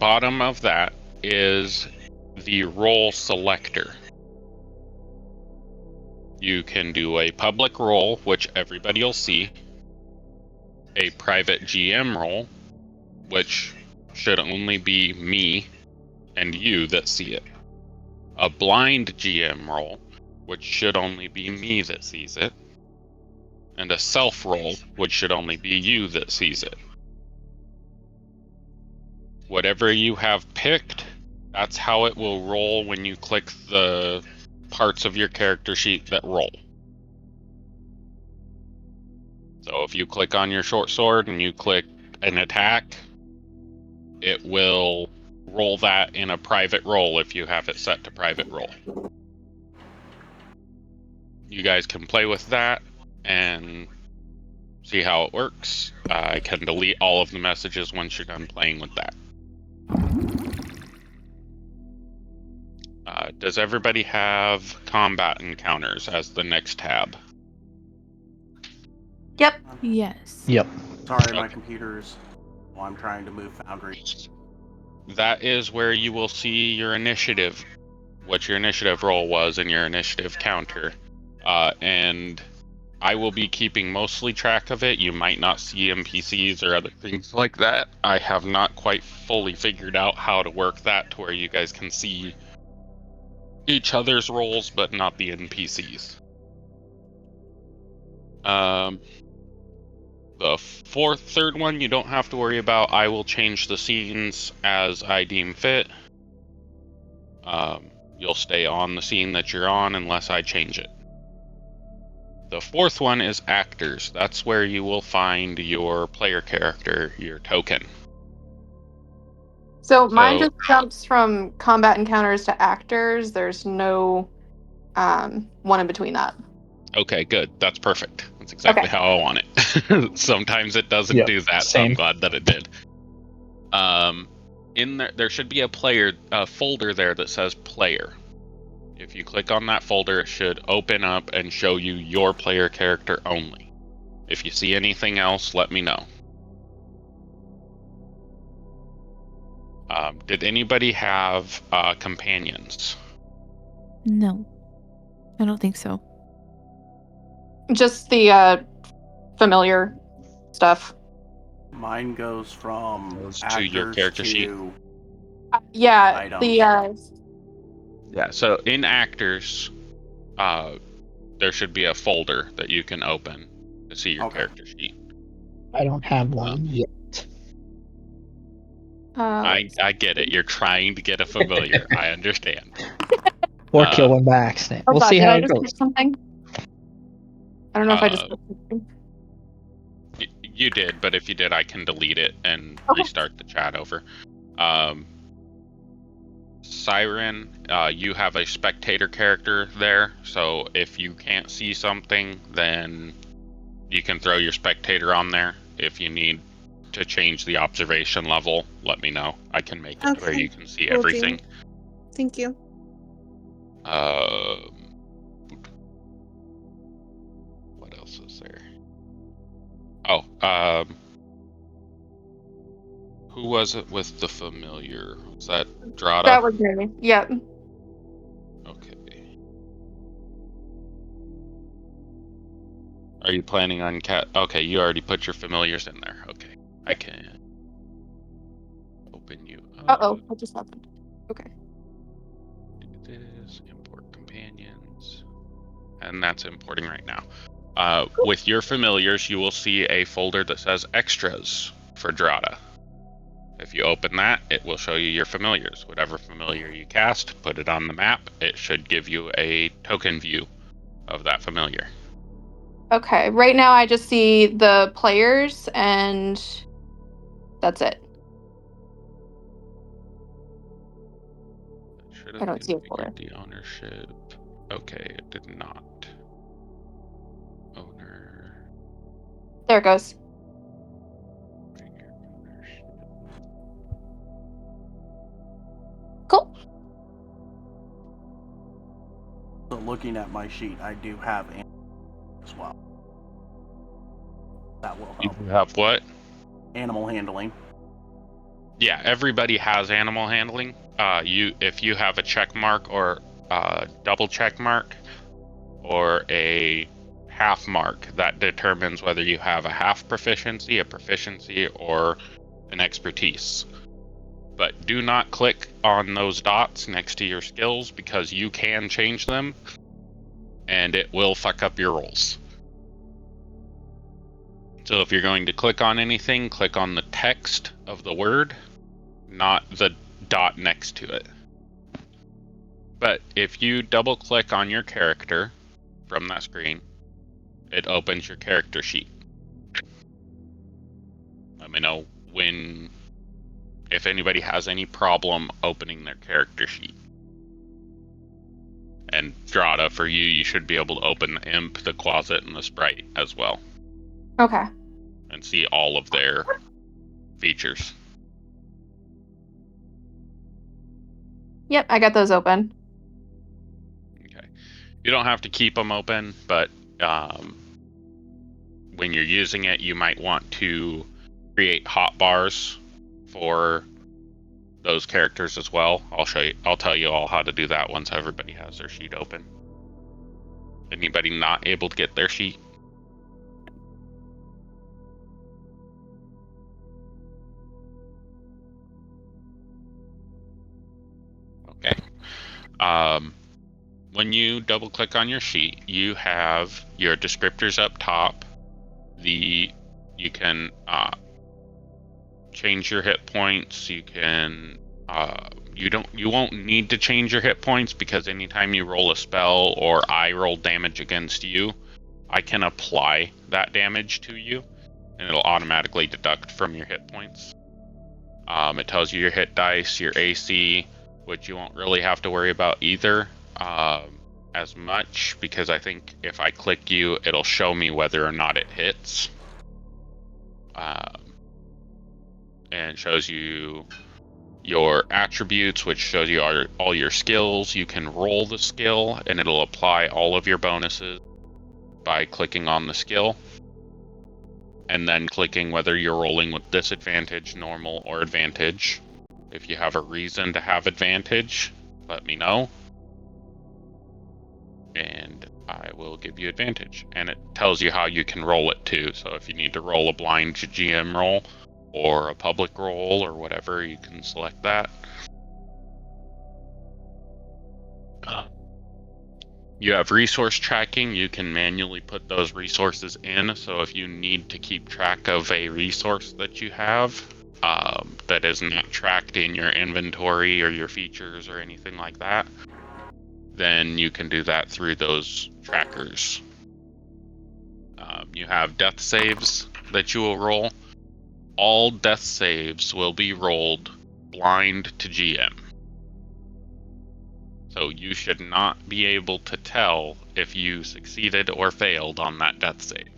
bottom of that is the role selector. You can do a public role, which everybody will see, a private GM role, which should only be me and you that see it, a blind GM role, which should only be me that sees it, and a self role, which should only be you that sees it. Whatever you have picked, that's how it will roll when you click the parts of your character sheet that roll. So if you click on your short sword and you click an attack, it will roll that in a private roll if you have it set to private roll. You guys can play with that and see how it works. I can delete all of the messages once you're done playing with that. Does everybody have combat encounters as the next tab? Yep. Yes. Yep. Sorry, my computer's... Well, I'm trying to move Foundry. That is where you will see your initiative, what your initiative roll was and your initiative counter. And I will be keeping mostly track of it. You might not see NPCs or other things like that. I have not quite fully figured out how to work that to where you guys can see each other's roles, but not the NPCs. The third one you don't have to worry about. I will change the scenes as I deem fit. You'll stay on the scene that you're on unless I change it. The fourth one is actors. That's where you will find your player character, your token. So mine just jumps from combat encounters to actors. There's no one in between that. Okay, good. That's perfect. That's exactly how I want it. Sometimes it doesn't do that, so I'm glad that it did. In there should be a folder there that says player. If you click on that folder, it should open up and show you your player character only. If you see anything else, let me know. Did anybody have companions? No. I don't think so. Just the familiar stuff. Mine goes from to your character sheet. Yeah, items. Yeah, so in actors, there should be a folder that you can open to see your character sheet. I don't have one yet. I get it. You're trying to get a familiar. I understand. Or kill one by accident. We'll see how it goes. Something? I don't know if I just... You did, but if you did, I can delete it and restart the chat over. Siren, you have a spectator character there, so if you can't see something, then you can throw your spectator on there. If you need to change the observation level, let me know. I can make it where you can see everything. Thank you. What else is there? Who was it with the familiar? Was that Drada? That was me. Yep. Okay. Are you planning on cat? Okay, you already put your familiars in there. Okay, I can open you up. What just happened? Okay. Do this, import companions, and that's importing right now. With your familiars, you will see a folder that says extras for Drada. If you open that, it will show you your familiars. Whatever familiar you cast, put it on the map. It should give you a token view of that familiar. Okay, right now I just see the players and that's it. I don't see a folder. The ownership. Okay, it did not. Owner. There it goes. Cool. So looking at my sheet, I do have as well. That will help. You have what? Animal handling. Yeah, everybody has animal handling. If you have a check mark or a double check mark or a half mark, that determines whether you have a half proficiency, a proficiency, or an expertise. But do not click on those dots next to your skills because you can change them and it will fuck up your rolls. So if you're going to click on anything, click on the text of the word, not the dot next to it. But if you double click on your character from that screen, it opens your character sheet. Let me know if anybody has any problem opening their character sheet. And Drada, for you should be able to open the imp, the closet, and the sprite as well. Okay. And see all of their features. Yep, I got those open. Okay. You don't have to keep them open, but when you're using it, you might want to create hotbars for those characters as well. I'll tell you all how to do that once everybody has their sheet open. Anybody not able to get their sheet? Okay. When you double click on your sheet, you have your descriptors up top. You can change your hit points. You can you won't need to change your hit points because anytime you roll a spell or I roll damage against you, I can apply that damage to you and it'll automatically deduct from your hit points. It tells you your hit dice, your AC, which you won't really have to worry about either as much, because I think if I click you, it'll show me whether or not it hits. And shows you your attributes, which shows you all your skills. You can roll the skill, and it'll apply all of your bonuses by clicking on the skill. And then clicking whether you're rolling with disadvantage, normal, or advantage. If you have a reason to have advantage, let me know. And I will give you advantage. And it tells you how you can roll it too. So if you need to roll a blind GM roll or a public roll or whatever, you can select that. You have resource tracking. You can manually put those resources in. So if you need to keep track of a resource that you have that is not tracked in your inventory or your features or anything like that, then you can do that through those trackers. You have death saves that you will roll. All death saves will be rolled blind to GM. So you should not be able to tell if you succeeded or failed on that death save.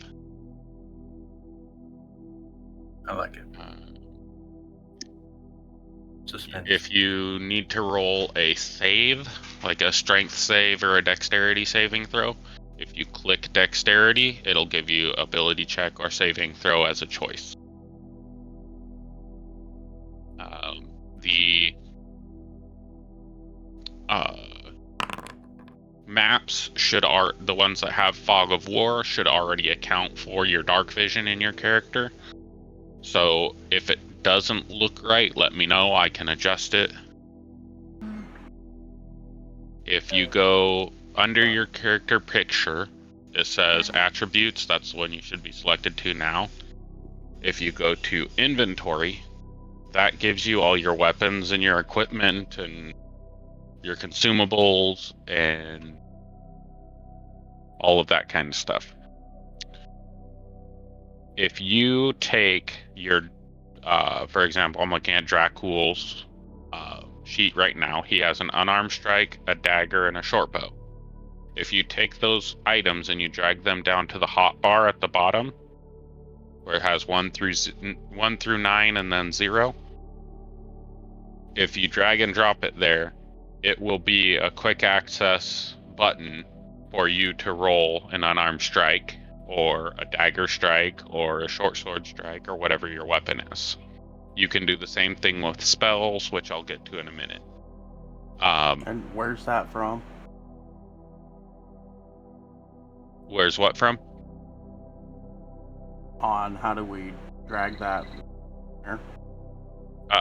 I like it. Suspense. If you need to roll a save, like a strength save or a dexterity saving throw, if you click dexterity, it'll give you ability check or saving throw as a choice. The maps the ones that have Fog of War should already account for your dark vision in your character. So if it doesn't look right, let me know. I can adjust it. If you go under your character picture, it says attributes. That's the one you should be selected to now. If you go to inventory, that gives you all your weapons and your equipment and your consumables and all of that kind of stuff. If you take your, for example, I'm looking at Dracul's sheet right now. He has an unarmed strike, a dagger, and a short bow. If you take those items and you drag them down to the hotbar at the bottom, where it has 1 through 9 and then 0, if you drag and drop it there, it will be a quick access button for you to roll an unarmed strike or a dagger strike or a short sword strike or whatever your weapon is. You can do the same thing with spells, which I'll get to in a minute. And where's that from? Where's what from? On how do we drag that here?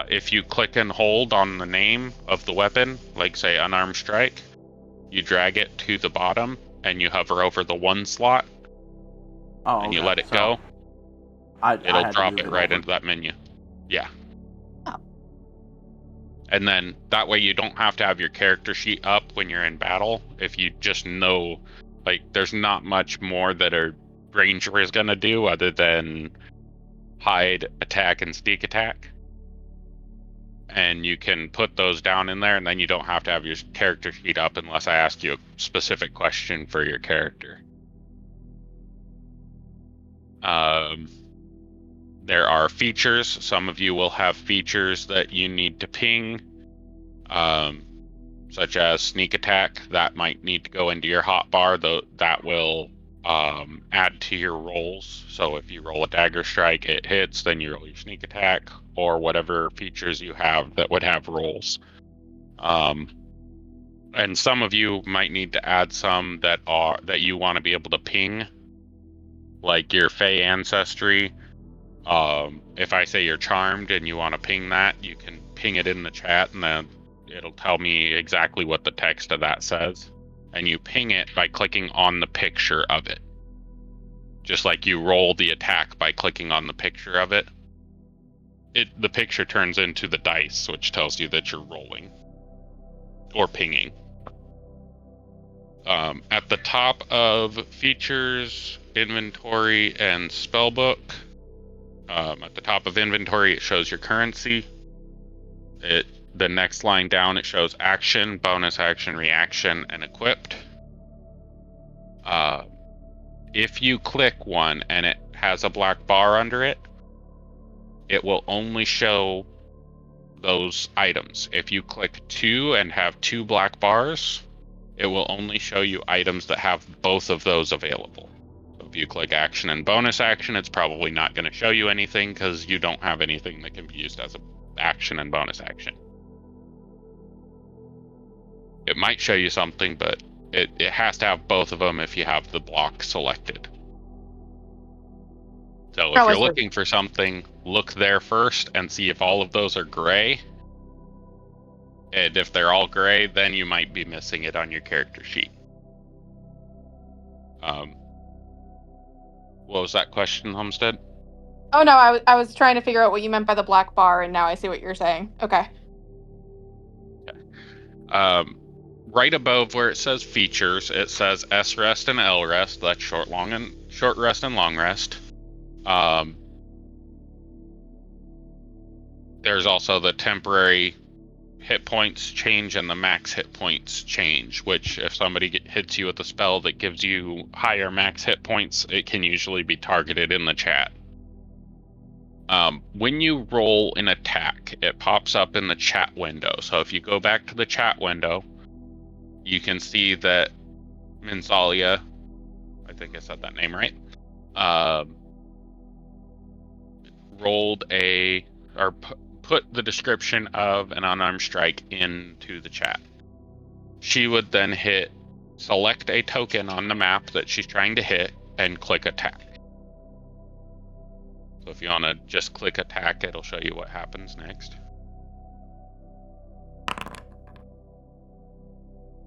If you click and hold on the name of the weapon, like say unarmed strike, you drag it to the bottom and you hover over the 1 slot and you let it go. It'll drop it right into that menu. Yeah. Oh. And then that way you don't have to have your character sheet up when you're in battle. If you just know, like, there's not much more that a ranger is going to do other than hide, attack, and sneak attack. And you can put those down in there, and then you don't have to have your character sheet up unless I ask you a specific question for your character. There are features. Some of you will have features that you need to ping, such as sneak attack. That might need to go into your hotbar, though that will add to your rolls. So if you roll a dagger strike, it hits, then you roll your sneak attack, or whatever features you have that would have rolls. And some of you might need to add some that you want to be able to ping, like your Fey ancestry. If I say you're charmed and you want to ping that, you can ping it in the chat, and then it'll tell me exactly what the text of that says. And you ping it by clicking on the picture of it. Just like you roll the attack by clicking on the picture of it. The picture turns into the dice, which tells you that you're rolling. Or pinging. At the top of features, inventory, and spellbook, at the top of inventory, it shows your currency. The next line down, it shows action, bonus action, reaction, and equipped. If you click one and it has a black bar under it, it will only show those items. If you click 2 and have 2 black bars, it will only show you items that have both of those available. So if you click action and bonus action, it's probably not going to show you anything because you don't have anything that can be used as an action and bonus action. It might show you something, but it has to have both of them if you have the block selected. So if you're looking for something, look there first and see if all of those are gray. And if they're all gray, then you might be missing it on your character sheet. What was that question, Homestead? Oh no, I was trying to figure out what you meant by the black bar, and now I see what you're saying. Okay. Right above where it says features, it says S rest and L rest. That's short rest and long rest. There's also the temporary hit points change and the max hit points change, which if somebody hits you with a spell that gives you higher max hit points, it can usually be targeted in the chat. When you roll an attack, it pops up in the chat window. So if you go back to the chat window, you can see that Minzalia, I think I said that name right, put the description of an unarmed strike into the chat. She would then select a token on the map that she's trying to hit and click attack. So if you want to just click attack, it'll show you what happens next.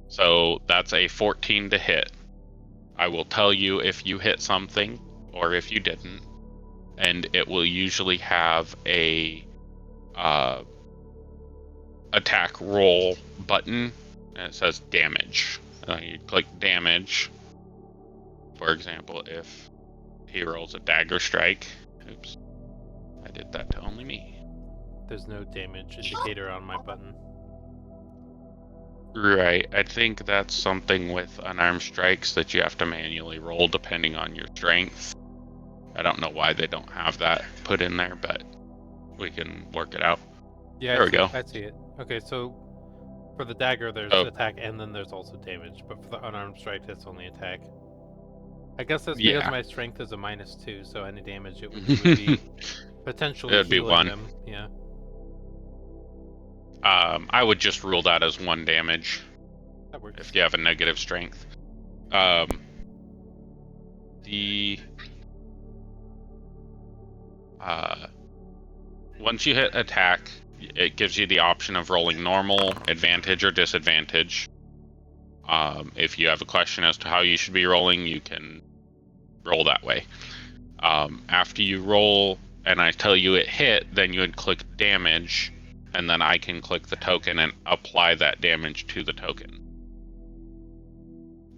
So that's a 14 to hit. I will tell you if you hit something or if you didn't, and it will usually have a attack roll button, and it says damage. You click damage. For example, if he rolls a dagger strike. Oops, I did that to only me. There's no damage indicator on my button. Right, I think that's something with unarmed strikes that you have to manually roll depending on your strength. I don't know why they don't have that put in there, but we can work it out. Yeah, there we go. I see it. Okay, so for the dagger, there's attack and then there's also damage, but for the unarmed strike, it's only attack. I guess that's Yeah. because my strength is a -2, so any damage it would be potentially It'd be healing 1. them. Yeah. I would just rule that as 1 damage That works. if you have a negative strength. The once you hit attack, it gives you the option of rolling normal, advantage, or disadvantage. If you have a question as to how you should be rolling, you can roll that way. After you roll and I tell you it hit, then you would click damage, and then I can click the token and apply that damage to the token.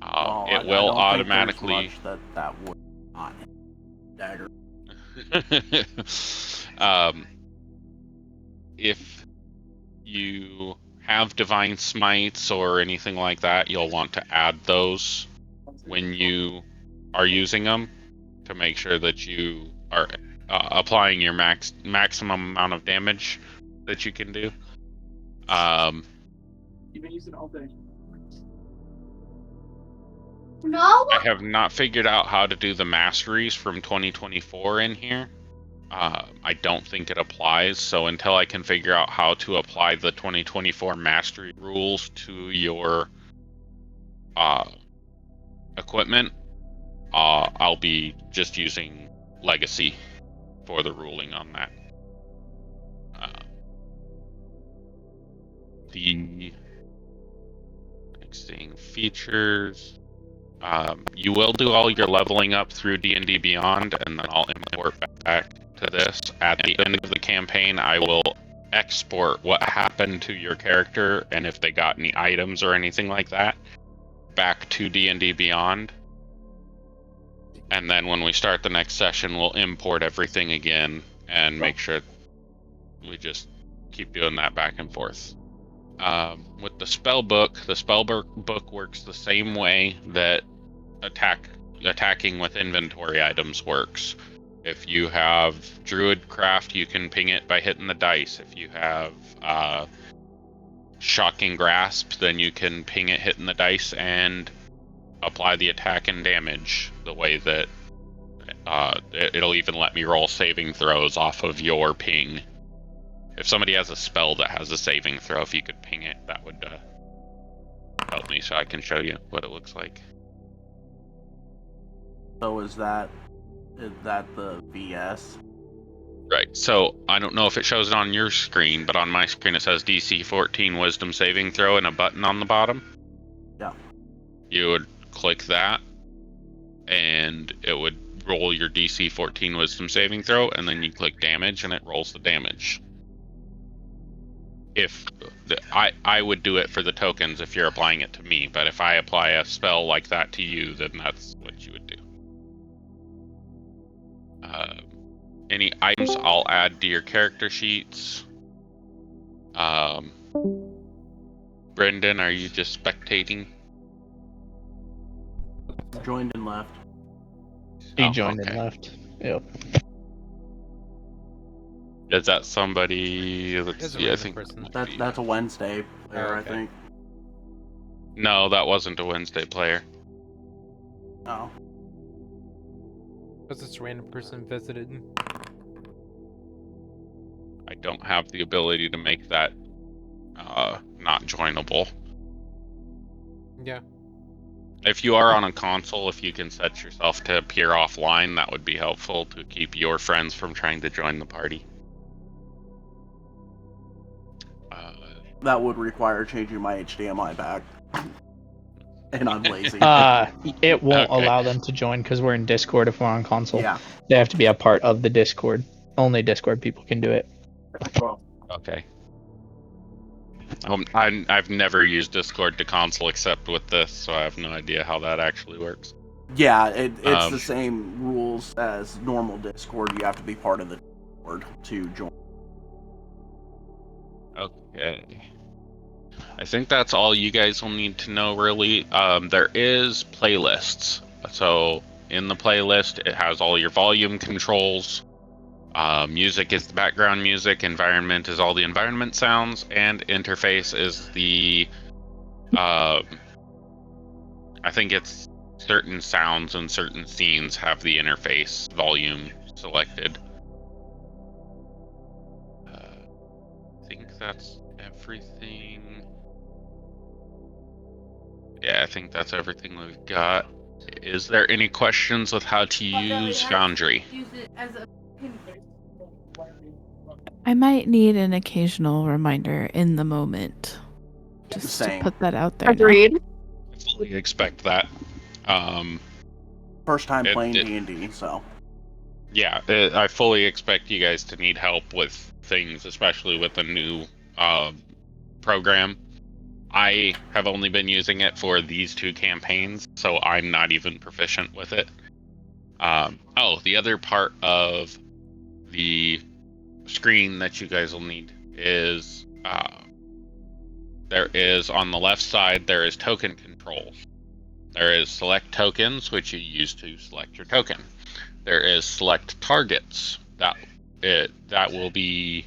It will automatically. That would not hit dagger. If you have divine smites or anything like that, you'll want to add those when you are using them to make sure that you are applying your maximum amount of damage that you can do. You've been using it all day. No. I have not figured out how to do the masteries from 2024 in here. I don't think it applies, so until I can figure out how to apply the 2024 mastery rules to your equipment, I'll be just using Legacy for the ruling on that. The next thing, features. You will do all your leveling up through D&D Beyond, and then I'll import back to this. At the end of the campaign, I will export what happened to your character, and if they got any items or anything like that, back to D&D Beyond. And then when we start the next session, we'll import everything again and make sure we just keep doing that back and forth. With the spell book works the same way that attacking with inventory items works. If you have Druid Craft, you can ping it by hitting the dice. If you have Shocking Grasp, then you can ping it hitting the dice and apply the attack and damage the way that it'll even let me roll saving throws off of your ping. If somebody has a spell that has a saving throw, if you could ping it, that would help me so I can show you what it looks like. So is that the VS? Right, so I don't know if it shows it on your screen, but on my screen it says DC 14 Wisdom Saving Throw and a button on the bottom. Yeah. You would click that, and it would roll your DC 14 Wisdom Saving Throw, and then you click damage, and it rolls the damage. I would do it for the tokens if you're applying it to me, but if I apply a spell like that to you, then that's what you would do. Any items I'll add to your character sheets. Brendan, are you just spectating? Joined and left. He joined and left. Yep. Is that somebody? Let's see. I think person. That's a Wednesday player, Oh, okay. I think. No, that wasn't a Wednesday player. Oh. Was this random person visited? I don't have the ability to make that not joinable. Yeah. If you are on a console, if you can set yourself to appear offline, that would be helpful to keep your friends from trying to join the party. That would require changing my HDMI back. And I'm lazy. It won't Okay. allow them to join because we're in Discord if we're on console. Yeah. They have to be a part of the Discord. Only Discord people can do it. Okay. I've never used Discord to console except with this, so I have no idea how that actually works. Yeah, it's the same rules as normal Discord. You have to be part of the Discord to join. Okay. I think that's all you guys will need to know, really. There is playlists. So in the playlist, it has all your volume controls. Music is the background music. Environment is all the environment sounds. And interface is the... I think it's certain sounds and certain scenes have the interface volume selected. I think that's everything. Yeah, I think that's everything we've got. Is there any questions with how to use Foundry? I might need an occasional reminder in the moment. Just Same. to put that out there. Agreed. I fully expect that. First time playing D&D, so. Yeah, I fully expect you guys to need help with things, especially with the new program. I have only been using it for these 2 campaigns, so I'm not even proficient with it. The other part of the screen that you guys will need is there is on the left side, there is token controls. There is select tokens, which you use to select your token. There is select targets. That will be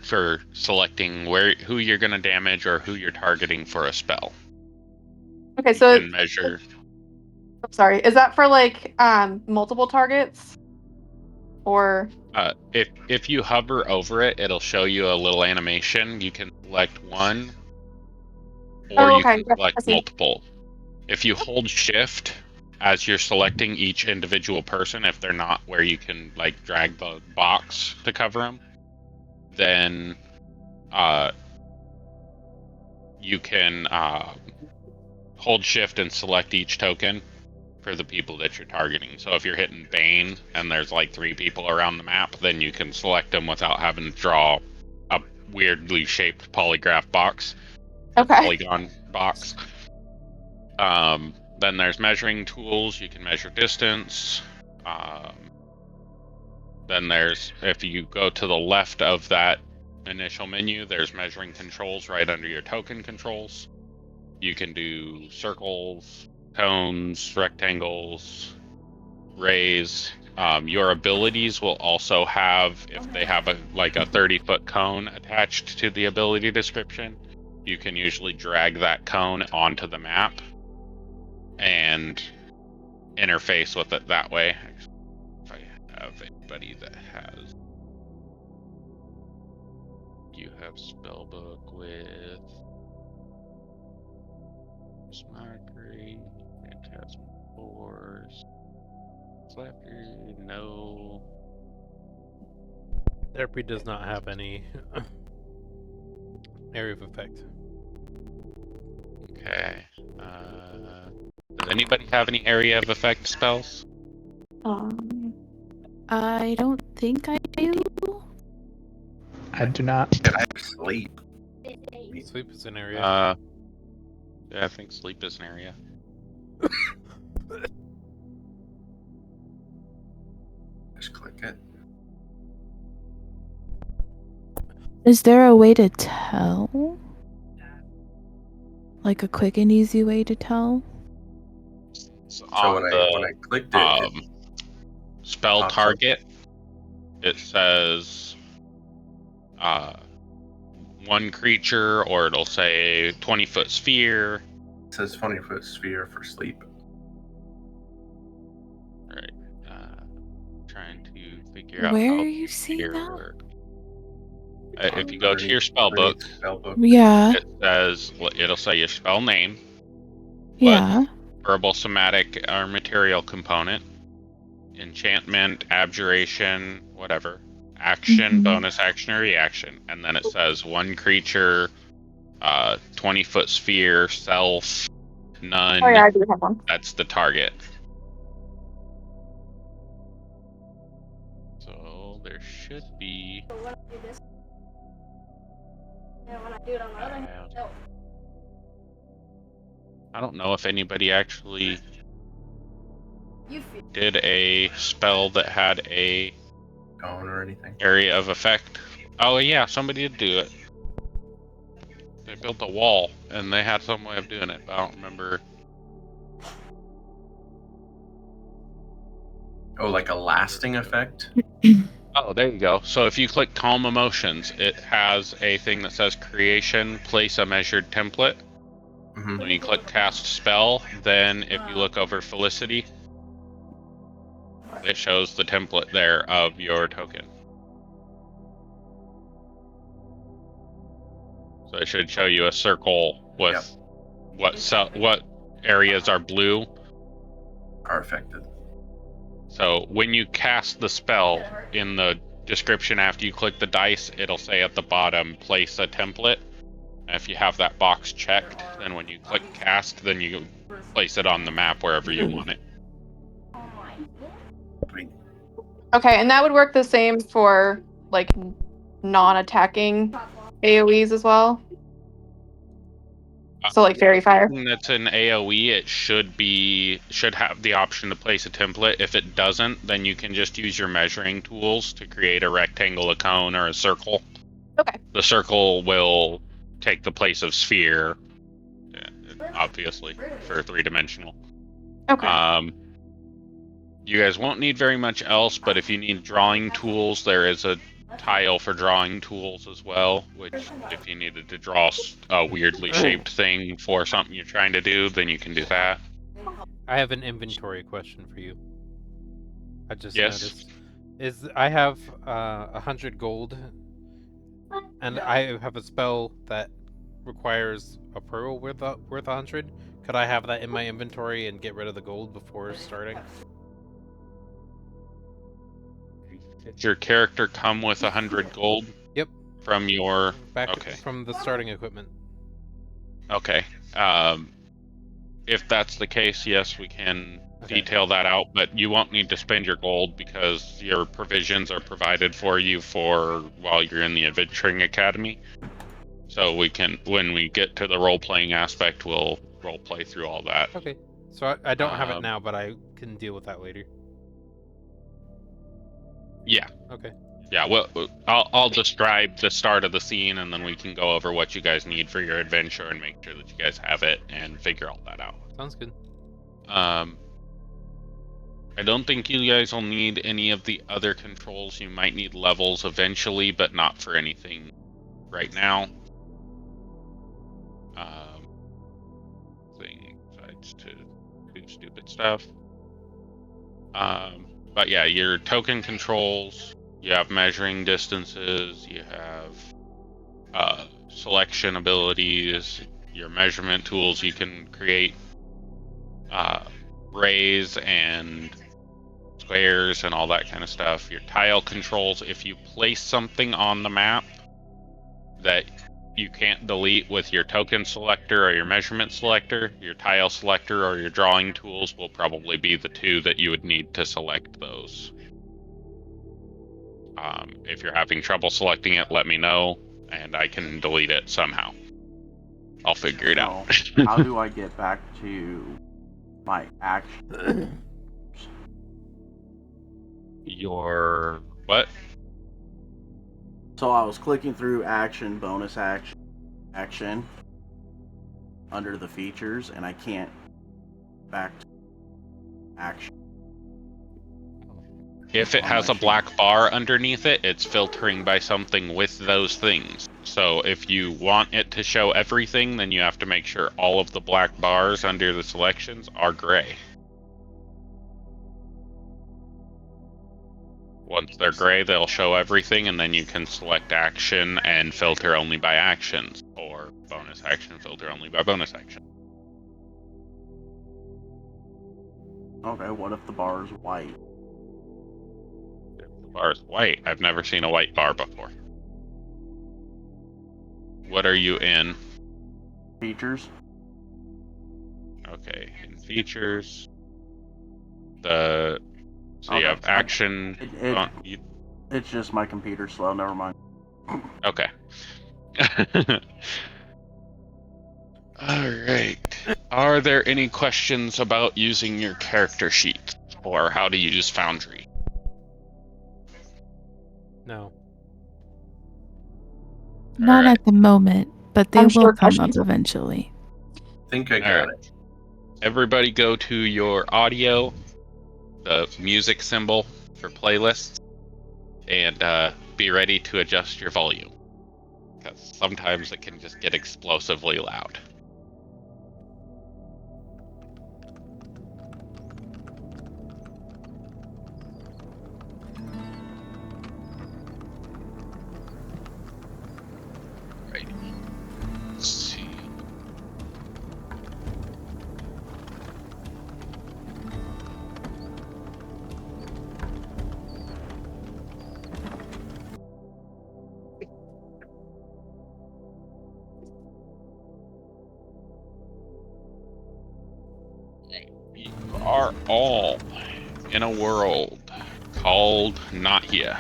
for selecting who you're going to damage or who you're targeting for a spell. Okay, so you can measure. I'm sorry. Is that for like multiple targets, or? If you hover over it, it'll show you a little animation. You can select one, or you can select multiple. If you hold Shift as you're selecting each individual person, if they're not where you can like drag the box to cover them, then you can hold Shift and select each token for the people that you're targeting. So if you're hitting Bane and there's like 3 people around the map, then you can select them without having to draw a weirdly shaped polygraph box. Okay. Polygon box. Then there's measuring tools. You can measure distance. Then there's, if you go to the left of that initial menu, there's measuring controls right under your token controls. You can do circles, cones, rectangles, rays. Your abilities will also have, if they have a 30-foot cone attached to the ability description, you can usually drag that cone onto the map and interface with it that way. If I have anybody that has, you have spellbook with Smockery, Phantasmal Force, Slapper, no. Therapy does not have any area of effect. Okay. Does anybody have any area of effect spells? I don't think I do. I do not. Can I sleep? Sleep is an area. Yeah, I think sleep is an area. Just click it. Is there a way to tell? Like a quick and easy way to tell? So when I clicked it, spell target, it says one creature, or it'll say 20-foot sphere. It says 20-foot sphere for sleep. Right. Trying to figure out where how are you seeing that? works. If you go to your spell book, yeah, it'll say your spell name. Yeah. Verbal, somatic, or material component. Enchantment, abjuration, whatever. Action, bonus action, or reaction. And then it says one creature, 20-foot sphere, self, none. Oh yeah, I do have one. That's the target. So there should be. I don't know if anybody actually did a spell that had a cone or anything. Area of effect. Oh yeah, somebody did do it. They built a wall and they had some way of doing it, but I don't remember. Oh, like a lasting effect? Oh, there you go. So if you click Calm Emotions, it has a thing that says Creation, place a measured template. When you click cast spell, then if you look over Felicity, it shows the template there of your token. So it should show you a circle with what areas are blue. Are affected. So when you cast the spell, in the description after you click the dice, it'll say at the bottom, place a template. And if you have that box checked, then when you click cast, then you place it on the map wherever you want it. Okay, and that would work the same for like non-attacking AoEs as well. So like Fairy Fire. That's an AoE. It should have the option to place a template. If it doesn't, then you can just use your measuring tools to create a rectangle, a cone, or a circle. Okay. The circle will take the place of sphere, obviously, for 3-dimensional. Okay. You guys won't need very much else, but if you need drawing tools, there is a tile for drawing tools as well, which if you needed to draw a weirdly shaped thing for something you're trying to do, then you can do that. I have an inventory question for you. I just Yes. noticed. I have 100 gold, and I have a spell that requires a pearl worth 100. Could I have that in my inventory and get rid of the gold before starting? Does your character come with 100 gold? Yep. From your... Okay. From the starting equipment. Okay. If that's the case, yes, we can detail that out, but you won't need to spend your gold because your provisions are provided for you while you're in the Adventuring Academy. So we can, when we get to the role-playing aspect, we'll role-play through all that. Okay. So I don't have it now, but I can deal with that later. Yeah. Okay. Yeah, well, I'll describe the start of the scene, and then we can go over what you guys need for your adventure and make sure that you guys have it and figure all that out. Sounds good. I don't think you guys will need any of the other controls. You might need levels eventually, but not for anything right now. Besides to do stupid stuff. But yeah, your token controls, you have measuring distances, you have selection abilities, your measurement tools, you can create rays and squares and all that kind of stuff. Your tile controls, if you place something on the map that you can't delete with your token selector or your measurement selector, your tile selector or your drawing tools will probably be the two that you would need to select those. If you're having trouble selecting it, let me know and I can delete it somehow. I'll figure it out. How do I get back to my action? Your what? So I was clicking through action, bonus action under the features, and I can't back to action. If it has a black bar underneath it, it's filtering by something with those things. So if you want it to show everything, then you have to make sure all of the black bars under the selections are gray. Once they're gray, they'll show everything, and then you can select action and filter only by actions, or bonus action, filter only by bonus action. Okay, what if the bar is white? If the bar is white, I've never seen a white bar before. What are you in? Features. Okay, in features. So you have action. It's just my computer's slow. Never mind. Okay. All right. Are there any questions about using your character sheet or how to use Foundry? No. Not right. at the moment, but they I'm will sure come up questions- eventually. I think I got it. Everybody go to your audio, the music symbol for playlists, and be ready to adjust your volume. Because sometimes it can just get explosively loud. are all in a world called Nocte,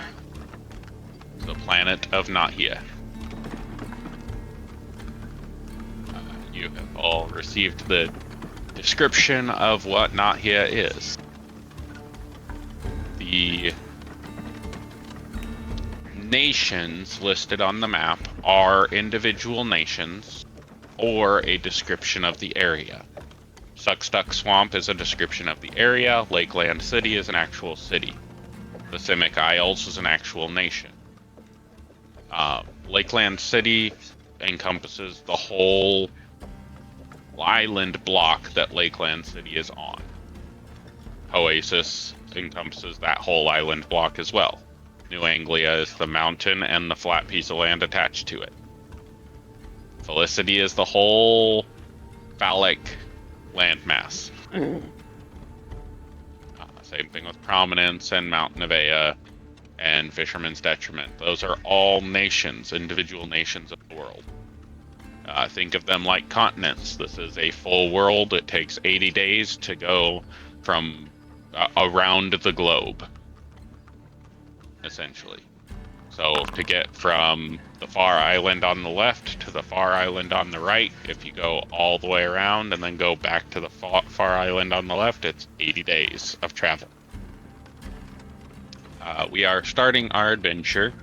the planet of Nocte. You have all received the description of what Nocte is. The nations listed on the map are individual nations or a description of the area. Suckstuck Swamp is a description of the area. Lakeland City is an actual city. The Simic Isles is an actual nation. Lakeland City encompasses the whole island block that Lakeland City is on. Oasis encompasses that whole island block as well. New Anglia is the mountain and the flat piece of land attached to it. Felicity is the whole phallic landmass. Same thing with Prominence and Mount Nevaeh and Fisherman's Detriment. Those are all nations, individual nations of the world. Think of them like continents. This is a full world. It takes 80 days to go from around the globe, essentially. So to get from the far island on the left to the far island on the right, if you go all the way around and then go back to the far island on the left, it's 80 days of travel. We are starting our adventure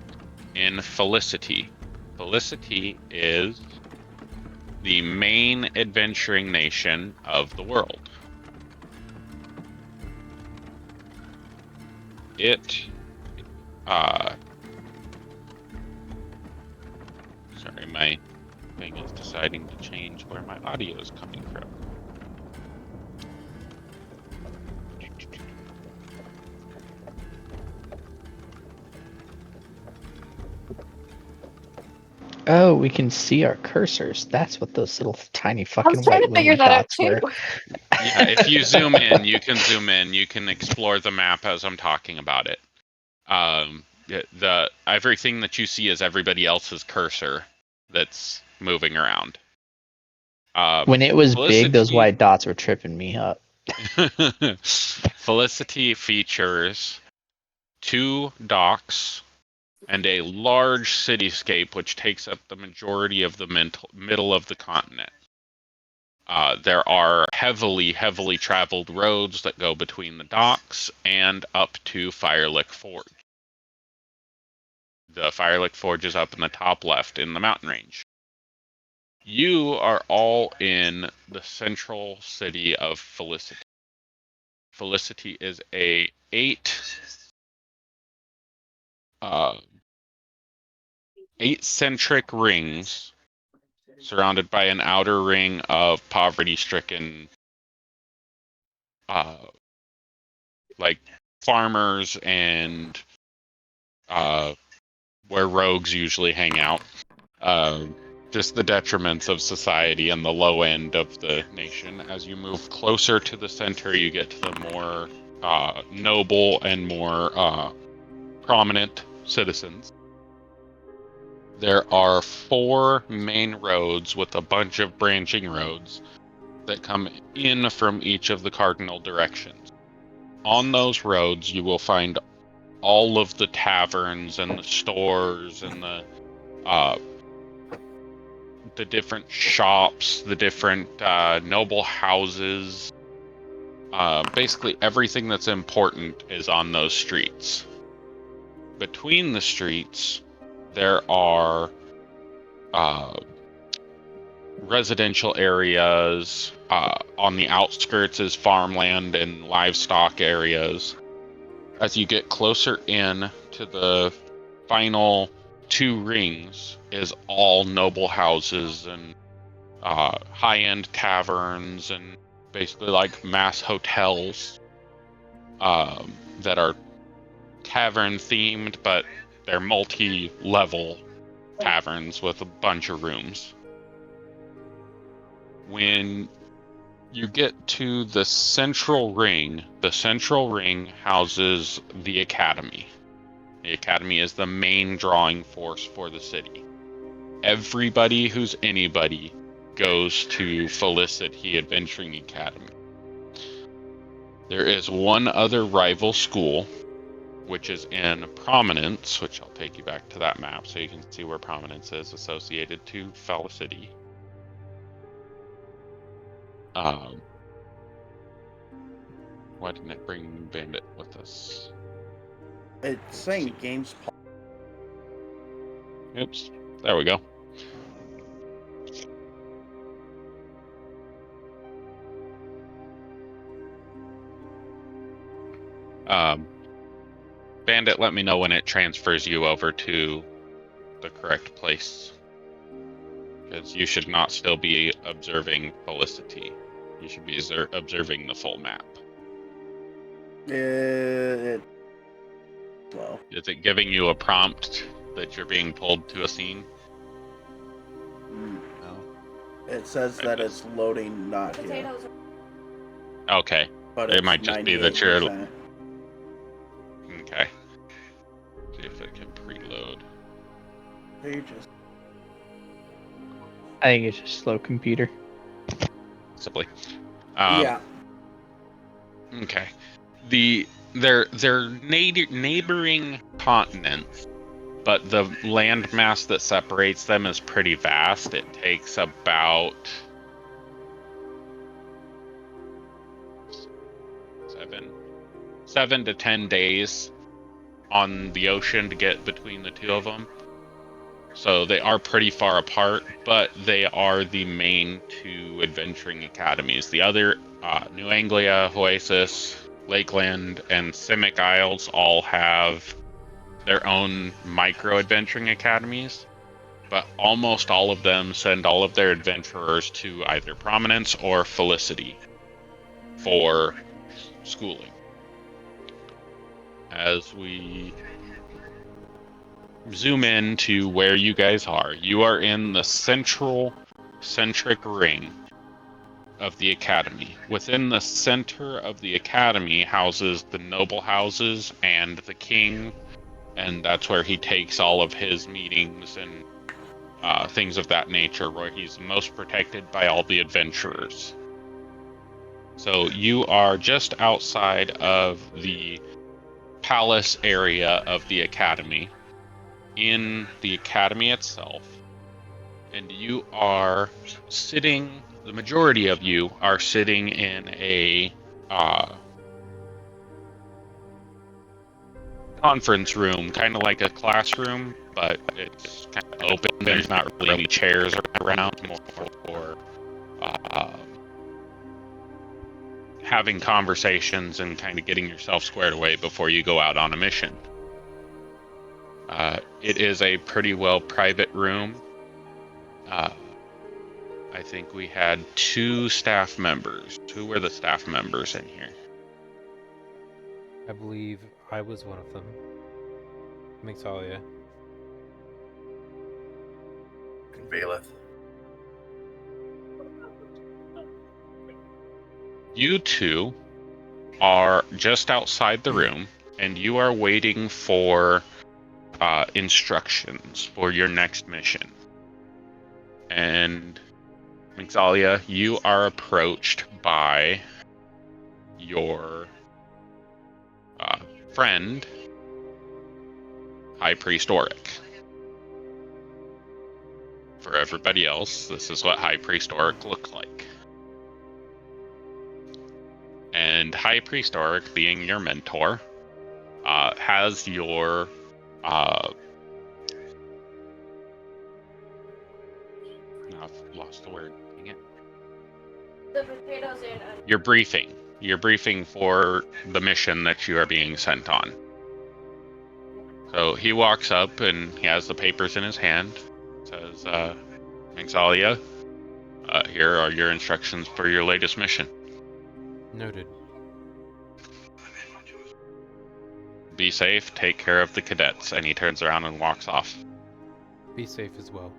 in Felicity. Felicity is the main adventuring nation of the world. It sorry, my thing is deciding to change where my audio is coming from. Oh, we can see our cursors. That's what those little tiny fucking I was trying white to figure that out dots too. were. Yeah, if you zoom in, you can zoom in. You can explore the map as I'm talking about it. The everything that you see is everybody else's cursor that's moving around. When it was Felicity, big, those white dots were tripping me up. Felicity features 2 docks and a large cityscape which takes up the majority of the middle of the continent. There are heavily traveled roads that go between the docks and up to Firelick Forge. The Firelick Forge is up in the top left in the mountain range. You are all in the central city of Felicity. Felicity is a 8 centric rings surrounded by an outer ring of poverty-stricken like farmers and where rogues usually hang out. Just the detriments of society and the low end of the nation. As you move closer to the center, you get to the more noble and more prominent citizens. There are 4 main roads with a bunch of branching roads that come in from each of the cardinal directions. On those roads, you will find all of the taverns and the stores and the different shops, the different noble houses. Basically, everything that's important is on those streets. Between the streets, there are residential areas. On the outskirts is farmland and livestock areas. As you get closer in to the final 2 rings is all noble houses and high-end taverns and basically like mass hotels that are tavern themed, but they're multi-level taverns with a bunch of rooms. When you get to the central ring houses the Academy. The Academy is the main drawing force for the city. Everybody who's anybody goes to Felicity Adventuring Academy. There is one other rival school, which is in Prominence, which I'll take you back to that map so you can see where Prominence is associated to Felicity. Why didn't it bring Bandit with us? It's saying games. Oops, there we go. Bandit, let me know when it transfers you over to the correct place. Because you should not still be observing Felicity. You should be observing the full map. Well, Is it giving you a prompt that you're being pulled to a scene? no. It says that it's loading, not here. Okay. But It might just be that you're... 98%. Okay. See if it can preload. Pages. I think it's just slow computer. Possibly. Yeah. Okay. They're neighboring continents, but the landmass that separates them is pretty vast. It takes about 7 to 10 days on the ocean to get between the two of them. So they are pretty far apart, but they are the main two adventuring academies. The other, New Anglia, Oasis, Lakeland, and Simic Isles all have their own micro-adventuring academies, but almost all of them send all of their adventurers to either Prominence or Felicity for schooling. As we zoom in to where you guys are, you are in the centric ring of the academy. Within the center of the academy houses the noble houses and the king, and that's where he takes all of his meetings and things of that nature, where he's most protected by all the adventurers. So you are just outside of the palace area of the academy, in the academy itself, and you are sitting, the majority of you are sitting in a conference room, kind of like a classroom, but it's kind of open. There's not really any chairs around, more for having conversations and kind of getting yourself squared away before you go out on a mission. It is a pretty well private room. I think we had 2 staff members. Who were the staff members in here? I believe I was one of them. Mixalia. And Bailiff. You 2 are just outside the room, and you are waiting for instructions for your next mission. And Mixalia, you are approached by your friend, High Priest Auric. For everybody else, this is what High Priest Auric looks like. And High Priest Auric, being your mentor, has your I've lost the word. Dang it. The potatoes in. Your briefing for the mission that you are being sent on. So he walks up and he has the papers in his hand. Says, Mixalia, here are your instructions for your latest mission. Noted. Be safe, take care of the cadets. And he turns around and walks off. Be safe as well.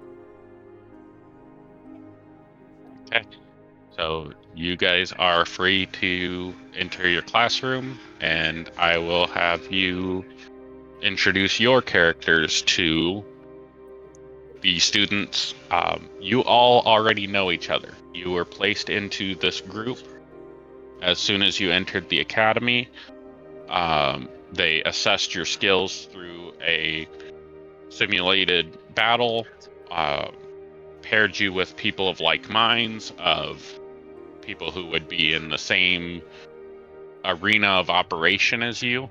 Okay. So you guys are free to enter your classroom, and I will have you introduce your characters to the students. You all already know each other. You were placed into this group As soon as you entered the academy, they assessed your skills through a simulated battle, paired you with people of like minds, of people who would be in the same arena of operation as you,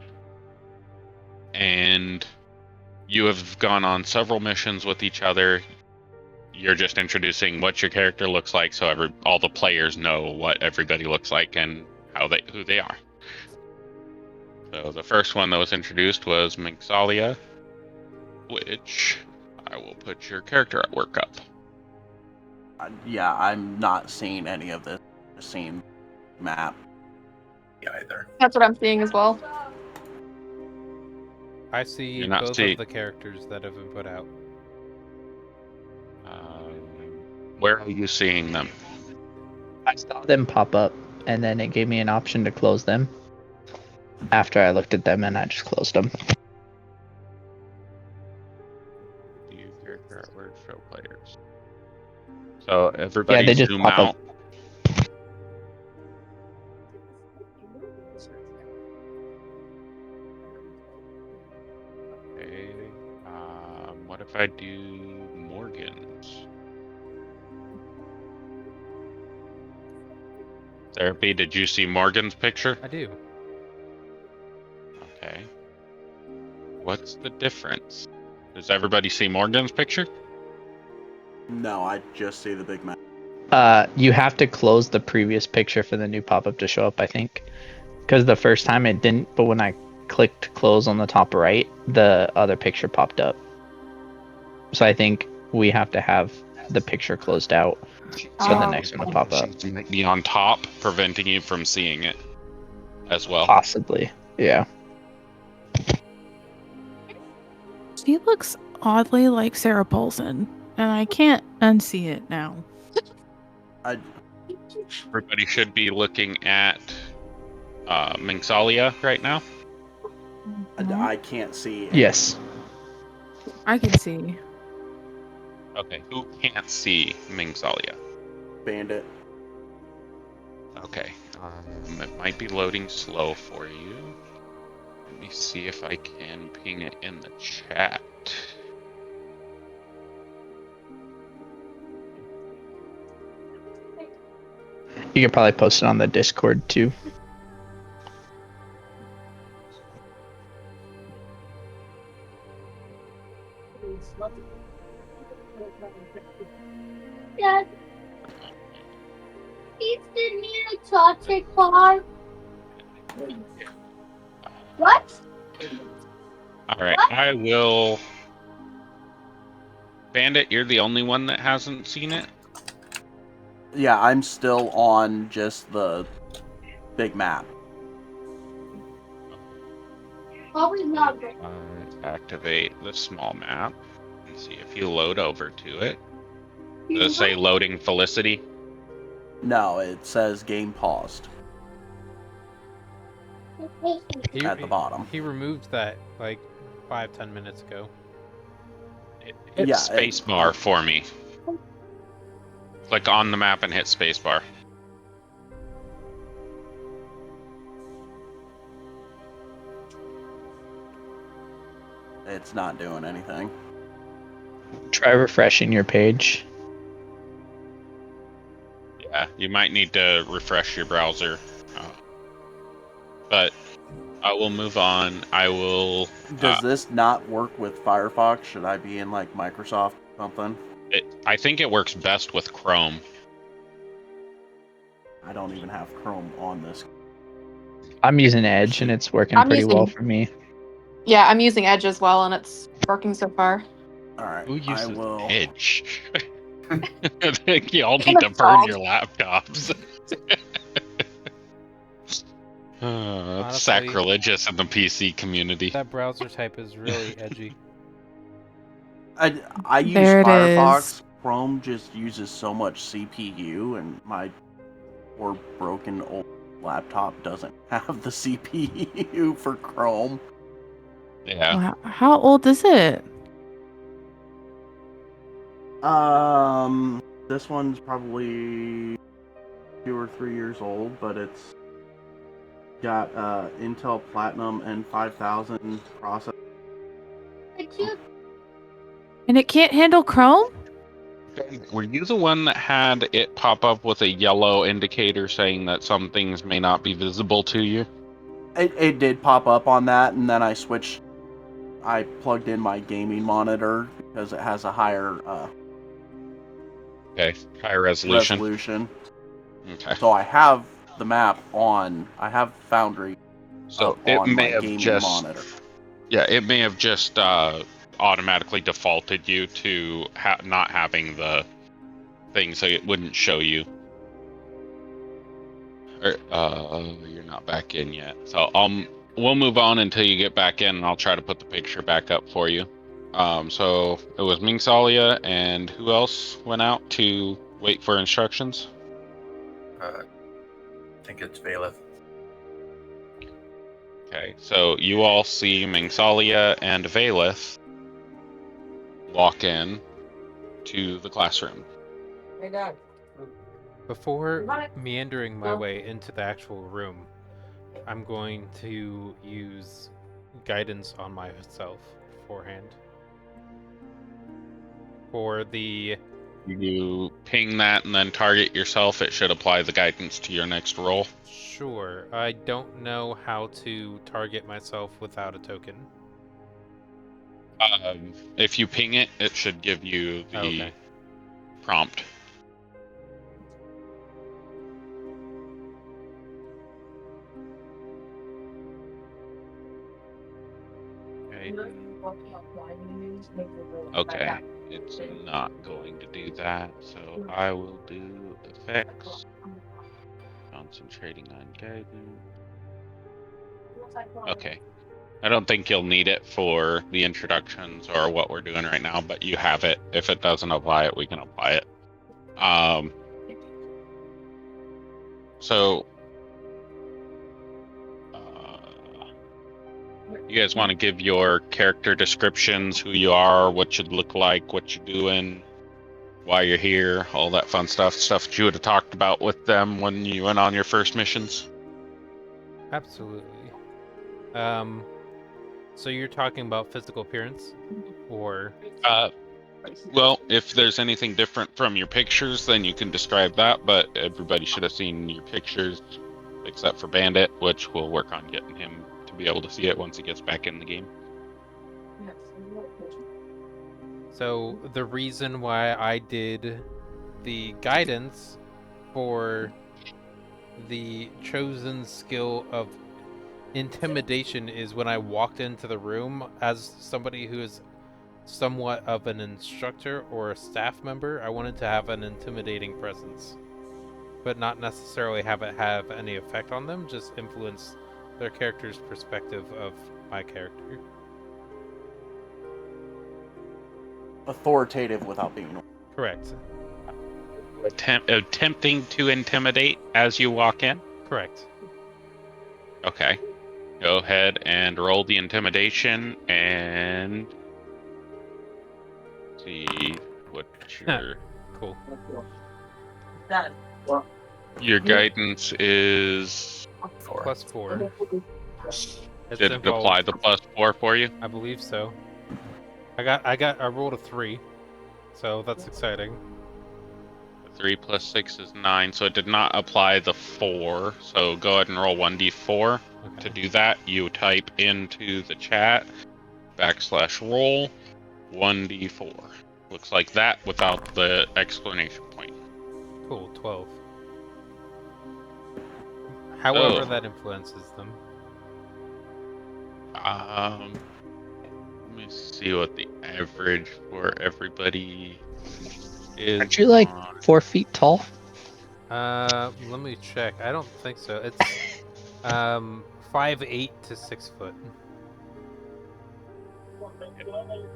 and you have gone on several missions with each other. You're just introducing what your character looks like, so all the players know what everybody looks like and who they are. So the first one that was introduced was Minxalia, which I will put your character at work up. Yeah, I'm not seeing any of this. Just seeing map. Me either. That's what I'm seeing as well. I see You're not both seeing- of the characters that have been put out. Where are you seeing them? I saw them pop up, and then it gave me an option to close them. After I looked at them, and I just closed them. Do you character at work show players? So everybody they just zoom pop out. up. Okay. What if I do Morgan's? Therapy, did you see Morgan's picture? I do. Okay. What's the difference? Does everybody see Morgan's picture? No, I just see the big map. You have to close the previous picture for the new pop-up to show up, I think. Because the first time it didn't, but when I clicked close on the top right, the other picture popped up. So I think we have to have the picture closed out for the next one to pop up. It might be on top, preventing you from seeing it as well. Possibly, yeah. She looks oddly like Sarah Paulson, and I can't unsee it now. Everybody should be looking at Minxalia right now. I can't see. Yes. I can see. Okay, who can't see Minxalia? Bandit. Okay, it might be loading slow for you. Let me see if I can ping it in the chat. You could probably post it on the Discord too. Dad, is the new chocolate bar? What? Alright, I will... Bandit, you're the only one that hasn't seen it? Yeah, I'm still on just the big map. Probably not good. Activate the small map and see if you load over to it. Does it say loading Felicity? No, it says game paused at the bottom. He removed that like 5-10 minutes ago. Hit Yeah, spacebar for me. Click on the map and hit spacebar. It's not doing anything. Try refreshing your page. Yeah, you might need to refresh your browser. But I will move on. I will... Does this not work with Firefox? Should I be in like Microsoft or something? I think it works best with Chrome. I don't even have Chrome on this. I'm using Edge and it's working I'm pretty well using- for me. Yeah, I'm using Edge as well, and it's working so far. Alright, Who I uses will. Edge? I think you all need to burn Installed. your laptops. That's Honestly, sacrilegious in the PC community. That browser type is really edgy. I use There it Firefox. is. Chrome just uses so much CPU, and my poor broken old laptop doesn't have the CPU for Chrome. Yeah. Wow. How old is it? This one's probably 2 or 3 years old, but it's Got Intel Platinum and 5000 processor. And it can't handle Chrome? Were you the one that had it pop up with a yellow indicator saying that some things may not be visible to you? It did pop up on that, and then I plugged in my gaming monitor because it has a higher Okay, higher resolution. Okay. So I have the map on. I have Foundry So up it on may my have gaming just monitor. Yeah, it may have just automatically defaulted you to not having the thing, so it wouldn't show you. Or, you're not back in yet, so we'll move on until you get back in, and I'll try to put the picture back up for you. So it was Mingsalia, and who else went out to wait for instructions? I think it's Bailiff. Okay, so you all see Mingsalia and Valeth walk in to the classroom. Hey, Dad. Before meandering my way into the actual room, I'm going to use guidance on myself beforehand. For the... You ping that and then target yourself, it should apply the guidance to your next roll. Sure. I don't know how to target myself without a token. If you ping it, it should give you the prompt. Okay, it's not going to do that, so I will do effects. Concentrating on guidance. Okay. I don't think you'll need it for the introductions or what we're doing right now, but you have it. If it doesn't apply it, we can apply it. So you guys want to give your character descriptions, who you are, what you look like, what you're doing, why you're here, all that fun stuff that you would have talked about with them when you went on your first missions? Absolutely. So you're talking about physical appearance, or? Well, if there's anything different from your pictures, then you can describe that, but everybody should have seen your pictures, except for Bandit, which we'll work on getting him to be able to see it once he gets back in the game. So the reason why I did the guidance for the chosen skill of intimidation is when I walked into the room as somebody who is somewhat of an instructor or a staff member, I wanted to have an intimidating presence, but not necessarily have it have any effect on them, just influence their character's perspective of my character. Authoritative without being. Correct. Attempting to intimidate as you walk in? Correct. Okay. Go ahead and roll the intimidation and see what your Cool. your guidance is. +4. Did it apply the +4 for you? I believe so. I rolled a 3, so that's exciting. 3 + 6 is 9, so it did not apply the 4. So go ahead and roll 1d4. Okay. To do that, you type into the chat /roll 1d4. Looks like that without the exclamation point. Cool, 12. However that influences them. Let me see what the average for everybody is. Aren't you like 4 feet tall? Let me check. I don't think so. It's 5'8" to 6 foot.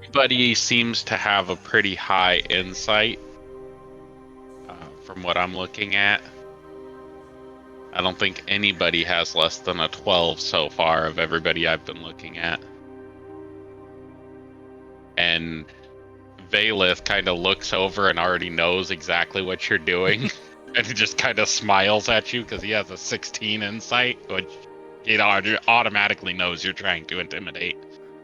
Everybody seems to have a pretty high insight from what I'm looking at. I don't think anybody has less than a 12 so far of everybody I've been looking at. And Valeth kind of looks over and already knows exactly what you're doing. And he just kind of smiles at you because he has a 16 insight, which it automatically knows you're trying to intimidate.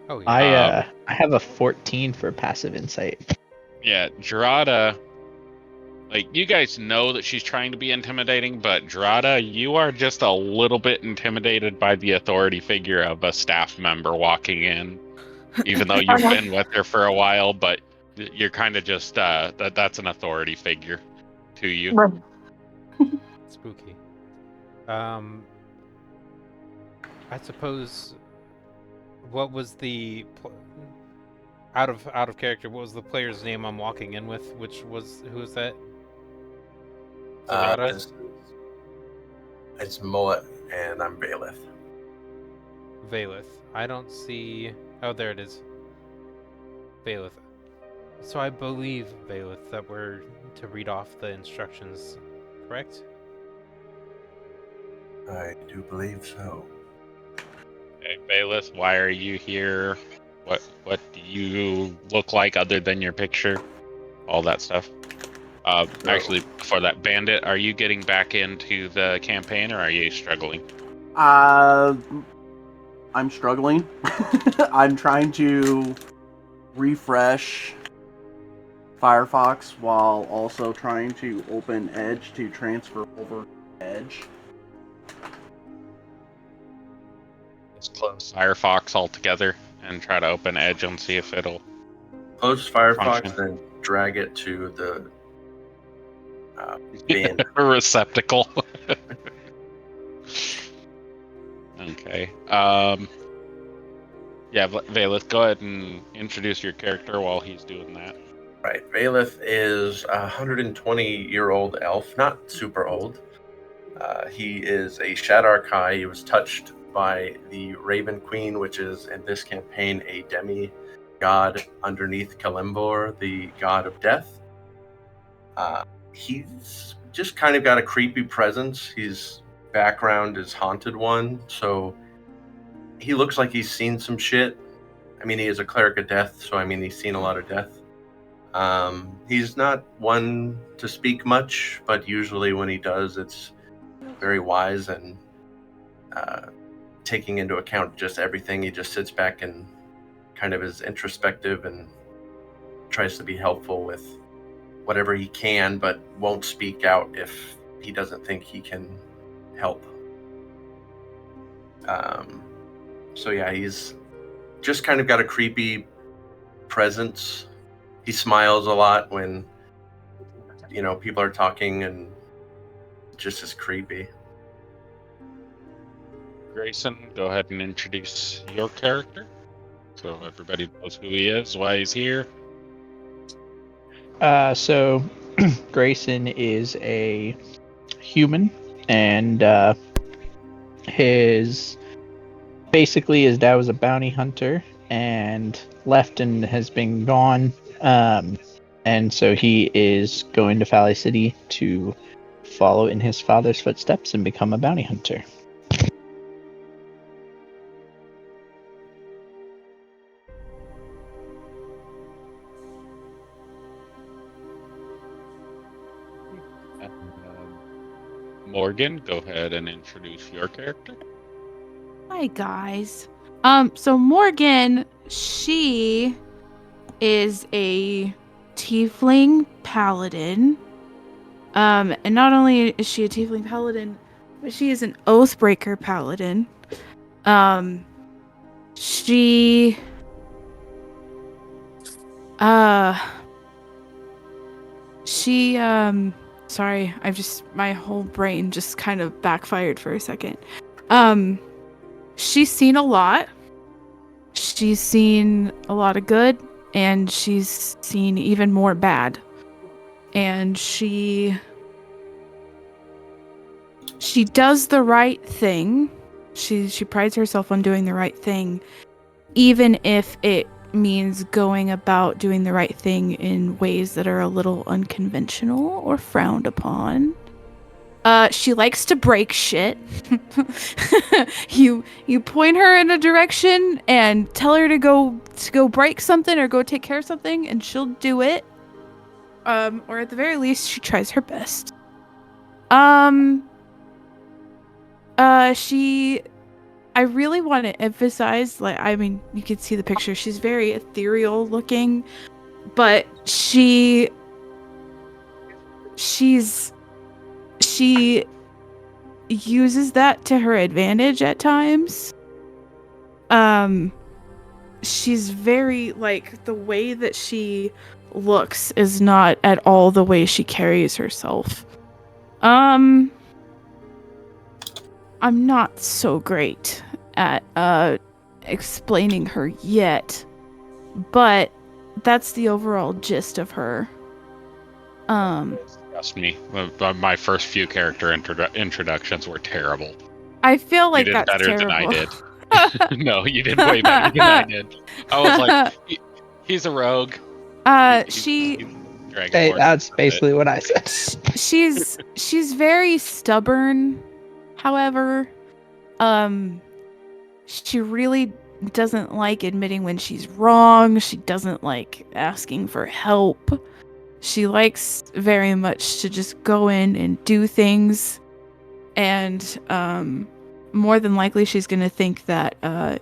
Oh yeah. I have a 14 for passive insight. Yeah, Gerada, like, you guys know that she's trying to be intimidating, but Gerada, you are just a little bit intimidated by the authority figure of a staff member walking in, even though you've been with her for a while, but you're kind of just, that's an authority figure to you. Right. Spooky. I suppose. What was the out of character? What was the player's name I'm walking in with? Who was that? Zarada? It's Mullet, and I'm Bailiff. Valeth. I don't see. Oh, there it is. Valeth. So I believe, Valeth, that we're to read off the instructions, correct? I do believe so. Hey, Bayless, why are you here? What do you look like other than your picture? All that stuff. Actually, before that, Bandit, are you getting back into the campaign, or are you struggling? I'm struggling. I'm trying to refresh Firefox while also trying to open Edge to transfer over Edge. Let's close Firefox altogether and try to open Edge and see if it'll Close Firefox function. and drag it to the bin. receptacle. Okay. Yeah, Vay, let's go ahead and introduce your character while he's doing that. Right. Valeth is a 120-year-old elf, not super old. He is a Shadar Kai. He was touched by the Raven Queen, which is, in this campaign, a demi-god underneath Kalimbor, the god of death. He's just kind of got a creepy presence. His background is Haunted One, so he looks like he's seen some shit. I mean, he is a cleric of death, so I mean, he's seen a lot of death. He's not one to speak much, but usually when he does, it's very wise and taking into account just everything. He just sits back and kind of is introspective and tries to be helpful with whatever he can, but won't speak out if he doesn't think he can help. So yeah, he's just kind of got a creepy presence. He smiles a lot when, people are talking, and just is creepy. Grayson, go ahead and introduce your character so everybody knows who he is, why he's here. So Grayson is a human, and his dad was a bounty hunter and left and has been gone. And so he is going to Valley City to follow in his father's footsteps and become a bounty hunter. Morgan, go ahead and introduce your character. Hi guys. So Morgan, she is a tiefling paladin. And not only is she a tiefling paladin, but she is an oathbreaker paladin. Sorry, my whole brain just kind of backfired for a second. She's seen a lot. She's seen a lot of good, and she's seen even more bad. And she does the right thing. She prides herself on doing the right thing, even if it means going about doing the right thing in ways that are a little unconventional or frowned upon. She likes to break shit. You point her in a direction and tell her to go break something or go take care of something, and she'll do it. Or at the very least, she tries her best. She I really want to emphasize, like, I mean, you can see the picture. She's very ethereal looking, but she uses that to her advantage at times. She's very, like, the way that she looks is not at all the way she carries herself. I'm not so great at explaining her yet, but that's the overall gist of her. Trust me, my first few character introductions were terrible. I feel like You did that's better terrible. than I did. No, you did way better than I did. I was like, he's a rogue. Hey, that's basically what I said. she's very stubborn. However, she really doesn't like admitting when she's wrong. She doesn't like asking for help. She likes very much to just go in and do things. And more than likely she's going to think that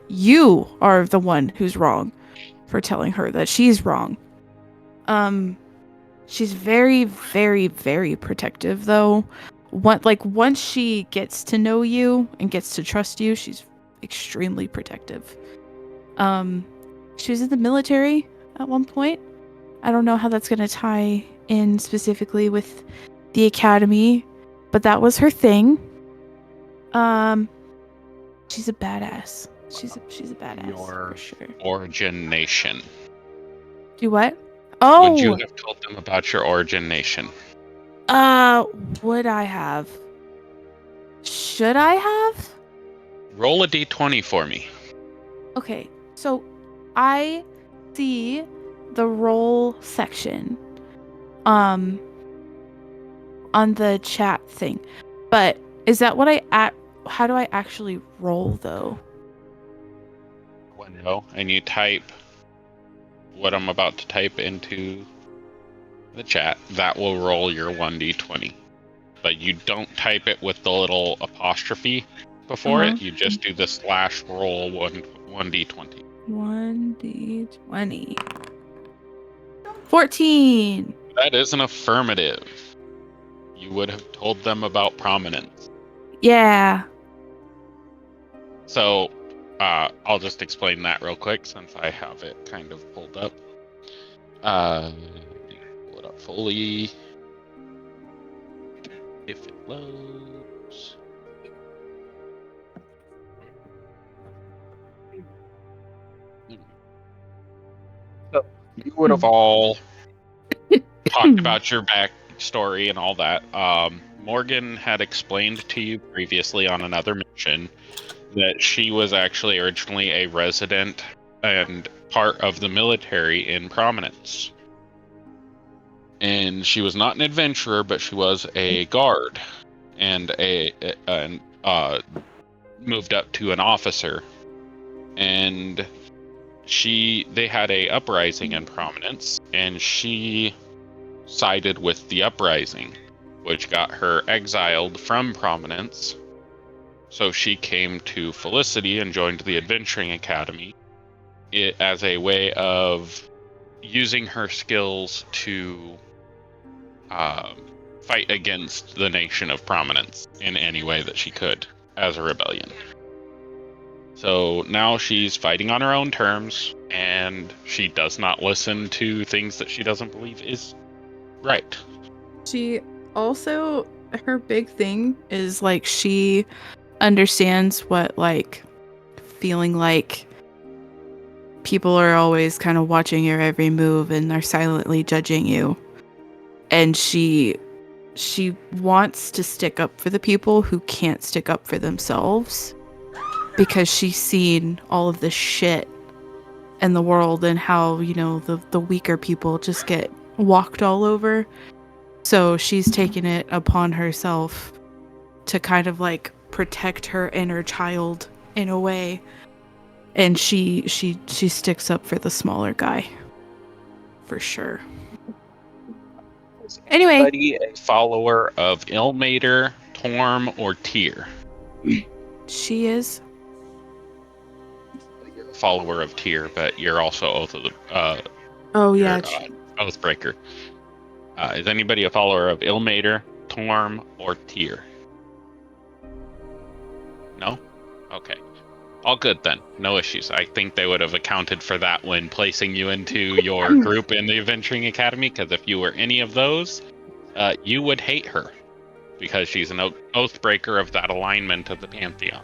you are the one who's wrong for telling her that she's wrong. She's very, very, very protective, though. Once she gets to know you and gets to trust you, she's extremely protective. She was in the military at one point. I don't know how that's going to tie in specifically with the academy, but that was her thing. She's a badass. She's a badass for sure. Origin nation. Do what? Oh, Would you have told them about your origin nation? Would I have? Should I have? Roll a d20 for me. Okay, so I see the roll section on the chat thing. But is that what how do I actually roll though? Window, and you type what I'm about to type into the chat. That will roll your 1d20. But you don't type it with the little apostrophe before it. You just do the / roll 1d20. 1d20. 14. That is an affirmative. You would have told them about prominence. Yeah. So, I'll just explain that real quick since I have it kind of pulled up. Pull it up fully. If it loads. So, you would have all talked about your backstory and all that. Morgan had explained to you previously on another mission that she was actually originally a resident and part of the military in Prominence. And she was not an adventurer, but she was a guard and moved up to an officer. And they had a uprising in Prominence, and she sided with the uprising, which got her exiled from Prominence. So she came to Felicity and joined the Adventuring Academy as a way of using her skills to fight against the nation of Prominence in any way that she could as a rebellion. So now she's fighting on her own terms, and she does not listen to things that she doesn't believe is right. She also, her big thing is like she understands what like feeling like people are always kind of watching your every move and are silently judging you. And she wants to stick up for the people who can't stick up for themselves, because she's seen all of this shit in the world and how, you know, the weaker people just get walked all over. So she's taken it upon herself to kind of like protect her inner child in a way, and she sticks up for the smaller guy for sure. Anyway, Anybody a follower of Ilmater, Torm, or Tyr? she is. follower of Tyr, but you're also Oath of the Oh you're, yeah. Oathbreaker. Is anybody a follower of Ilmater, Torm, or Tyr? No? Okay. All good then. No issues. I think they would have accounted for that when placing you into your group in the Adventuring Academy, because if you were any of those, you would hate her, because she's an Oathbreaker of that alignment of the Pantheon.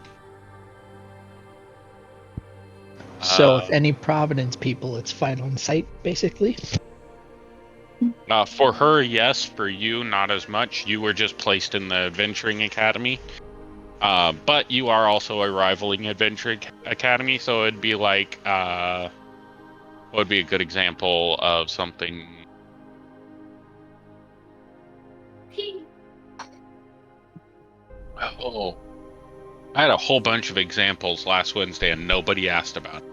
So if any Providence people, it's fight on sight, basically. For her, yes. For you, not as much. You were just placed in the Adventuring Academy. But you are also a rivaling Adventuring Academy, so it'd be like, what would be a good example of something? Oh, I had a whole bunch of examples last Wednesday and nobody asked about it.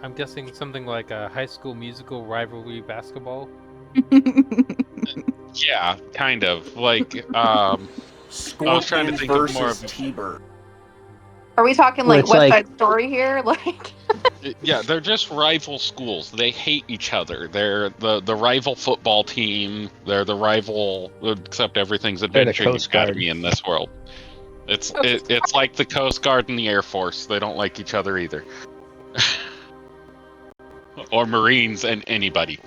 I'm guessing something like a High School Musical rivalry basketball. Yeah, kind of. Like, Scorpions trying to think of versus more of- T-Bird. Are we talking Well, like it's West like- Side Story here? Like, yeah, they're just rival schools. They hate each other. They're the rival football team. They're the rival, except everything's They're the Adventuring Coast Guard. Academy in this world. It's like the Coast Guard and the Air Force. They don't like each other either. Or Marines and anybody.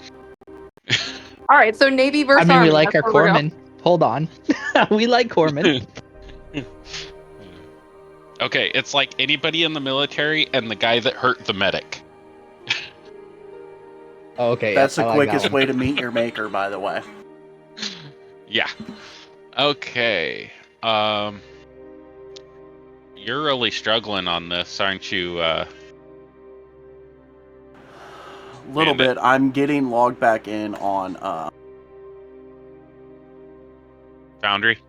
all right, so Navy versus I mean, we Army, like our that's where we're corpsmen. Hold on. We like corpsmen. Okay, it's like anybody in the military and the guy that hurt the medic. Oh, okay. That's I the like that quickest one. way to meet your maker, by the way. Yeah. Okay. You're really struggling on this, aren't you? A little Bandit. bit. I'm getting logged back in on. Foundry?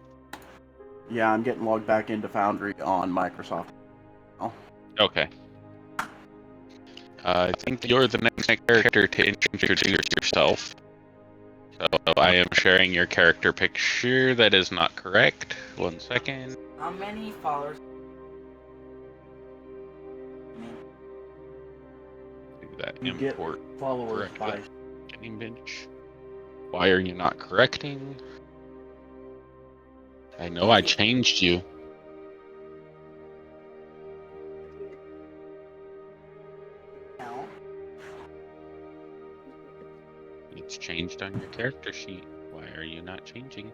Yeah, I'm getting logged back into Foundry on Microsoft. Okay. I think you're the next character to introduce yourself. So I am sharing your character picture. That is not correct. 1 second. How many followers? Do that You get import followers by. correctly. Image. Why are you not correcting? I know I changed you. No. It's changed on your character sheet. Why are you not changing?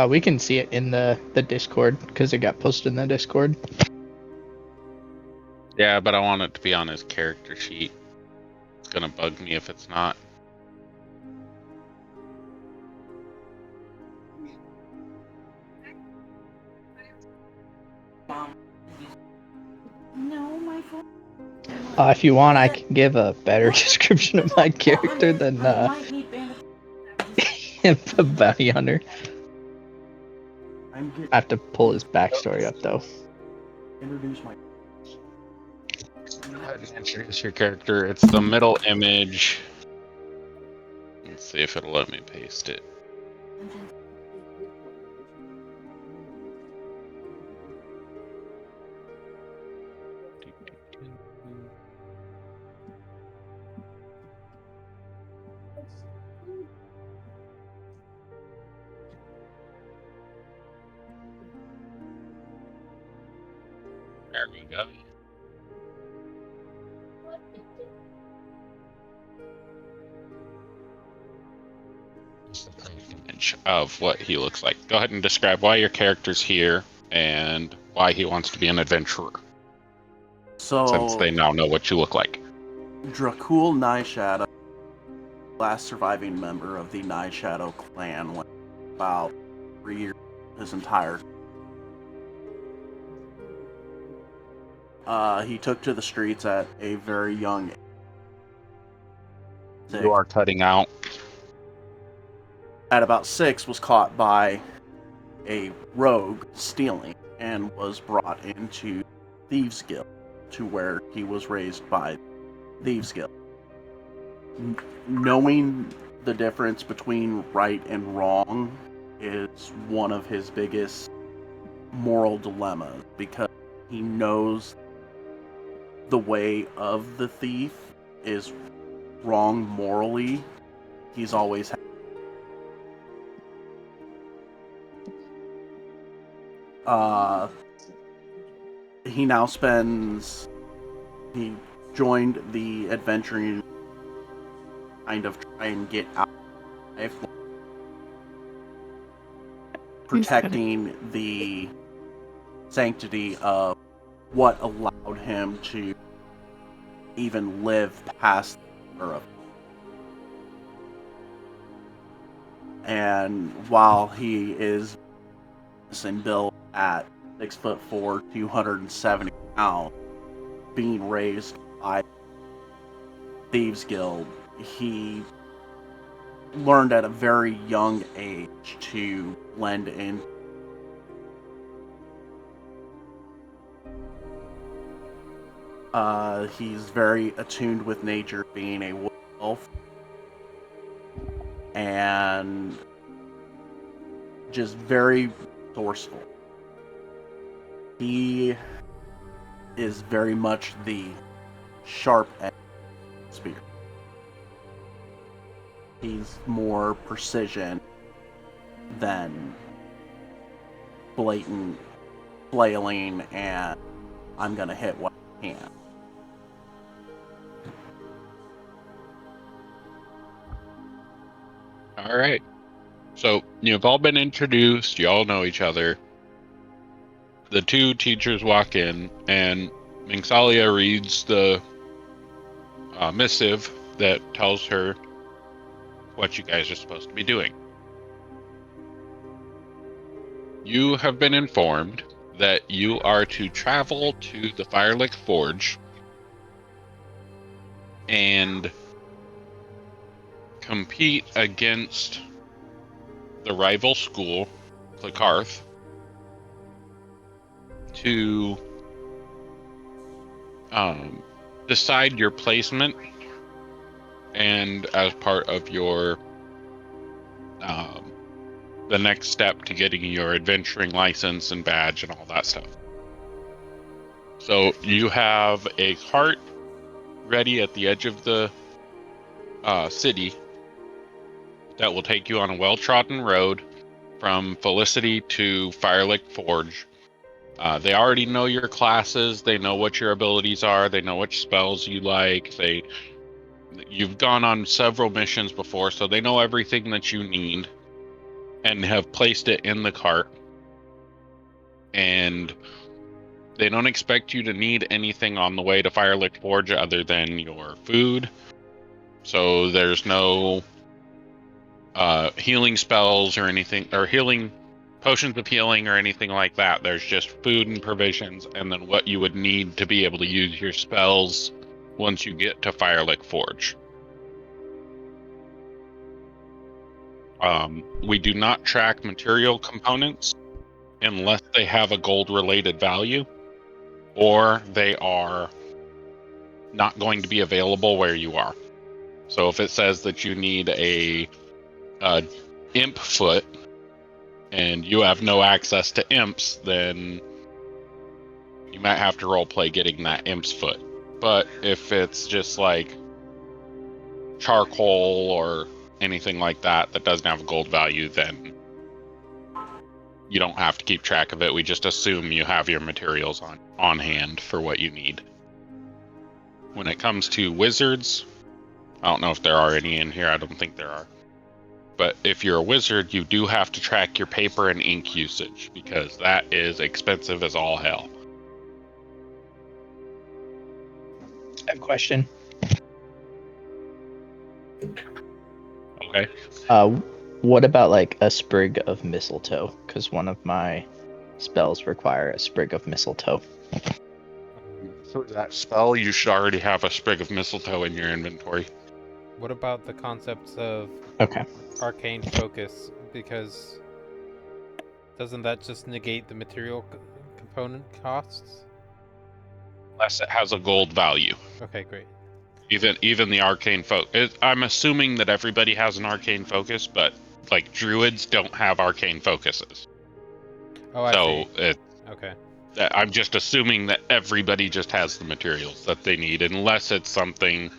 We can see it in the Discord because it got posted in the Discord. Yeah, but I want it to be on his character sheet. It's gonna bug me if it's not. Mom. No, my phone. If you want, I can give a better description of my character than I might need bandage. the bounty hunter. I'm getting I have to pull his backstory up though. introduce my. Go ahead and introduce your character. It's the middle image. Let's see if it'll let me paste it. There we go. Image of what he looks like. Go ahead and describe why your character's here and why he wants to be an adventurer, So since they now know what you look like. Dracul Nightshadow, last surviving member of the Nightshadow clan, went about 3 years. His entire. He took to the streets at a very young age. You are cutting out. At about 6, was caught by a rogue stealing and was brought into Thieves Guild, to where he was raised by Thieves Guild. Knowing the difference between right and wrong is one of his biggest moral dilemmas, because he knows the way of the thief is wrong morally. He's always he now spends he joined the adventuring kind of try and get out of life, protecting the sanctity of what allowed him to even live past the era. And while he is in build at 6'4", 270 pounds, being raised by Thieves Guild, he learned at a very young age to blend in. He's very attuned with nature, being a wood elf, and just very resourceful. He is very much the sharp end of the spear. He's more precision than blatant flailing and I'm gonna hit what I can. All right. So you've all been introduced. You all know each other. The two teachers walk in, and Mingsalia reads the missive that tells her what you guys are supposed to be doing. You have been informed that you are to travel to the Firelick Forge and compete against the rival school, Clacarth, to decide your placement, and as part of your the next step to getting your adventuring license and badge and all that stuff. So you have a cart ready at the edge of the city that will take you on a well-trodden road from Felicity to Firelick Forge. They already know your classes, they know what your abilities are, they know which spells you like, you've gone on several missions before, so they know everything that you need and have placed it in the cart. And they don't expect you to need anything on the way to Firelick Forge other than your food. So there's no healing spells or anything, or healing potions of healing or anything like that. There's just food and provisions, and then what you would need to be able to use your spells once you get to Firelick Forge. We do not track material components unless they have a gold-related value, or they are not going to be available where you are. So if it says that you need a imp foot, and you have no access to imps, then you might have to roleplay getting that imp's foot. But if it's just like charcoal or anything like that that doesn't have a gold value, then you don't have to keep track of it. We just assume you have your materials on hand for what you need. When it comes to wizards, I don't know if there are any in here. I don't think there are. But if you're a wizard, you do have to track your paper and ink usage, because that is expensive as all hell. I have a question. Okay. What about like a sprig of mistletoe? Because one of my spells require a sprig of mistletoe. For that spell, you should already have a sprig of mistletoe in your inventory. What about the concepts of Okay. arcane focus? Because doesn't that just negate the material component costs? Unless it has a gold value. Okay, great. Even the arcane focus. I'm assuming that everybody has an arcane focus, but like druids don't have arcane focuses. Oh, I So see. Okay. I'm just assuming that everybody just has the materials that they need, unless it's something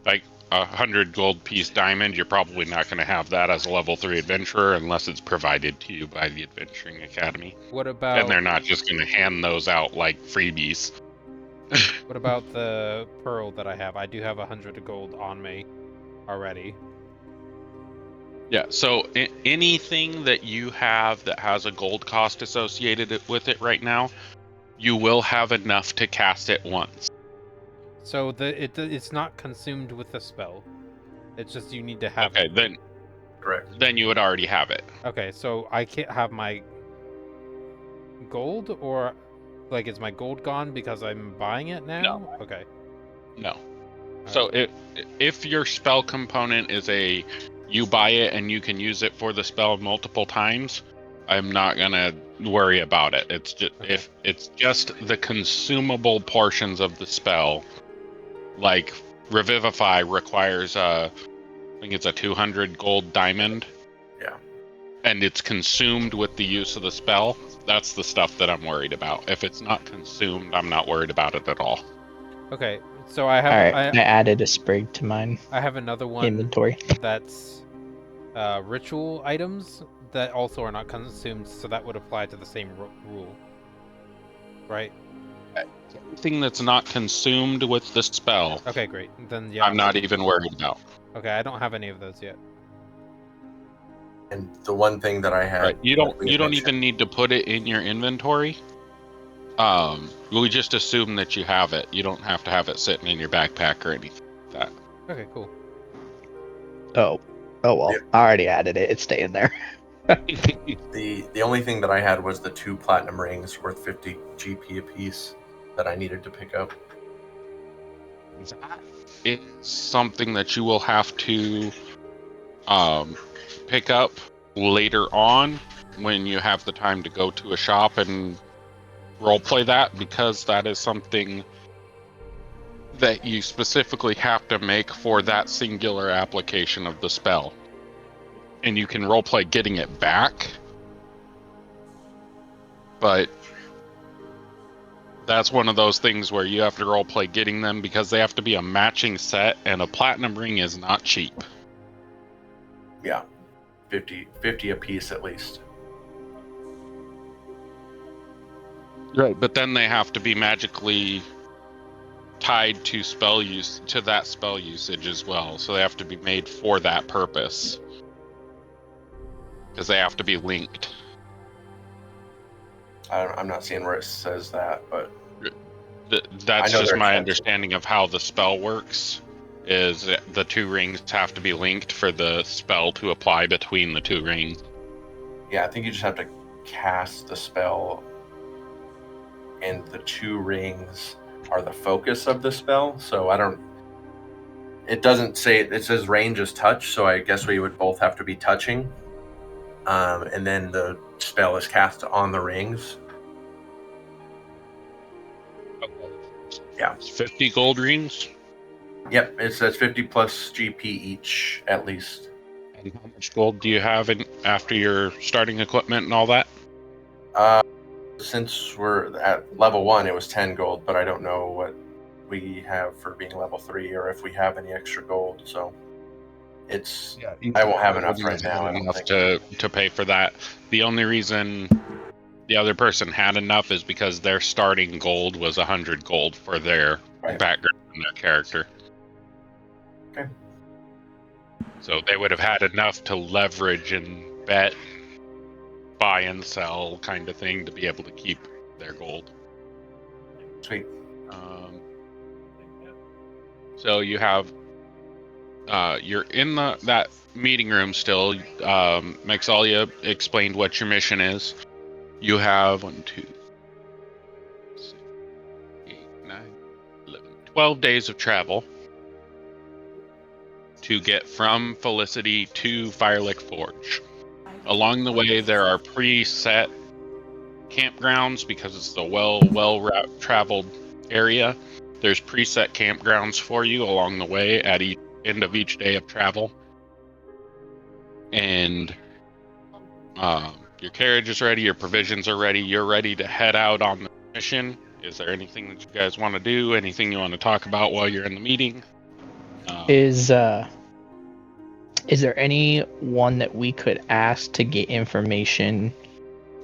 like 100 gold piece diamond. You're probably not going to have that as a level 3 adventurer unless it's provided to you by the Adventuring Academy. What about? And they're not just going to hand those out like freebies. What about the pearl that I have? I do have 100 gold on me already. Yeah, so anything that you have that has a gold cost associated with it right now, you will have enough to cast it once. So it's not consumed with the spell. It's just you need to have Okay, it. then Correct. then you would already have it. Okay, so I can't have my gold, or like is my gold gone because I'm buying it now? No. Okay. No. So if your spell component is you buy it and you can use it for the spell multiple times, I'm not gonna worry about it. It's just if it's just the consumable portions of the spell, like Revivify requires I think it's a 200 gold diamond. Yeah. And it's consumed with the use of the spell. That's the stuff that I'm worried about. If it's not consumed, I'm not worried about it at all. Okay, so I have. All right, I added a sprig to mine I have another one inventory. that's ritual items that also are not consumed, so that would apply to the same rule, right? Anything that's not consumed with the spell, Okay, great. Then yeah, I'm not even worried about. Okay, I don't have any of those yet. And the one thing that I had, Right. You don't even need to put it in your inventory. We just assume that you have it. You don't have to have it sitting in your backpack or anything like that. Okay, cool. Oh well, I already added it. It's staying there. The only thing that I had was the 2 platinum rings worth 50 GP apiece that I needed to pick up. That is something that you will have to pick up later on when you have the time to go to a shop and roleplay that, because that is something that you specifically have to make for that singular application of the spell. And you can roleplay getting it back, but that's one of those things where you have to roleplay getting them because they have to be a matching set, and a platinum ring is not cheap. Yeah, 50 apiece at least. Right, but then they have to be magically tied to that spell usage as well. So they have to be made for that purpose, because they have to be linked. I'm not seeing where it says that, but That's just my understanding of how the spell works. Is the 2 rings have to be linked for the spell to apply between the 2 rings. Yeah, I think you just have to cast the spell, and the 2 rings are the focus of the spell. So it doesn't say, it says range is touch, so I guess we would both have to be touching. And then the spell is cast on the rings. Yeah. 50 gold rings? Yep, it says 50 plus GP each, at least. And how much gold do you have after your starting equipment and all that? Since we're at level 1, it was 10 gold, but I don't know what we have for being level 3 or if we have any extra gold, so I won't have enough right now. Enough to pay for that. The only reason the other person had enough is because their starting gold was 100 gold for their background and their character. Okay. So they would have had enough to leverage and bet, buy and sell kind of thing to be able to keep their gold. Sweet. So you have you're in that meeting room still. Maxalia explained what your mission is. You have 1, 2, 6, 8, 9, 11, 12 days of travel to get from Felicity to Firelick Forge. Along the way, there are preset campgrounds because it's the well-traveled area, There's preset campgrounds for you along the way at each end of each day of travel. And your carriage is ready, your provisions are ready, you're ready to head out on the mission. Is there anything that you guys want to do? Anything you want to talk about while you're in the meeting? Is there anyone that we could ask to get information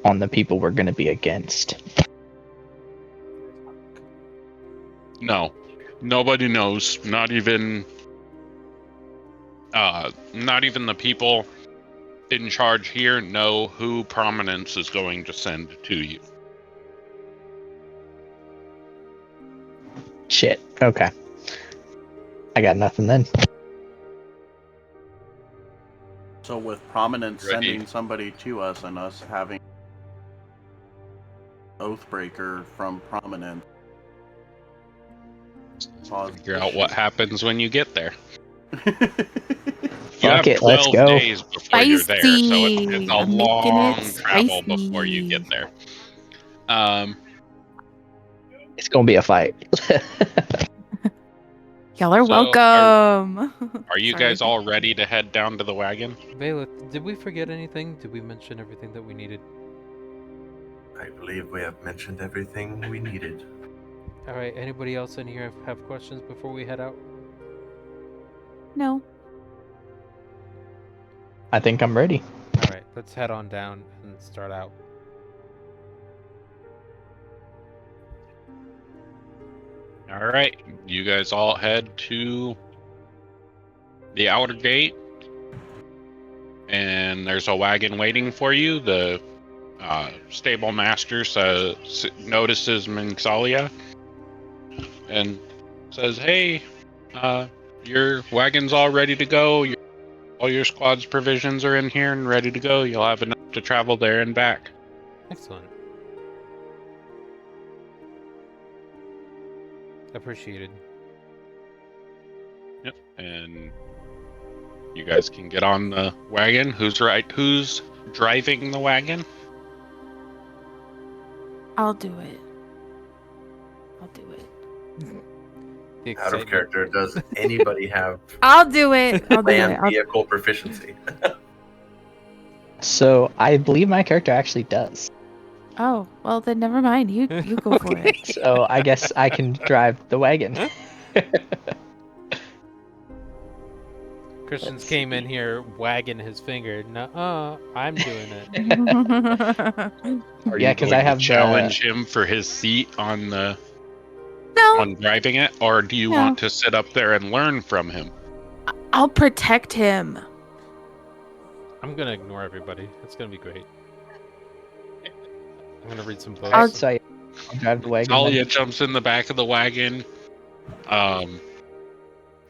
on the people we're going to be against? No. Nobody knows. Not even the people in charge here know who Prominence is going to send to you. Shit. Okay. I got nothing then. So with Prominence Ready. sending somebody to us and us having Oathbreaker from Prominence, Figure out what happens when you get there. You Fuck have it, let's 12 go. days before you're there, so it's a I'm making long it travel spicy. before you get there. It's going to be a fight. Y'all are So, welcome. Are you Sorry. guys all ready to head down to the wagon? Vela, did we forget anything? Did we mention everything that we needed? I believe we have mentioned everything we needed. All right. Anybody else in here have questions before we head out? No. I think I'm ready. All right. Let's head on down and start out. All right, you guys all head to the outer gate, and there's a wagon waiting for you. The stable master notices Minxalia and says, "Hey, your wagon's all ready to go. All your squad's provisions are in here and ready to go. You'll have enough to travel there and back." Excellent. Appreciated. Yep, and you guys can get on the wagon. Who's driving the wagon? I'll do it. I'll do it. The Out of excitement. character, does anybody have I'll do it. I'll do it. land vehicle proficiency? So I believe my character actually does. Oh, well then never mind. You go for it. So I guess I can drive the wagon. Christians came in here wagging his finger. Nuh-uh, I'm doing it. Are Yeah, you 'cause going I to have the- challenge him for his seat on No. driving it, or do you No. want to sit up there and learn from him? I'll protect him. I'm gonna ignore everybody. It's gonna be great. I'm gonna read some books. I'll- So I'll drive the wagon. Talia then. jumps in the back of the wagon.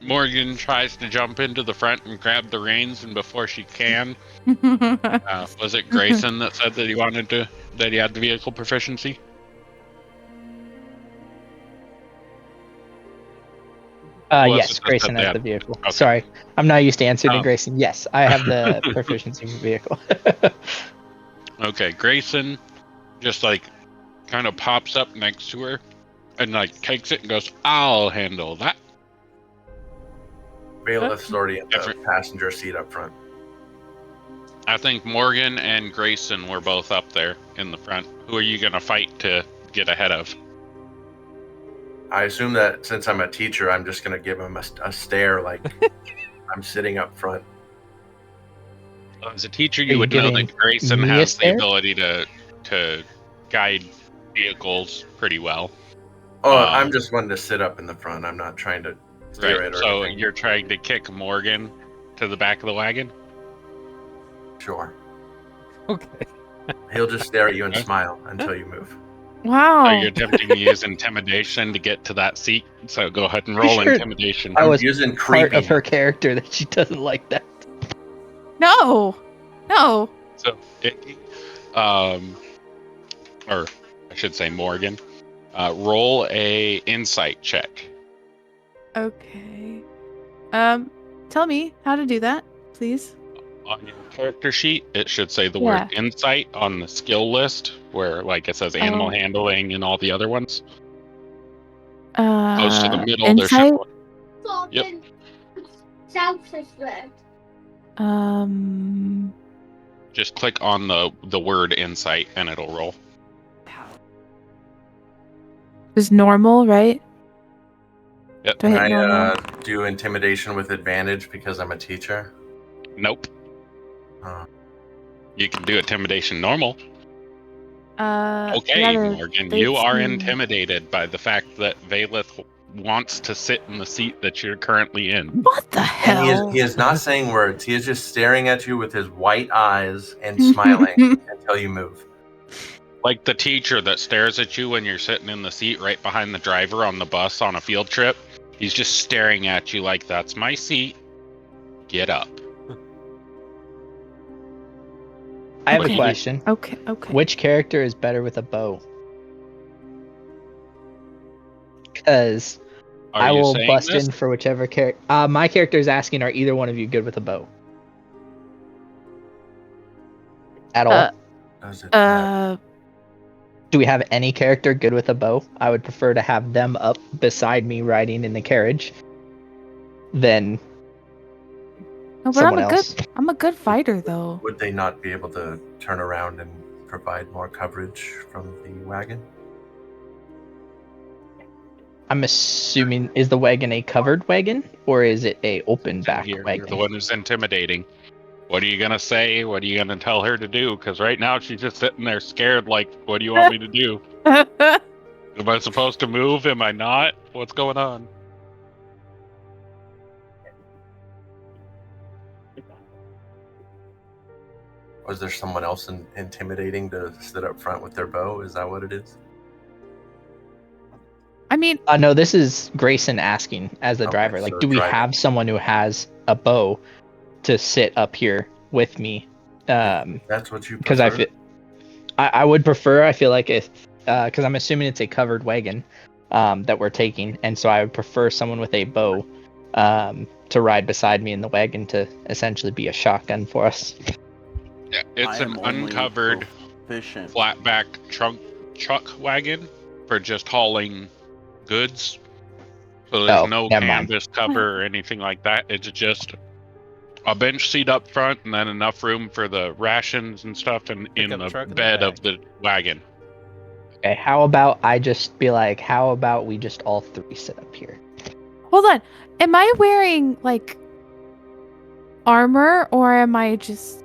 Morgan tries to jump into the front and grab the reins, and before she can, was it Grayson that said that he had the vehicle proficiency? Was Yes, it that Grayson they has had- the vehicle. Okay. Sorry, I'm not used to answering to Um, Grayson. Yes, I have the proficiency vehicle. Okay, Grayson just kind of pops up next to her and takes it and goes, "I'll handle that." Bailiff's already in the Different. passenger seat up front. I think Morgan and Grayson were both up there in the front. Who are you gonna fight to get ahead of? I assume that since I'm a teacher, I'm just going to give him a stare like I'm sitting up front. As a teacher, Are you you would know giving that Grayson me a has the stare? ability to guide vehicles pretty well. Oh, Um, I'm just wanting to sit up in the front. I'm not trying to steer Right. it or So anything. you're trying to kick Morgan to the back of the wagon? Sure. Okay. He'll just stare at you and Okay. smile until you move. Wow. So you're attempting to use intimidation to get to that seat. So go ahead and roll Sure. intimidation. I I'm was using Part creepy. of her character that she doesn't like that. No. No. So, or I should say Morgan, roll a insight check. Okay. Tell me how to do that, please. On your character sheet, it should say the word insight on the skill list, where it says animal handling and all the other ones. So goes to the middle, there should Insight. Yep. South is red. just click on the word insight and it'll roll. Is normal, right? Yep. Do I hit Can normal? I do intimidation with advantage because I'm a teacher? Nope. Oh. You can do intimidation normal. Okay, yeah, the Morgan, you are 13. intimidated by the fact that Valeth wants to sit in the seat that you're currently in. What the And hell? he is not saying words. He is just staring at you with his white eyes and smiling until you move. Like the teacher that stares at you when you're sitting in the seat right behind the driver on the bus on a field trip. He's just staring at you like, that's my seat. Get up. I have What a do you do? question. Okay. Which character is better with a bow? Because Are I you will saying bust this? in for whichever character. My character is asking, are either one of you good with a bow? At all? Does it matter? Do we have any character good with a bow? I would prefer to have them up beside me riding in the carriage than No, but someone else. I'm a good fighter though. Would they not be able to turn around and provide more coverage from the wagon? I'm assuming, is the wagon a covered wagon or is it a open back You're wagon? the one who's intimidating. What are you gonna say? What are you gonna tell her to do? Because right now she's just sitting there scared like, what do you want me to do? Am I supposed to move? Am I not? What's going on? Was there someone else intimidating to sit up front with their bow? Is that what it is? I mean, No, this is Grayson asking as the Okay, driver. Like, so do we driving. have someone who has a bow to sit up here with me? That's what you Because prefer? I would prefer. I feel like if because I'm assuming it's a covered wagon that we're taking, and so I would prefer someone with a bow to ride beside me in the wagon to essentially be a shotgun for us. Yeah, it's I an am only uncovered proficient. flatback truck wagon for just hauling goods. So there's no never mind. canvas cover or anything like that. It's just a bench seat up front and then enough room for the rations and stuff in Pickup the truck in the bed back. of the wagon. Okay, how about I just be like, how about we just all three sit up here? hold on. Am I wearing like armor or am I just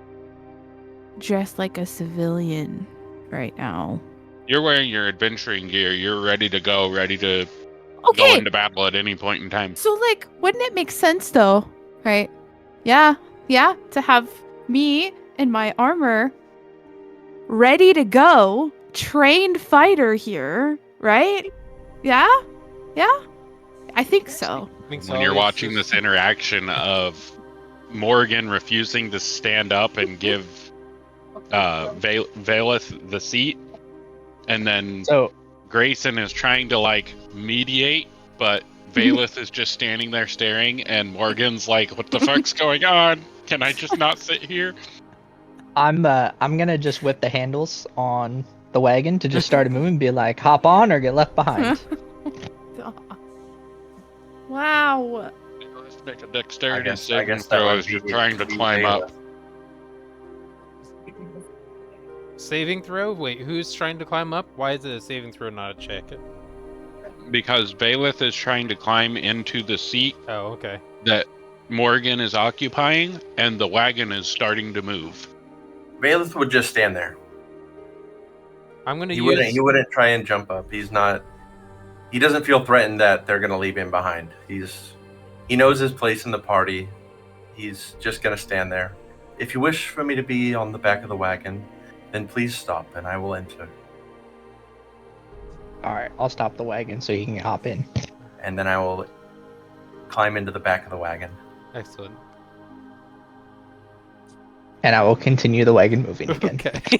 dressed like a civilian right now? You're wearing your adventuring gear. You're ready to go, ready to go Okay. into battle at any point in time. So like, wouldn't it make sense though? Right? Yeah. To have me in my armor ready to go, trained fighter here, right? Yeah? I think so. When you're watching this interaction of Morgan refusing to stand up and give Valeth the seat, and then So Grayson is trying to like mediate, but Valeth is just standing there staring, and Morgan's like, "What the fuck's going on? Can I just not sit here?" I'm gonna just whip the handles on the wagon to just start moving, be like, hop on or get left behind. Wow. Let's make a dexterity I saving guess that throw would as you're be- trying to be climb Valeth. up. Saving throw? Wait, who's trying to climb up? Why is it a saving throw, not a check? Because Valeth is trying to climb into the seat Oh, okay. that Morgan is occupying, and the wagon is starting to move. Valeth would just stand there. I'm gonna He use. wouldn't try and jump up. He doesn't feel threatened that they're gonna leave him behind. He knows his place in the party. He's just gonna stand there. If you wish for me to be on the back of the wagon, then please stop and I will enter. Alright, I'll stop the wagon so he can hop in. And then I will climb into the back of the wagon. Excellent. And I will continue the wagon moving again. Okay.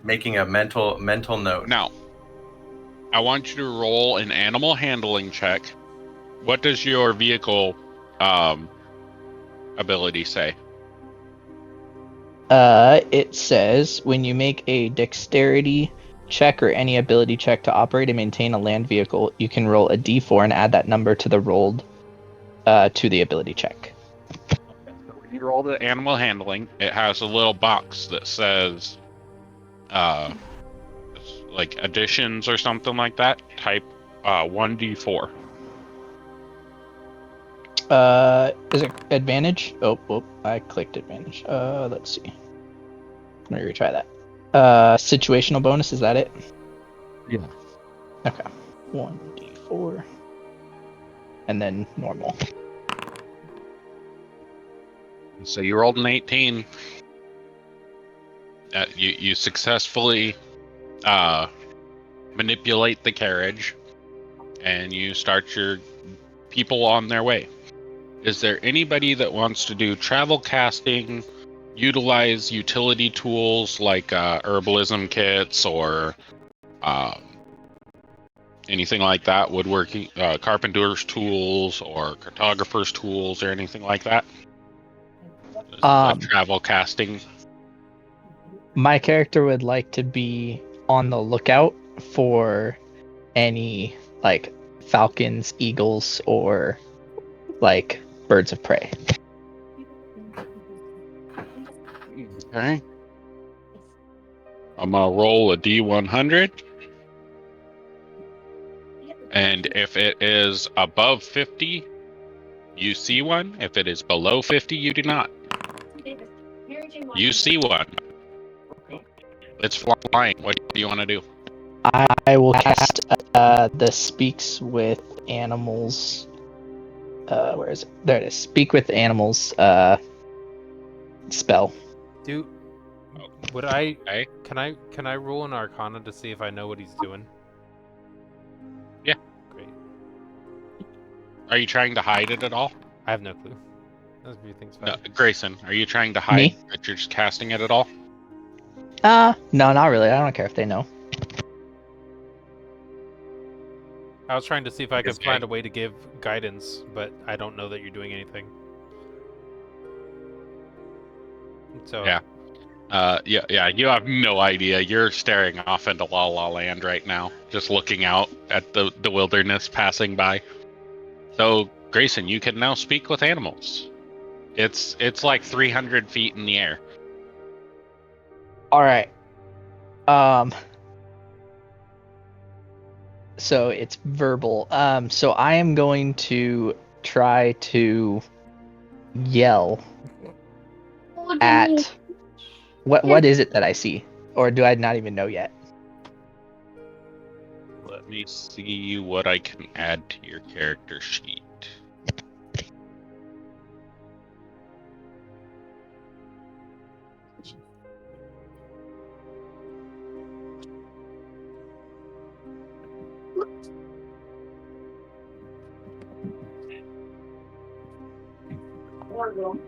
Making a mental note. Now, I want you to roll an animal handling check. What does your vehicle ability say? It says when you make a dexterity check or any ability check to operate and maintain a land vehicle, you can roll a d4 and add that number to the rolled to the ability check. You roll the animal handling. It has a little box that says, like additions or something like that. Type 1d4. Is it advantage? Oh, I clicked advantage. Let's see. Let me retry that. Situational bonus, is that it? Yeah. Okay. 1d4. And then normal. So you rolled an 18. You successfully manipulate the carriage, and you start your people on their way. Is there anybody that wants to do travel casting, utilize utility tools like herbalism kits or anything like that, woodworking, carpenter's tools or cartographer's tools or anything like that? Like travel casting. My character would like to be on the lookout for any like falcons, eagles, or like birds of prey. Okay. I'm gonna roll a D100. And if it is above 50, you see one. If it is below 50, you do not. You see one. It's flying. What do you want to do? I will cast the Speaks with Animals. Where is it? There it is. Speak with Animals spell. Do would I? Okay. Can I roll an Arcana to see if I know what he's doing? Yeah. Great. Are you trying to hide it at all? I have no clue. Those everything's fine. No, Grayson, are you trying to hide Me? that you're just casting it at all? No, not really. I don't care if they know. I was trying to see if I could Okay. find a way to give guidance, but I don't know that you're doing anything. So Yeah. Yeah, you have no idea. You're staring off into La La Land right now, just looking out at the wilderness passing by. So, Grayson, you can now speak with animals. It's like 300 feet in the air. All right. So it's verbal. So I am going to try to yell at what is it that I see, or do I not even know yet? Let me see what I can add to your character sheet. I'm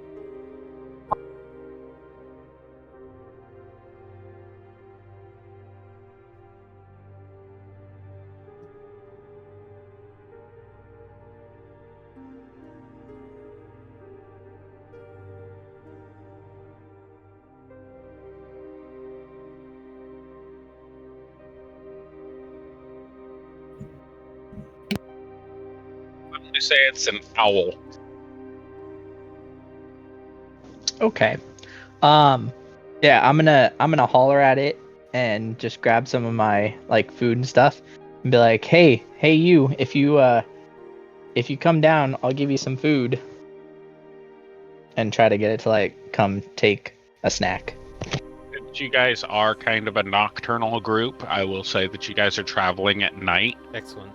going to say it's an owl. Okay. Yeah, I'm gonna holler at it and just grab some of my like food and stuff and be like, hey you, if you come down, I'll give you some food. And try to get it to like come take a snack. Since you guys are kind of a nocturnal group, I will say that you guys are traveling at night. excellent.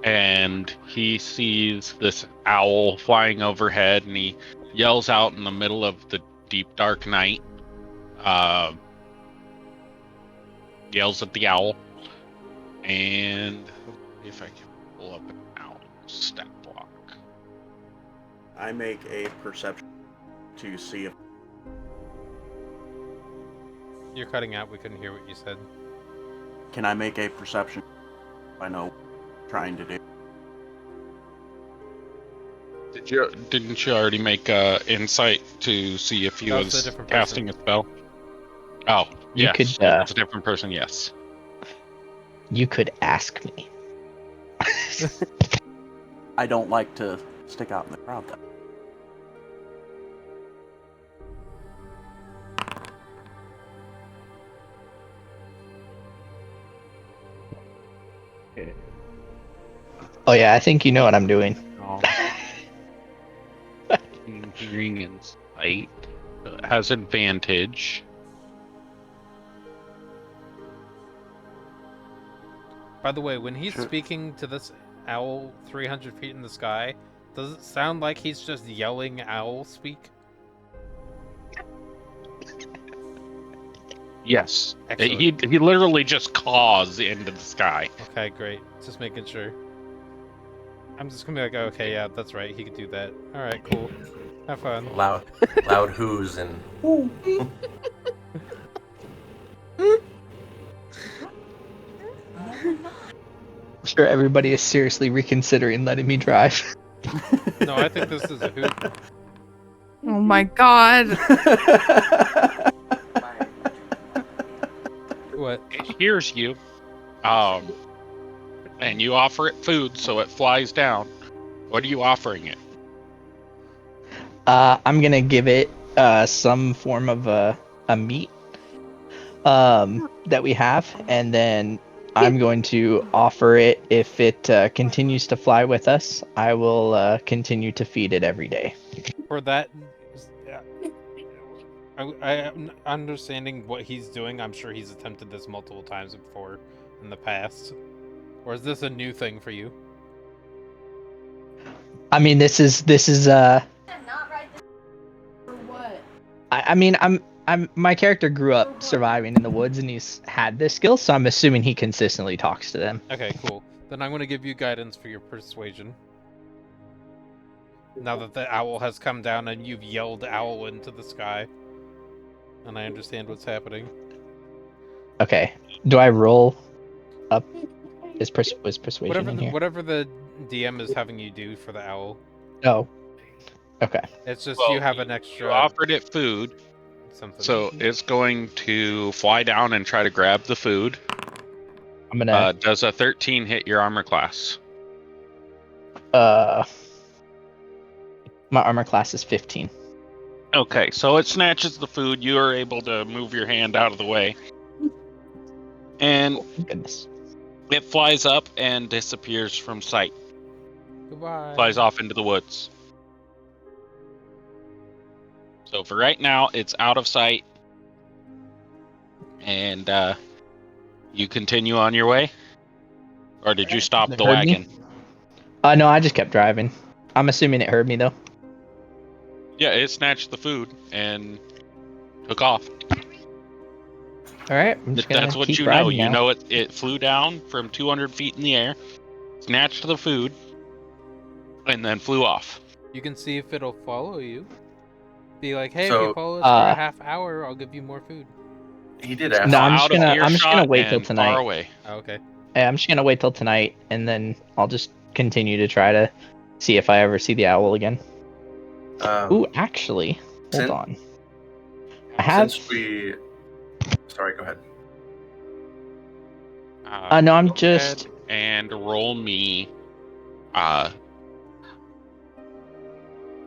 And he sees this owl flying overhead, and he yells out in the middle of the deep dark night. Yells at the owl, and if I can pull up an owl stat block. I make a perception to see if You're cutting out. We couldn't hear what you said. can I make a perception if I know what I'm trying to do. Didn't you already make insight to see if he That was was a different casting a spell? Oh, You yes. could, It's a different person, yes. You could ask me. I don't like to stick out in the crowd, though. Oh yeah, I think you know what I'm doing. Hearing and sight has advantage. By the way, when he's Sure. speaking to this owl 300 feet in the sky, does it sound like he's just yelling owl speak? Yes. Excellent. He literally just caws into the sky. Okay, great. Just making sure. I'm just gonna be like, okay, yeah, that's right. He could do that. All right, cool. Have fun. Loud whoos and I'm sure everybody is seriously reconsidering letting me drive. No, I think this is a hoot. Oh my god. What? It hears you. And you offer it food, so it flies down. What are you offering it? I'm gonna give it some form of a meat that we have, and then I'm going to offer it. If it continues to fly with us, I will continue to feed it every day. For that, I am understanding what he's doing. I'm sure he's attempted this multiple times before in the past. Or is this a new thing for you? I mean, this is For what? I mean, my character grew up surviving in the woods, and he's had this skill, so I'm assuming he consistently talks to them. Okay, cool. Then I'm going to give you guidance for your persuasion. Now that the owl has come down and you've yelled owl into the sky. And I understand what's happening. Okay. Do I roll up? Was persuasion in here? Whatever the DM is having you do for the owl. Oh. Okay. It's just Well, you have an extra... You offered it food, something. so it's going to fly down and try to grab the food. I'm gonna. Does a 13 hit your armor class? My armor class is 15. Okay, so it snatches the food. You are able to move your hand out of the way. And Goodness. it flies up and disappears from sight. Goodbye. Flies off into the woods. So for right now, it's out of sight. And you continue on your way? Or did you stop It the heard me? wagon? No, I just kept driving. I'm assuming it heard me though. Yeah, it snatched the food and took off. All right, I'm just gonna That's what keep you know. riding You now. know it flew down from 200 feet in the air, snatched the food, and then flew off. You can see if it'll follow you. Be like, hey, if So, you follow us for a half hour, I'll give you more food. he did ask. No, I'm Out just of gonna earshot wait till and tonight. Far away. Oh, okay. Yeah, I'm just gonna wait till tonight, and then I'll just continue to try to see if I ever see the owl again. Ooh, actually, hold Sin- on. I have. Since we... Sorry, go ahead. No, I'm Go just. ahead and roll me.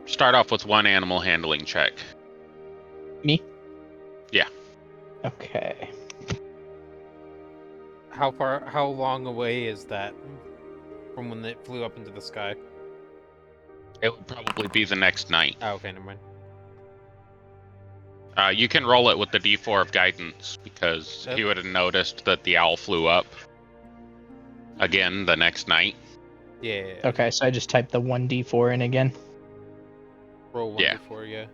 Start off with one animal handling check. Me? Yeah. Okay. How long away is that from when it flew up into the sky? It would probably be the next night. Oh, okay, never mind. You can roll it with the D4 of guidance because he would have noticed that the owl flew up again the next night. Yeah. Okay, so I just typed the 1d4 in again. Roll one Yeah. before, yeah.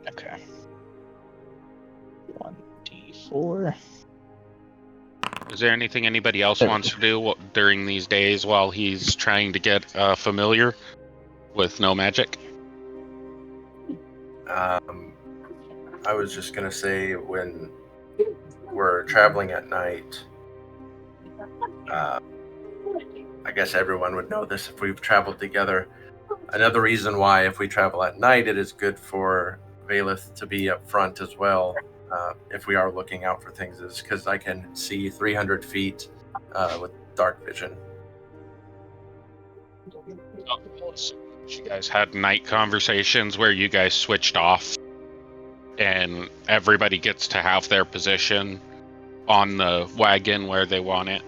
Okay. 1d4. Is there anything anybody else wants to do during these days while he's trying to get familiar with no magic? I was just gonna say, when we're traveling at night, I guess everyone would know this if we've traveled together. Another reason why, if we travel at night, it is good for Valeth to be up front as well. If we are looking out for things, is because I can see 300 feet with dark vision. You guys had night conversations where you guys switched off, and everybody gets to have their position on the wagon where they want it.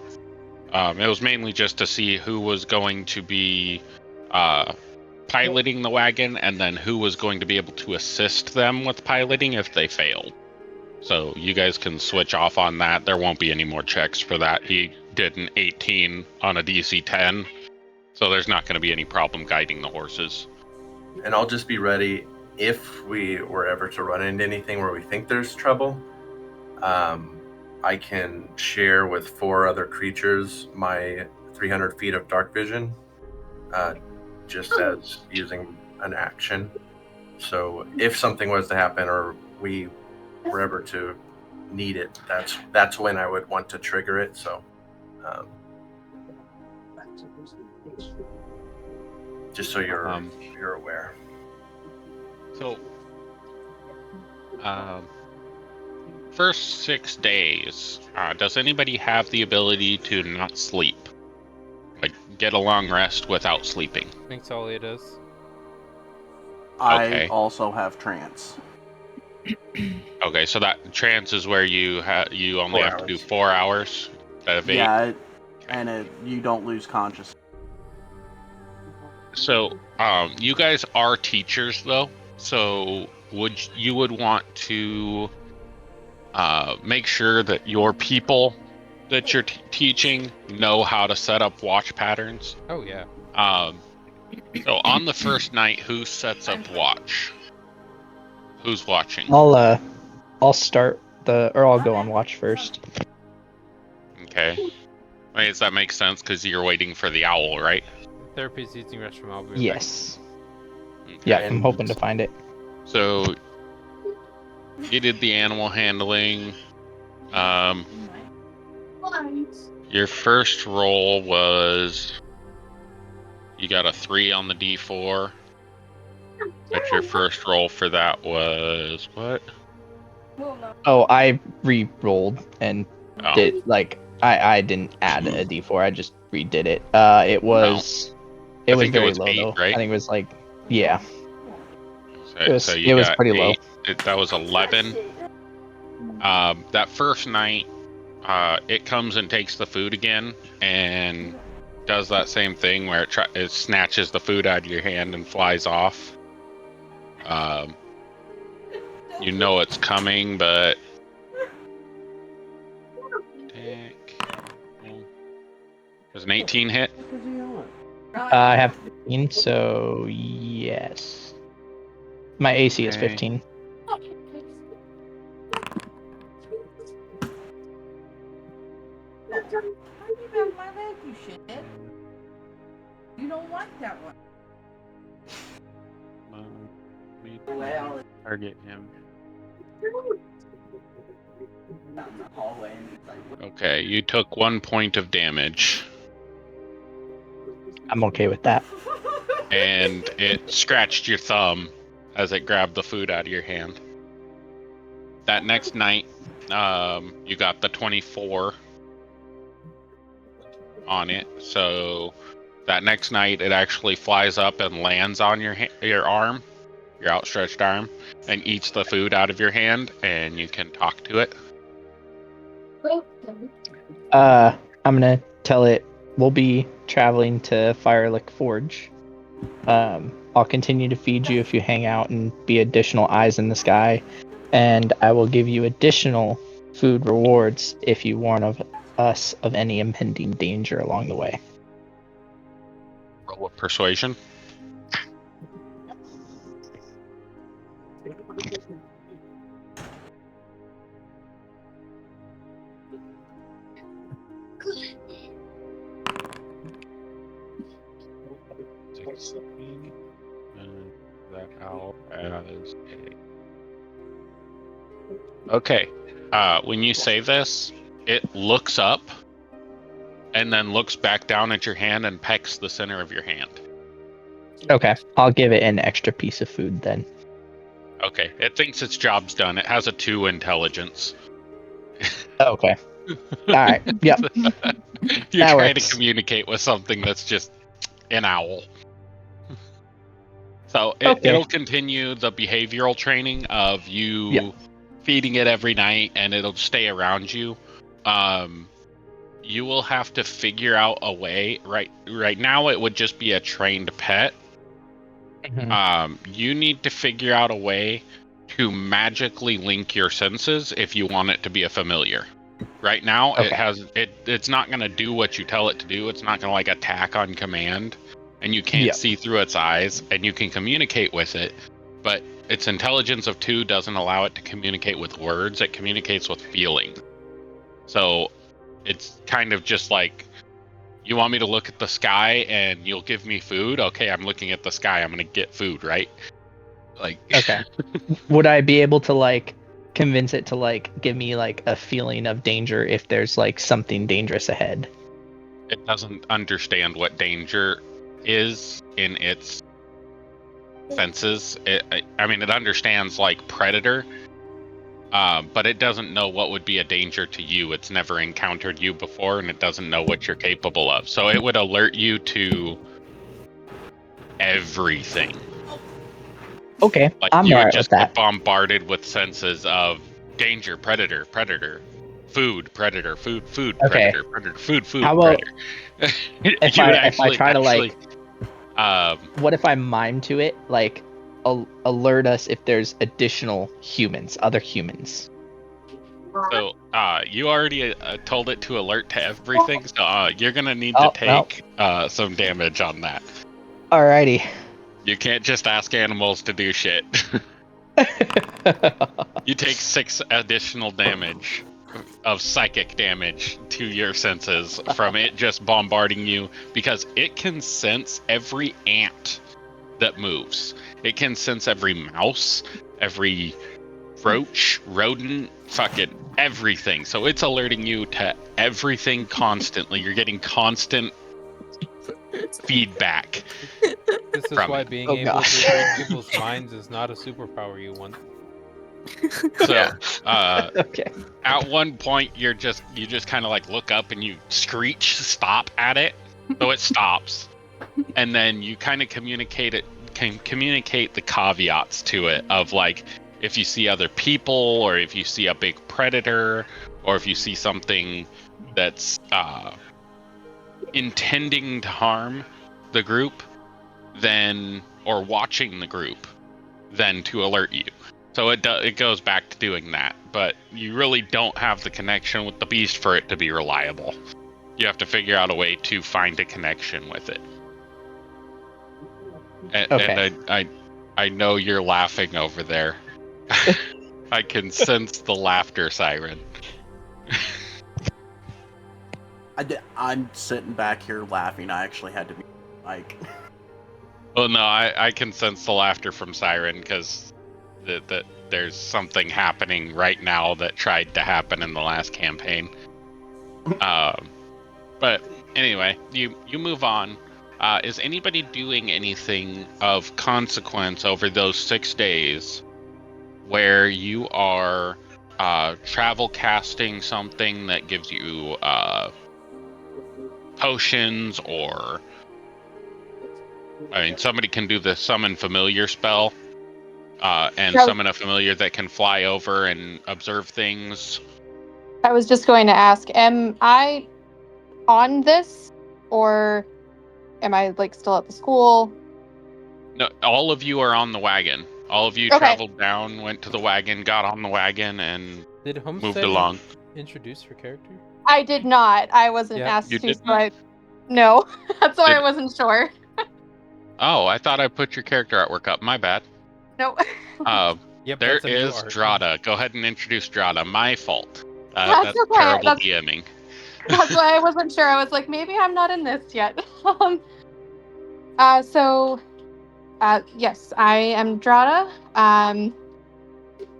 It was mainly just to see who was going to be piloting the wagon, and then who was going to be able to assist them with piloting if they failed. So you guys can switch off on that. There won't be any more checks for that. He did an 18 on a DC 10, so there's not going to be any problem guiding the horses. And I'll just be ready if we were ever to run into anything where we think there's trouble. I can share with 4 other creatures my 300 feet of dark vision, just as using an action. So if something was to happen or we were ever to need it, that's when I would want to trigger it. So just so you're aware. So first 6 days, does anybody have the ability to not sleep? Like, get a long rest without sleeping? I think Talia does. I also have trance. Okay, so that trance is where you only 4 have to do hours. 4 hours instead of 8? Yeah, you don't lose consciousness. So, you guys are teachers, though. So, you would want to make sure that your people that you're teaching know how to set up watch patterns. Oh yeah. So on the first night, who sets up watch? Who's watching? I'll start I'll go on watch first. Okay. I guess that makes sense because you're waiting for the owl, right? Therapy's using restroom. I'll be right Yes. Okay. Yeah, I'm hoping to find it. So you did the animal handling. Your first roll was you got a 3 on the D4. But your first roll for that was what? Oh, I re-rolled and Oh. did I didn't add a D4. I just redid it. It was I was think it very was low 8, though. right? I think it was like it was you got pretty low. 8. That was 11. That first night, it comes and takes the food again and does that same thing where it snatches the food out of your hand and flies off. You know it's coming, but does an 18 hit? I have 15, so yes. My AC is Okay. 15. You my leg, you shit. You don't like that one. Well, Target him. not in the hallway, and it's like, Okay, you took 1 point of damage, I'm okay with that. and it scratched your thumb as it grabbed the food out of your hand. That next night, you got the 24 on it, so that next night it actually flies up and lands on your arm, your outstretched arm, and eats the food out of your hand, and you can talk to it. I'm gonna tell it we'll be traveling to Firelick Forge. I'll continue to feed you if you hang out and be additional eyes in the sky, and I will give you additional food rewards if you warn us of any impending danger along the way. Roll with persuasion. That owl as a... Okay. When you say this, it looks up and then looks back down at your hand and pecks the center of your hand. Okay, I'll give it an extra piece of food then. Okay, it thinks its job's done. It has a 2 intelligence. Okay. All right. Yep. You're That trying works. to communicate with something that's just an owl. So Okay. it'll continue the behavioral training of you Yep. feeding it every night, and it'll stay around you. You will have to figure out a way. Right now, it would just be a trained pet. Mhm. You need to figure out a way to magically link your senses if you want it to be a familiar. Right now, Okay. it's not going to do what you tell it to do. It's not going to like attack on command, and you can't Yep. see through its eyes, and you can communicate with it, but its intelligence of 2 doesn't allow it to communicate with words. It communicates with feeling. So it's kind of just like, you want me to look at the sky and you'll give me food? Okay, I'm looking at the sky. I'm going to get food, right? Like, Okay. Would I be able to like convince it to like give me like a feeling of danger if there's like something dangerous ahead? it doesn't understand what danger is in its senses. I mean, it understands like predator, but it doesn't know what would be a danger to you. It's never encountered you before, and it doesn't know what you're capable of. So it would alert you to everything. Okay. Like, I'm you would alright with just get that. bombarded with senses of danger, predator, food, predator, food, Okay. predator, food, How about predator. if You would I try to like um, what if I mime to it like alert us if there's additional humans, other humans? so you already told it to alert to everything, so you're gonna need to Oh, well. take some damage on that. Alrighty. You can't just ask animals to do shit. You take 6 additional damage of psychic damage to your senses from it just bombarding you, because it can sense every ant that moves. It can sense every mouse, every roach, rodent, fucking everything. So it's alerting you to everything constantly. You're getting constant feedback. This is From why it. being Oh, able gosh. to read people's minds is not a superpower you want. So Okay. at one point you just kind of like look up and you screech stop at it, so it stops, and then you kind of communicate the caveats to it of like, if you see other people, or if you see a big predator, or if you see something that's intending to harm the group, then, or watching the group, then to alert you. So it goes back to doing that, but you really don't have the connection with the beast for it to be reliable. You have to figure out a way to find a connection with it. Okay. And I know you're laughing over there. I can sense the laughter siren. I'm sitting back here laughing. I actually had to be like, Well, no, I can sense the laughter from Siren, because that there's something happening right now that tried to happen in the last campaign. But anyway, you move on. Is anybody doing anything of consequence over those 6 days where you are travel casting something that gives you potions, or I mean, somebody can do the summon familiar spell, and Sure. summon a familiar that can fly over and observe things. I was just going to ask, am I on this, or am I like still at the school? No, all of you are on the wagon. All of you Okay. traveled down, went to the wagon, got on the wagon, and Did moved Homestead along. introduce her character? I did not. I wasn't Yeah, asked you to, did so no. That's why I Did- wasn't sure. Oh, I thought I put your character artwork up. My bad. No. Yep, There that's a new is art. Drada. Go ahead and introduce Drada. My fault. That's That's okay. terrible DMing. That's why I wasn't sure. I was like, maybe I'm not in this yet. Yes, I am Drada.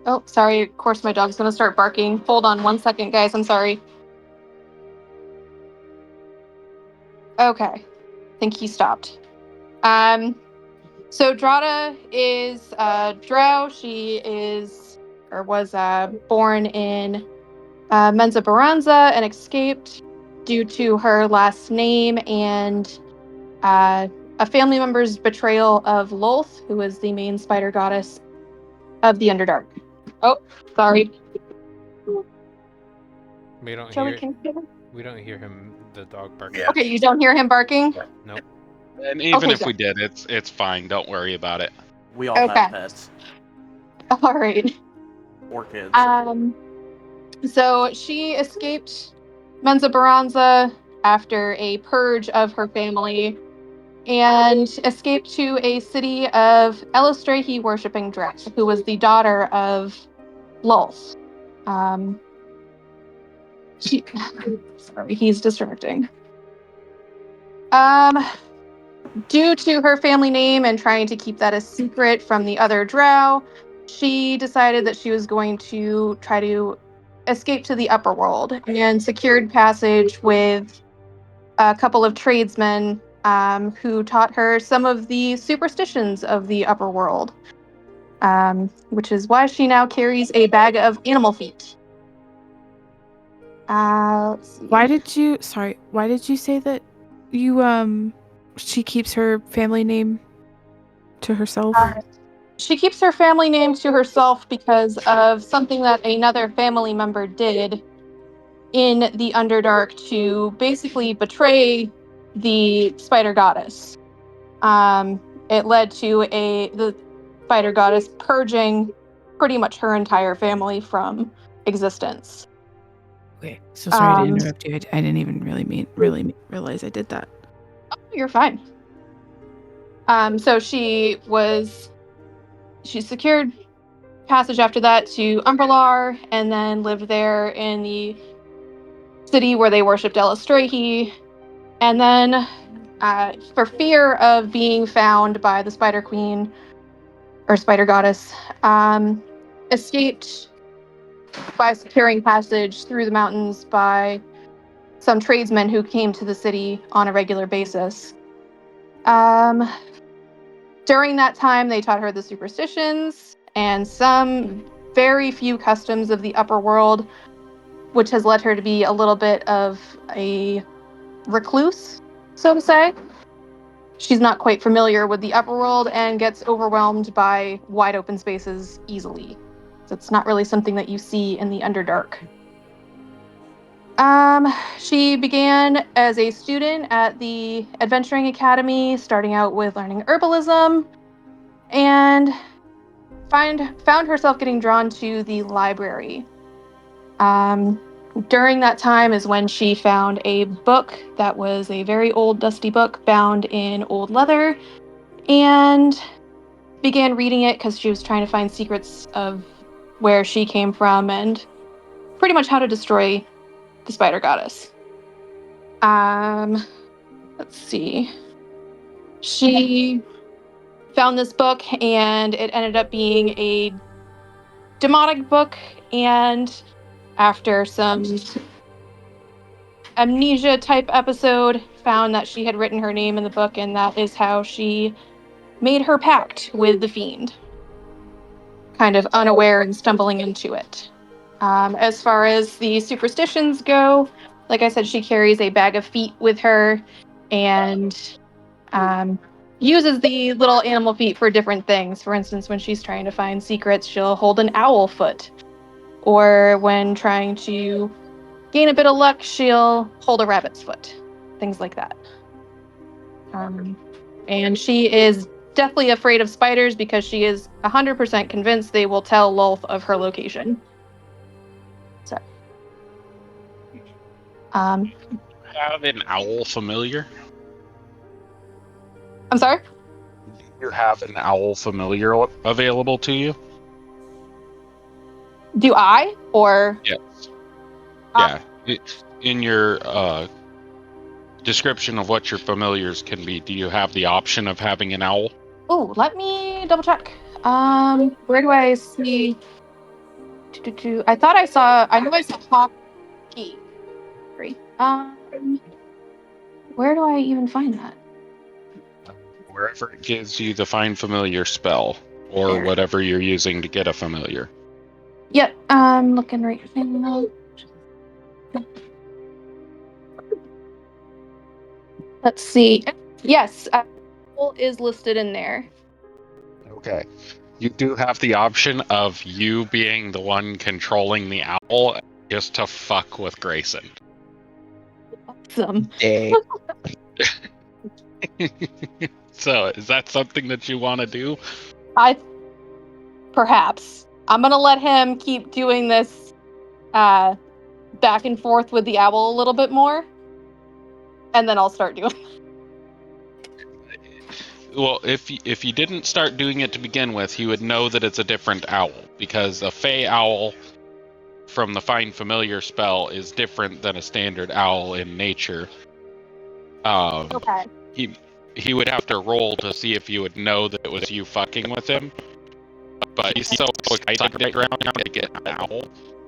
Oh, sorry. Of course, my dog's gonna start barking. Hold on 1 second, guys. I'm sorry. Okay, I think he stopped. So Drada is Drow. She is, or was born in Menza Baranza and escaped due to her last name and a family member's betrayal of Lolth, who is the main spider goddess of the Underdark. Oh, sorry. We don't Joey, hear. can you hear him? We don't hear him. The dog barking. Yeah. Okay, you don't hear him barking? Nope. And even Okay, if we did, it's fine. Don't worry about it. We all Okay. have pets All right. or kids. So she escaped Menza Baranza after a purge of her family and escaped to a city of Elistrehi worshipping Drex, who was the daughter of Lulth. Sorry, he's distracting. Due to her family name and trying to keep that a secret from the other drow, she decided that she was going to try to escape to the upper world and secured passage with a couple of tradesmen who taught her some of the superstitions of the upper world, which is why she now carries a bag of animal feet. Let's see. Why did you say that you she keeps her family name to herself? She keeps her family name to herself because of something that another family member did in the Underdark to basically betray the spider goddess. It led to the spider goddess purging pretty much her entire family from existence. Okay, so sorry to interrupt you. I didn't even really realize I did that. Oh, you're fine. So she secured passage after that to Umbralar and then lived there in the city where they worshipped Elistrehi. And then, for fear of being found by the Spider Queen or Spider Goddess, escaped by securing passage through the mountains by some tradesmen who came to the city on a regular basis. During that time, they taught her the superstitions and some very few customs of the upper world, which has led her to be a little bit of a recluse, so to say. She's not quite familiar with the upper world and gets overwhelmed by wide open spaces easily. So it's not really something that you see in the Underdark. She began as a student at the Adventuring Academy, starting out with learning herbalism, and found herself getting drawn to the library. During that time is when she found a book that was a very old, dusty book bound in old leather and began reading it because she was trying to find secrets of where she came from and pretty much how to destroy the spider goddess. Let's see. She found this book and it ended up being a demonic book, and after some amnesia type episode, found that she had written her name in the book, and that is how she made her pact with the fiend, kind of unaware and stumbling into it. As far as the superstitions go, like I said, she carries a bag of feet with her and uses the little animal feet for different things. For instance, when she's trying to find secrets, she'll hold an owl foot. Or when trying to gain a bit of luck, she'll hold a rabbit's foot. Things like that. And she is deathly afraid of spiders because she is 100% convinced they will tell Lolth of her location. So, Have an owl familiar? I'm sorry? Do you have an owl familiar available to you? Do I? Or? Yes. Yeah. In your description of what your familiars can be, do you have the option of having an owl? Oh, let me double check. Where do I see? I thought I saw. I know I saw hockey. Where do I even find that? Wherever it gives you the find familiar spell, or There. whatever you're using to get a familiar. Yep, I'm looking right now. Let's see. Yes, owl is listed in there. Okay. You do have the option of you being the one controlling the owl just to fuck with Grayson. Awesome. Dang. So, is that something that you want to do? Perhaps. I'm gonna let him keep doing this back and forth with the owl a little bit more. And then I'll start doing Well, if you didn't start doing it to begin with, you would know that it's a different owl, because a fey owl from the Find Familiar spell is different than a standard owl in nature. Okay. He would have to roll to see if you would know that it was you fucking with him. But he's so excited right now to get an owl,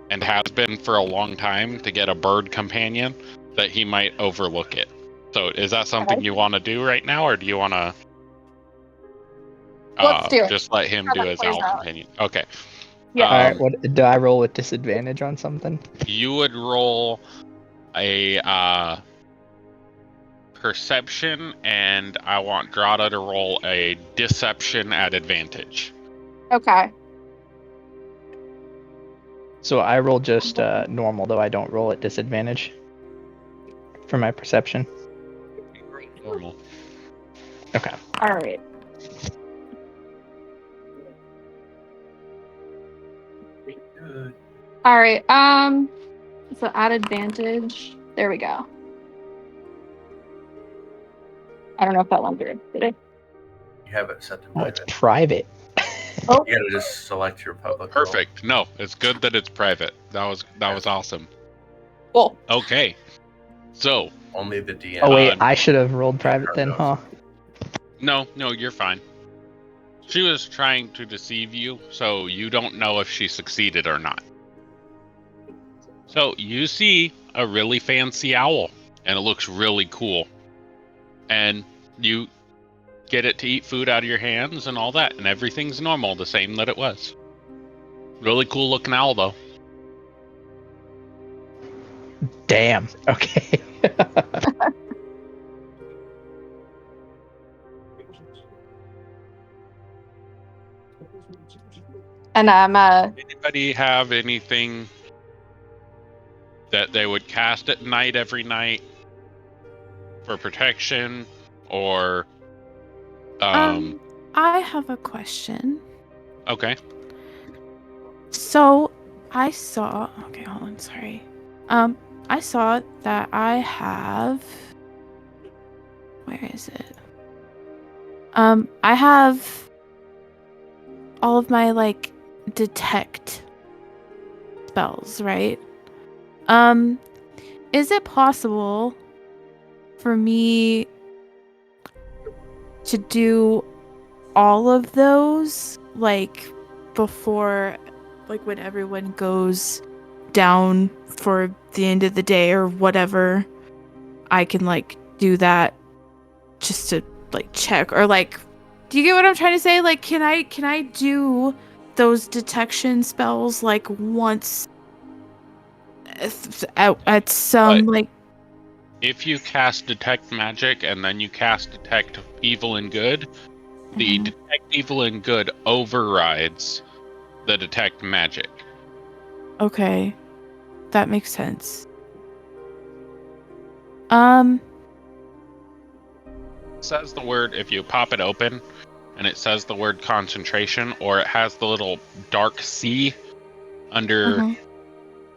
and has been for a long time to get a bird companion, that he might overlook it. So is that something you want to do right now, or do you want to Let's do it. just let him How do that his plays owl out. companion? Okay. Yeah. All right. What do I roll with disadvantage on something? You would roll a perception, and I want Drada to roll a deception at advantage. Okay. So I roll just normal, though I don't roll at disadvantage for my perception. Normal. Okay. All right. Good. All right. So at advantage. There we go. I don't know if that went through. Did it? You have it set to Oh, it's private. private. Oh. You gotta just select your public role. Perfect. No, it's good that it's private. That was awesome. Cool. Okay. So, Only the DM. Oh wait, I should have rolled private then, knows. huh? no, you're fine. She was trying to deceive you, so you don't know if she succeeded or not. So, you see a really fancy owl, and it looks really cool. And you get it to eat food out of your hands and all that, and everything's normal, the same that it was. Really cool looking owl, though. Damn. Okay. And I'm Anybody have anything that they would cast at night every night for protection, or I have a question. okay. So I saw. Okay, hold on. Sorry. I saw that I have. Where is it? I have all of my like detect spells, right? Is it possible for me to do all of those like before, like when everyone goes down for the end of the day or whatever? I can like do that just to like check, or like, do you get what I'm trying to say? Like, can I do those detection spells like once at some like? If you cast Detect Magic and then you cast Detect Evil and Good, the Detect Evil and Good overrides the Detect Magic. Okay, that makes sense. It says the word, if you pop it open, and it says the word concentration, or it has the little dark C under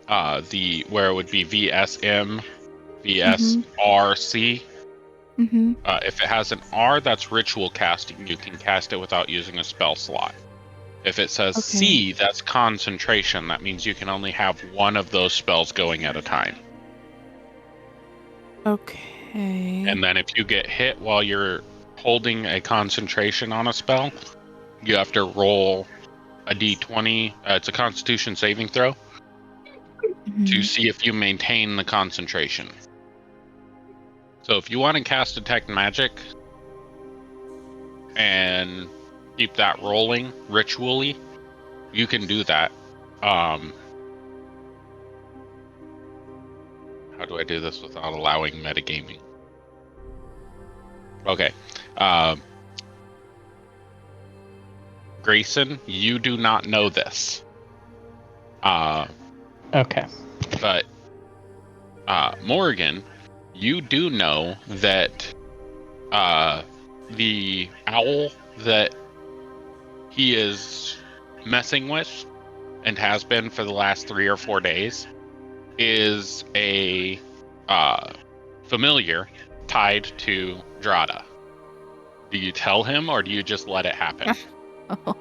the where it would be VSM, VSRC. If it has an R, that's ritual casting. You can cast it without using a spell slot. If it says C, that's concentration. That means you can only have one of those spells going at a time. Okay. And then if you get hit while you're holding a concentration on a spell, you have to roll a d20. It's a Constitution saving throw to see if you maintain the concentration. So if you want to cast Detect Magic and keep that rolling ritually, you can do that. How do I do this without allowing metagaming? Okay. Grayson, you do not know this. Okay. But Morgan, you do know that the owl that he is messing with and has been for the last 3 or 4 days is a familiar tied to Drada. Do you tell him or do you just let it happen? I'm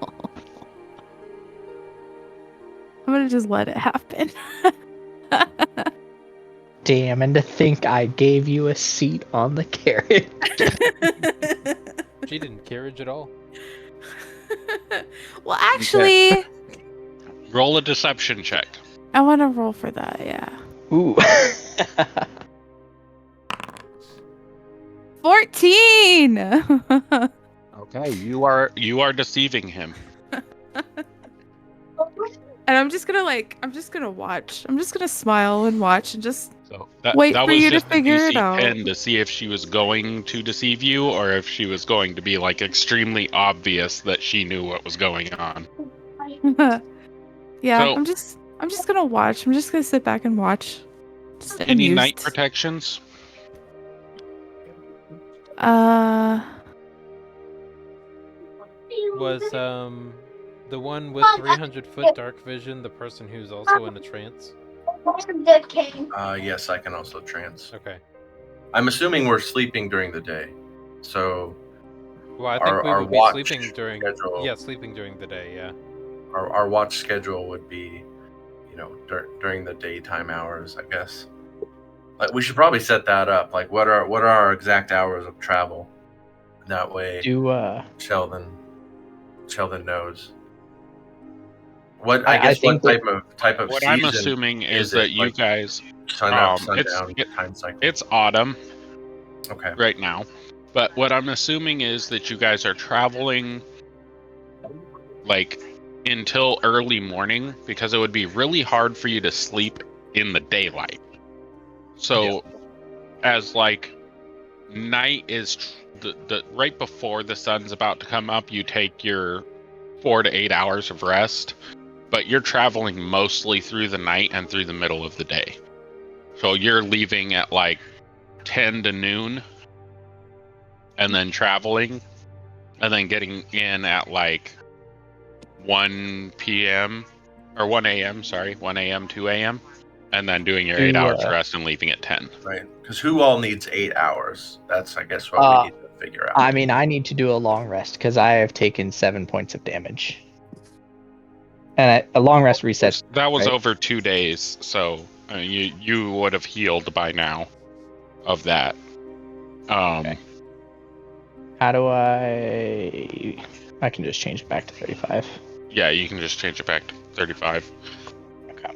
gonna just let it happen. Damn, and to think I gave you a seat on the carriage. She didn't carriage at all. Well, actually, Roll a deception check. I want to roll for that. Yeah. Ooh. 14. Okay, you are deceiving him. And I'm just gonna watch. I'm just gonna smile and watch and just So wait that for was you to just a figure DC it out. 10 to see if she was going to deceive you or if she was going to be like extremely obvious that she knew what was going on. Yeah, So- I'm just gonna watch. I'm just gonna sit back and watch. Just Any night amused. protections? Was the one with 300-foot dark vision the person who's also in a trance? Yes, I can also trance. Okay. I'm assuming we're sleeping during the day, so Well, I think we Our would be watch sleeping during. schedule- Yeah, sleeping during the day. Yeah. our watch schedule would be, during the daytime hours, I guess. Like we should probably set that up. Like, what are our exact hours of travel? That way, Sheldon knows. What I guess what think type of What season I'm assuming is it? that you Like, guys sun up, it's- sundown time cycle. it's autumn Okay. right now. But what I'm assuming is that you guys are traveling like until early morning because it would be really hard for you to sleep in the daylight. So as like night is the right before the sun's about to come up, you take your 4 to 8 hours of rest, but you're traveling mostly through the night and through the middle of the day. So you're leaving at like 10 to noon and then traveling and then getting in at like 1 p.m. or 1 a.m. Sorry, 1 a.m., 2 a.m. and then doing your 8 hours rest and leaving at 10. Right. Because who all needs 8 hours? That's, I guess, what we need to figure out. I mean, I need to do a long rest because I have taken 7 points of damage. And a long rest resets. That was right? over 2 days, so you would have healed by now of that. Okay. How do I can just change it back to 35. Yeah, you can just change it back to 35. Okay.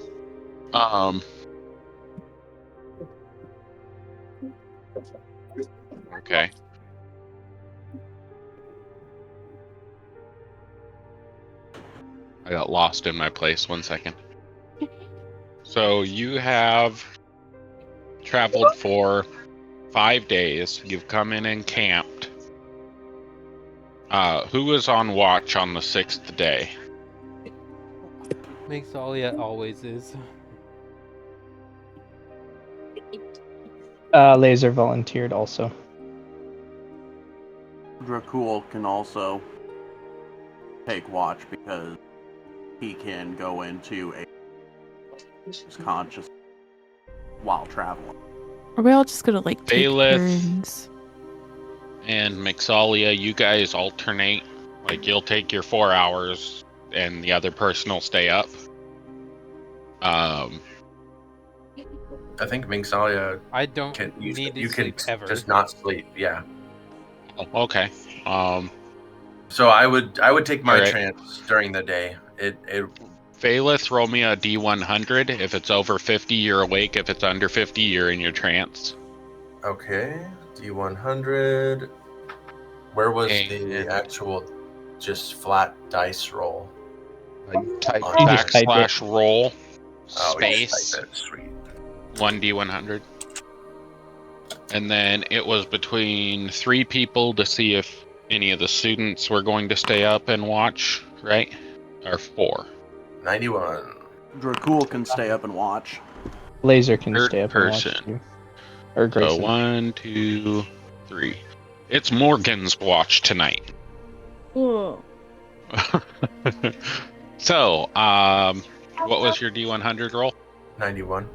Okay. I got lost in my place. 1 second. So you have traveled for 5 days. You've come in and camped. Who was on watch on the 6th day? Mixalia always is. Laser volunteered also. Dracul can also take watch because he can go into a conscious while traveling. Are we all just gonna like take Bailiff. turns? And Mixalia, you guys alternate. Like, you'll take your 4 hours and the other person will stay up. I think Mingsalia I don't can need to you can sleep ever. just not sleep. Yeah. Oh, okay. So I would take my Alright. trance during the day. It Phalith, roll me a D100. If it's over 50, you're awake. If it's under 50, you're in your trance. okay. D100. Where was And- the actual just flat dice roll? Type You just type it. /roll Oh, you just space type it. Sweet. 1D100. And then it was between 3 people to see if any of the students were going to stay up and watch, right? Or 4. 91. Dracul can stay up and watch. Laser can Third stay up person. and watch too. Or So Grayson. 1, 2, 3. It's Morgan's watch tonight. Cool. So, what was your D100 roll? 91.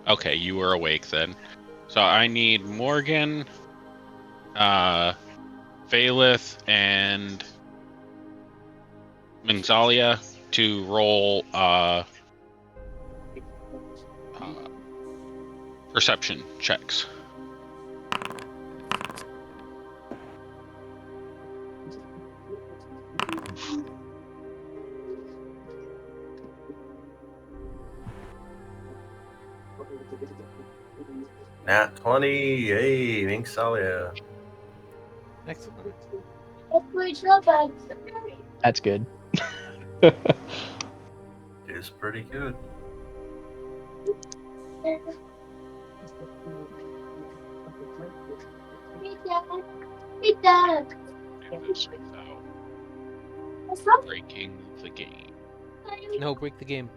Okay, you were awake then. So I need Morgan, Valith, and Menzalia to roll perception checks. Nat 20. Yay, Minxalia. Excellent. That's good. Is pretty good. Do this without breaking the game. No, break the game.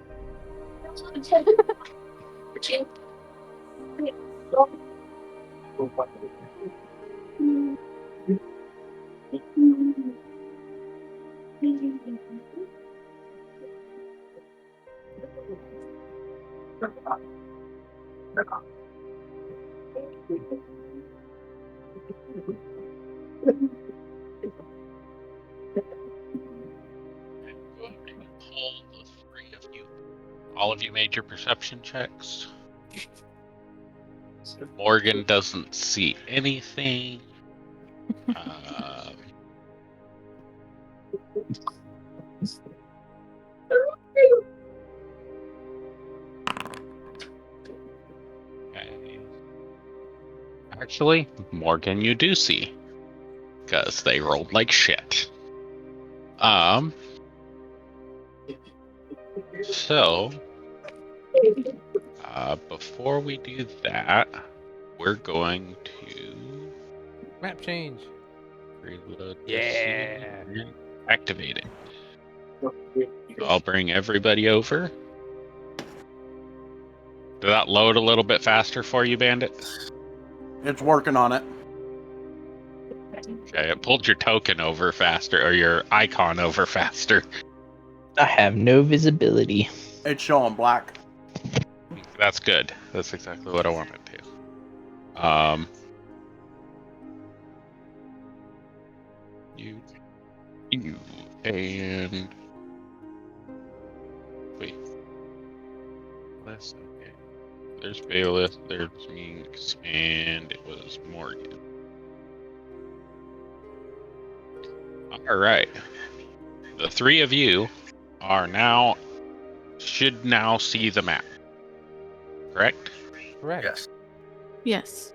Pull the 3 of you. All of you made your perception checks. Morgan doesn't see anything. Okay. Actually, Morgan, you do see, because they rolled like shit. So, before we do that, we're going to Map change. reload the Yeah. scene and activate it. So I'll bring everybody over. Did that load a little bit faster for you, Bandit? It's working on it. Okay, it pulled your token over faster, or your icon over faster. I have no visibility. It's showing black. That's good. That's exactly what I wanted to. You and wait. That's okay. There's Bailiff, there's Minx, and it was Morgan. Alright. The 3 of you should now see the map. Correct? Correct. Yes. Yes.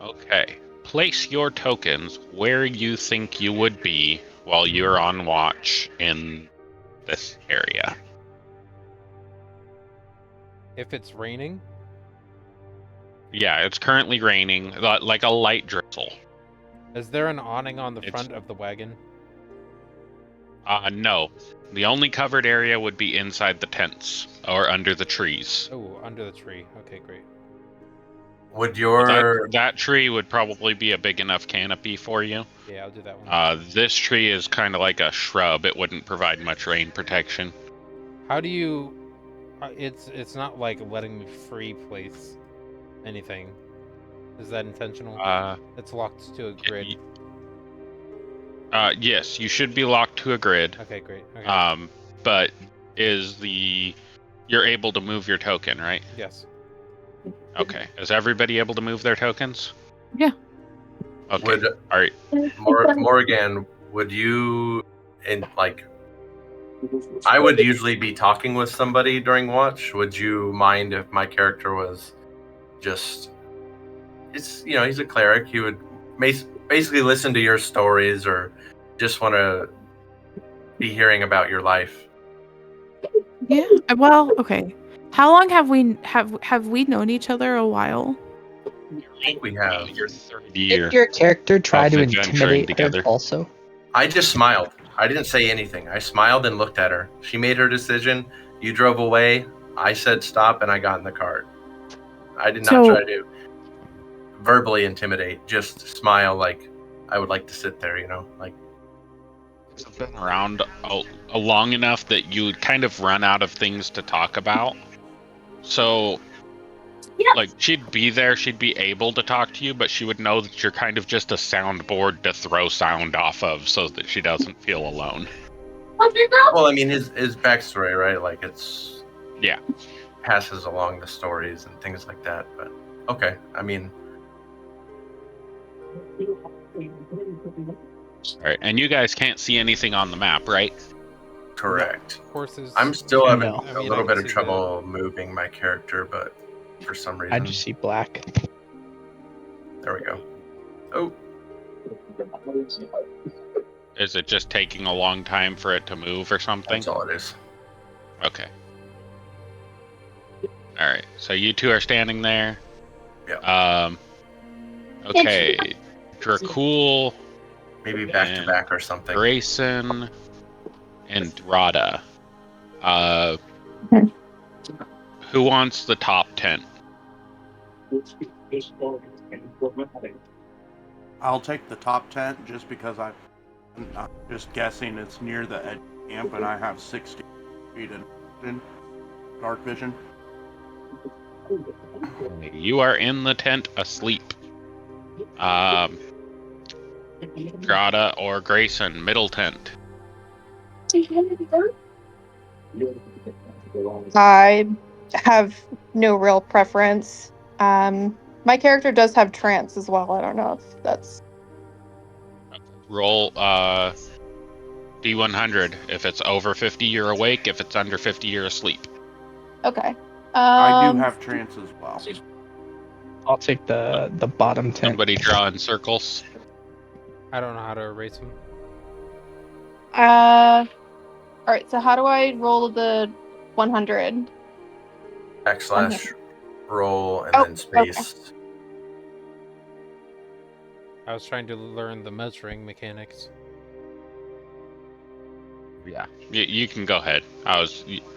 Okay. Place your tokens where you think you would be while you're on watch in this area. If it's raining, Yeah, it's currently raining, like a light drizzle. is there an awning on the It's- front of the wagon? No. The only covered area would be inside the tents or under the trees. Oh, under the tree. Okay, great. Would your That tree would probably be a big enough canopy for you. Yeah, I'll do that one. This tree is kind of like a shrub. It wouldn't provide much rain protection. How do you? It's not like letting me free place anything. Is that intentional? It's locked to a grid. Yes, you should be locked to a grid. Okay, great. Okay. But you're able to move your token, right? Yes. Okay. Is everybody able to move their tokens? Yeah. Okay. would All right. Morgan, would you I would usually be talking with somebody during watch. Would you mind if my character was just he's a cleric. He would basically listen to your stories or just want to be hearing about your life. Yeah. Well, okay. How long have we known each other? A while. I think we have. Your third Did year your character try of to adventuring intimidate her together. also? I just smiled. I didn't say anything. I smiled and looked at her. She made her decision. You drove away. I said stop, and I got in the cart. I did not So- try to verbally intimidate. Just smile like I would like to sit there, you know? Like, I've been around long enough that you would kind of run out of things to talk about. So, like, she'd be there, she'd be able to talk to you, but she would know that you're kind of just a soundboard to throw sound off of so that she doesn't feel alone. well, I mean, his backstory, right? Like, it's... Yeah. Passes along the stories and things like that, but okay. I mean... Alright, and you guys can't see anything on the map, right? Correct. Horses. I'm still having No. I a mean, little I bit can of see trouble moving my character, but for some reason... I just see black. There we go. Oh, Is it just taking a long time for it to move or something? that's all it is. Okay. Alright, so you two are standing there. Yeah. Okay. Dracul, Maybe back to back or something. Grayson, and Drada. Who wants the top 10? I'll take the top tent just because I'm just guessing it's near the edge of camp and I have 60 feet in dark vision. You are in the tent asleep. Drada or Grayson, middle tent. I have no real preference. My character does have trance as well. I don't know if that's... Roll D100. If it's over 50, you're awake. If it's under 50, you're asleep. Okay. I do have trance as well. I'll take the bottom 10. Somebody draw in circles. I don't know how to erase them. Alright, so how do I roll the 100? Backslash roll and Oh, then space. I was trying to learn the measuring mechanics. Yeah, you can go ahead.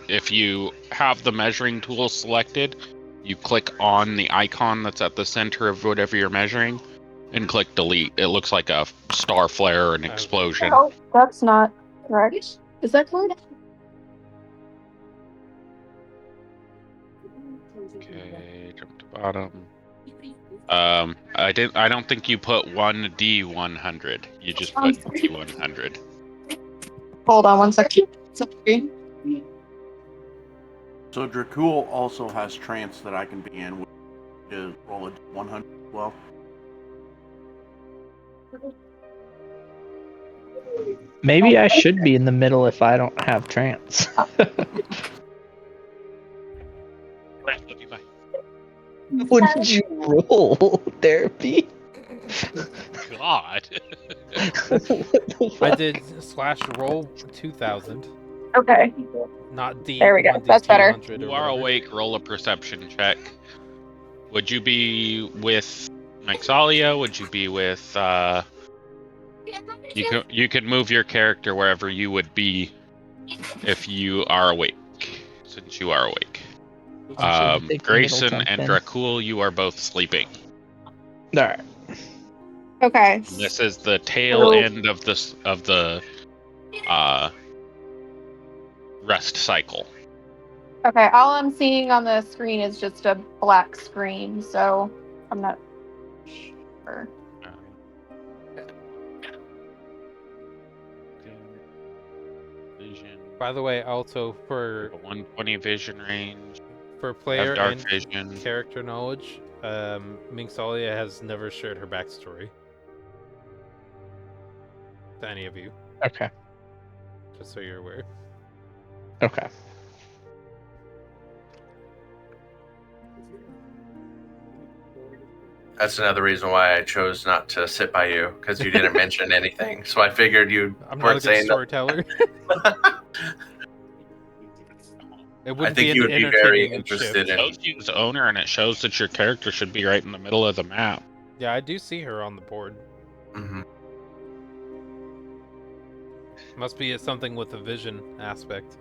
If you have the measuring tool selected, you click on the icon that's at the center of whatever you're measuring, and click delete. It looks like a star flare or an explosion. Oh, that's not correct. Is that correct? Okay, jump to bottom. I don't think you put 1D100. You just put D100. Hold on one second. Sorry. So Dracul also has trance that I can be in, which is roll a 100 as well. Maybe I should be in the middle if I don't have trance. What did you roll, therapy? God. I did /roll 2000, Okay. not D. There we go. 1D That's better. 200 or You are whatever. awake. Roll a perception check. Would you be with Maxalia? Would you be with? You could move your character wherever you would be if you are awake, since you are awake. Take the middle Grayson tent and then. Dracul, you are both sleeping. Alright. Okay. This is the tail end of the rest cycle. Okay, all I'm seeing on the screen is just a black screen, so I'm not sure. Vision. By the way, also for 120 vision range. player Have dark and vision. character knowledge, Mingsalia has never shared her backstory to any of you, Okay. just so you're aware. Okay. That's another reason why I chose not to sit by you, because you didn't mention anything. So I figured you I'm not a weren't good saying storyteller. It I wouldn't think be you an would be very entertaining interested shift. It shows you as owner, and it shows that your character should be right in the middle of the map. Yeah, I do see her on the board. Hmm. Must be something with the vision aspect.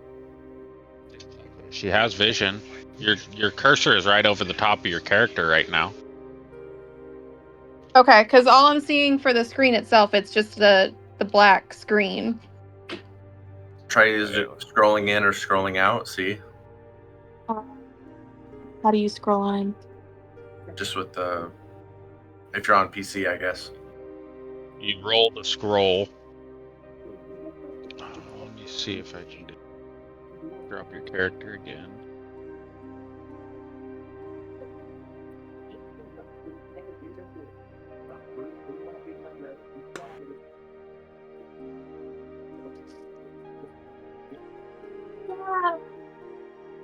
She has vision. Your cursor is right over the top of your character right now. Okay, because all I'm seeing for the screen itself, it's just the black screen. Try scrolling in or scrolling out. See, How do you scroll on? just with the if you're on PC, I guess. You roll the scroll. Let me see if I can drop your character again.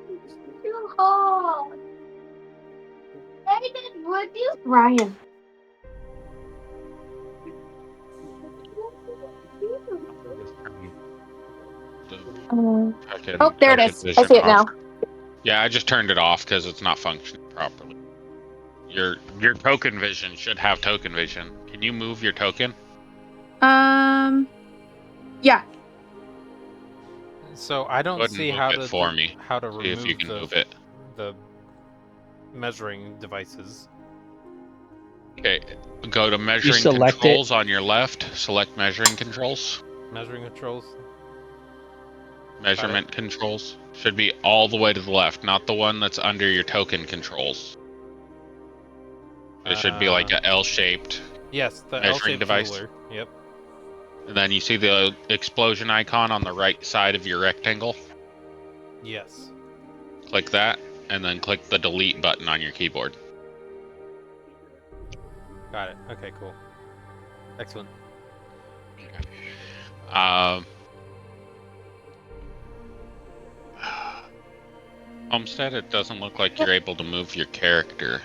It's too hard. Aiden, would you? Ryan. Oh, there it is. I see it now. Yeah, I just turned it off because it's not functioning properly. Your token vision should have token vision. Can you move your token? Yeah. So I Go don't ahead and see move how it to for me. how to See if you remove can move it. the measuring devices. Okay, go to measuring select it. controls on your left. Select measuring controls. Measuring controls. Measurement controls should be all the way to the left, not the one that's under your token controls. It should be like a L-shaped. Yes, the measuring L-shaped device. ruler. Yep. And then you see the explosion icon on the right side of your rectangle. Yes. Click that, and then click the delete button on your keyboard. Got it. Okay, cool. Excellent. Homestead, it doesn't look like you're able to move your character.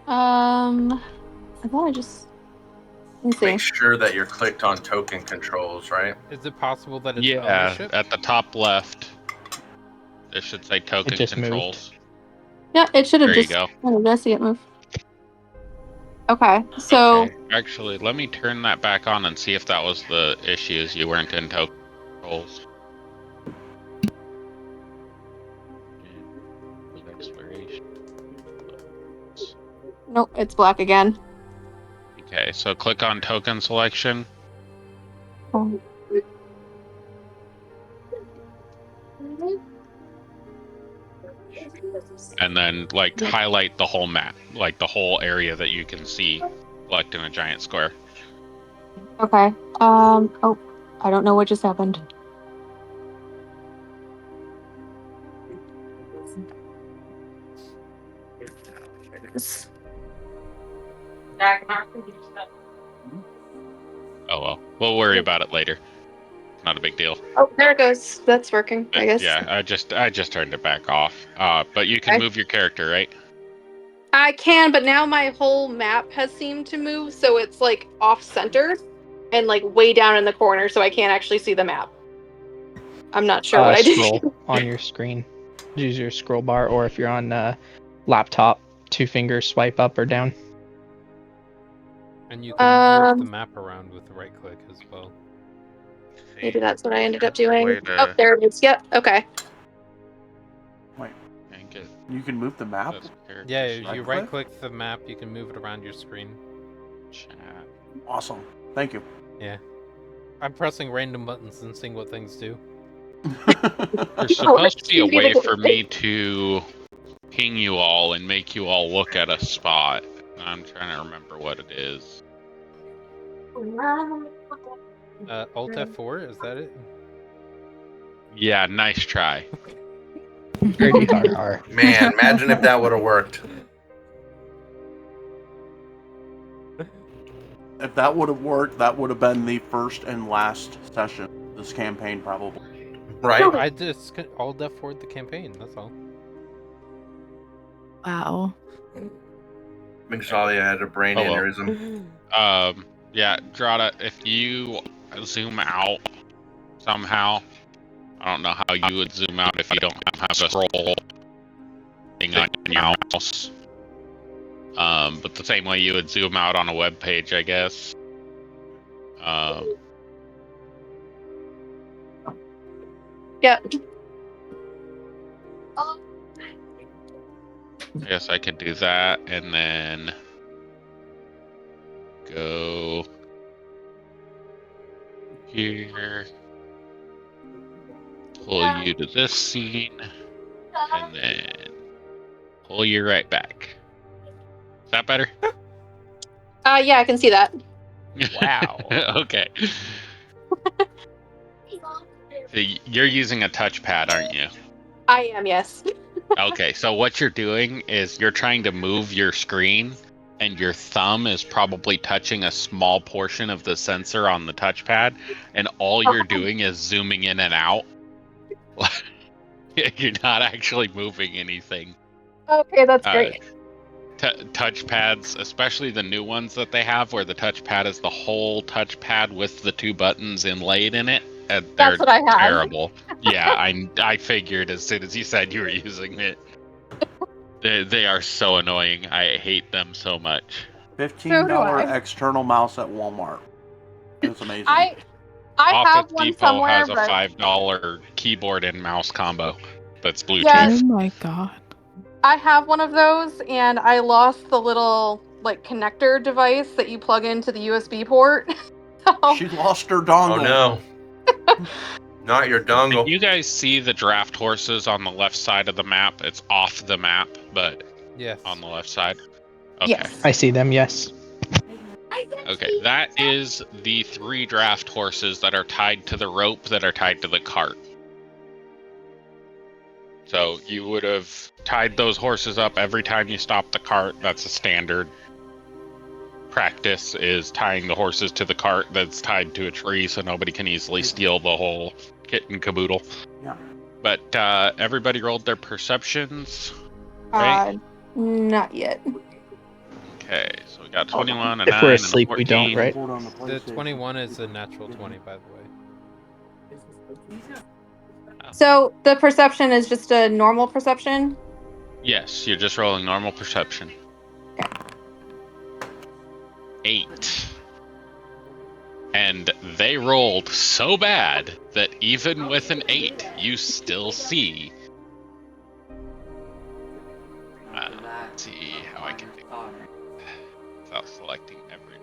I thought I just. Let me see. Make sure that you're clicked on token controls, right? Is it possible that it's Yeah, ownership? at the top left, it should say token just controls. Yeah, it should have There you just. go. Oh, did I see it move? Okay, so. Okay, actually, let me turn that back on and see if that was the issue, is you weren't in token controls. Exploration. Nope, it's black again. Okay, so click on token selection. Oh. And then, like, highlight the whole map, like the whole area that you can see, select in a giant square. Okay. Oh, I don't know what just happened. Oh well, we'll worry about it later. Not a big deal. Oh, there it goes. That's working, I guess. Yeah, I just turned it back off. But you can Okay. move your character, right? I can, but now my whole map has seemed to move, so it's like off center and like way down in the corner, so I can't actually see the map. I'm not sure what I did. Scroll on your screen. Use your scroll bar, or if you're on laptop, 2 fingers swipe up or down. And you can move the map around with the right click as well. Maybe that's what I ended up doing. Way to- Oh, there it is. Yep. Okay. Yank it. You can move the map. Those characters. Yeah, if you Right-click? right click the map, you can move it around your screen. Chat. Awesome. Thank you. Yeah. I'm pressing random buttons and seeing what things do. There's supposed to be a way for me to ping you all and make you all look at a spot. I'm trying to remember what it is. Alt F4, is that it? Yeah, nice try. Man, imagine if that would have worked. If that would have worked, that would have been the first and last session of this campaign, probably. Right? I just Alt F4 the campaign, that's all. Wow. Mixalia had a brain Oh, well. aneurysm. Yeah, Drada, if you zoom out somehow, I don't know how you would zoom out if you don't have a scroll thing on your mouse. But the same way you would zoom out on a web page, I guess. Yeah. I guess I could do that, and then go here, pull you to this scene, and then pull you right back. Is that better? Yeah, I can see that. Wow. Okay. So you're using a touchpad, aren't you? I am, yes. Okay, so what you're doing is you're trying to move your screen, and your thumb is probably touching a small portion of the sensor on the touchpad, and all you're doing is zooming in and out. You're not actually moving anything. Okay, that's great. Touchpads, especially the new ones that they have, where the touchpad is the whole touchpad with the two buttons inlaid in it. They're That's what I have. terrible. Yeah, I figured as soon as you said you were using it. They are so annoying. I hate them so much. $15 I. external mouse at Walmart. It's amazing. I Office have one Depot somewhere, has a but $5 keyboard and mouse combo that's Bluetooth. Yes. Oh my god. I have one of those, and I lost the little like connector device that you plug into the USB port. So She lost her dongle. Oh no. Not your dongle. You guys see the draft horses on the left side of the map? It's off the map, but Yes. on the left side. Okay. Yes. I see them. Yes. Okay, that is the 3 draft horses that are tied to the rope that are tied to the cart. So you would have tied those horses up every time you stop the cart. That's a standard practice, is tying the horses to the cart that's tied to a tree so nobody can easily steal the whole kit and caboodle. Yeah. But everybody rolled their perceptions. Right? Not yet. Okay, so we got 21, a 9, If we're and a asleep, 14. we don't, right? Hold on the The PlayStation. 21 is a natural 20, by the way. So the perception is just a normal perception. Yes, you're just rolling normal perception. 8. And they rolled so bad that even with an 8, you still see. Let's see how I can do it without selecting every.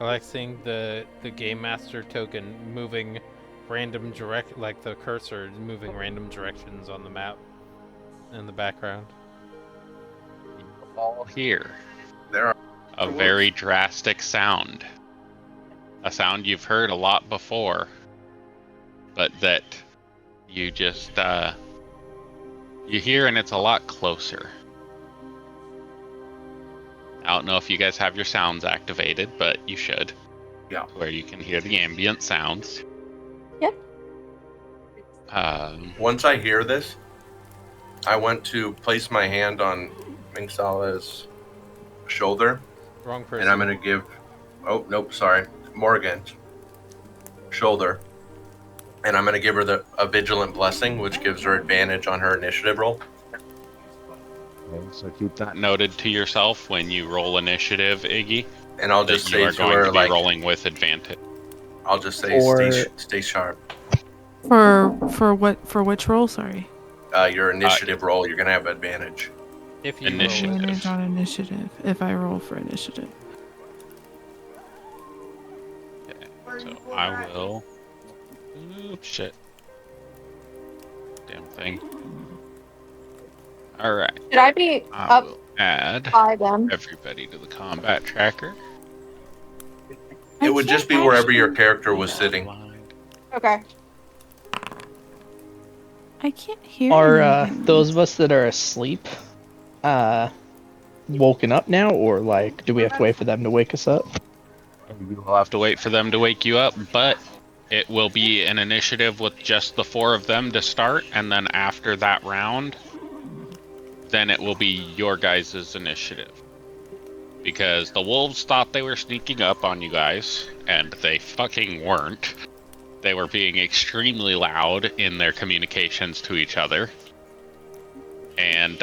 I like seeing the game master token moving random like the cursor moving random directions on the map in the background. All here. There are A very drastic sound. A sound you've heard a lot before, but that you just you hear, and it's a lot closer. I don't know if you guys have your sounds activated, but you should. Yeah. Where you can hear the ambient sounds. Yep. Once I hear this, I want to place my hand on Mingsala's shoulder, Wrong person. and I'm going to give... Oh, nope, sorry. Morgan's shoulder. And I'm going to give her a Vigilant Blessing, which gives her advantage on her initiative roll. So keep that noted to yourself when you roll initiative, Iggy. And I'll That just you say are to going her, to be like... rolling with advantage. I'll just say, Or- stay sharp. For which role? Sorry. Your initiative roll, you're going to have advantage. If you Initiative. roll it. Advantage on initiative. If I roll for initiative. So I will. Oops, shit. Damn thing. Alright. Should I be I up will add by them? everybody to the combat tracker. It would just be wherever your character was sitting. Okay. I can't hear. Are anything. those of us that are asleep woken up now, or like do we have to wait for them to wake us up? You'll have to wait for them to wake you up, but it will be an initiative with just the 4 of them to start, and then after that round, then it will be your guys' initiative. Because the wolves thought they were sneaking up on you guys, and they fucking weren't. They were being extremely loud in their communications to each other. And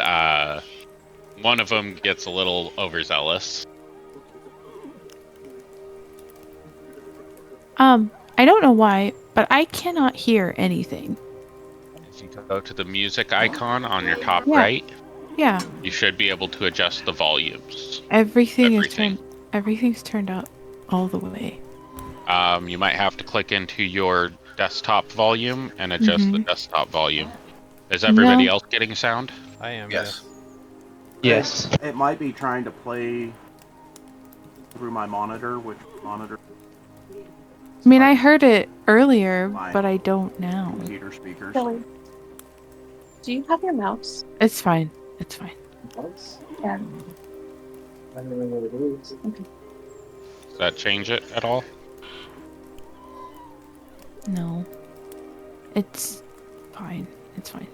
one of them gets a little overzealous. I don't know why, but I cannot hear anything. If you go to the music icon on your top Yeah. right, Yeah, you should be able to adjust the volumes. everything's turned up all the way. You might have to click into your desktop volume and adjust the desktop volume. Is everybody else getting sound? I am. Yes. Yes. It might be trying to play through my monitor, which monitor I mean, I heard it earlier, Fine. but I don't now. computer speakers. Billy, do you have your mouse? It's fine. It's fine. Yeah. Does that change it at all? No. It's fine. It's fine.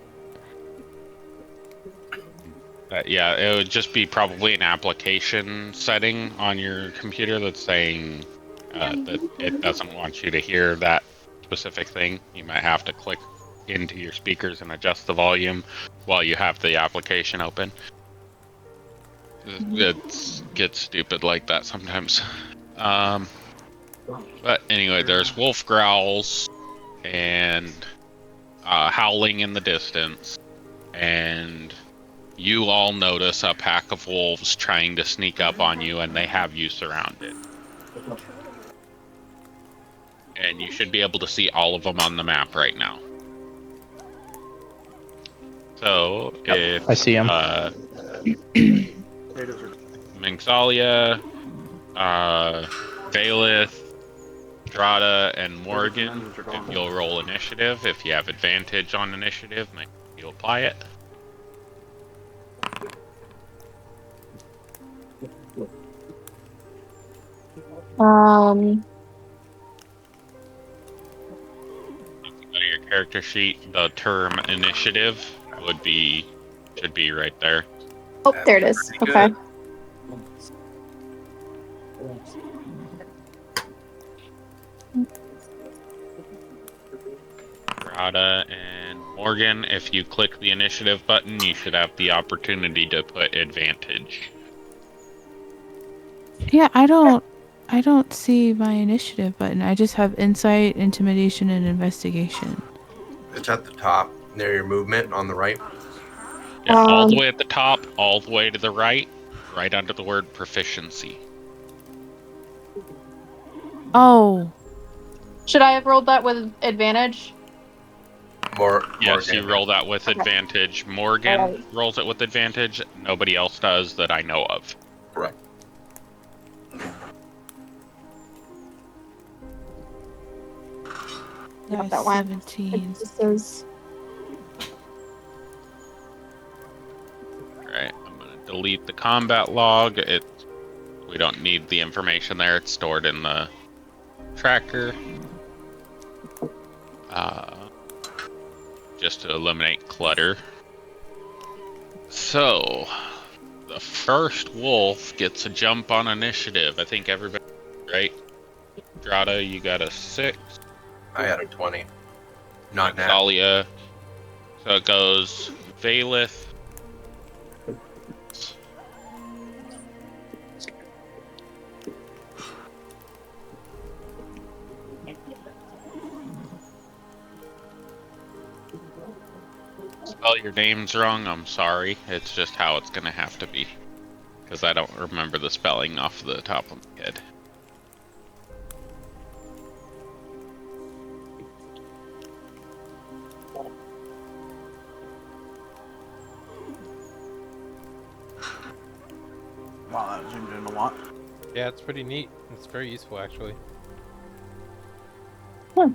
Yeah, it would just be probably an application setting on your computer that's saying that it doesn't want you to hear that specific thing. You might have to click into your speakers and adjust the volume while you have the application open. It gets stupid like that sometimes. But anyway, there's wolf growls and howling in the distance, and you all notice a pack of wolves trying to sneak up on you, and they have you surrounded. And you should be able to see all of them on the map right now. So, if I see 'em. Minxalia, Valith, Drada, and Morgan, if you'll roll initiative, if you have advantage on initiative, maybe you'll apply it. If you go to your character sheet, the term initiative should be right there. Oh, there it is. Pretty Okay. good. Drada and Morgan, if you click the initiative button, you should have the opportunity to put advantage. Yeah, I don't see my initiative button. I just have insight, intimidation, and investigation. It's at the top near your movement on the right. Yeah, all the way at the top, all the way to the right under the word proficiency. Oh, Should I have rolled that with advantage? Yes, you Morgan. roll that with Okay. advantage. Morgan Alright. rolls it with advantage. Nobody else does that I know of. Correct. Got that one. 17. This is Alright, I'm gonna delete the combat log. We don't need the information there. It's stored in the tracker. Just to eliminate clutter. So, the first wolf gets a jump on initiative. I think everybody, right? Drada, you got a 6. I had a 20. Not now. Thalia. So it goes Valith. Spell your names wrong, I'm sorry. It's just how it's gonna have to be. Because I don't remember the spelling off the top of my head. Wow, that zoomed in a lot. Yeah, it's pretty neat. It's very useful, actually. Now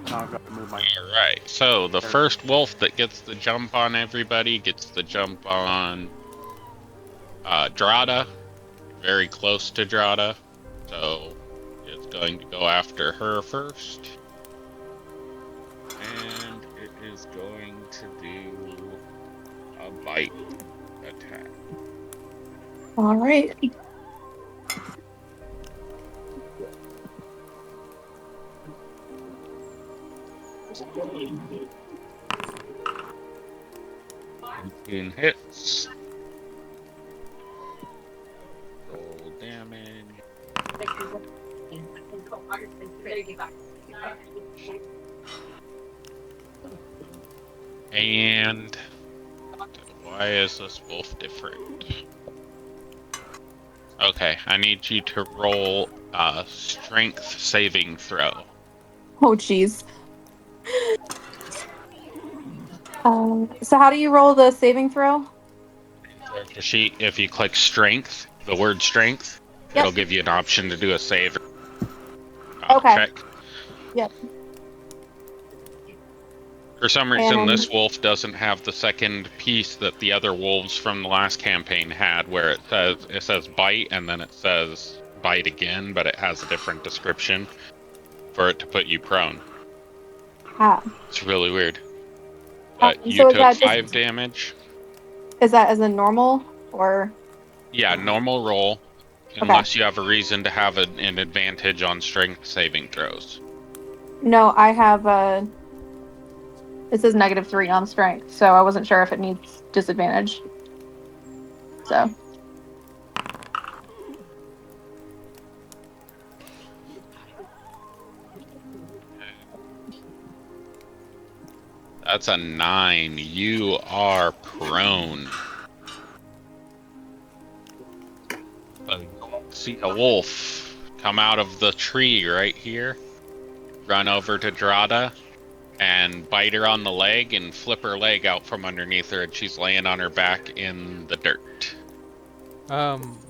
I've got to move my. Alright, so the first wolf that gets the jump on everybody gets the jump on Drada. Very close to Drada. So it's going to go after her first. And it is going to do a bite attack. All right. Hits. Roll damage. And why is this wolf different? Okay, I need you to roll a strength saving throw. Oh, jeez. So how do you roll the saving throw? Character sheet, if you click strength, the word strength, Yep. it'll give you an option to do a save Okay. check. Yep. For some reason, And- this wolf doesn't have the second piece that the other wolves from the last campaign had, where it says bite and then it says bite again, but it has a different description for it to put you prone. Ah. It's really weird. But you so is took that 5 damage. Is that as a normal or? Yeah, normal roll, unless you have a reason to have an advantage on strength saving throws. No, I have it says -3 on strength, so I wasn't sure if it needs disadvantage. So. That's a 9. You are prone. See a wolf come out of the tree right here, run over to Drada, and bite her on the leg and flip her leg out from underneath her, and she's laying on her back in the dirt.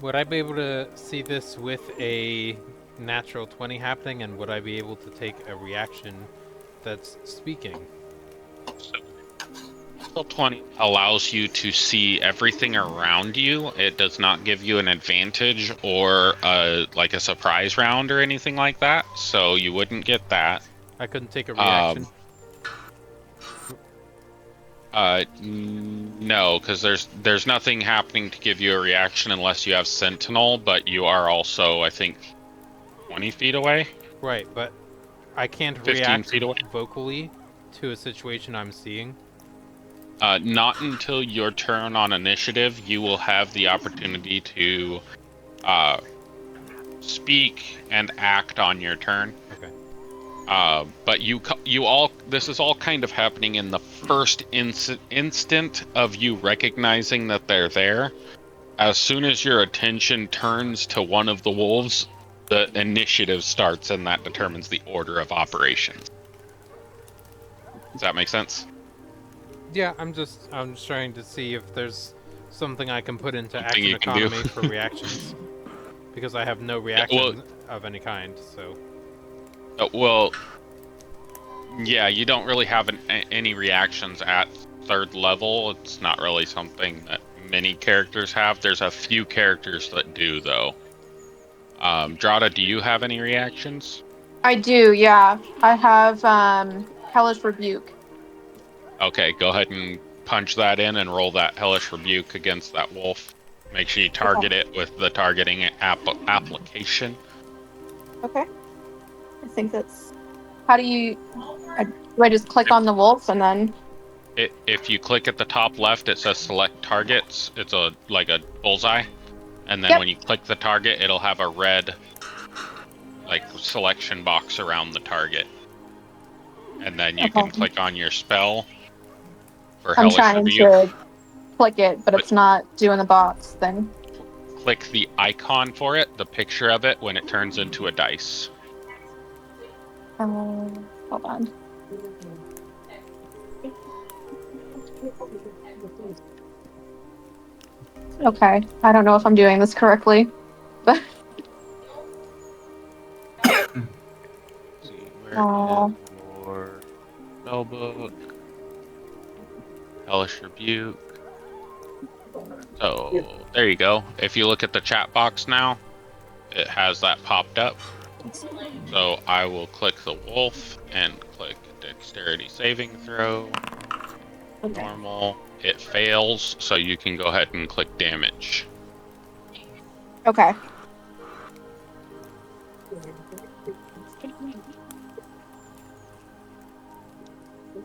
Would I be able to see this with a natural 20 happening, and would I be able to take a reaction that's speaking? Natural 20 allows you to see everything around you. It does not give you an advantage or like a surprise round or anything like that, so you wouldn't get that. I couldn't take a reaction. No, because there's nothing happening to give you a reaction unless you have Sentinel, but you are also, I think, 20 feet away. Right, but I can't 15 react feet away. vocally to a situation I'm seeing. Not until your turn on initiative, you will have the opportunity to speak and act on your turn. Okay. But this is all kind of happening in the first instant of you recognizing that they're there. As soon as your attention turns to one of the wolves, the initiative starts, and that determines the order of operations. Does that make sense? Yeah, I'm just trying to see if there's something I can put into Something action you can do. economy for reactions, because I have no reaction of any kind. So. Well, yeah, you don't really have any reactions at 3rd level. It's not really something that many characters have. There's a few characters that do, though. Drada, do you have any reactions? I do, yeah. I have Hellish Rebuke. Okay, go ahead and punch that in and roll that Hellish Rebuke against that wolf. Make sure you target it with the targeting application. Okay. I think that's... How do you... Do I just click on the wolf and then... If you click at the top left, it says select targets. It's like a bullseye. And then when you click the target, it'll have a red selection box around the target. And then you can click on your spell for I'm Hellish trying Rebuke. to click it, but it's not doing the box thing. Click the icon for it, the picture of it, when it turns into a dice. Hold on. Okay, I don't know if I'm doing this correctly, but... See, where is your spellbook? Hellish Rebuke. So, there you go. If you look at the chat box now, it has that popped up. So I will click the wolf and click dexterity saving throw. Okay. Normal. It fails, so you can go ahead and click damage. Okay.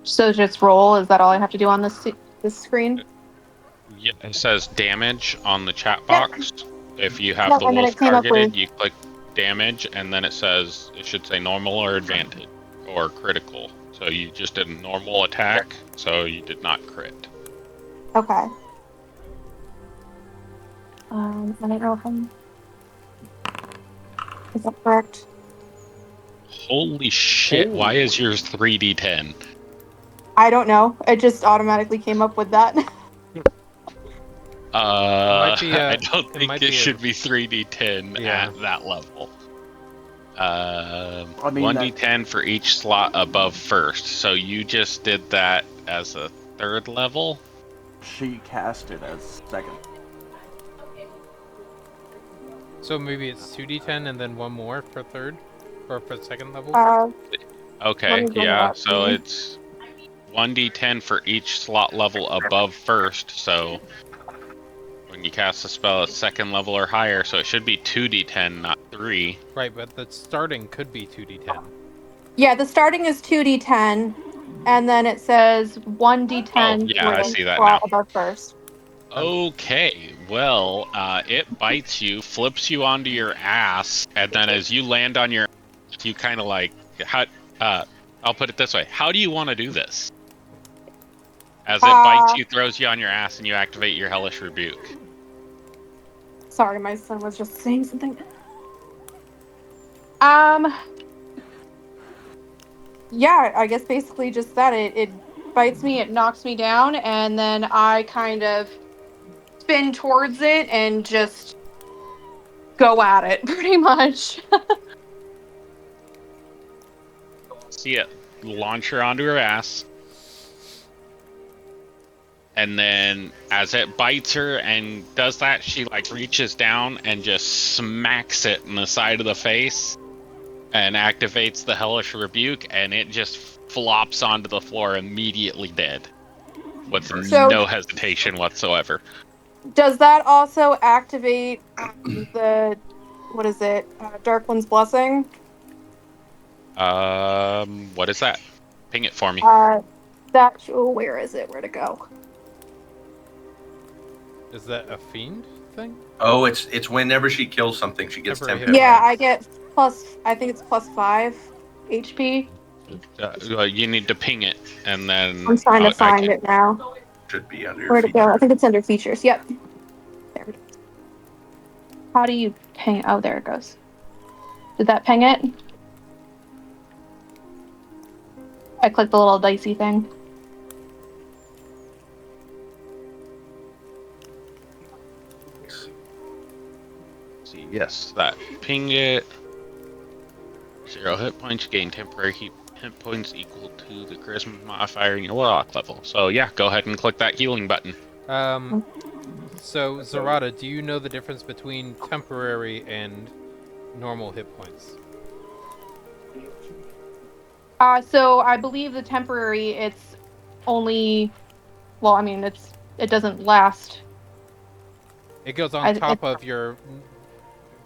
So just roll. Is that all I have to do on this screen? Yeah, it says damage on the chat Yep. box. If you have Yep, the and then wolf it came up targeted, with- you click damage, and then it should say normal or advantage or critical. So you just did a normal attack, so you did not crit. Okay. I don't know if I'm. Is that correct? Holy shit! Why is yours 3d10? I don't know. It just automatically came up with that. might be I a- don't it think might it be a- should be 3d10 Yeah. at that level. I mean, 1d10 for each slot above first. So you just did that as a third level? she cast it as second. So maybe it's 2d10 and then one more for third, or for second level. Okay, Let me bring it yeah, up, so maybe. it's 1d10 for each slot level above first, so when you cast a spell at second level or higher, so it should be 2d10, not 3. Right, but the starting could be 2d10. Yeah, the starting is 2d10, and then it says 1d10 Oh, yeah, for I the see that slot now. above first. Okay, well, it bites you, flips you onto your ass, and then as you land on your ass, you kind of like, I'll put it this way, how do you want to do this? As it bites you, throws you on your ass, and you activate your Hellish Rebuke. Sorry, my son was just saying something. Yeah, I guess basically just that. It bites me, it knocks me down, and then I kind of spin towards it and just go at it, pretty much. See it launch her onto her ass. And then as it bites her and does that, she like reaches down and just smacks it in the side of the face and activates the Hellish Rebuke, and it just flops onto the floor immediately dead. With So- no hesitation whatsoever. Does that also activate the, what is it, Dark One's Blessing? What is that? Ping it for me. Where is it? Where'd it go? Is that a fiend thing? Oh, it's whenever she kills something, she gets Temporary 10. hit Yeah, points. I get I think it's +5 HP. You need to ping it, and then I'm trying to I find can- it now. Should be under your Where'd it go? I feature. think it's under features. Yep. There it is. How do you ping it? Oh, there it goes. Did that ping it? I clicked the little dicey thing. See, yes, that ping it. 0 hit points, you gain temporary hit points equal to the charisma modifier in your warlock level. So yeah, go ahead and click that healing button. So Zarada, do you know the difference between temporary and normal hit points? So I believe the temporary, it's only, well, I mean, it doesn't last. It goes on top of your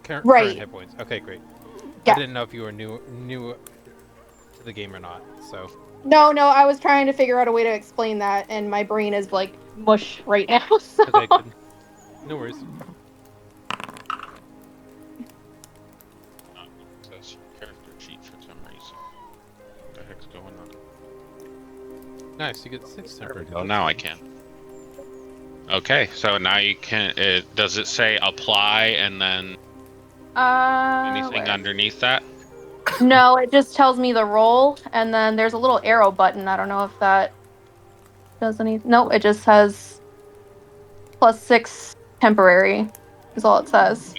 current Right. hit points. Okay, great. Yeah. I didn't know if you were new to the game or not. So No, I was trying to figure out a way to explain that, and my brain is like mush right now. So. okay, good. No worries. Access character sheet for some reason. What the heck's going on? Nice, you get 6 temporary. Oh, now I can. Okay, so now you can. Does it say apply and then anything Where? underneath that? No, it just tells me the roll, and then there's a little arrow button. I don't know if that does anything. No, it just says +6 temporary is all it says.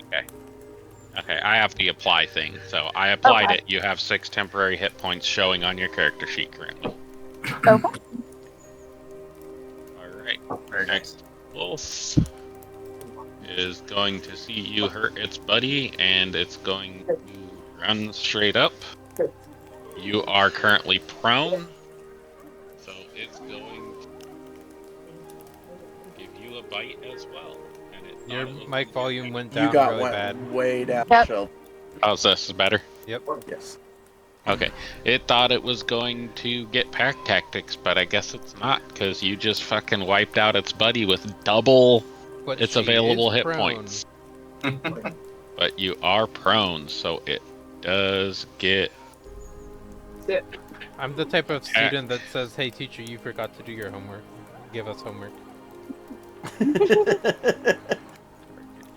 Okay, I have the apply thing. So I applied Okay. it. You have 6 temporary hit points showing on your character sheet currently. Okay. Alright. Very nice. Next wolf is going to see you hurt its buddy, and it's going to runs straight up. You are currently prone, so it's going to give you a bite as well. And it Your thought it was mic gonna volume get went You down got really bad. way down, Yep. Sheldon. How's this better? Yep. Yes. Okay. It thought it was going to get pack tactics, but I guess it's not, because you just fucking wiped out its buddy with double But its she available is hit prone. points. But you are prone, so it does get... I'm the type of student that says, "Hey, teacher, you forgot to do your homework. Give us homework."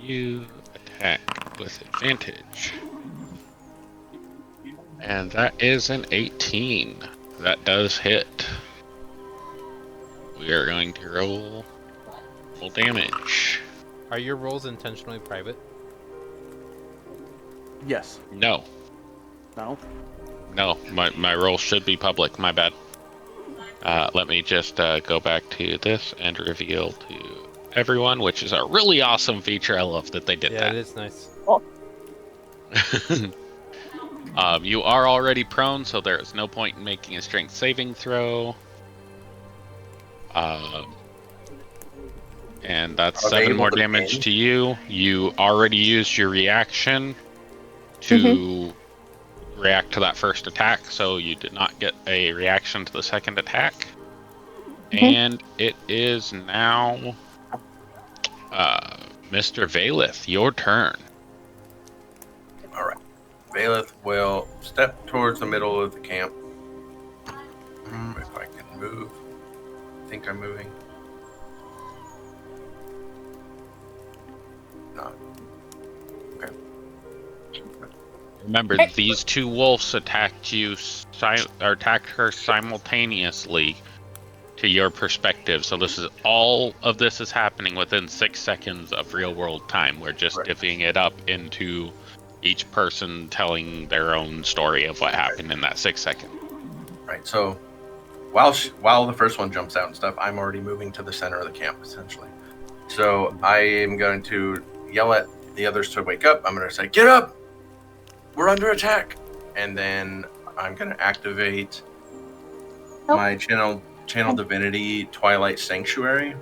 You attack with advantage. And that is an 18. That does hit. We are going to roll damage. Are your rolls intentionally private? Yes. No. No. No, my roll should be public. My bad. Let me just go back to this and reveal to everyone, which is a really awesome feature. I love that they did Yeah, that. it is nice. You are already prone, so there is no point in making a strength saving throw. And that's Are they 7 able more to damage gain? to you. You already used your reaction to react to that first attack, so you did not get a reaction to the second attack. And it is now Mr. Valeth, your turn. All right. Valeth will step towards the middle of the camp. If I can move. I think I'm moving. Not. Okay. Remember, these two wolves attacked you, or attacked her simultaneously to your perspective. So this is all of this is happening within 6 seconds of real world time. We're just Right. divvying it up into each person telling their own story of what happened in that 6 seconds. Right. So while the first one jumps out and stuff, I'm already moving to the center of the camp, essentially. So I am going to yell at the others to wake up. I'm going to say, "Get up! We're under attack!" And then I'm going to activate my channel divinity Twilight Sanctuary.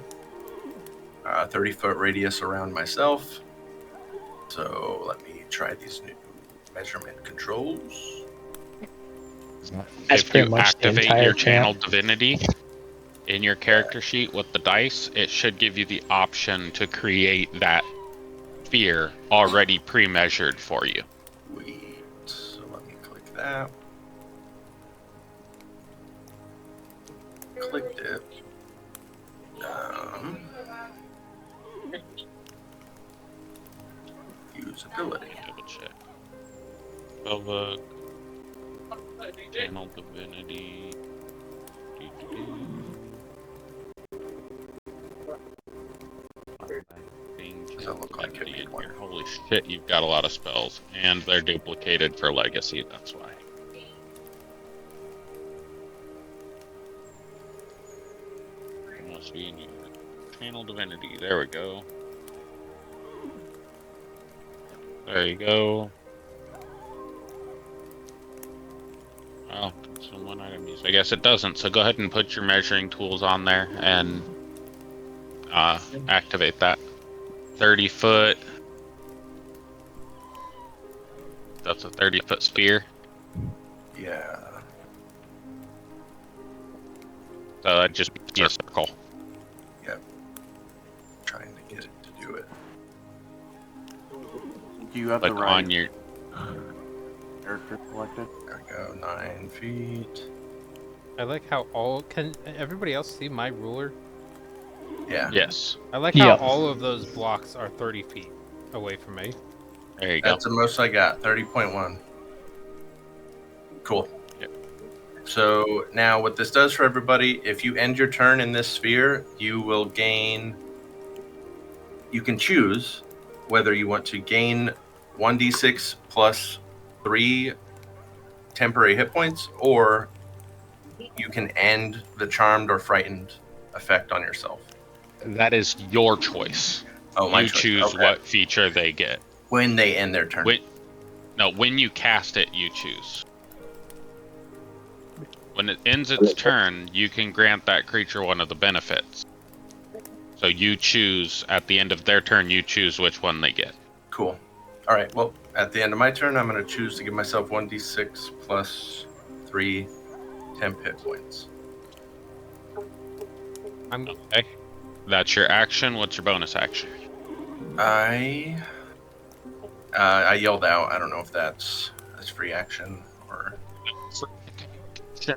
30-foot radius around myself. So let me try these new measurement controls. That's If pretty you much the activate entire your camp. channel divinity in your character sheet with the dice, it should give you the option to create that sphere already pre-measured for you. Sweet. So let me click that. Clicked it. Usability. Double check. Spellbook. Channel divinity. Does that look like it made one? Holy shit, you've got a lot of spells. And they're duplicated for legacy, that's why. Must be in your channel divinity. There we go. There you go. Oh, so one item used. I guess it doesn't, so go ahead and put your measuring tools on there and activate that. 30 foot. That's a 30-foot sphere. Yeah. So that'd just be a circle. Yep. Trying to get it to do it. Do you have Like the right on your... character selected? There we go. 9 feet. I like how can everybody else see my ruler? Yeah. Yes. I like how Yep. all of those blocks are 30 feet away from me. There you go. That's the most I got. 30.1. Cool. Yep. So now what this does for everybody, if you end your turn in this sphere, you will gain... You can choose whether you want to gain 1d6 plus 3 temporary hit points, or you can end the charmed or frightened effect on yourself. That is your choice. Oh, my You choice. choose Okay. what feature they get. When they end their turn. No, when you cast it, you choose. When it ends its turn, you can grant that creature one of the benefits. So you choose, at the end of their turn, you choose which one they get. Cool. All right. Well, at the end of my turn, I'm going to choose to give myself 1d6 plus 3 temp hit points. Okay. That's your action. What's your bonus action? I yelled out. I don't know if that's free action or...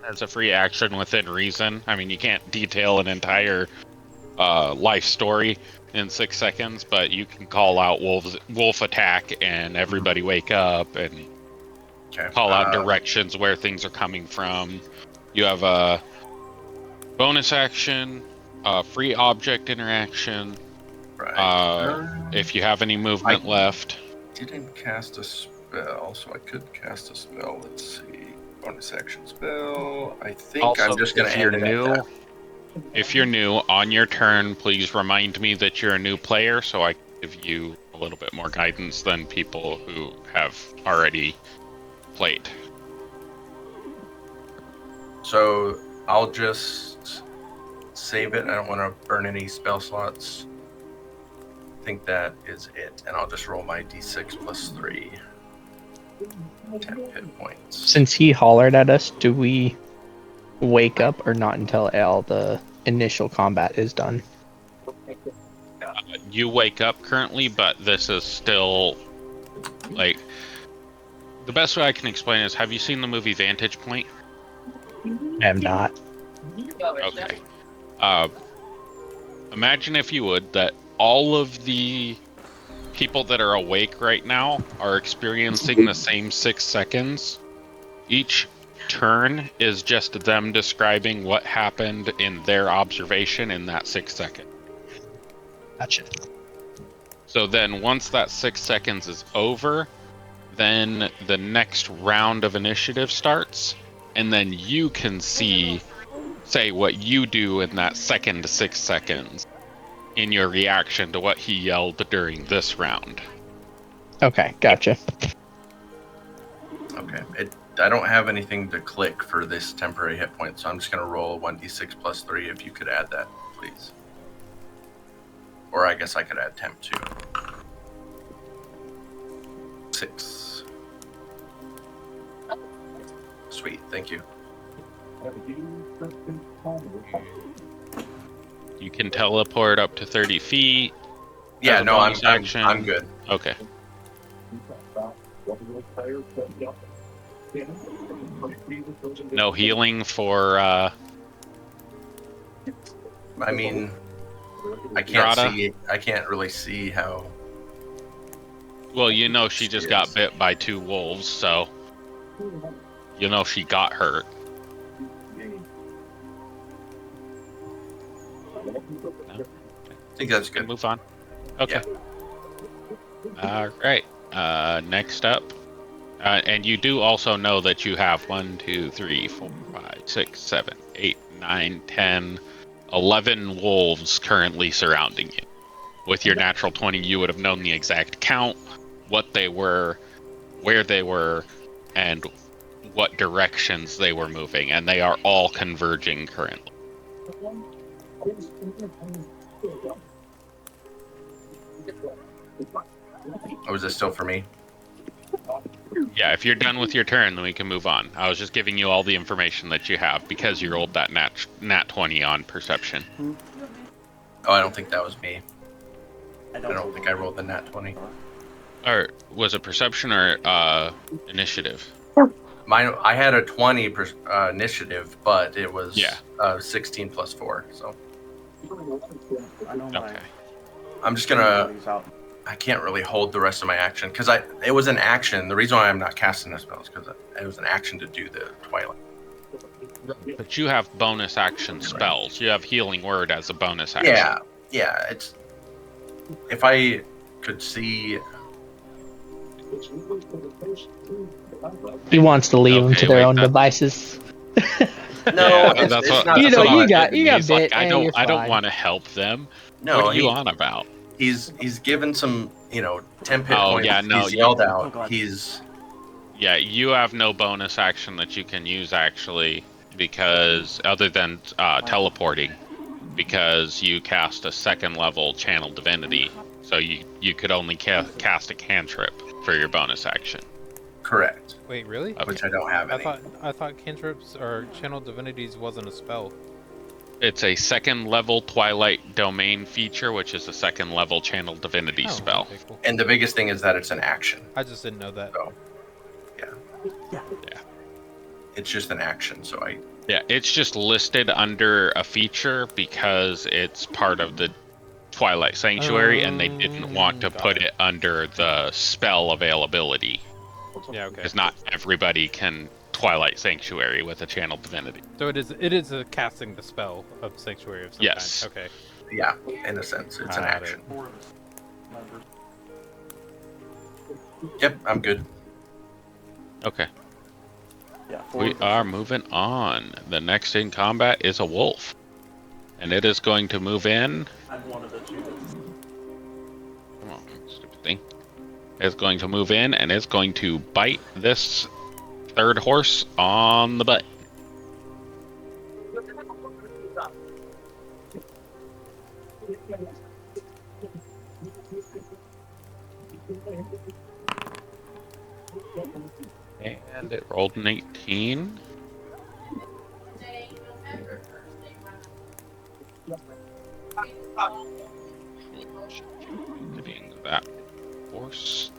As a free action within reason. I mean, you can't detail an entire life story in 6 seconds, but you can call out wolf attack and everybody wake up and call out directions where things are coming from. You have a bonus action, free object interaction. Right. If you have any movement left. Didn't cast a spell, so I could cast a spell. Let's see. Bonus action spell. I think Also, I'm just going to end it at that. If you're new, on your turn, please remind me that you're a new player so I can give you a little bit more guidance than people who have already played. So I'll just save it. I don't want to burn any spell slots. I think that is it. And I'll just roll my d6 plus 3. 10 hit points. Since he hollered at us, do we wake up or not until all the initial combat is done? You wake up currently, but this is still like the best way I can explain is, have you seen the movie Vantage Point? I am not. Okay. Imagine, if you would, that all of the people that are awake right now are experiencing the same 6 seconds. Each turn is just them describing what happened in their observation in that 6 seconds. Gotcha. So then once that 6 seconds is over, then the next round of initiative starts, and then you can say what you do in that second 6 seconds in your reaction to what he yelled during this round. Okay, gotcha. Okay. I don't have anything to click for this temporary hit point, so I'm just going to roll 1d6 plus 3 if you could add that, please. Or I guess I could add temp too. 6. Sweet, thank you. You can teleport up to 30 feet. Yeah, no, I'm action. good. Okay. No healing for I mean, I can't Grata? see. I can't really see how. Well, you know she just got bit by 2 wolves, so you know she got hurt. I think that's good. Move on. Okay. All right. Next up, and you do also know that you have 1, 2, 3, 4, 5, 6, 7, 8, 9, 10, 11 wolves currently surrounding you. With your natural 20, you would have known the exact count, what they were, where they were, and what directions they were moving, and they are all converging currently. Oh, is this still for me? Yeah, if you're done with your turn, then we can move on. I was just giving you all the information that you have because you rolled that nat 20 on perception. Oh, I don't think that was me. I don't think I rolled the nat 20. Or was it perception or initiative? Mine, I had a 20 initiative, but it was 16 plus 4. So Okay. I'm just gonna. I can't really hold the rest of my action because it was an action. The reason why I'm not casting this spell is because it was an action to do the Twilight. But you have bonus action spells. You have Healing Word as a bonus action. Yeah. It's if I could see. He wants to leave them to their own devices. No, Yeah, that's what, not. You know, you got He's bit. like, I you're don't fine. want to help them. No, what are you on about? He's given some, temp hit points. Yeah, no, he's yelled out. He's Yeah, you have no bonus action that you can use actually, because other than teleporting, because you cast a 2nd level channel divinity, so you could only cast a cantrip for your bonus action. Correct. Wait, really? Okay. Which I don't have any. I thought cantrips or channel divinities wasn't a spell. It's a 2nd level Twilight Domain feature, which is a 2nd level channel divinity Oh, spell. okay, cool. And the biggest thing is that it's an action. I just didn't know that. So, yeah. It's just an action, so Yeah, it's just listed under a feature because it's part of the Twilight Sanctuary, and they didn't want to got put it. it under the spell availability. Yeah, okay. Because not everybody can Twilight Sanctuary with a channel divinity. So it is a casting the spell of Sanctuary of some Yes. kind. Okay. yeah, in a sense, it's an Got it. action. Yep, I'm good. Okay, Yeah. we are moving on. The next in combat is a wolf. And it is going to move in. I'm one of the two. Come on, stupid thing. It's going to move in and it's going to bite this 3rd horse on the butt. And it rolled an 18. Getting that horse.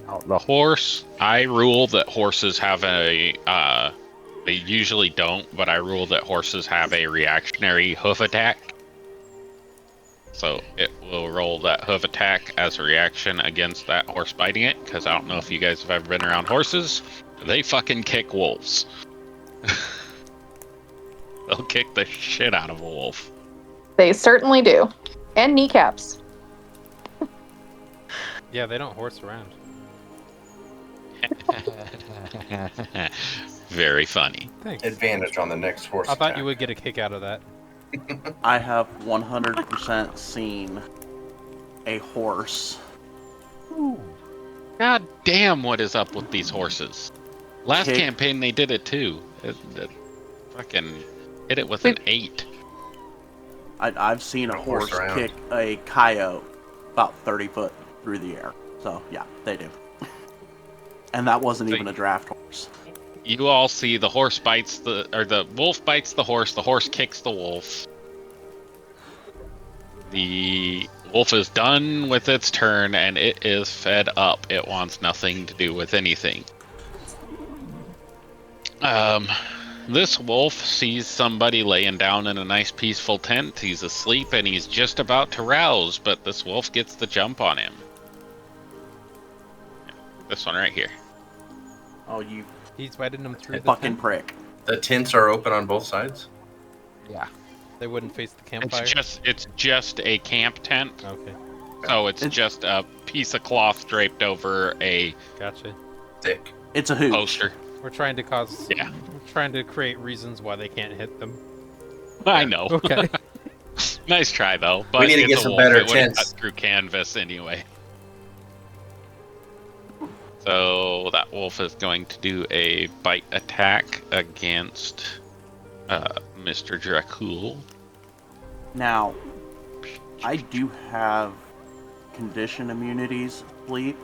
Now, the horse, I rule that horses have a, they usually don't, but I rule that horses have a reactionary hoof attack. So it will roll that hoof attack as a reaction against that horse biting it, because I don't know if you guys have ever been around horses. They fucking kick wolves. They'll kick the shit out of a wolf. They certainly do. And kneecaps. Yeah, they don't horse around. Very funny. Thanks. Advantage on the next horse I thought attack. you would get a kick out of that. I have 100% seen a horse. God damn, what is up with these horses? Last Kick. campaign they did it too. It fucking hit it with an 8. I've seen a Don't horse horse around. kick a coyote about 30 foot through the air. So, yeah, they do. And that wasn't even a draft horse. You all see the horse bites the wolf bites the horse kicks the wolf. The wolf is done with its turn and it is fed up. It wants nothing to do with anything. This wolf sees somebody laying down in a nice peaceful tent. He's asleep and he's just about to rouse, but this wolf gets the jump on him. This one right here. Oh, you He's biting them through the fucking tent. prick. The tents are open on both sides? Yeah. They wouldn't face the campfire. It's just a camp tent. Okay, So it's just a piece of cloth draped over a gotcha. Thick. It's a hoot. poster. We're trying to Yeah. We're trying to create reasons why they can't hit them. I know. Okay. Nice try though. But need to it's get a some wolf. better It would've tents. cut through canvas anyway. So that wolf is going to do a bite attack against Mr. Dracul. Now, I do have condition immunities, sleep,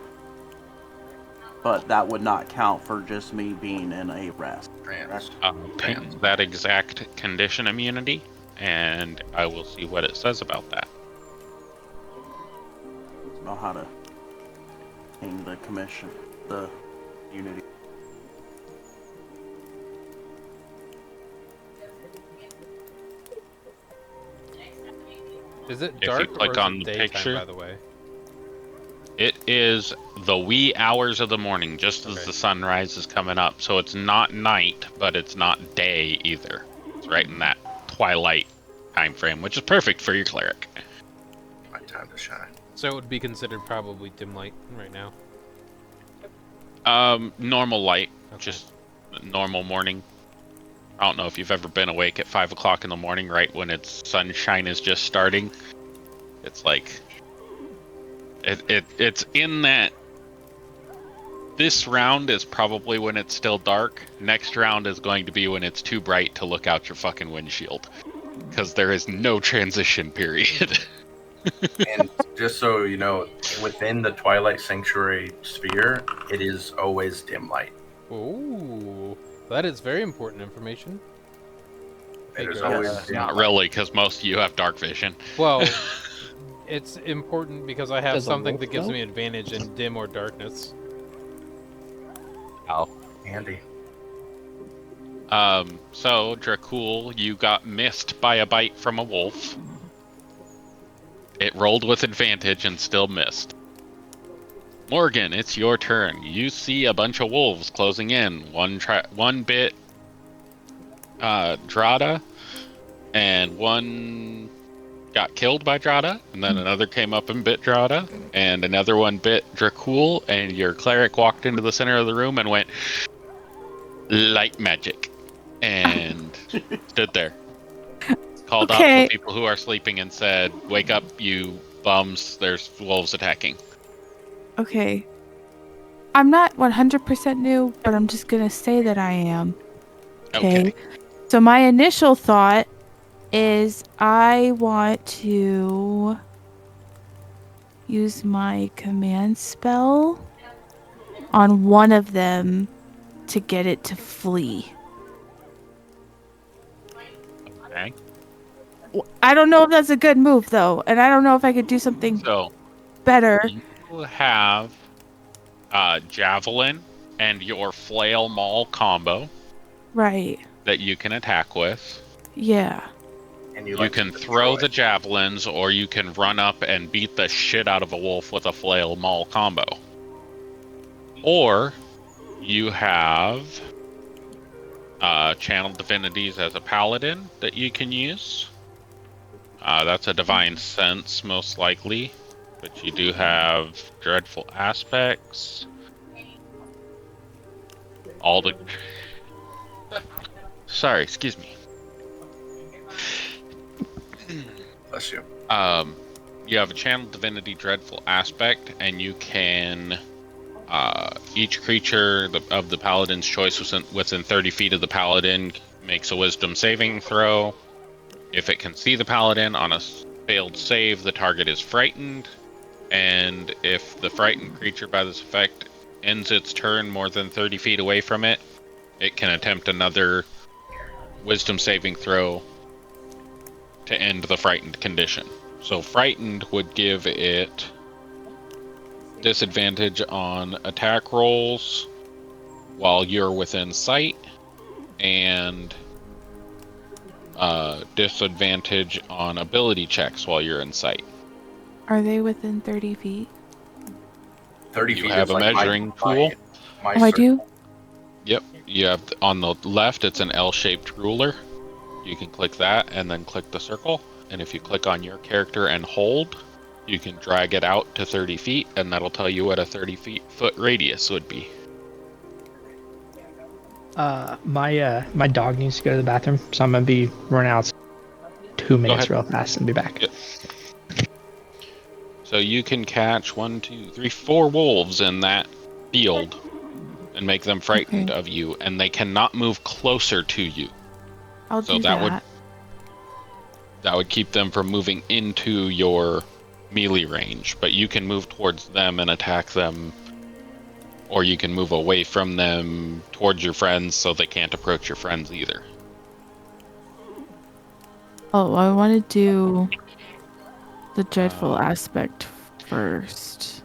but that would not count for just me being in a rest. Trans. Ping that exact condition immunity, and I will see what it says about that. Know how to ping the commission, the unity. Is it If you dark click or is on it the daytime, picture- by the way? It is the wee hours of the morning, just as Okay. the sunrise is coming up. So it's not night, but it's not day either. It's right in that twilight time frame, which is perfect for your cleric. My time to shine. So it would be considered probably dim light right now. Normal light, Okay. just normal morning. I don't know if you've ever been awake at 5 o'clock in the morning, right when its sunshine is just starting. It's like it's in that. This round is probably when it's still dark. Next round is going to be when it's too bright to look out your fucking windshield. Because there is no transition period. And just so you know, within the Twilight Sanctuary sphere, it is always dim light. Ooh, that is very important information. It is Figure. always dim Not light. really, because most of you have dark vision. Well, it's important because I have Does a something wolf that gives know? me advantage in dim or darkness. Oh. Andy. So, Dracul, you got missed by a bite from a wolf. It rolled with advantage and still missed. Morgan, it's your turn. You see a bunch of wolves closing in. One bit Drada, and one got killed by Drada, and then another came up and bit Drada, and another one bit Dracul, and your cleric walked into the center of the room and went, light magic, and stood there. Called out to Okay. the people who are sleeping and said, wake up, you bums, there's wolves attacking. Okay. I'm not 100% new, but I'm just going to say that I am. Okay. So my initial thought is I want to use my command spell on one of them to get it to flee. Okay. I don't know if that's a good move, though, and I don't know if I could do something So, better. you have Javelin and your Flail Maul combo Right. that you can attack with. Yeah. And You like can to throw destroy. the javelins, or you can run up and beat the shit out of a wolf with a Flail Maul combo. Or you have Channel Divinities as a paladin that you can use. That's a Divine Sense, most likely. But you do have Dreadful Aspects. All the... Sorry, excuse me. Bless you. You have a Channel Divinity Dreadful Aspect, and you can... each creature of the Paladin's choice within 30 feet of the Paladin makes a Wisdom saving throw. If it can see the Paladin on a failed save, the target is frightened. And if the frightened creature by this effect ends its turn more than 30 feet away from it, it can attempt another Wisdom saving throw to end the frightened condition. So frightened would give it disadvantage on attack rolls while you're within sight, and disadvantage on ability checks while you're in sight. Are they within 30 feet? 30 You feet have is a like measuring tool. My Oh, I circle. do? Yep. You have on the left, it's an L-shaped ruler. You can click that and then click the circle. And if you click on your character and hold, you can drag it out to 30 feet, and that'll tell you what a 30-foot radius would be. My dog needs to go to the bathroom, so I'm gonna be running out 2 minutes ahead. real fast and be back. Yep. So you can catch 1, 2, 3, 4 wolves in that field and make them frightened Okay. of you, and they cannot move closer to you. I'll So do that would keep them from moving into your melee range, but you can move towards them and attack them, or you can move away from them towards your friends so they can't approach your friends either. Oh, I want to do the dreadful aspect first.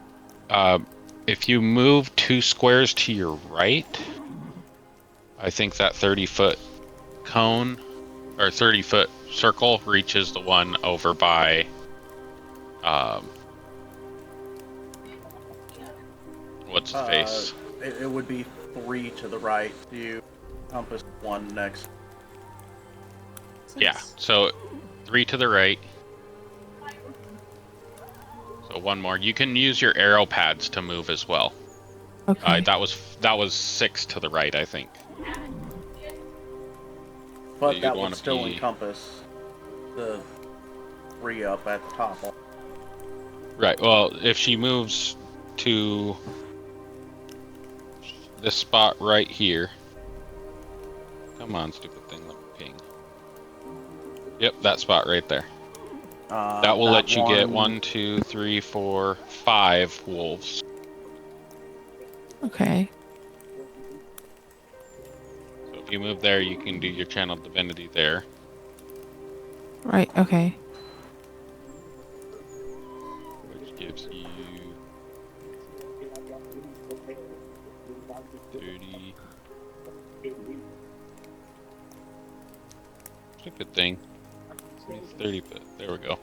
If you move 2 squares to your right, I think that 30-foot cone or 30-foot circle reaches the one over by what's his face? It would be 3 to the right. You compass 1 next. Yeah, so 3 to the right. So 1 more. You can use your arrow pads to move as well. Okay. That was 6 to the right, I think. But you'd that wanna would still be- encompass the 3 up at the top. Right. Well, if she moves to this spot right here. Come on, stupid thing. Let me ping. Yep, that spot right there. That will let you get 1, 2, 3, 4, 5 wolves. Okay. So if you move there, you can do your channel divinity there. Right, okay. Which gives you 30. Stupid thing. 30, but there we go.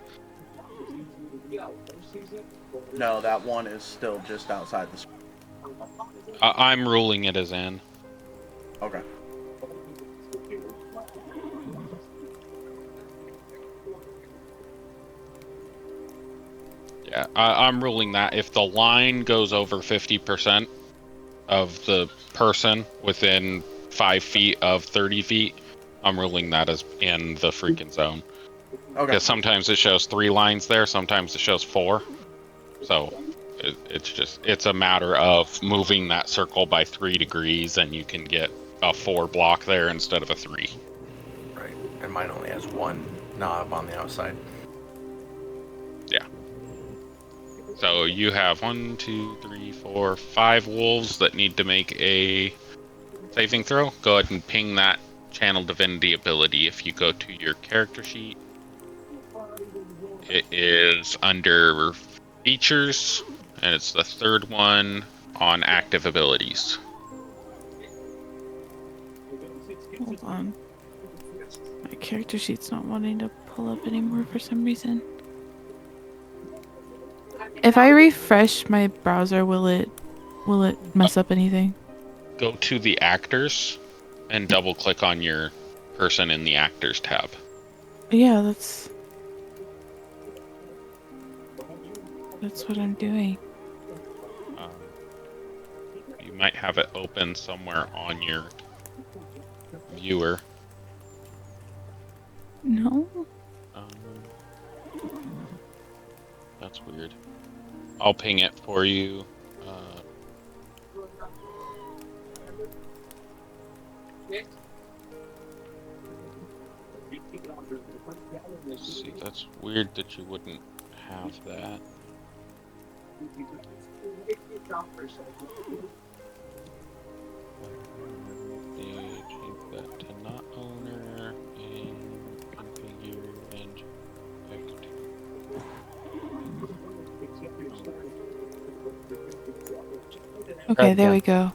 No, that one is still just outside the. I'm ruling it as in. Okay. Yeah, I'm ruling that if the line goes over 50% of the person within 5 feet of 30 feet, I'm ruling that as in the freaking zone. Okay. Because sometimes it shows 3 lines there, sometimes it shows 4. So it's a matter of moving that circle by 3 degrees, and you can get a 4 block there instead of a 3. Right, and mine only has 1 knob on the outside. Yeah. So you have 1, 2, 3, 4, 5 wolves that need to make a saving throw. Go ahead and ping that channel divinity ability. If you go to your character sheet, it is under features, and it's the 3rd one on active abilities. Hold on. My character sheet's not wanting to pull up anymore for some reason. If I refresh my browser, will it mess up anything? Go to the actors and double click on your person in the actors tab. Yeah, that's what I'm doing. You might have it open somewhere on your viewer. No. That's weird. I'll ping it for you. See, that's weird that you wouldn't have that. Change that to not owner and configure and expect. Okay, there we go.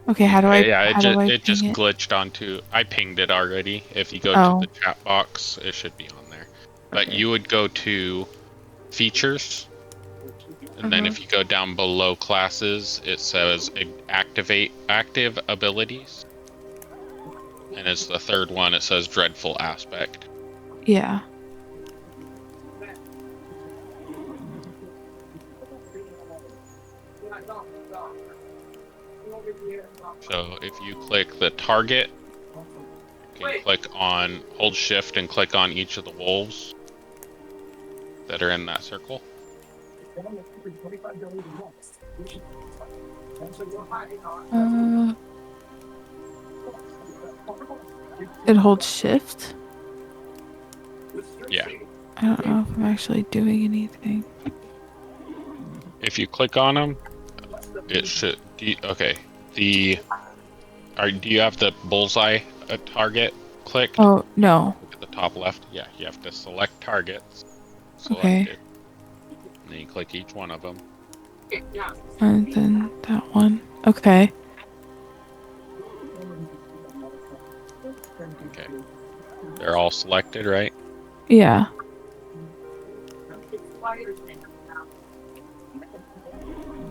Okay, how do I? Yeah, how do I it just ping it? glitched onto. I pinged it already. If you go Oh. to the chat box, it should be on there. But Okay. you would go to features, and then if you go down below classes, it says activate active abilities, and it's the 3rd one. It says dreadful aspect. Yeah. So if you click the target, you can click on, hold shift and click on each of the wolves that are in that circle. It holds shift. Yeah. I don't know if I'm actually doing anything. If you click on them, it should. Okay. Do you have the bullseye target clicked? Oh no. At the top left, yeah, you have to select targets. Select Okay. it. And then you click each one of them. And then that one. Okay. Okay. They're all selected, right? Yeah.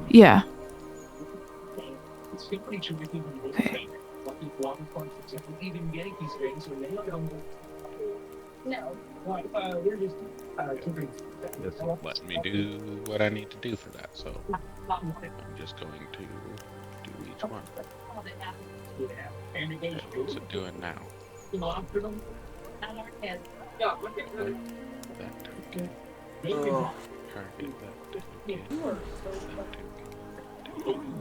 Yeah. Okay. This is letting me do what I need to do for that, so I'm just going to do each one. Okay, what's it doing now? That token. Oh, Target that token.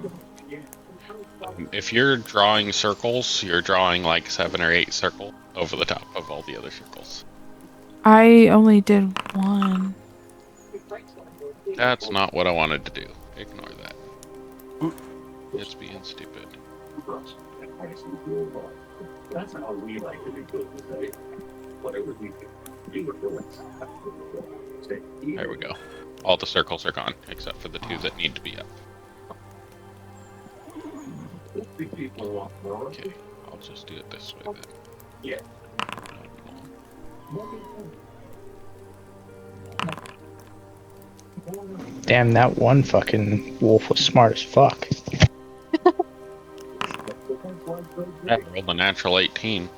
If you're drawing circles, you're drawing like 7 or 8 circles over the top of all the other circles. I only did one. That's not what I wanted to do. Ignore that. It's being stupid. There we go. All the circles are gone, except for the 2 that need to be up. Okay, I'll just do it this way then. Damn, that one fucking wolf was smart as fuck. I rolled a natural 18.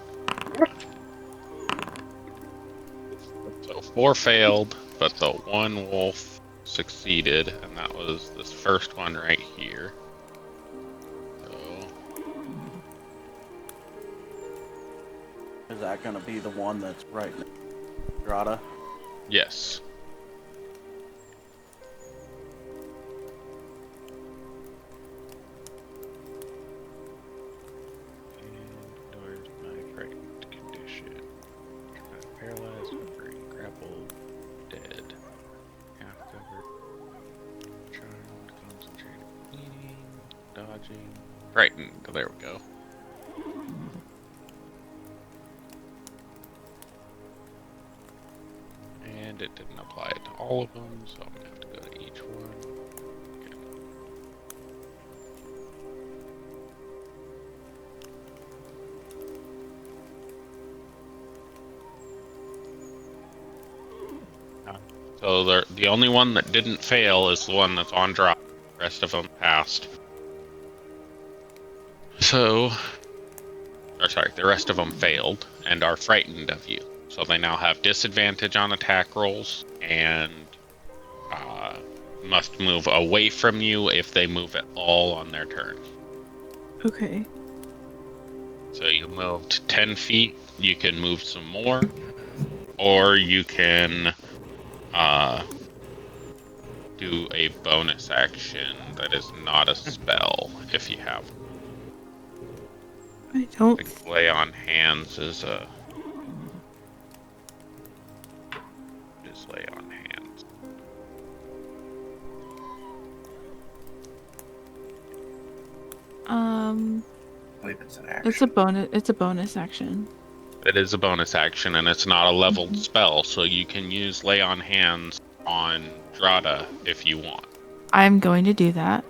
So 4 failed, but the 1 wolf succeeded, and that was this first one right here. So is that gonna be the one that's right next to Drata? yes. And where's my frightened condition? Paralyzed, hovering, grappled, dead. Half covered. Charmed, concentrated, bleeding, dodging. Frightened, there we go. And it didn't apply it to all of them, so I'm gonna have to go to each one. Okay. So the only one that didn't fail is the one that's on drop. The rest of them passed. So, or sorry, the rest of them failed and are frightened of you. So they now have disadvantage on attack rolls and must move away from you if they move at all on their turn. Okay. So you moved 10 feet, you can move some more, or you can do a bonus action that is not a spell if you have. I don't. Like lay on hands is a. Just lay on hands. I believe it's an action. It's a bonus. It's a bonus action. It is a bonus action, and it's not a leveled spell, so you can use lay on hands on Drata if you want. I'm going to do that.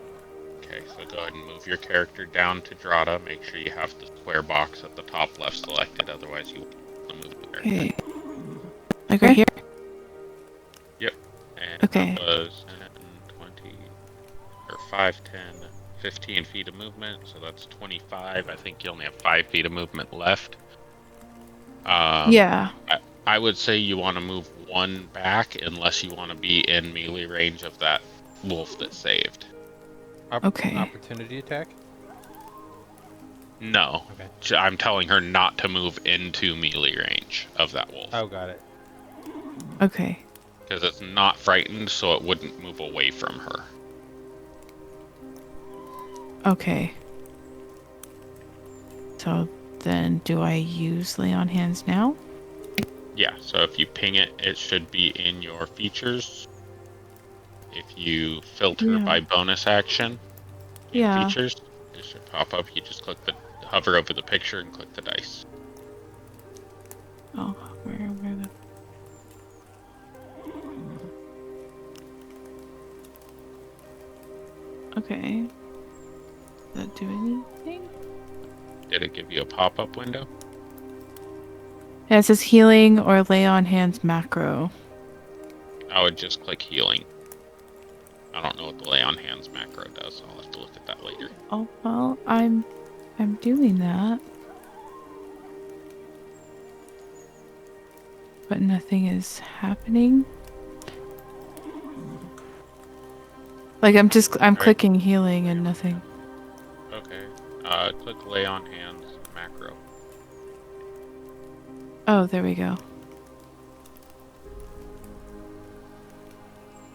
Okay, so go ahead and move your character down to Drata. Make sure you have the square box at the top left selected, otherwise you won't move the character. Okay. Like right here? Yep. And Okay. that was 20, or 5, 10, 15 feet of movement, so that's 25. I think you only have 5 feet of movement left. Yeah. I would say you want to move 1 back unless you want to be in melee range of that wolf that saved. Okay. Opportunity attack? No. Okay. I'm telling her not to move into melee range of that wolf. Oh, got it. Okay. Because it's not frightened, so it wouldn't move away from her. Okay. So then do I use lay on hands now? Yeah, so if you ping it, it should be in your features. If you filter Yeah. by bonus action in Yeah. features, it should pop up. You just hover over the picture and click the dice. Oh, where the... Okay. Does that do anything? Did it give you a pop-up window? Yeah, it says healing or lay on hands macro. I would just click healing. I don't know what the lay on hands macro does. I'll have to look at that later. Oh, well, I'm doing that. But nothing is happening. Like I'm Right. clicking healing and nothing. Okay. Click lay on hands macro. Oh, there we go.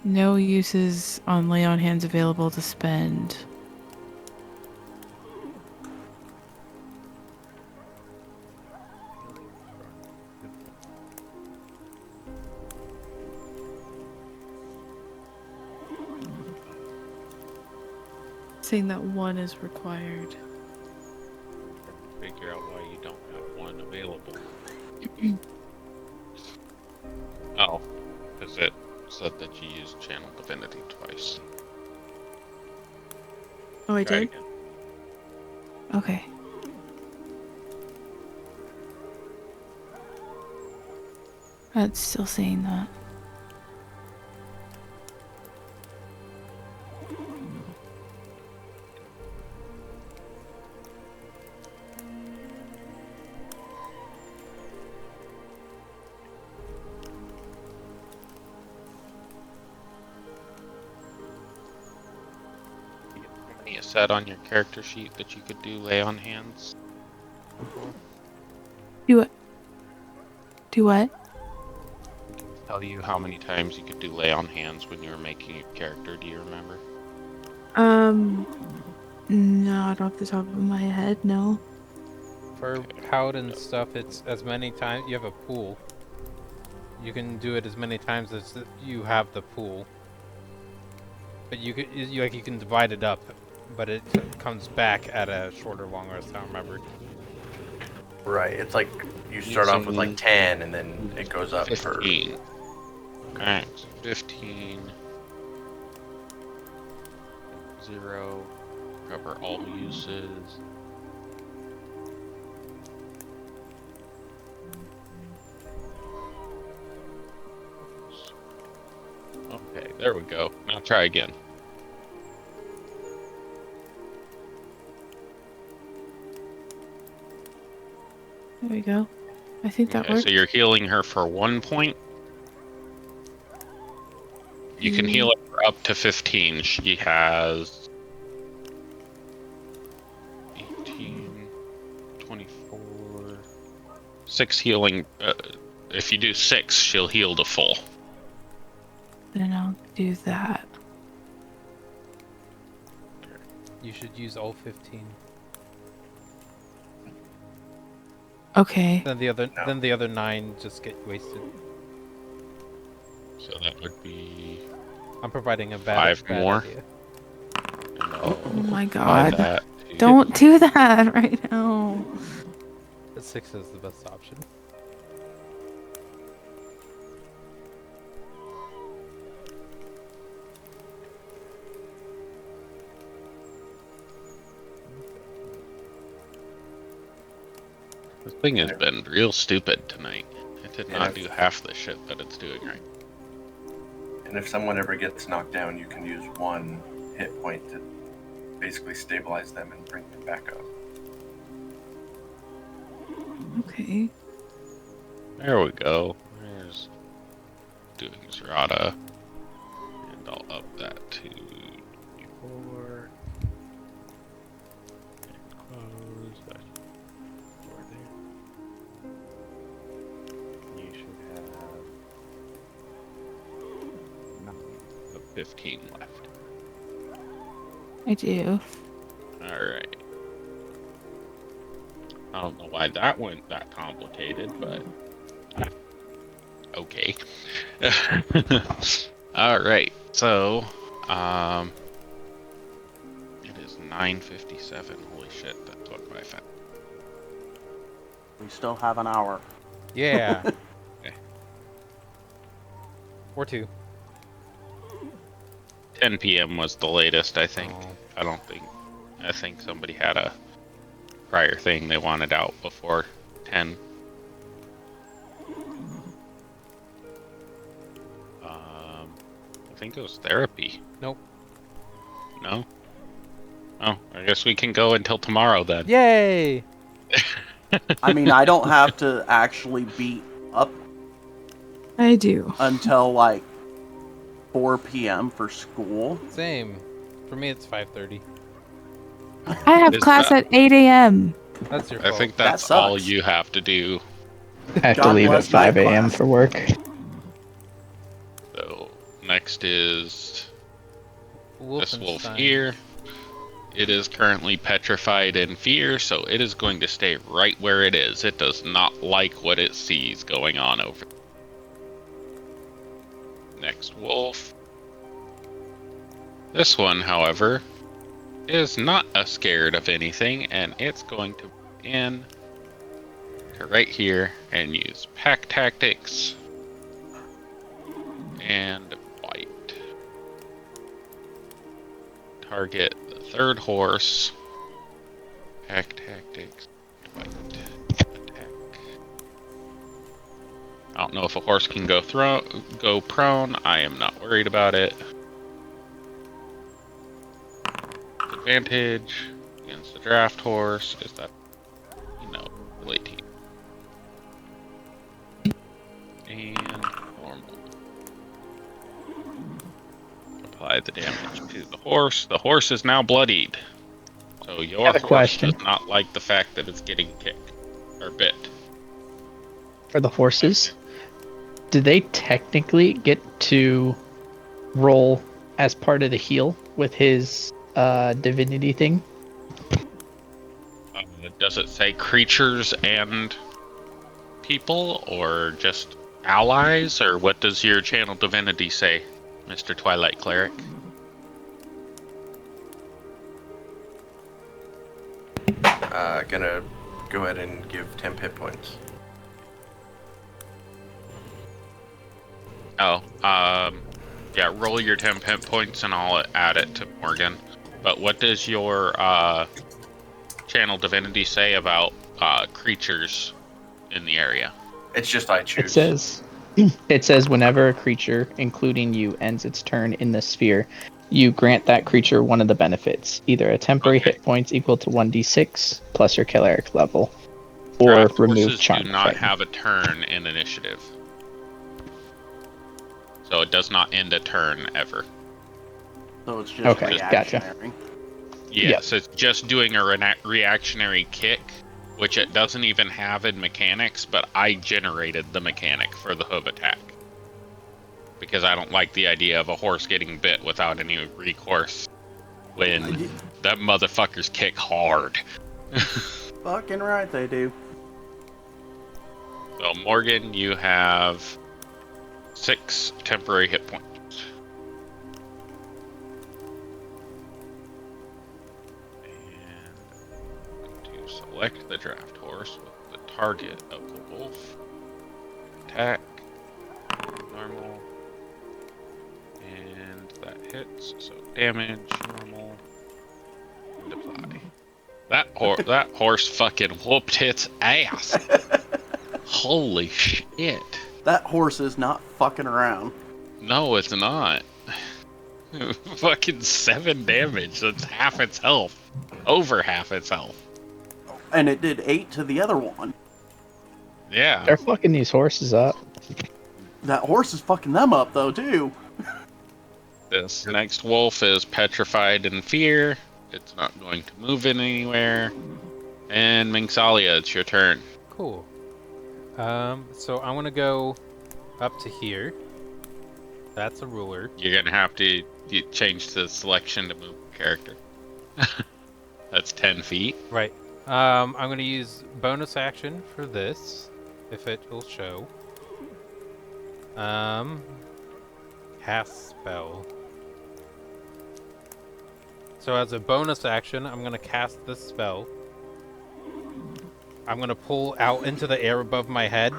No uses on lay on hands available to spend. Saying that one is required. Figure out why you don't have one available. Oh, because it said that you used channel divinity twice. Oh, I Try did? again. Okay. That's still saying that. How many you said on your character sheet that you could do lay on hands? Do what? Do what? Tell you how many times you could do lay on hands when you were making your character. Do you remember? Not off the top of my head, no. For paladin stuff, it's as many times you have a pool. You can do it as many times as you have the pool. But you can divide it up, but it comes back at a shorter, long rest. I don't remember. Right. It's like you start off with like 10, and then it goes up 15. Alright, so 15. 0. Cover all uses. Okay, there we go. Now try again. There we go. I think that Okay, worked. so you're healing her for 1 point. You can heal her up to 15. She has 18, 24, 6 healing. If you do 6, she'll heal to full. Then I'll do that. You should use all 15. Okay. Then the other 9 just get wasted. So that would be I'm providing a bad 5 more. idea. And I'll Oh my apply god. that to- Don't do that right now. The 6 is the best option. This thing has been real stupid tonight. It did not do half the shit that it's doing right. And if someone ever gets knocked down, you can use 1 hit point to basically stabilize them and bring them back up. Okay. There we go. There's doing Zerata. And I'll up that to 24. And close that door there. You should have 15 left. I do. Alright. I don't know why that went that complicated, but okay. Alright, so it is 9:57. Holy shit, that went by fast. We still have an hour. Yeah. Okay. Or 2. 10 p.m. was the latest, I think. Oh. I think somebody had a prior thing they wanted out before 10. I think it was therapy. Nope. No? Oh, I guess we can go until tomorrow then. Yay! I mean, I don't have to actually be up I do. until like 4 p.m. for school. Same. For me, it's 5:30. I have Is class that- at 8 a.m. That's your I fault. think That that's all sucks. you have to do. I have to God leave at bless night 5 a.m. class. for work. So next is this wolf Wolfenstein. here. It is currently petrified in fear, so it is going to stay right where it is. It does not like what it sees going on over there. Next wolf. This one, however, is not scared of anything, and it's going to in to right here and use pack tactics and bite. Target the third horse. Pack tactics. Bite. Attack. I don't know if a horse can go prone. I am not worried about it. Advantage against the draft horse. Is that late team? And normal. Apply the damage to the horse. The horse is now bloodied. So your have a horse question. does not like the fact that it's getting kicked or bit. For the horses, do they technically get to roll as part of the heal with his divinity thing? Does it say creatures and people, or just allies, or what does your channel divinity say, Mr. Twilight Cleric? Gonna go ahead and give 10 hit points. Oh, yeah, roll your 10 hit points and I'll add it to Morgan. But what does your channel divinity say about creatures in the area? It's just I choose. It says whenever a creature, including you, ends its turn in the sphere, you grant that creature one of the benefits, either a temporary hit points equal to 1d6 plus your cleric level, or Draft remove horses charm do not effect. have a turn in initiative. So it does not end a turn ever. So it's just Okay, gotcha. reactionary. Yes, it's just doing a reactionary kick, which it doesn't even have in mechanics, but I generated the mechanic for the hoof attack. Because I don't like the idea of a horse getting bit without any recourse when that motherfuckers kick hard. Fucking right they do. So Morgan, you have 6 temporary hit points. And to select the draft horse with the target of the wolf. Attack. Normal. And that hits, so damage, normal. And apply. That horse fucking whooped its ass. Holy shit. That horse is not fucking around. No, it's not. Fucking 7 damage. That's half its health. Over half its health. And it did 8 to the other one. Yeah. They're fucking these horses up. That horse is fucking them up, though, too. This next wolf is petrified in fear. It's not going to move in anywhere. And Minxalia, it's your turn. Cool. So I'm gonna go up to here. That's a ruler. You're gonna have to change the selection to move the character. That's 10 feet. Right. I'm gonna use bonus action for this, if it will show. Cast spell. So as a bonus action, I'm gonna cast this spell. I'm gonna pull out into the air above my head,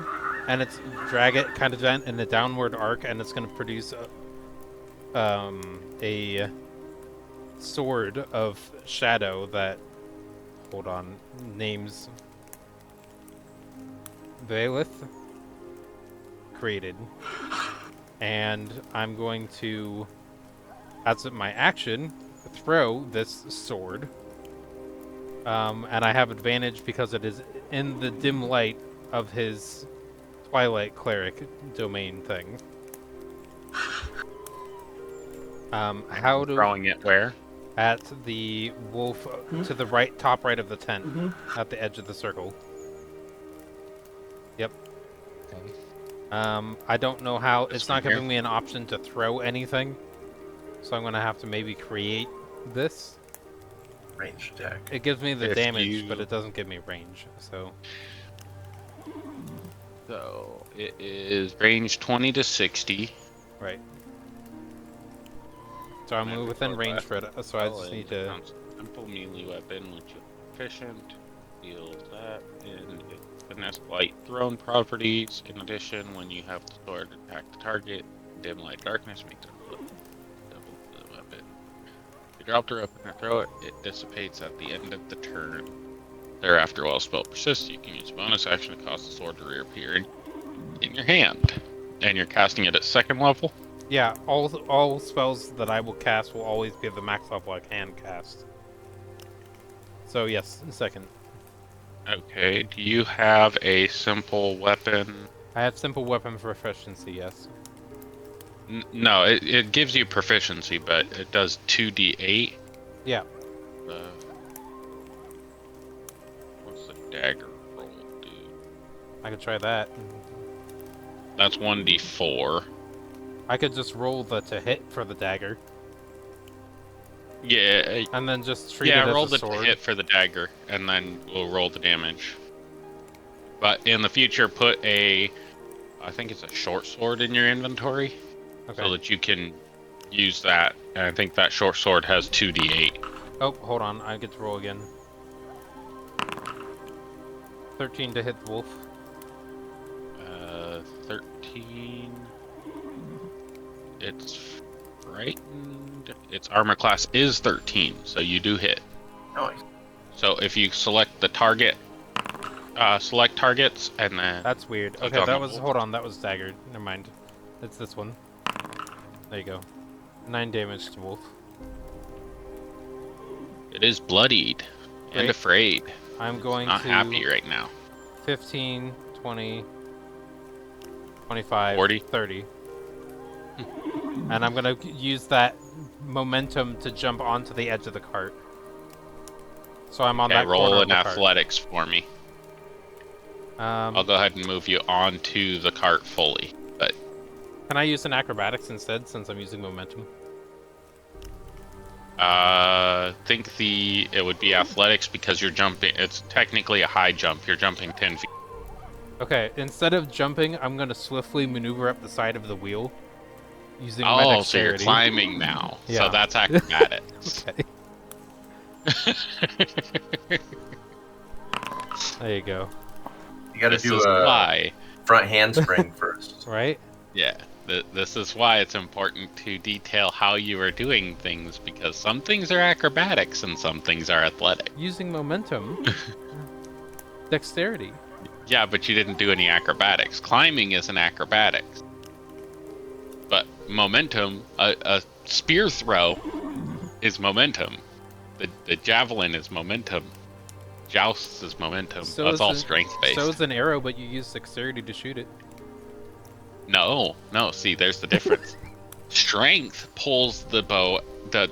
and it's drag it kind of in a downward arc, and it's gonna produce a sword of shadow that, hold on, names Valeth created, and I'm going to, as my action, throw this sword. And I have advantage because it is in the dim light of his Twilight Cleric domain thing. How do Throwing it where? At the wolf to the right, top right of the tent, at the edge of the circle. Yep. Okay. I don't know how. This It's one not here? giving me an option to throw anything, so I'm gonna have to maybe create this. Range deck. It gives me the If damage, but you- it doesn't give me range. So So it is range 20 to 60. right. So I'm within range for it. So I just need to. Simple melee weapon, which is proficient. Deals that, and it finesse light thrown properties. In addition, when you have the sword attack the target, dim light darkness makes it double the weapon. If you drop the weapon and throw it, it dissipates at the end of the turn. Thereafter, while spell persists, you can use a bonus action to cause the sword to reappear in your hand. And you're casting it at 2nd level? Yeah, all spells that I will cast will always be at the max level I can cast. So yes, 2nd. Okay, do you have a simple weapon? I have simple weapon proficiency. Yes. No, it gives you proficiency, but it does 2d8. Yeah. What's the dagger roll do? I could try that. That's 1d4. I could just roll to hit for the dagger, Yeah, and then just treat it as roll a the sword. hit for the dagger, and then we'll roll the damage. But in the future, put I think it's a short sword in your inventory, Okay. so that you can use that. And I think that short sword has 2d8. Oh, hold on. I get to roll again. 13 to hit the wolf. 13. It's frightened. Its armor class is 13, so you do hit. Nice. So if you select the target, select targets, and then That's weird. click Okay, on that the was. wolf. Hold on, that was daggered. Never mind. It's this one. There you go. 9 damage to wolf. It is bloodied and Great. afraid. I'm going Not to happy right now. 15, 20, 25, 40. 30. And I'm gonna use that momentum to jump onto the edge of the cart. So I'm on Okay, that corner roll of an the cart. athletics for me. I'll go ahead and move you onto the cart fully. But Can I use an acrobatics instead, since I'm using momentum? think it would be athletics because you're jumping. It's technically a high jump. You're jumping 10 feet. Okay, instead of jumping, I'm gonna swiftly maneuver up the side of the wheel using my Oh, so you're dexterity. climbing now. Yeah. So that's acrobatics. Okay, there you go. You gotta This do is a why. front handspring first. Right? Yeah, this is why it's important to detail how you are doing things, because some things are acrobatics and some things are athletic. Using momentum. Dexterity. Yeah, but you didn't do any acrobatics. Climbing is an acrobatics. But momentum, a spear throw is momentum. The javelin is momentum. Jousts is momentum. So That's is all a- strength based. So is an arrow, but you use dexterity to shoot it. No, see, there's the difference. Strength pulls the bow, the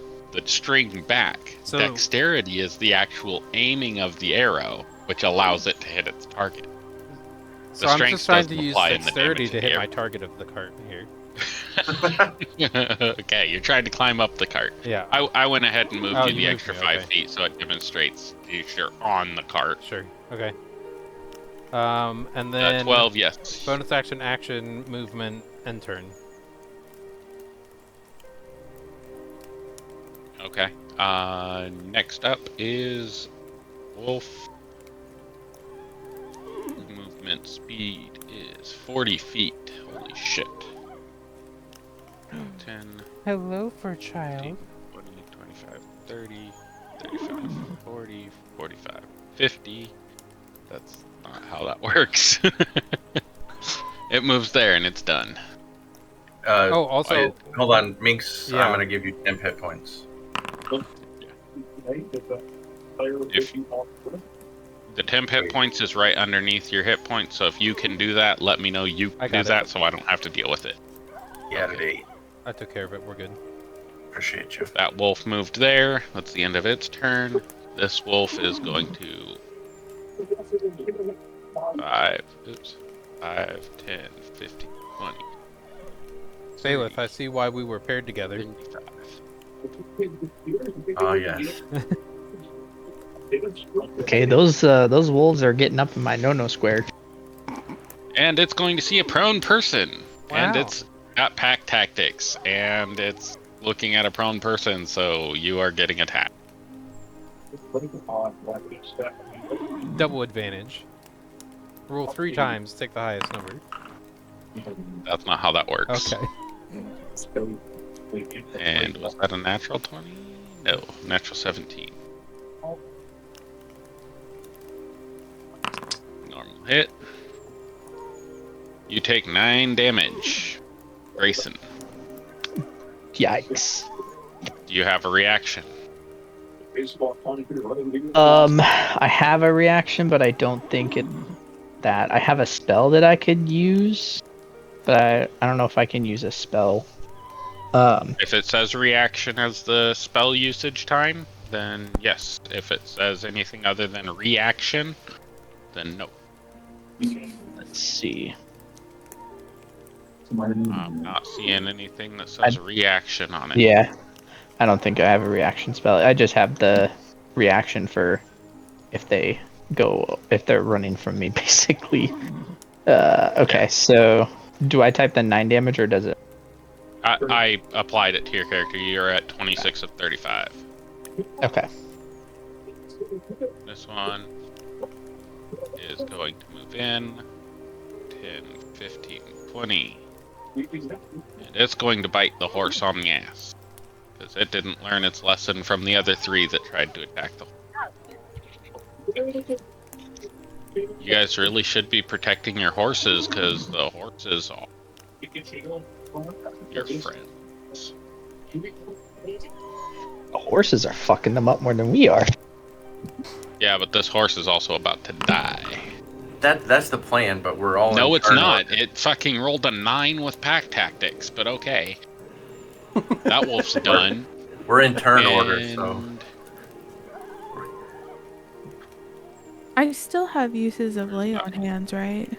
string back. So- Dexterity is the actual aiming of the arrow, which allows it to hit its target. So The I'm strength just trying to doesn't use apply in the dexterity damage to of hit the my arrow. target of the cart here. Okay, you're trying to climb up the cart. Yeah, I went ahead and moved Oh, you you the moved extra me, 5 okay. feet so it demonstrates you're on the cart. sure. Okay. And then 12, yes. bonus action, movement, and turn. Okay. Next up is Wolf. Movement speed is 40 feet. Holy shit. 10, Hello, for 15, 20, 25, 30, 35, 40, 45, 50. That's not how that works. It moves there and it's done. Oh, also, Hold on, Minx. Yeah. I'm gonna give you 10 hit points. If the temp hit points is right underneath your hit points, so if you can do that, let me know you I can got do it. that so I don't have to deal with it. You added 8. I took care of it. We're good. Appreciate you. That wolf moved there. That's the end of its turn. This wolf is going to 5, 10, 15, 20. Bailiff, I see why we were paired together. 55. Oh, yes. Okay, those wolves are getting up in my no square. And it's going to see a prone person. And Wow. it's got pack tactics. And it's looking at a prone person, so you are getting attacked. Double advantage. Roll 3 times, take the highest number. That's not how that works. Okay. And was that a natural 20? No, natural 17. Normal hit. You take 9 damage. Grayson, Yikes. do you have a reaction? I have a reaction, but I don't think it that I have a spell that I could use, but I don't know if I can use a spell. If it says reaction as the spell usage time, then yes. If it says anything other than reaction, then no. Let's see. I'm not seeing anything that says reaction on it. Yeah, I don't think I have a reaction spell. I just have the reaction for if they're running from me, basically. Okay, so do I type the 9 damage or does it? I applied it to your character. You're at 26 of 35. Okay. This one is going to move in. 10, 15, 20. And it's going to bite the horse on the ass. Because it didn't learn its lesson from the other 3 that tried to attack the horse. You guys really should be protecting your horses, because the horses are your friends. The horses are fucking them up more than we are. Yeah, but this horse is also about to die. That's the plan, but we're all No, in it's turn not. order. It fucking rolled a 9 with pack tactics, but okay. That wolf's done. We're in turn order, so And I still have uses of lay on hands, right?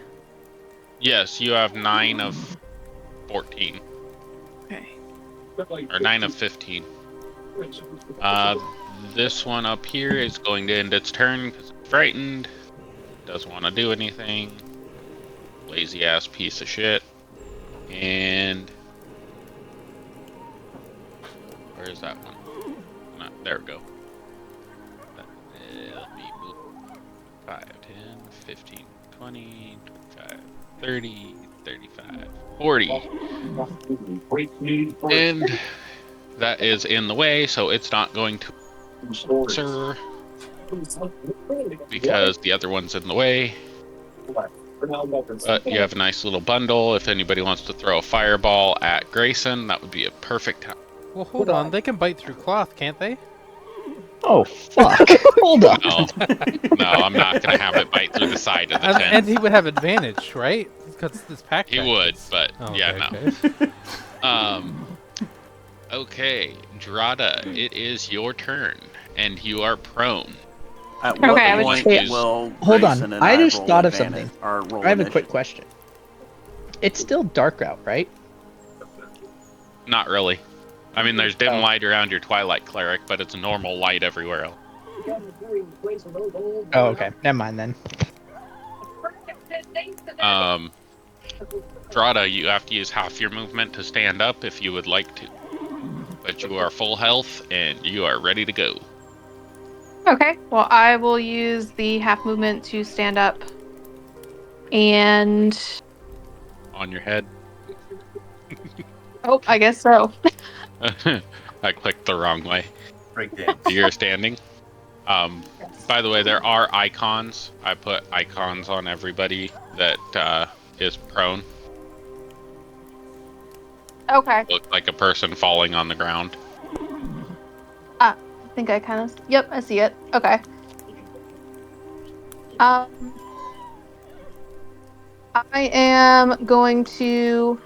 yes, you have 9 of 14. Okay. Or 9 of 15. This one up here is going to end its turn because it's frightened. Doesn't want to do anything. Lazy ass piece of shit. And where is that one? There we go. It'll be 5, 10, 15, 20, 25, 30, 35, 40. And that is in the way, so it's not going to answer because the other one's in the way. But you have a nice little bundle. If anybody wants to throw a fireball at Grayson, that would be a perfect time. Well, hold on. They can bite through cloth, can't they? Oh fuck! Hold on. No, I'm not going to have it bite through the side of the tent. And he would have advantage, right? Because this pack. He would, but Oh, yeah, okay, no. okay. Okay, Drada, it is your turn, and you are prone. At what Okay, I was point just- will Hold Grayson on. and I just roll thought of advantage- something. or roll I have a quick initiative? question. It's still dark out, right? Not really. I mean, there's dim Oh. light around your Twilight Cleric, but it's normal light everywhere else. Oh, okay. Never mind then. Drada, you have to use half your movement to stand up if you would like to. But you are full health, and you are ready to go. Okay, well, I will use the half movement to stand up. And On your head. oh, I guess so. I clicked the wrong way. breakdance. You're standing. By the way, there are icons. I put icons on everybody that is prone. Okay. Look like a person falling on the ground. I think I kind of. Yep, I see it. Okay. I am going to.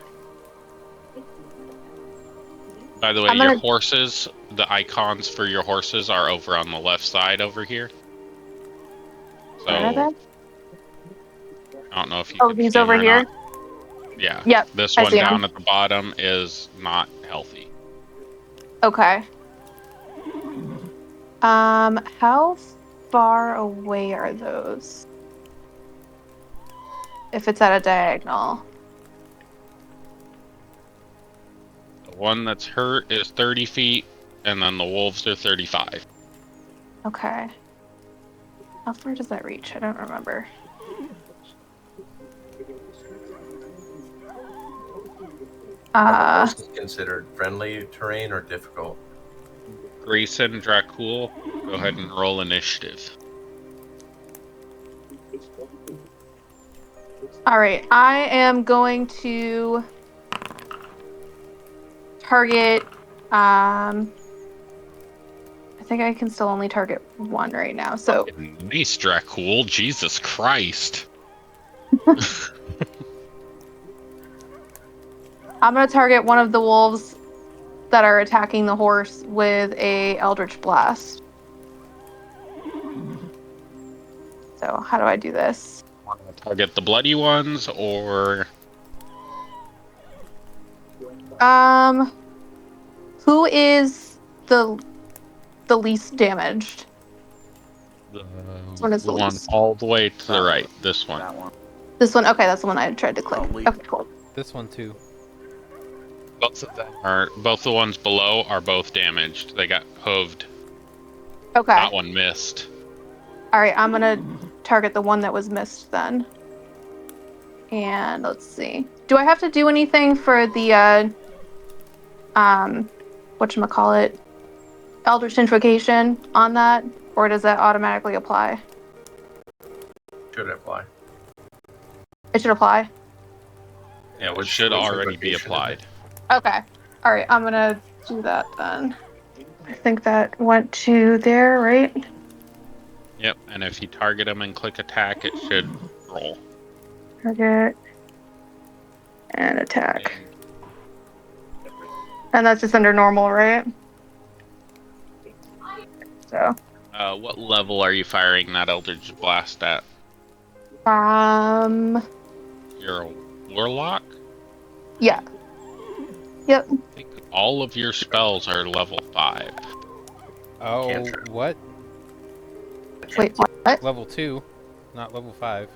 By the way, I'm your gonna- horses, the icons for your horses are over on the left side over here. So, Where are they? I don't know if you Oh, can these see them over or here? not. Yeah. Yep, This I one see down 'em. at the bottom is not healthy. Okay. How far away are those? If it's at a diagonal. The one that's hurt is 30 feet, and then the wolves are 35. Okay. How far does that reach? I don't remember. This is considered friendly terrain or difficult. Grayson, Dracul, go ahead and roll initiative. All right, I am going to target. I think I can still only target one right now. So Nice, Dracul. Jesus Christ. I'm going to target one of the wolves that are attacking the horse with a Eldritch Blast. So how do I do this? Target the bloody ones, or Who is the least damaged? the one is the one least. all the way to the right. This one. That one. This one. Okay, that's the one I tried to click. Probably. Okay, cool. This one too. Both of them are. Both the ones below are both damaged. They got hoved. Okay. That one missed. All right, I'm gonna target the one that was missed then. And let's see. Do I have to do anything for the whatchamacallit, Eldritch Invocation on that, or does that automatically apply? Should apply. It should apply. Yeah, it Which should already be invocation? applied. Okay. All right, I'm gonna do that then. I think that went to there, right? Yep, and if you target them and click attack, it should roll. Target and attack. And that's just under normal, right? So, What level are you firing that Eldritch Blast at? You're a warlock? Yeah. Yep. I think all of your spells are level 5. Oh, Cantrip. what? Wait, what? Level 2, not level 5.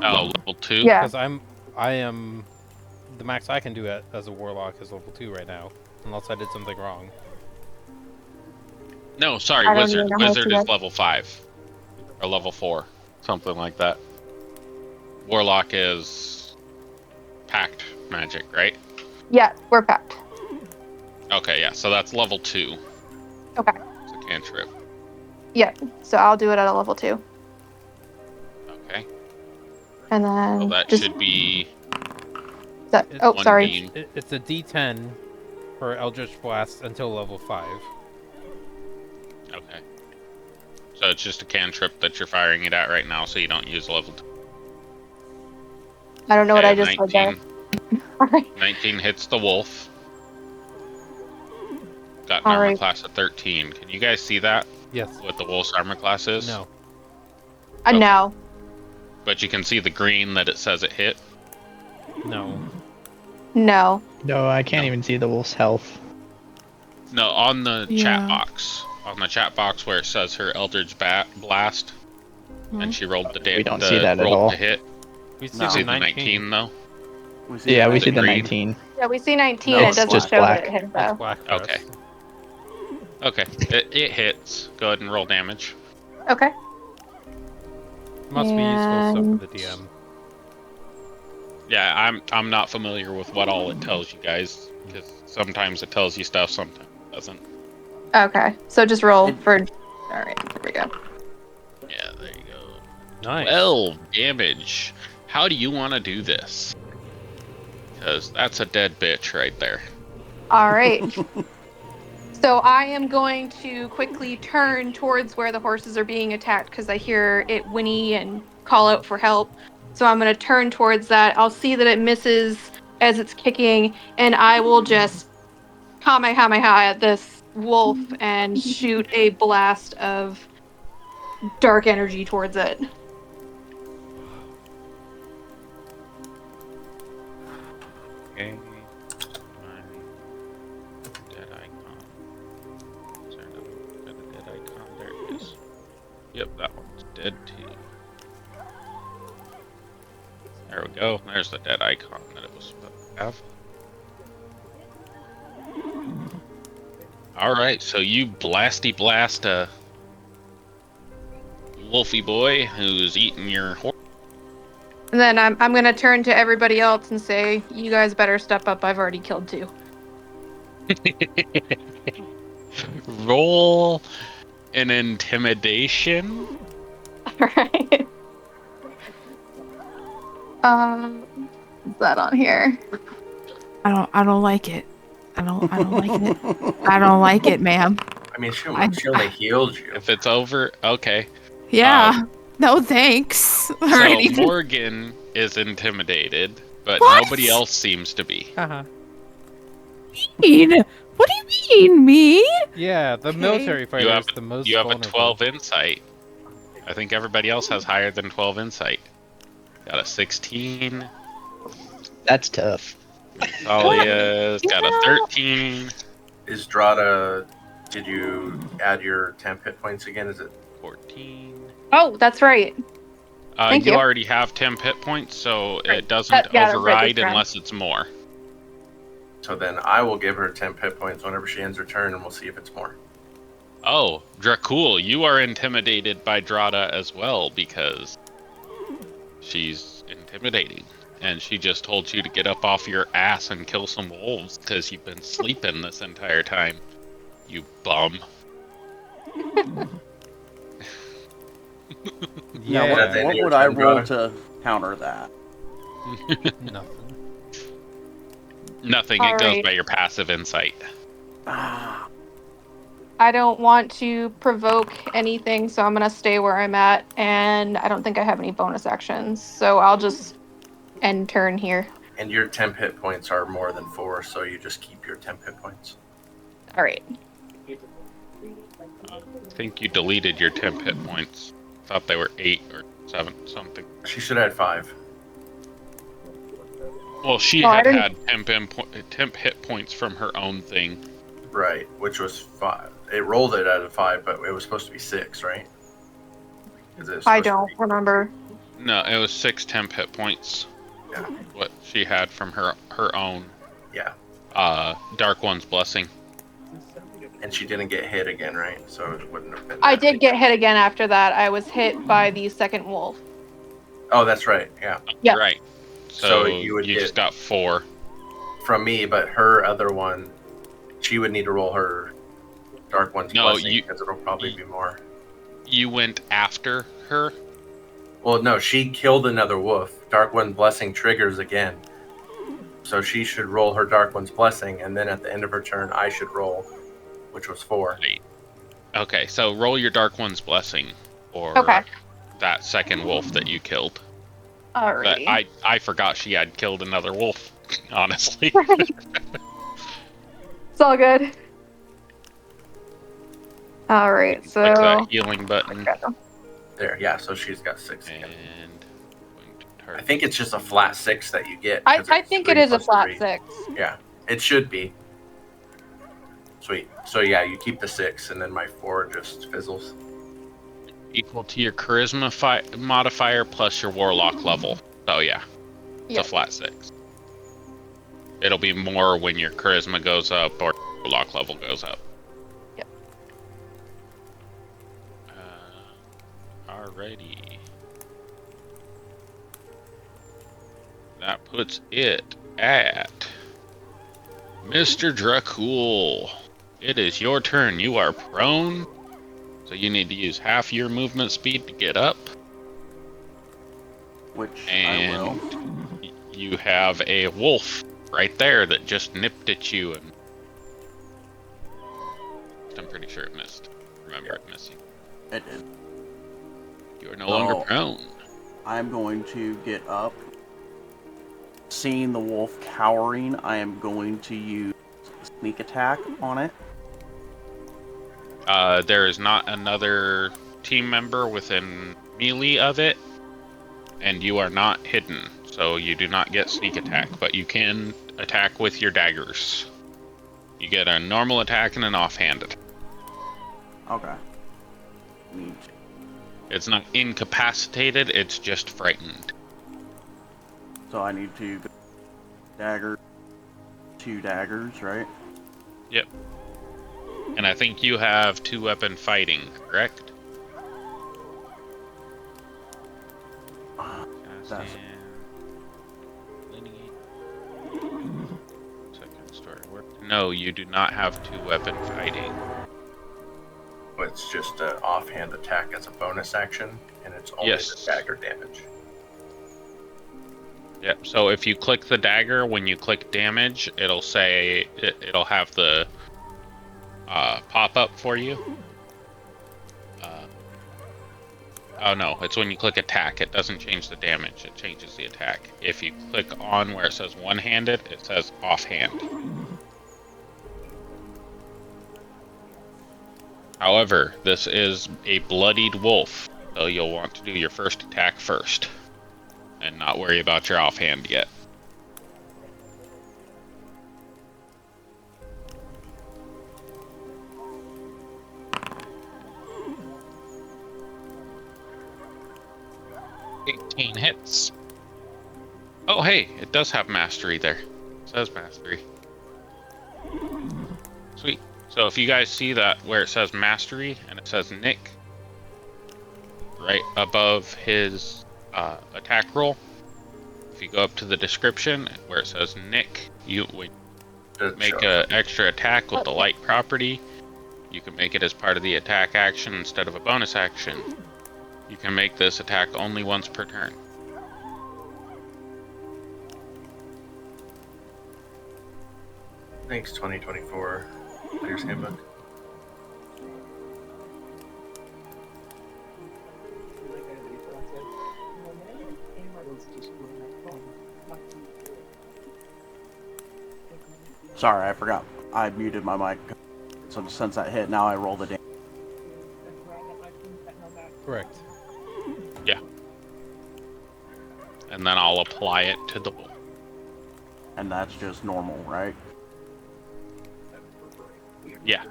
Oh, level 2? Yeah. Because I am the max I can do as a warlock is level 2 right now, unless I did something wrong. No, sorry, I don't Wizard. even know how to Wizard do is that. level 5. Or level 4. Something like that. Warlock is packed magic, right? Yeah, we're packed. Okay, yeah, so that's level 2. Okay. It's a cantrip. Yeah. So I'll do it at a level 2. Okay. And then So that just should be that, It's oh, one sorry. beam. It's a D10 for Eldritch Blast until level 5. Okay. So it's just a cantrip that you're firing it at right now, so you don't use level 2. I don't know what Okay, I just said there. 19. All right. 19 hits the wolf. Got an All armor right. class of 13. Can you guys see that? Yes. What the wolf's armor class is? No. Okay. No. But you can see the green that it says it hit. No. No. No, I can't No. even see the wolf's health. No, on the Yeah. chat box. On the chat box where it says her Eldritch Blast, and she rolled the We don't see that at rolled all. to hit. We see No. You see the the 19. 19 though? Yeah, we the see the green. 19. Yeah, we see 19. No, It it's doesn't just show black. that it hit It's though. black for Okay. us. Okay, it hits. Go ahead and roll damage. Okay. Must be useful stuff And- for the DM. Yeah, I'm not familiar with what all it tells you guys, because sometimes it tells you stuff, sometimes it doesn't. Okay. So just roll for. All right. Here we go. Yeah, there you go. Nice. 12 damage. How do you want to do this? Because that's a dead bitch right there. All right. So I am going to quickly turn towards where the horses are being attacked because I hear it whinny and call out for help. So I'm going to turn towards that. I'll see that it misses as it's kicking, and I will just Kamehameha at this wolf and shoot a blast of dark energy towards it. Okay. My dead icon. Is there another dead icon? There it is. Yep, that one's dead too. There we go. There's the dead icon that it was supposed to have. Alright, so you blasty blast a wolfy boy who's eating your horse. And then I'm gonna turn to everybody else and say, you guys better step up. I've already killed 2. Roll an intimidation. Alright. Is that on here? I don't like it. I don't like it. I don't like it, ma'am. I mean, she only healed you. If it's over, okay. Yeah. No thanks. So Alrighty. Morgan is intimidated, but What? nobody else seems to be. Uh-huh. What do you mean, me? Yeah, the Okay. military fighter You have, is the most you have a vulnerable. 12 insight. I think everybody else has higher than 12 insight. Got a 16. That's tough. Talia's got a 13. Is Drada? Did you add your temp hit points again? Is it 14. Oh, that's right. Thank you you. already have temp hit points, so Right. it doesn't Yeah, override right, unless it's more. so? Then I will give her temp hit points whenever she ends her turn, and we'll see if it's more. Oh, Dracul, you are intimidated by Drada as well because she's intimidating. And she just told you to get up off your ass and kill some wolves because you've been sleeping this entire time. You bum. Now, Yeah. what would I roll to counter that? Nothing. Nothing, it goes Alright. by your passive insight. Ah, I don't want to provoke anything, so I'm gonna stay where I'm at, and I don't think I have any bonus actions, so I'll just end turn here. And your temp hit points are more than 4, so you just keep your temp hit points. All right. I think you deleted your temp hit points. Thought they were 8 or 7, something. She should add 5. Well, she Oh, I had didn't- temp hit points from her own thing. Right, which was 5. It rolled it out of 5, but it was supposed to be 6, right? I don't remember. No, it was 6 temp hit points. Yeah. What she had from her own. Yeah. Dark One's blessing. And she didn't get hit again, right? So it wouldn't have been. I that did big. get hit again after that. I was hit by the second wolf. Oh, that's right. Yeah. Yeah. Right. So So, you would just got 4. From me, but her other one, she would need to roll her Dark One's No, blessing because it'll probably be more. You went after her? Well, no, she killed another wolf. Dark One's blessing triggers again. So she should roll her Dark One's blessing, and then at the end of her turn, I should roll, which was 4. Right. Okay, so roll your Dark One's blessing. Or Okay. that second wolf that you killed. All But right. I forgot she had killed another wolf, honestly. It's all good. All right. So. Click that healing button. There, yeah, so she's got 6 And again. going to I target. think it's just a flat 6 that you get. I 'cause it's think 3 it is a plus flat 3. 6. Yeah, it should be. Sweet. So yeah, you keep the 6, and then my 4 just fizzles. Equal to your charisma modifier plus your warlock level. So yeah, it's Yep. a flat 6. It'll be more when your charisma goes up or warlock level goes up. Yep. Alrighty. That puts it at Mr. Dracul. It is your turn. You are prone, so you need to use half your movement speed to get up. Which I And will. you have a wolf right there that just nipped at you, and I'm pretty sure it missed. Remember it missing. It did. You are no longer prone. I'm going to get up. Seeing the wolf cowering, I am going to use sneak attack on it? There is not another team member within melee of it, and you are not hidden, so you do not get sneak attack, but you can attack with your daggers. You get a normal attack and an offhand attack. Okay. Neat. It's not incapacitated, it's just frightened. So I need to go dagger, 2 daggers, right? Yep. And I think you have 2-weapon fighting, correct? That's- Second story. No, you do not have 2-weapon fighting. It's just an offhand attack as a bonus action, and it's only Yes. the dagger damage. Yep. So if you click the dagger, when you click damage, it'll say it'll have the pop up for you. Oh no, it's when you click attack. It doesn't change the damage. It changes the attack. If you click on where it says one-handed, it says offhand. However, this is a bloodied wolf, so you'll want to do your first attack first, and not worry about your offhand yet. $18 hits. Oh hey, it does have mastery there. It says mastery. Sweet. So if you guys see that where it says mastery and it says Nick right above his attack roll, if you go up to the description where it says Nick, you would make an extra attack with the light property. You can make it as part of the attack action instead of a bonus action. You can make this attack only once per turn. Thanks, 2024 Player's Handbook. Sorry, I forgot. I muted my mic. So since that hit, now I roll the damage. Correct. Yeah. And then I'll apply it to the wolf. And that's just normal, right? Yeah.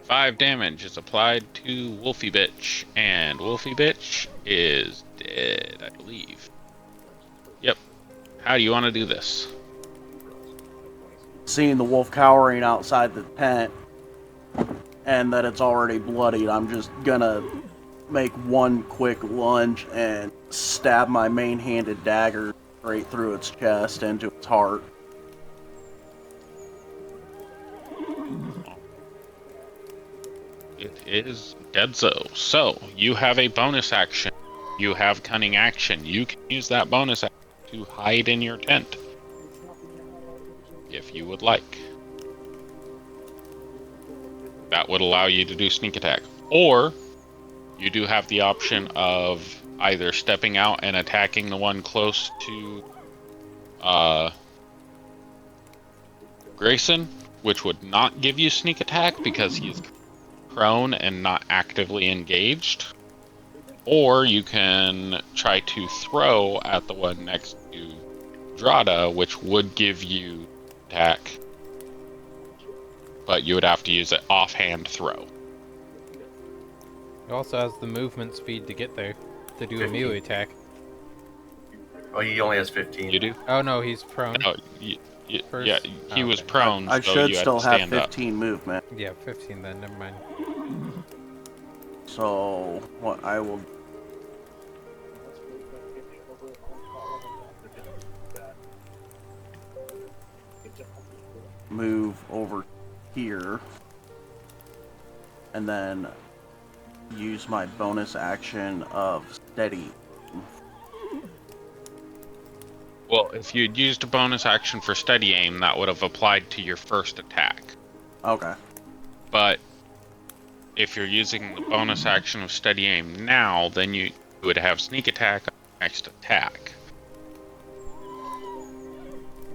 5 damage is applied to Wolfie Bitch, and Wolfie Bitch is dead, I believe. Yep. How do you want to do this? Seeing the wolf cowering outside the tent, and that it's already bloodied, I'm just gonna make one quick lunge and stab my main-handed dagger straight through its chest into its heart. It is dead so you have a bonus action. You have cunning action. You can use that bonus action to hide in your tent. If you would like. That would allow you to do sneak attack. Or you do have the option of either stepping out and attacking the one close to Grayson, which would not give you sneak attack because he's prone and not actively engaged. Or you can try to throw at the one next to Drada, which would give you attack. But you would have to use an offhand throw. It also has the movement speed to get there, to do a 15. melee attack. Oh, he only has 15. You do? Oh no, he's prone. No, First- yeah, he oh, was okay. prone, I so should you had still to have stand up. 15 movement. Yeah, 15 then, never mind. So, what I will... move over here. And then use my bonus action of steady. Well, if you'd used a bonus action for steady aim, that would have applied to your first attack. Okay. But if you're using the bonus action of steady aim now, then you would have sneak attack on the next attack.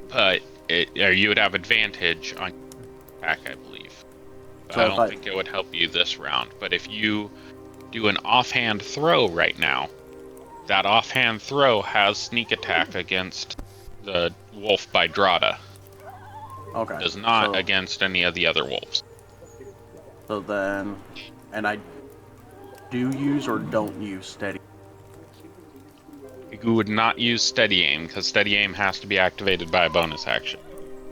but or you would have advantage on attack, I believe. But So I if don't think it would help you this round. But if you do an offhand throw right now, that offhand throw has sneak attack against the wolf by Drada. Okay. Does not so, against any of the other wolves. So then, and I do use or don't use steady. You would not use steady aim because steady aim has to be activated by a bonus action.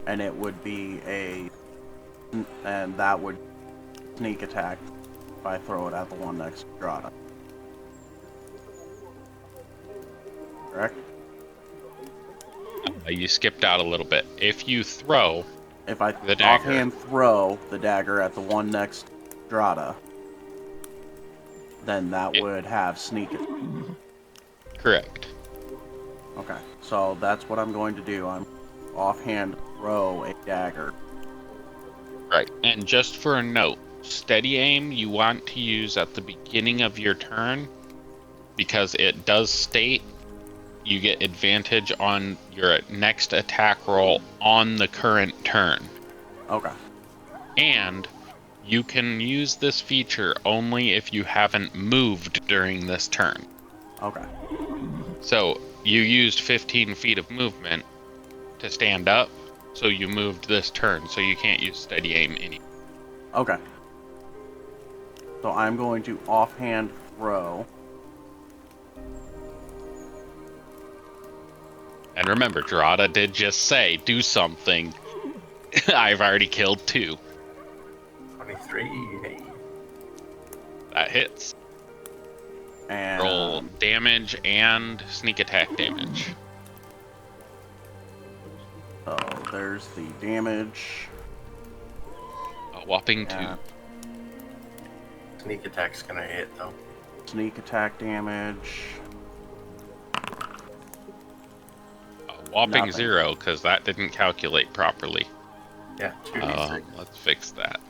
And it would be and that would sneak attack if I throw it at the one next to Drada. Correct? You skipped out a little bit. If you throw If I the dagger, offhand throw the dagger at the one next to Drada, then that would have sneak attack. correct. Okay, so that's what I'm going to do. I'm offhand throw a dagger. Right. And just for a note, steady aim you want to use at the beginning of your turn because it does state you get advantage on your next attack roll on the current turn. Okay. And you can use this feature only if you haven't moved during this turn. Okay. So you used 15 feet of movement to stand up, so you moved this turn, so you can't use steady aim anymore. Okay. So I'm going to offhand throw. And remember, Drada did just say, do something. I've already killed 2. 23. Hey. That hits. And Roll damage and sneak attack damage. so there's the damage. A whopping 2. Yeah. Sneak attack's gonna hit though. Sneak attack damage. A whopping Nothing. 0, because that didn't calculate properly. Yeah, 2d3. Let's fix that.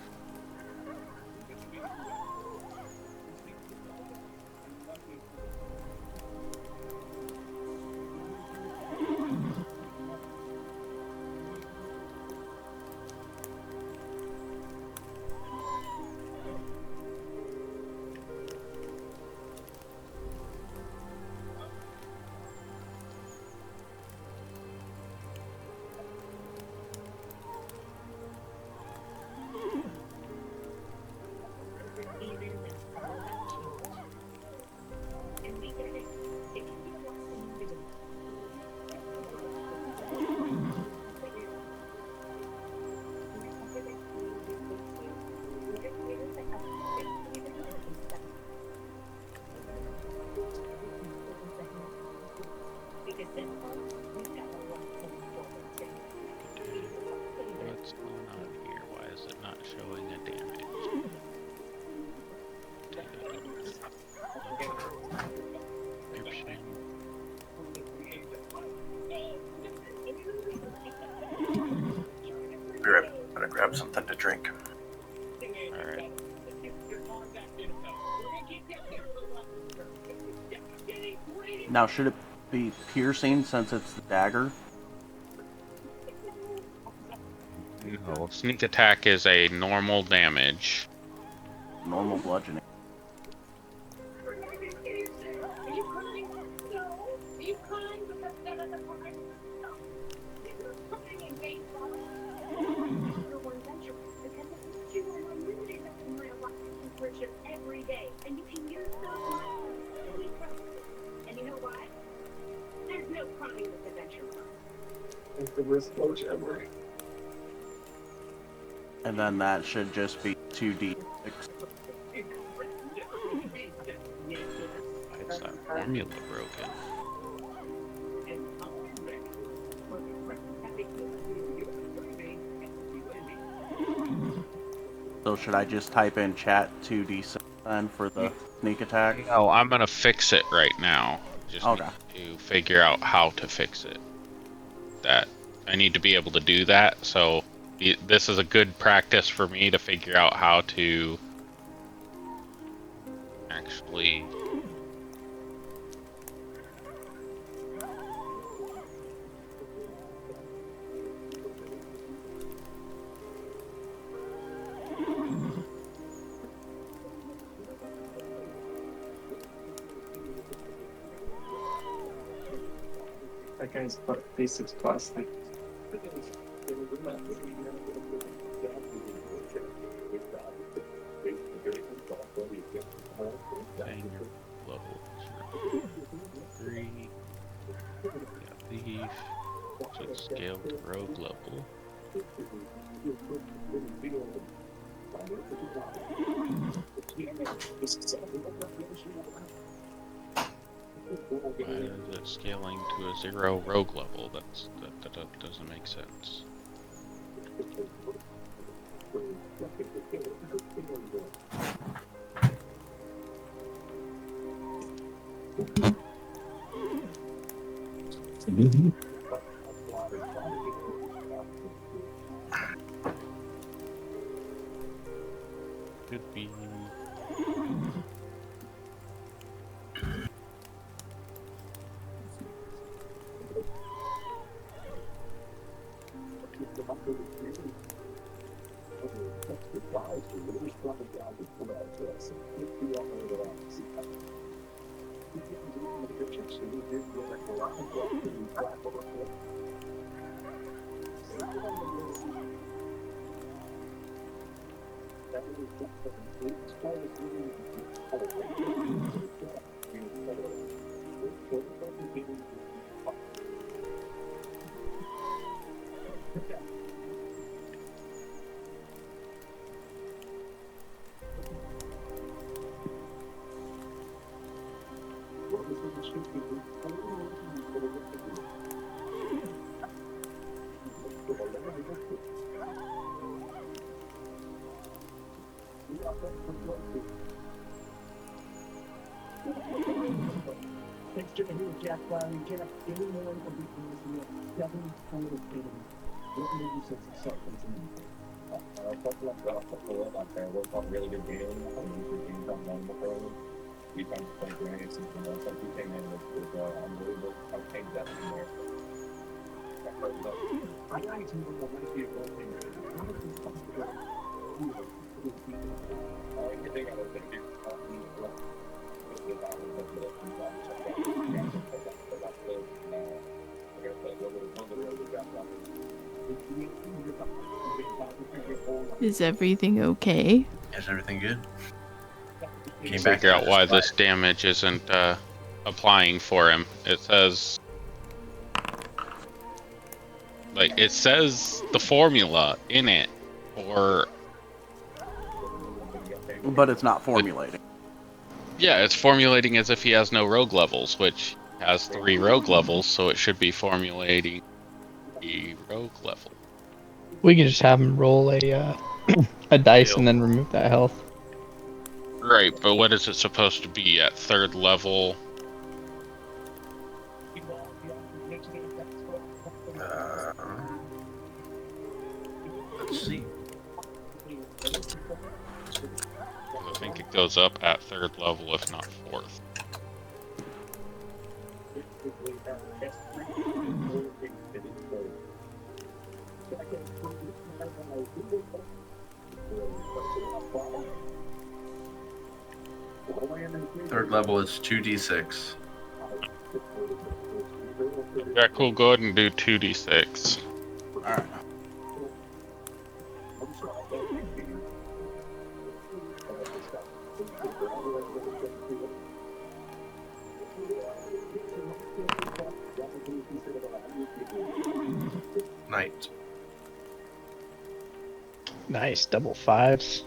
What's going on here? Why is it not showing a damage? Description. Be right back. I'm gonna grab something to drink. Alright. Now, should it be piercing since it's the dagger? No, sneak attack is a normal damage. Normal bludgeoning. Every day, and you can use those money. And you know why? There's no crying with adventure. It's the worst coach ever. And then that should just be 2d6. Why is that formula broken? So should I just type in chat 2d6 then for the sneak attack? No, I'm gonna fix it right now. Just Okay. need to figure out how to fix it. That I need to be able to do that, so this is a good practice for me to figure out how to actually That guy's basics plus. Like, Banger level 3. Got thief. So it's scaled to rogue level. Why is it scaling to a 0 rogue level? That doesn't make sense. Could be. Is everything okay? Is everything good? Came back Figure to out the why spot. this damage isn't applying for him. It says, like, it says the formula in it, or But it's not formulating. yeah, it's formulating as if he has no rogue levels, which has 3 rogue levels, so it should be formulating the rogue level. We can just have him roll a dice and then remove that health. Right, but what is it supposed to be at 3rd level? Let's see. I think it goes up at 3rd level, if not 4th. Third level is 2d6. Yeah, cool. Go ahead and do 2d6. Alright. Night. Nice, double 5s.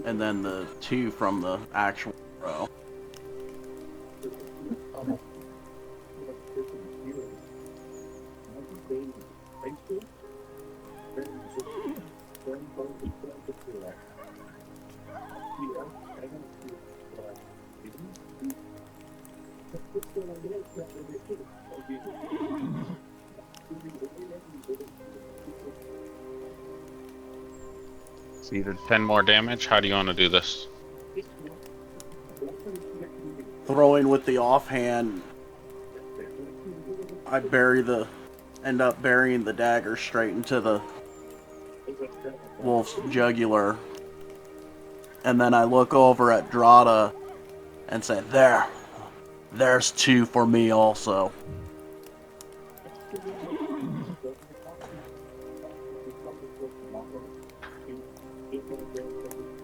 And then the 2 from the actual row. It's either 10 more damage. How do you want to do this? Throwing with the offhand, I end up burying the dagger straight into the wolf's jugular. And then I look over at Drada and say, "There. There's 2 for me also.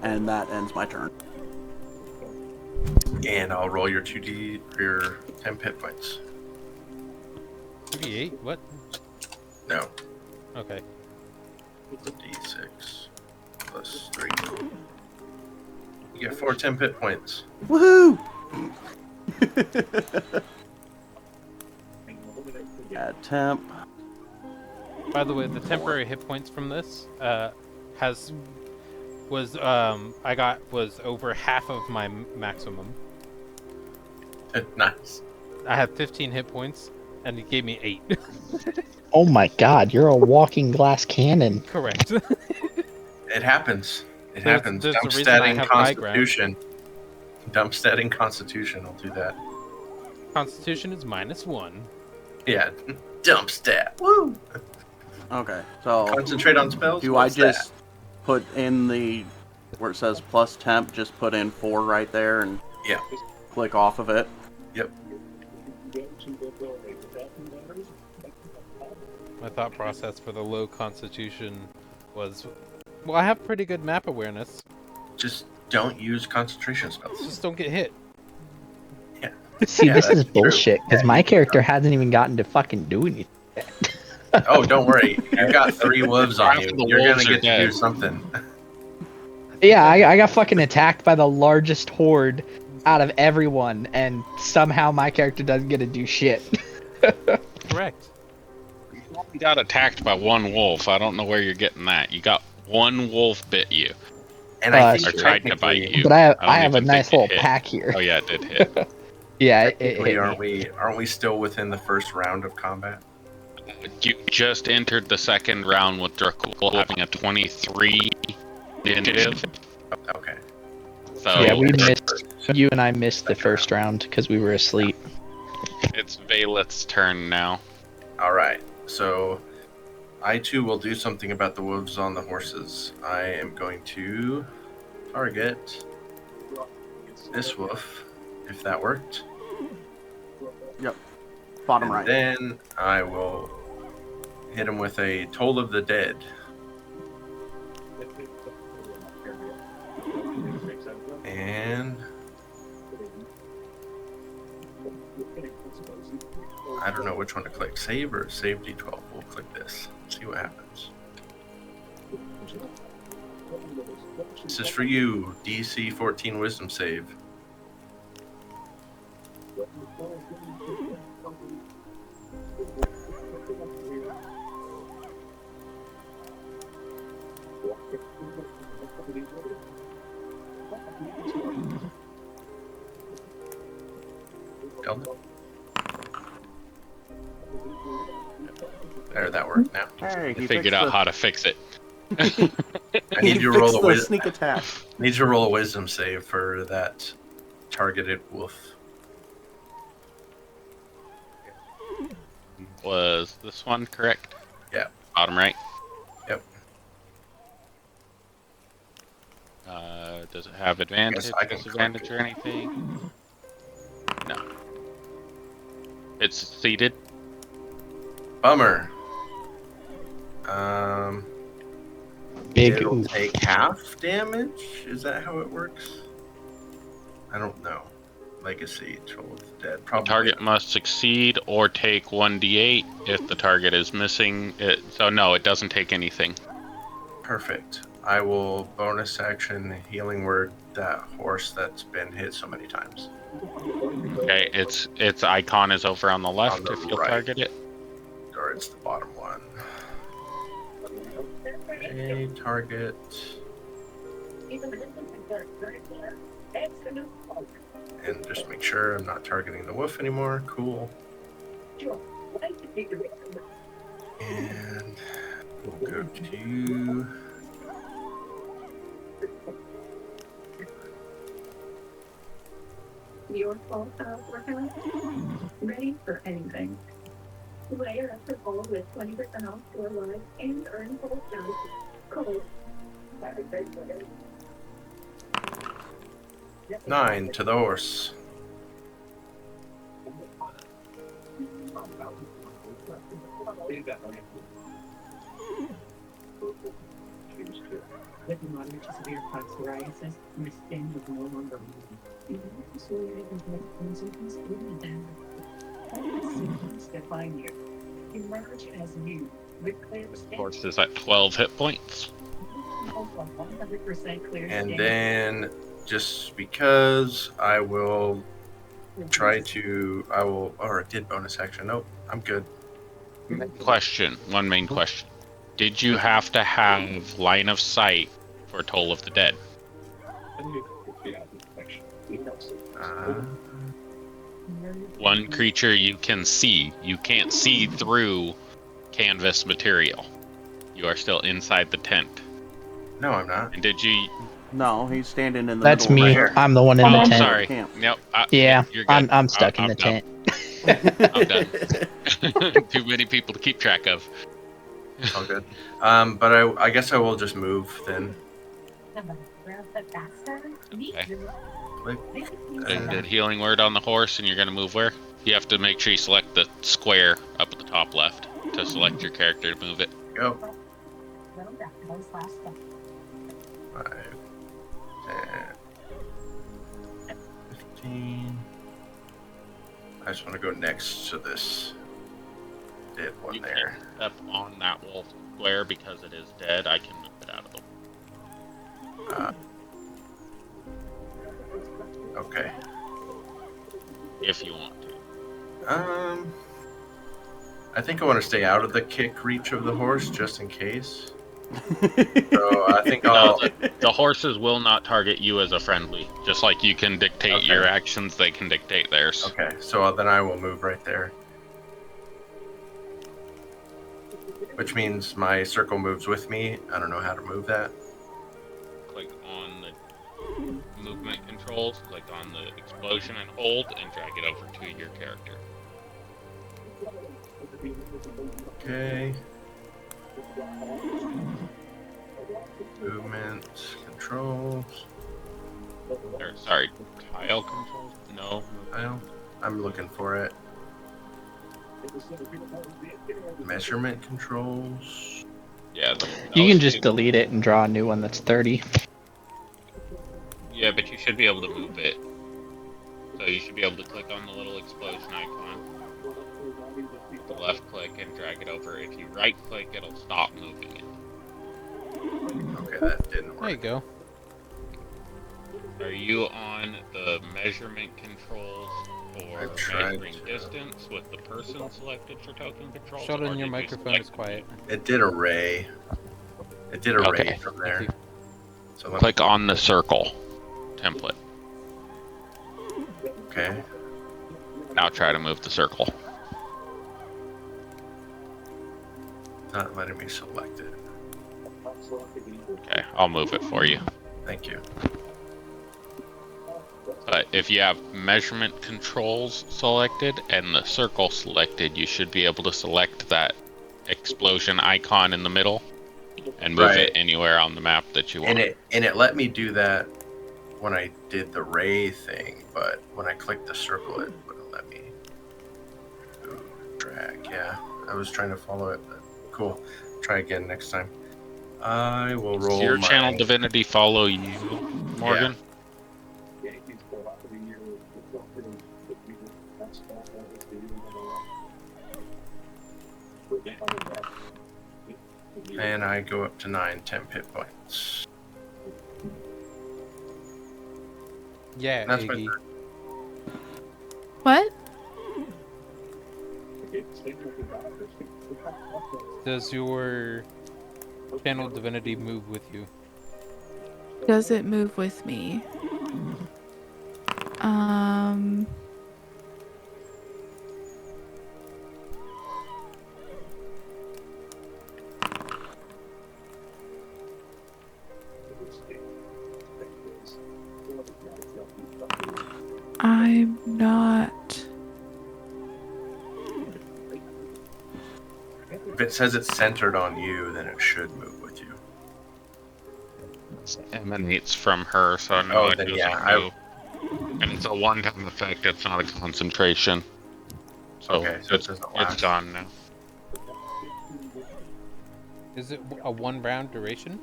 And that ends my turn. And I'll roll your 2d for your 10 hit points. 2d8? What? No. Okay. D6 plus 3. You get 4 10 hit points. Woohoo! Add temp. By the way, the temporary hit points from this was over half of my maximum. Nice. I have 15 hit points, and it gave me 8. Oh my god, you're a walking glass cannon. Correct. It happens. It There's- happens. there's a Dump reason I statting have high ground. Constitution. Dump statting Constitution. I'll do that. Constitution is -1. Yeah. Dump stat. Woo! Okay, so Concentrate on spells. do What's I just put in the where it says plus temp, just put in 4 right there and Yeah. click off of it? Yep. My thought process for the low Constitution was, well, I have pretty good map awareness. Just don't use concentration spells. Just don't get hit. Yeah. See, Yeah, this is that's true. bullshit, because Yeah, my character hasn't even gotten to fucking do anything. Oh, don't worry. You got 3 wolves on Half you. of the You're wolves gonna are get to do dead. something. Yeah, I got fucking attacked by the largest horde out of everyone, and somehow my character doesn't get to do shit. Correct. You got attacked by one wolf. I don't know where you're getting that. You got one wolf bit you. And I Or think tried to bite technically, you. But I don't have a even nice think it little hit. pack here. Oh yeah, it did hit. Yeah, it technically, hit me. aren't we still within the first round of combat? You just entered the second round with Dracul having a 23 initiative. Okay. So Yeah, we missed. You and I missed the first round because we were asleep. it's Valeth's turn now. All right. So I too will do something about the wolves on the horses. I am going to target this wolf, if that worked. Bottom And right. then I will hit him with a Toll of the Dead. And I don't know which one to click. Save or save D12. We'll click this. See what happens. This is for you. DC 14 Wisdom save. Done. There, that worked now. Hey, I figured out how to fix it. I need you to roll a wisdom. sneak attack. Need you to roll a wisdom save for that targeted wolf. Was this one correct? Yeah. Bottom right? Yep. Does it have advantage, Yes, I can disadvantage, click or anything? No. It's seated. Bummer. Big It'll oof. take half damage? Is that how it works? I don't know. Legacy, Troll of the Dead. Probably. Target must succeed or take 1d8 if the target is missing. So no, it doesn't take anything. Perfect. I will bonus action healing word that horse that's been hit so many times. Okay, its icon is over on the left On the if you'll right. target it. Or it's the bottom one. Okay, target. And just make sure I'm not targeting the wolf anymore. Cool. And we'll go to Your fault, working ready for anything. Layer up the bowl with 20% off store live and earn full service. Cold. 9 to the horse. With moderate to severe plaque psoriasis, my skin was no longer moving. Psoriasis symptoms even then. Symptoms define you. Emerge as you with clear skin. Horse is at 12 hit points. 100% clear And skin. then, just because I will try to, or it did bonus action. Nope, I'm good. One main question. Did you have to have line of sight for Toll of the Dead? One creature you can see. You can't see through canvas material. You are still inside the tent. No, I'm not. And did you... No, he's standing in the That's middle me. right here. I'm the one in the Oh, tent. sorry. Camp. Nope. Yeah, you're good. I'm stuck in I'm the done. tent. I'm done. Too many people to keep track of. All good. But I guess I will just move then. Okay. Click. Did healing word on the horse, and you're going to move where? You have to make sure you select the square up at the top left to select your character to move it. Go. 5, 10, 15. I just want to go next to this dead one You there. can't step on that wolf square because it is dead. I can move it out of the way. Okay. If you want to. I think I want to stay out of the kick reach of the horse just in case. So I think I'll. The horses will not target you as a friendly. Just like you can dictate your Okay. actions, they can dictate theirs. Okay, so then I will move right there. Which means my circle moves with me. I don't know how to move that. Click on the movement controls, click on the explosion and hold, and drag it over to your character. Okay. Movement controls. Or, sorry, tile controls? No. I'm looking for it. Measurement controls. Yeah. You can just delete it and draw a new one that's 30. Yeah, but you should be able to move it. So you should be able to click on the little explosion icon. With the left click and drag it over. If you right click, it'll stop moving it. Okay, that didn't work. There you go. Are you on the measurement controls for I've tried measuring to. distance with the person selected for token controls? Sheldon, or your did you microphone is select- quiet. It did array. It did array Okay. from Thank there. you. So let Click on the circle template. Okay. Now try to move the circle. Not letting me select it. Okay, I'll move it for you. Thank you. But if you have measurement controls selected and the circle selected, you should be able to select that explosion icon in the middle and move Right. it anywhere on the map that you want. And it let me do that when I did the ray thing, but when I clicked the circle, it wouldn't let me drag. Yeah, I was trying to follow it, but cool. Try again next time. I will roll Does your my... channel divinity follow you, Morgan? And I go up to 10 hit points. Yeah, That's my Iggy. turn. What? Does your channel divinity move with you? Does it move with me? I'm not. If it says it's centered on you, then it should move with you. Emanates from her, so no, Oh, it then doesn't yeah, move. And it's a one-time effect, it's not a concentration. So Okay, so it it's doesn't last. gone now. Is it a 1 round duration?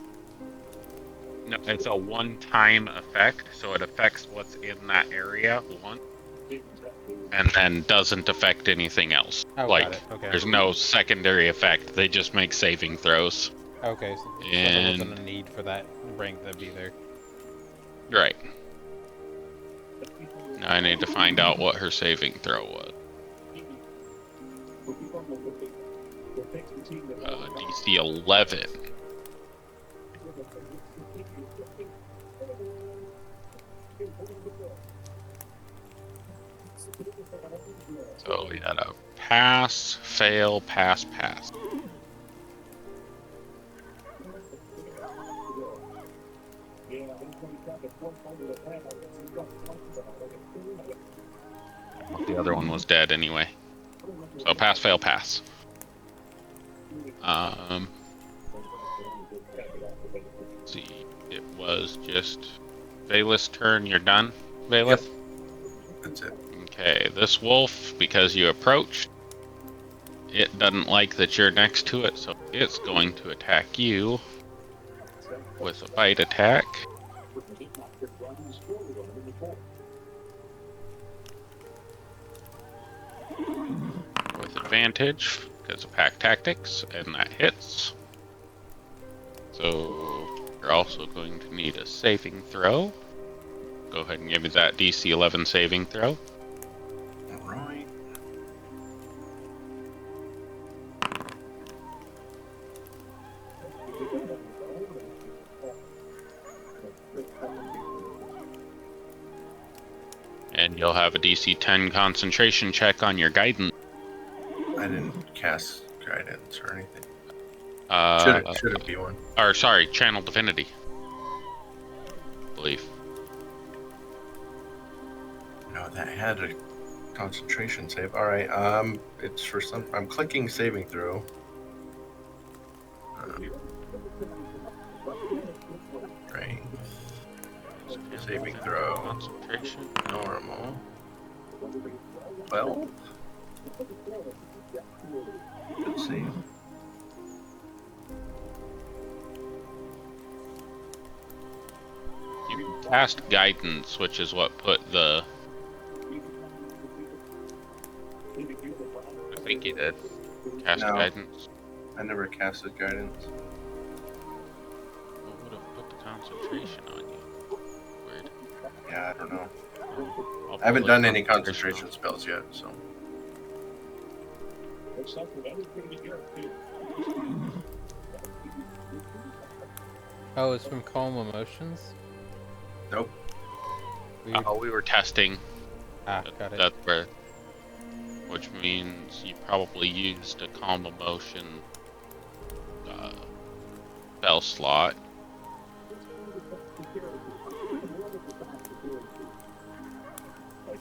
No, it's a one-time effect, so it affects what's in that area once, and then doesn't affect anything else. Oh, Like, got it. Okay. there's no secondary effect. They just make saving throws. Okay, so there wasn't a need for that rank to be there. Right. Now I need to find out what her saving throw was. DC 11. So we had a pass, fail, pass, pass. The other one was dead anyway. So pass, fail, pass. Let's see, it was just Valus' turn. You're done, Valus? Yep. That's it. Okay, this wolf, because you approached, it doesn't like that you're next to it, so it's going to attack you with a bite attack. With advantage, because of pack tactics, and that hits. So you're also going to need a saving throw. Go ahead and give me that DC 11 saving throw. Alright. And you'll have a DC 10 concentration check on your guidance. I didn't cast guidance or anything. Should it be one? Or sorry, channel divinity. I believe. No, that had a concentration save. Alright, it's for some. I'm clicking saving throw. Strength. Saving throw. Concentration. Normal. 12. Let's see. You cast guidance, which is what put the. I think you did. Cast No. guidance. I never casted guidance. What would have put the concentration on you? Weird. Yeah, I don't know. I'll I haven't put done any concentration concentration spells yet, so. Oh, it's from Calm Emotions? Nope. Weird. on. We were testing. Ah, got it. That's where. Which means you probably used a calm emotion spell slot.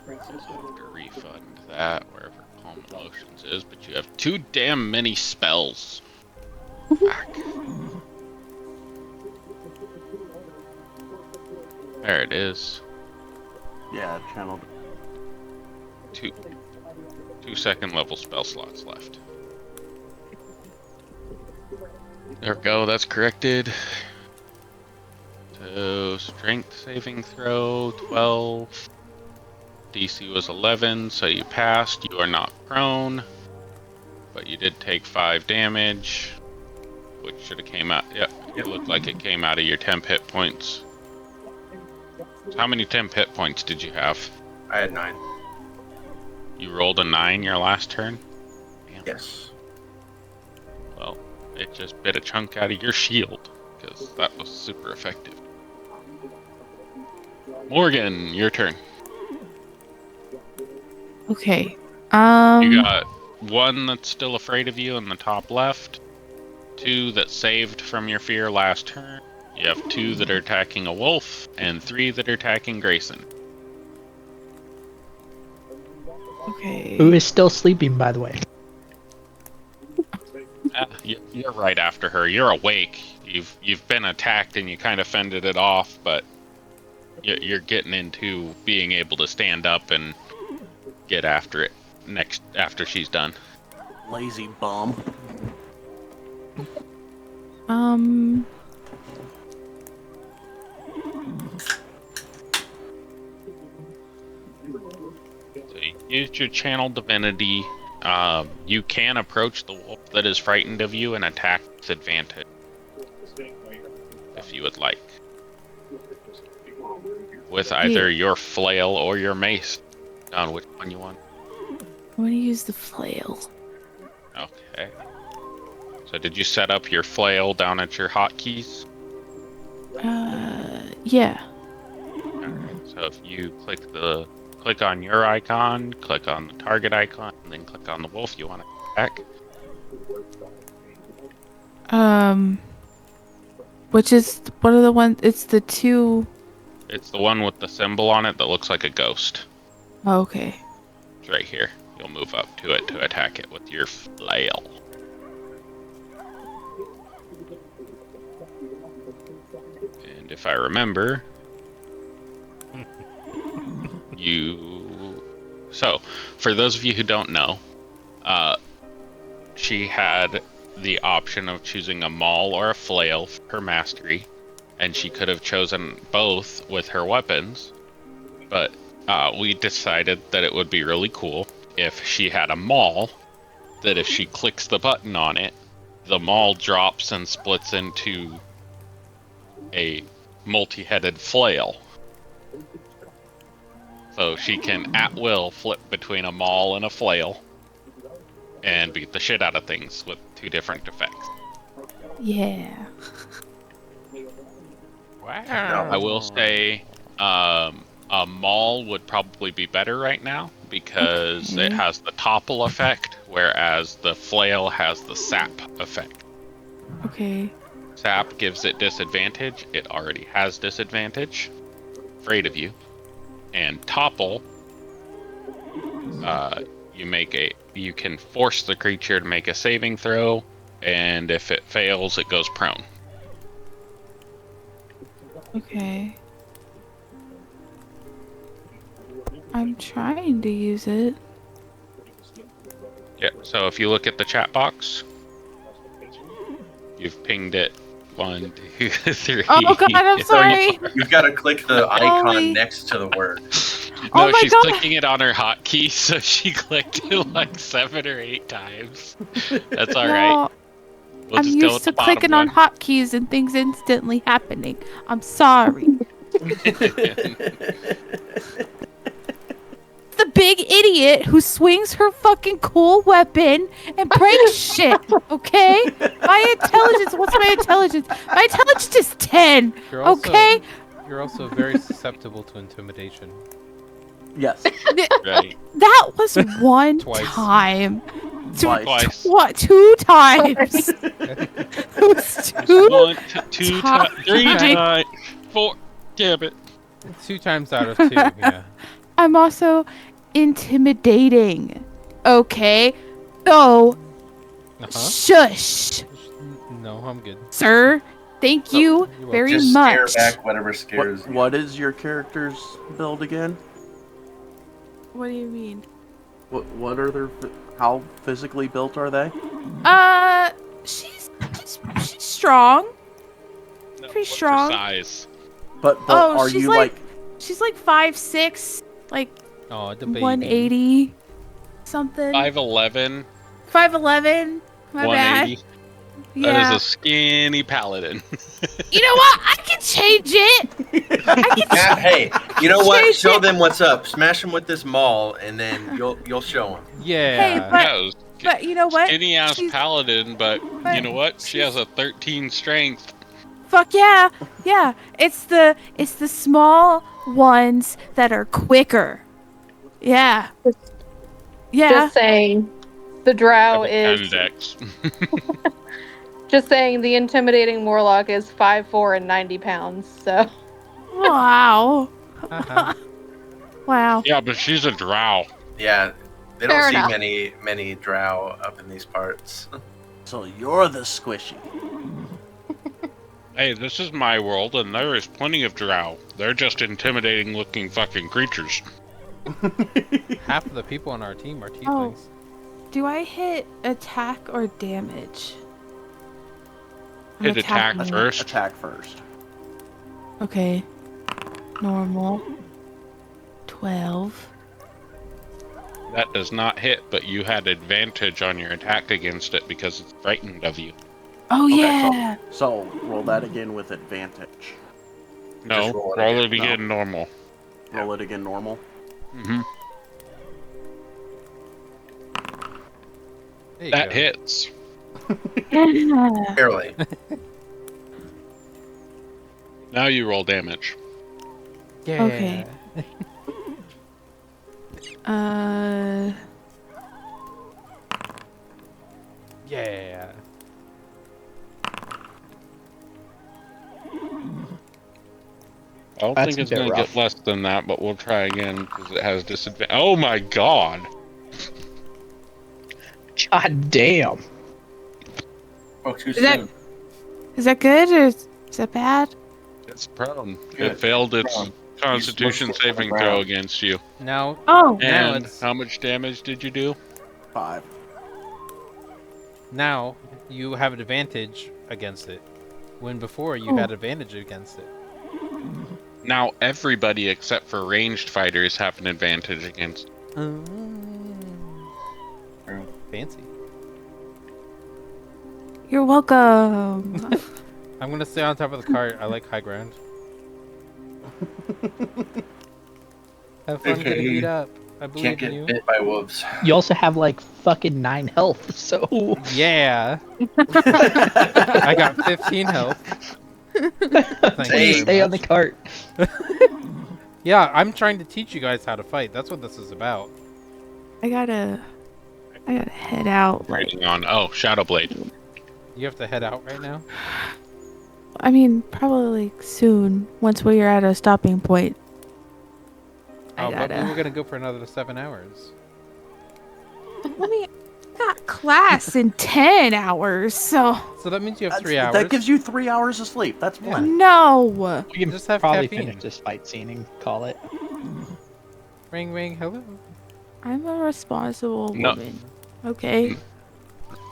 I'll have to refund that wherever calm emotions is, but you have too damn many spells. Fuck. There it is. Yeah, channel. 2 second level spell slots left. There we go, that's corrected. So, strength saving throw, 12. DC was 11, so you passed. You are not prone. But you did take 5 damage. Which should have came out. Yep, it looked like it came out of your temp hit points. So how many temp hit points did you have? I had 9. You rolled a 9 your last turn? Damn. Yes. Well, it just bit a chunk out of your shield, because that was super effective. Morgan, your turn. Okay. You got 1 that's still afraid of you in the top left, 2 that saved from your fear last turn. You have 2 that are attacking a wolf, and 3 that are attacking Grayson. Okay. Who is still sleeping, by the way? You're right after her. You're awake. You've been attacked and you kind of fended it off, but you're getting into being able to stand up and get after it. next after she's done. Lazy bum. So you used your channel divinity. You can approach the wolf that is frightened of you and attack with advantage, if you would like, with either your flail or your mace. On which one you want. I want to use the flail. Okay. So did you set up your flail down at your hotkeys? Yeah. Alright, so if you click on your icon, click on the target icon, and then click on the wolf you want to attack. Which is one of the ones? It's the two. It's the one with the symbol on it that looks like a ghost. Oh, okay. It's right here. You'll move up to it to attack it with your flail. And if I remember, So, for those of you who don't know, she had the option of choosing a maul or a flail for her mastery, and she could have chosen both with her weapons, but we decided that it would be really cool if she had a maul, that if she clicks the button on it, the maul drops and splits into a multi-headed flail. So she can, at will, flip between a maul and a flail and beat the shit out of things with 2 different effects. Yeah. Wow. I will say, a maul would probably be better right now because it has the topple effect, whereas the flail has the sap effect. Okay. Sap gives it disadvantage. It already has disadvantage. Afraid of you. And topple, you can force the creature to make a saving throw, and if it fails, it goes prone. Okay. I'm trying to use it. Yeah, so if you look at the chat box, you've pinged it 1, 2, 3. Oh god, I'm sorry. You've got to click the icon next to the word. No, my she's God. clicking it on her hotkey, so she clicked it like 7 or 8 times. That's alright. No, We'll I'm just go used with to the bottom clicking on one. hotkeys and things instantly happening. I'm sorry. The big idiot who swings her fucking cool weapon and breaks shit, okay? My intelligence, what's my intelligence? My intelligence is 10, okay? You're also very susceptible to intimidation. Yes. Right. That was one Twice. time. Twice. What? 2 times. It was 2 1, 2, 3 times. 4. Damn it. 2 times out of 2, yeah. I'm also intimidating. Okay? So, shush, No, I'm good. sir. Thank you You're very Just much. scare back whatever scares you. What is your character's build again? What do you mean? What are their how physically built are they? She's strong. No, Pretty what's her strong. size? But Oh, are she's you like 5'6", like Oh, the baby. 180 something. 5'11", 5'11". My bad. 180. Yeah. That is a skinny paladin. You know what? I can change it. Hey, you know what? Change Show it. them what's up. Smash them with this maul, and then you'll show them. Yeah. Hey, but you know what? Skinny ass She's- paladin, but you know what? She has a 13 strength. Fuck yeah. Yeah. It's the small ones that are quicker. Yeah. Yeah. Just saying, the drow I have a is 10 dex. just saying the intimidating warlock is 5'4" and 90 pounds. So Wow. Uh-huh. Wow. Yeah, but she's a drow. Yeah, they Fair don't see enough. many drow up in these parts. So you're the squishy. Hey, this is my world, and there is plenty of drow. They're just intimidating looking fucking creatures. Half of the people on our team are tieflings. Oh. Do I hit attack or damage? I'm Hit attack attacking it. first. Attack first. Okay. Normal. 12. That does not hit, but you had advantage on your attack against it because it's frightened of you. Oh, Okay, yeah! So roll that again with advantage. No, Just roll roll it it again normal. Roll it again normal. Mm-hmm. There you That go. hits. Barely. Now you roll damage. Yeah. Okay. Yeah. I don't That's think a it's bit going to rough. get less than that, but we'll try again because it has disadvantage. Oh my god! God damn. Oh, too Is that- soon. Is that good or is that bad? It's prone. Good. It failed its Prone. Constitution You smushed it on the saving throw ground. against you. Now, Oh! Now And it's- how much damage did you do? 5. now you have an advantage against it. When before you had advantage against it. Now everybody except for ranged fighters have an advantage against. Fancy. You're welcome. I'm gonna stay on top of the cart. I like high ground. Have fun Okay, getting you beat up. I believe Can't in get you. bit by wolves. You also have like fucking 9 health, so. Yeah. I got 15 health. Please very stay on the much. cart. Yeah, I'm trying to teach you guys how to fight. That's what this is about. I gotta head out. Like, Rating on. Oh, Shadow Blade. You have to head out right now. I mean, probably like soon. Once we are at a stopping point. Oh, but we gotta- were gonna go for another 7 hours. Let me. Got class in 10 hours, so So that means you have That's- 3 hours. That gives you 3 hours of sleep. That's Yeah. one. no. We can Just have probably caffeine. finish this fight scene and call it. Ring, ring, hello. I'm a responsible No. woman. Okay.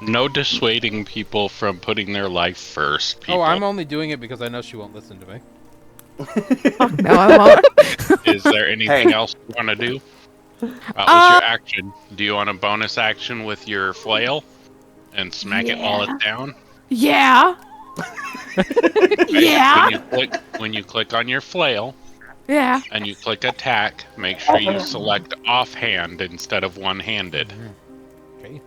No dissuading people from putting their life first. People. Oh, I'm only doing it because I know she won't listen to me. No, I won't. Is there anything Hey. else you want to do? That was your action. Do you want a bonus action with your flail and smack it while Yeah. it's down? Yeah. Yeah. When you click on your flail Yeah. and you click attack, make sure you select offhand instead of one-handed. Okay.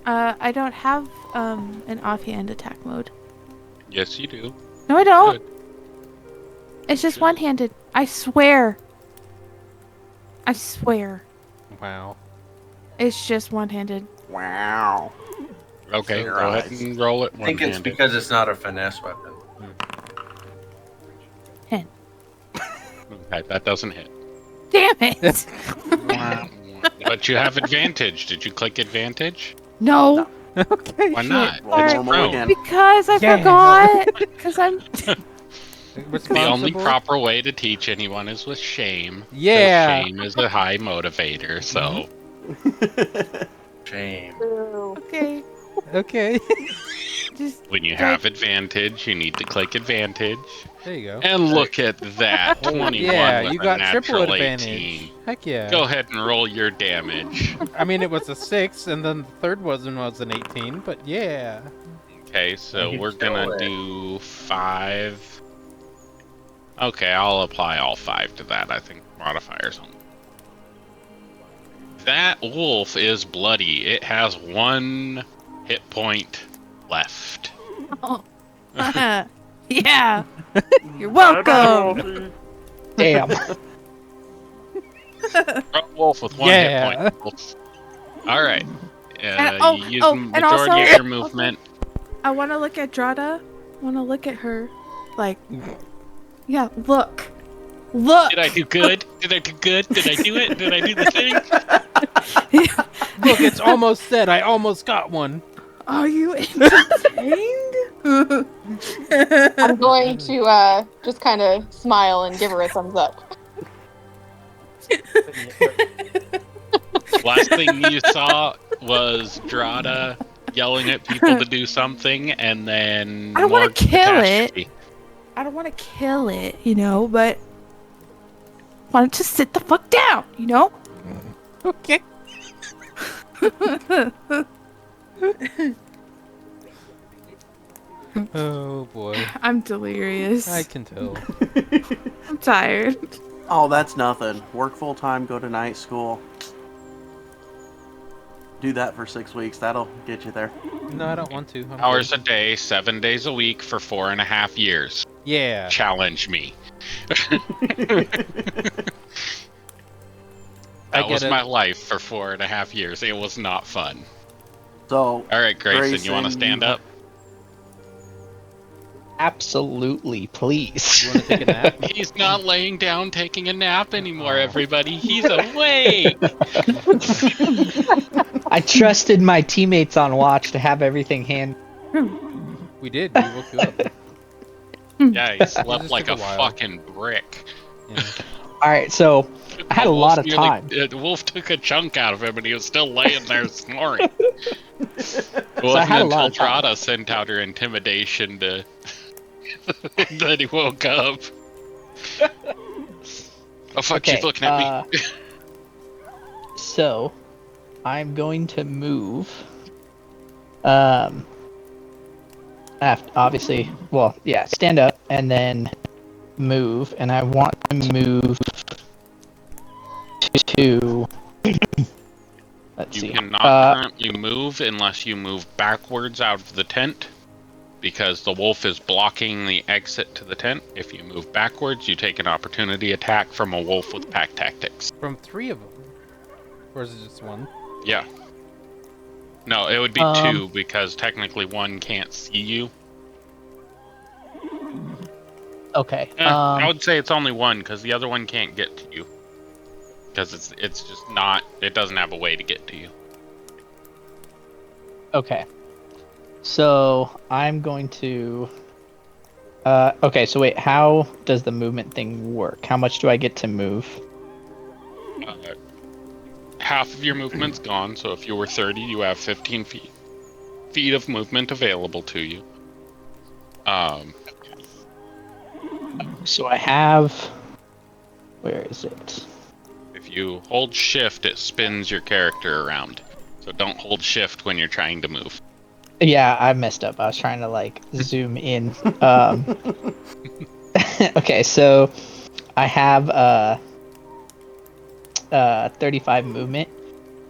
I don't have an offhand attack mode. Yes, you do. No, I don't. Good. It's just Should. one-handed. I swear. I swear. Wow. It's just one-handed. Wow. Okay, Your go ahead eyes. and roll it I think it's one-handed. because it's not a finesse weapon. Okay, that doesn't hit. Damn it. But you have advantage. Did you click advantage? No. Okay. Why not? Roll It's normal prone. again. Because I Yeah. forgot. Because I'm. The only proper way to teach anyone is with shame. 'cause Yeah. Shame is a high motivator, so. Shame. Okay. Okay. Just. When you have advantage, you need to click advantage. There you go. And look at that, 21 Yeah, with you a got natural triple advantage. 18. Heck yeah. Go ahead and roll your damage. I mean, it was a 6, and then the third was an 18, but yeah. Okay, so You we're still gonna win. do 5. Okay, I'll apply all 5 to that. I think modifiers on. That wolf is bloody. It has 1 hit point left. Oh. Yeah. You're welcome. Damn. Wolf with 1 Yeah. hit point. All right. And- You use and majority also- of your movement. I want to look at Drada. I want to look at her. Like. Yeah, look. Look. Did I do good? Did I do good? Did I do it? Did I do the thing? Look, it's almost dead. I almost got one. Are you entertained? I'm going to just kind of smile and give her a thumbs up. Last thing you saw was Drada yelling at people to do something, and then I don't more want to kill it. catastrophe. I don't want to kill it, you know, but why don't you sit the fuck down, you know? Okay. Oh boy. I'm delirious. I can tell. I'm tired. Oh, that's nothing. Work full time, go to night school. Do that for 6 weeks. That'll get you there. No, I don't want to. I'm Hours good. a day, 7 days a week for 4.5 years. Yeah. Challenge me. I That get was it. my life for 4.5 years. It was not fun. So, All right, Grayson, you want to Grayson, stand you- up? Absolutely, please. You want to take a nap? He's not laying down taking a nap anymore, everybody. He's awake. I trusted my teammates on watch to have everything handled. We did. We woke you up. Yeah, he slept just like took a a while. fucking brick. Yeah. All right, so I had a Wolf lot of nearly- time. The wolf took a chunk out of him, and he was still laying there snoring. It I wasn't had a until lot of time. Drada sent out her intimidation to that he woke up. Oh fuck! Okay, She's looking at me. So, I'm going to move. Obviously, well, yeah, stand up and then move, and I want to move to. Let's You see. cannot currently move unless you move backwards out of the tent, because the wolf is blocking the exit to the tent. If you move backwards, you take an opportunity attack from a wolf with pack tactics. From 3 of them. Or is it just 1? Yeah. No, it would be 2, because technically 1 can't see you. Okay. I would say it's only 1, because the other one can't get to you. Because it's just not. It doesn't have a way to get to you. Okay. So I'm going to. Okay. So wait. How does the movement thing work? How much do I get to move? Half of your movement's gone, so if you were 30, you have 15 feet of movement available to you. So I have. Where is it? If you hold shift, it spins your character around. So don't hold shift when you're trying to move. Yeah, I messed up. I was trying to like zoom in. Okay, so I have 35 movement,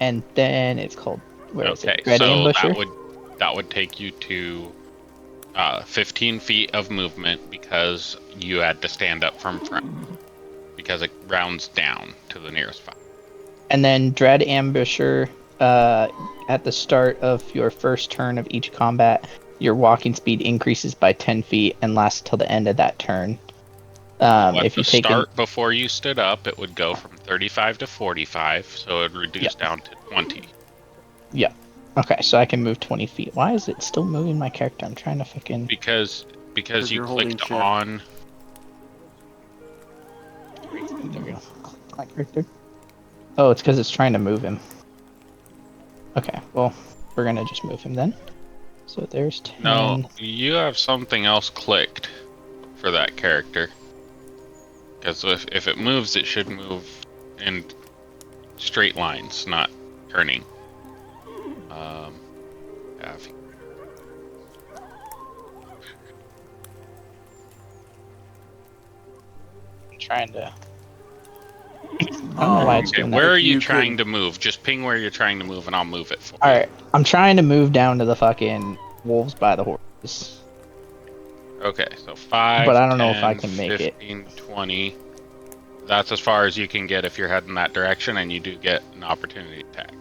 and then it's called where is it? Red so Ambusher. that would take you to 15 feet of movement because you had to stand up from front. Because it rounds down to the nearest 5. And then Dread Ambusher. At the start of your first turn of each combat, your walking speed increases by 10 feet and lasts till the end of that turn. If you take before you stood up, it would go from 35 to 45, so it would reduce down to 20. Yeah. Okay, so I can move 20 feet. Why is it still moving my character? I'm trying to fucking. Because you you're holding clicked shift. on. There we go. My character. Oh, it's because it's trying to move him. Okay, well, we're gonna just move him then. So there's 10. No, you have something else clicked for that character. Because if it moves, it should move in straight lines, not turning. I'm trying to. I don't know why it's Okay, doing where that. are you trying to move? Just ping where you're trying to move, and I'll move it for you. Alright, I'm trying to move down to the fucking wolves by the horses. Okay, so 5, But I don't know if 10, I can make it. 15, 20. That's as far as you can get if you're heading that direction, and you do get an opportunity attack.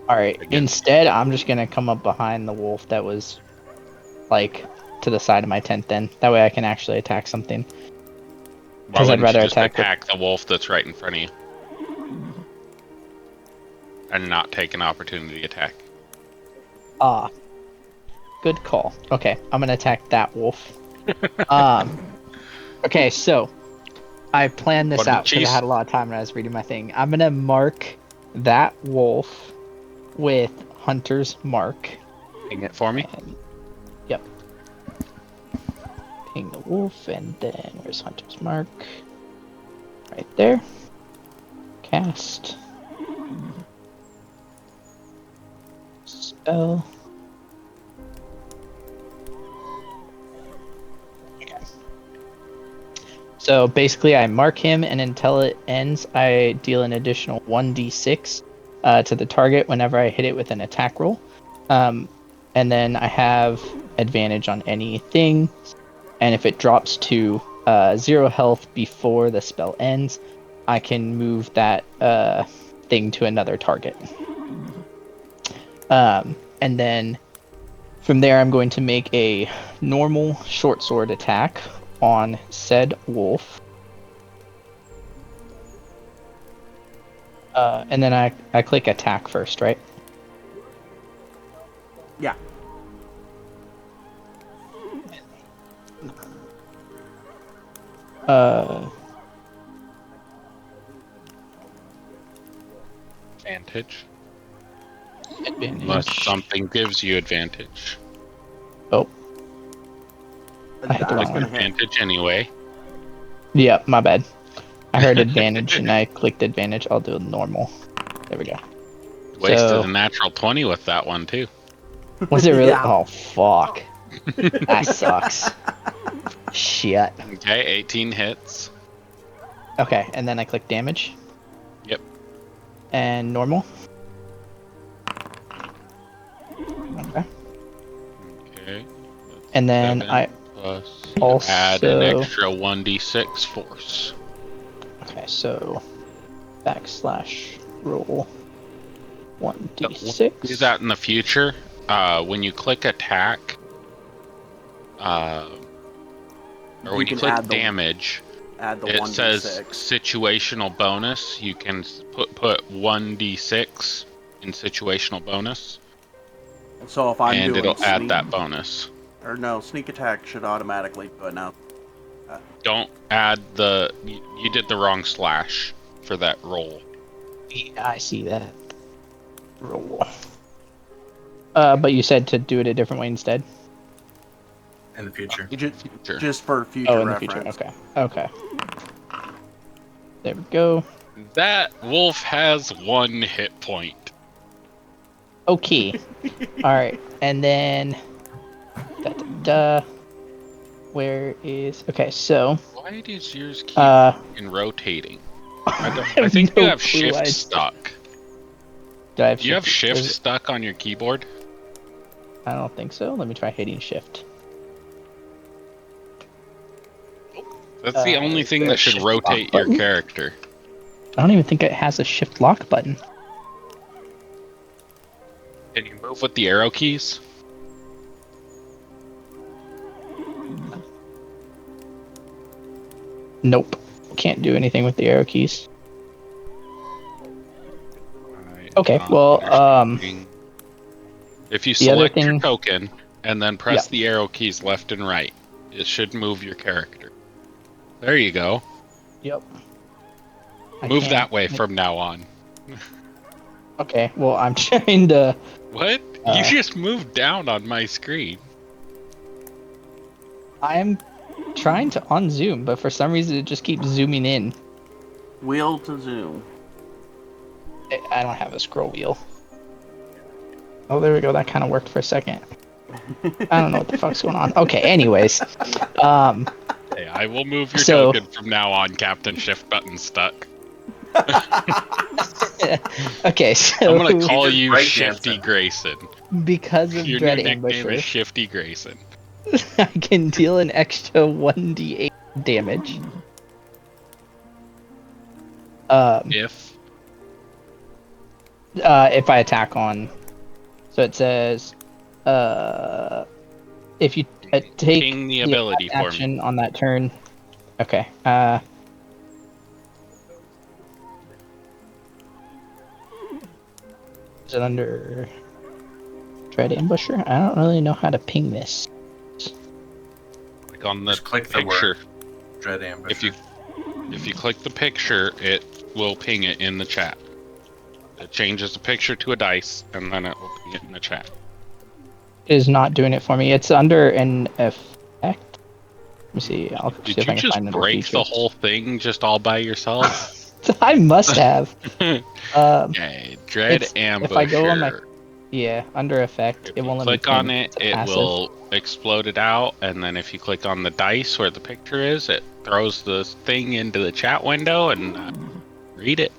Alright, Again. instead, I'm just gonna come up behind the wolf that was, like, to the side of my tent then. That way I can actually attack something. Why Because I'd wouldn't rather you just attack the wolf that's right in front of you? And not take an opportunity attack. Good call. Okay, I'm gonna attack that wolf. Okay, so I planned this What did out because I you had a lot of time when I was reading my thing. I'm gonna mark that wolf with Hunter's mark. Ping it for me. And, yep. Ping the wolf, and then where's Hunter's mark? Right there. Cast. Spell. Okay. So basically, I mark him, and until it ends, I deal an additional 1d6 to the target whenever I hit it with an attack roll. And then I have advantage on anything. And if it drops to 0 health before the spell ends, I can move that thing to another target. And then from there, I'm going to make a normal short sword attack on said wolf. And then I click attack first, right? Yeah. Advantage. Advantage. Unless something gives you advantage. Oh. I hit the I was wrong gonna one. hit. Advantage anyway. Yeah, my bad. I heard advantage and I clicked advantage. I'll do normal. There we go. Wasted So- a natural 20 with that one too. Was it really? Yeah. Oh, fuck. That sucks. Shit. Okay, 18 hits. Okay, and then I click damage. Yep. And normal. Okay. Okay. And then 7 I plus also- add an extra 1d6 force. Okay, so /roll 1d6. Do that in the future. When you click attack, or You when can you click add the- damage, Add the it 1d6. says situational bonus. You can put 1d6 in situational bonus, So if I'm and doing it'll add sneak, that bonus. or no, sneak attack should automatically do it now. Don't add the. You did the wrong slash for that roll. Yeah, I see that. Roll. But you said to do it a different way instead? In the future. Future. Just for future Oh, in the reference. future. Okay. There we go. That wolf has 1 hit point. Okay. Alright, and then... Where is... Okay, so... Why does yours keep in rotating? I I think no you have clue shift why it's- stuck. Do I have Do you have shift Is it- stuck on your keyboard? I don't think so. Let me try hitting shift. That's the only is thing there that a should shift rotate lock your button? character. I don't even think it has a shift lock button. Can you move with the arrow keys? Nope. Can't do anything with the arrow keys. Okay, well, if you the other select your thing- token and then press Yeah. the arrow keys left and right, it should move your character. There you go. Yep. I Move can't- that way from now on. Okay, well, I'm trying to... What? You just moved down on my screen. I'm trying to unzoom, but for some reason it just keeps zooming in. Wheel to zoom. I don't have a scroll wheel. Oh, there we go. That kind of worked for a second. I don't know what the fuck's going on. Okay, anyways. Hey, I will move your So- token from now on, Captain Shift button stuck. Okay, so... I'm gonna call just you break Shifty dancing. Grayson. Because of Your Dread new nickname is Ambusher, Shifty Grayson. I can deal an extra 1d8 damage. If I attack on... So it says... if you take Ping the ability attack for me. action on that turn... Okay, is it under Dread Ambusher? I don't really know how to ping this. Like on the Just click the picture. Dread Ambush. If you If you click the picture, it will ping it in the chat. It changes the picture to a dice, and then it will ping it in the chat. It is not doing it for me. It's under an effect. Let me see. I'll see Did if I you can just find under break the features. whole thing just all by yourself? I must have. Okay, Dread Ambusher. If I go on my under effect, If it you won't let me click on ping it, to it passive. will explode it out, and then if you click on the dice where the picture is, it throws the thing into the chat window and read it.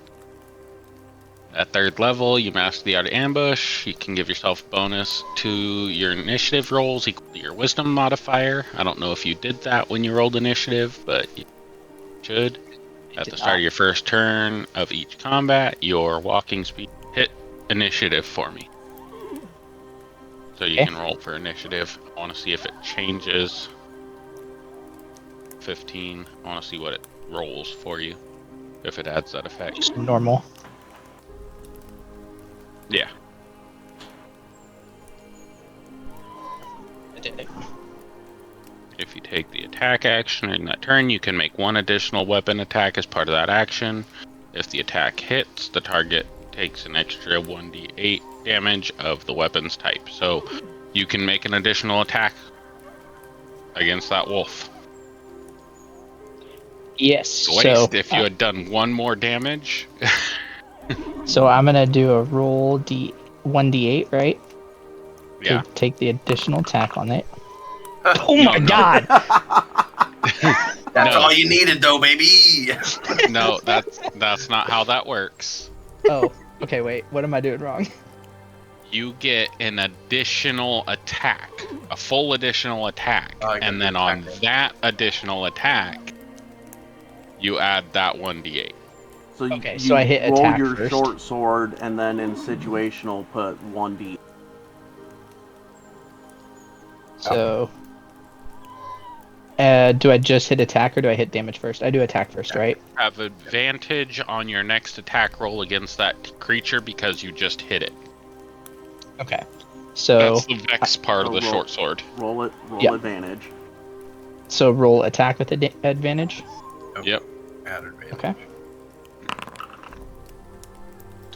At 3rd level, you master the art of ambush. You can give yourself bonus to your initiative rolls equal to your wisdom modifier. I don't know if you did that when you rolled initiative, but you should. At the start of your first turn of each combat, your walking speed hit initiative for me. So you can roll for initiative. I want to see if it changes. 15. I want to see what it rolls for you. If it adds that effect. Just normal. Yeah. I did it. If you take the attack action in that turn, you can make one additional weapon attack as part of that action. If the attack hits, the target takes an extra 1d8 damage of the weapon's type. So you can make an additional attack against that wolf. Yes. Waste if you had done one more damage. So I'm gonna do a roll 1d8, right? Yeah. To take the additional attack on it. Oh my god! That's all you needed, though, baby. No, that's not how that works. Oh, okay. Wait, what am I doing wrong? You get an additional attack, a full additional attack, and then on that additional attack, you add that 1d8. So you, Okay, so I hit roll attack your first. short sword, and then in situational put 1d. So, do I just hit attack or do I hit damage first? I do attack first, right? Have advantage on your next attack roll against that creature because you just hit it. Okay. So that's the vex part of the short sword. Roll it. Roll Yep. advantage. So roll attack with advantage. Yep. Add advantage. Okay.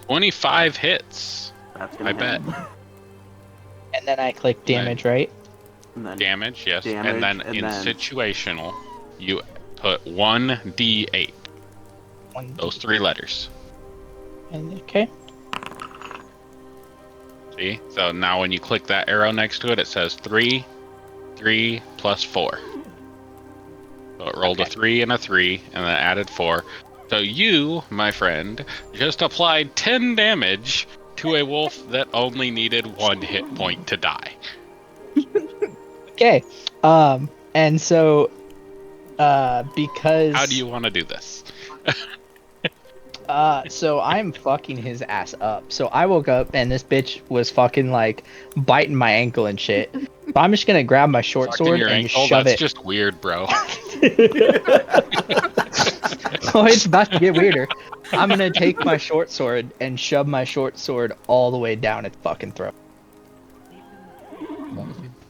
25 hits. That's gonna I bet. And then I click damage, right? And then Damage, yes. damage, and then in situational, you put 1d8. Those 3 letters. Okay. See? So now when you click that arrow next to it, it says 3, 3 plus 4. So it rolled a 3 and a 3, and then added 4. So you, my friend, just applied 10 damage to a wolf that only needed 1 hit point to die. Okay. And so, because... How do you want to do this? So I'm fucking his ass up. So I woke up and this bitch was fucking like biting my ankle and shit. So I'm just gonna grab my short sword your and ankle? shove That's it. just weird, bro. Oh, it's about to get weirder. I'm gonna take my short sword and shove my short sword all the way down its fucking throat.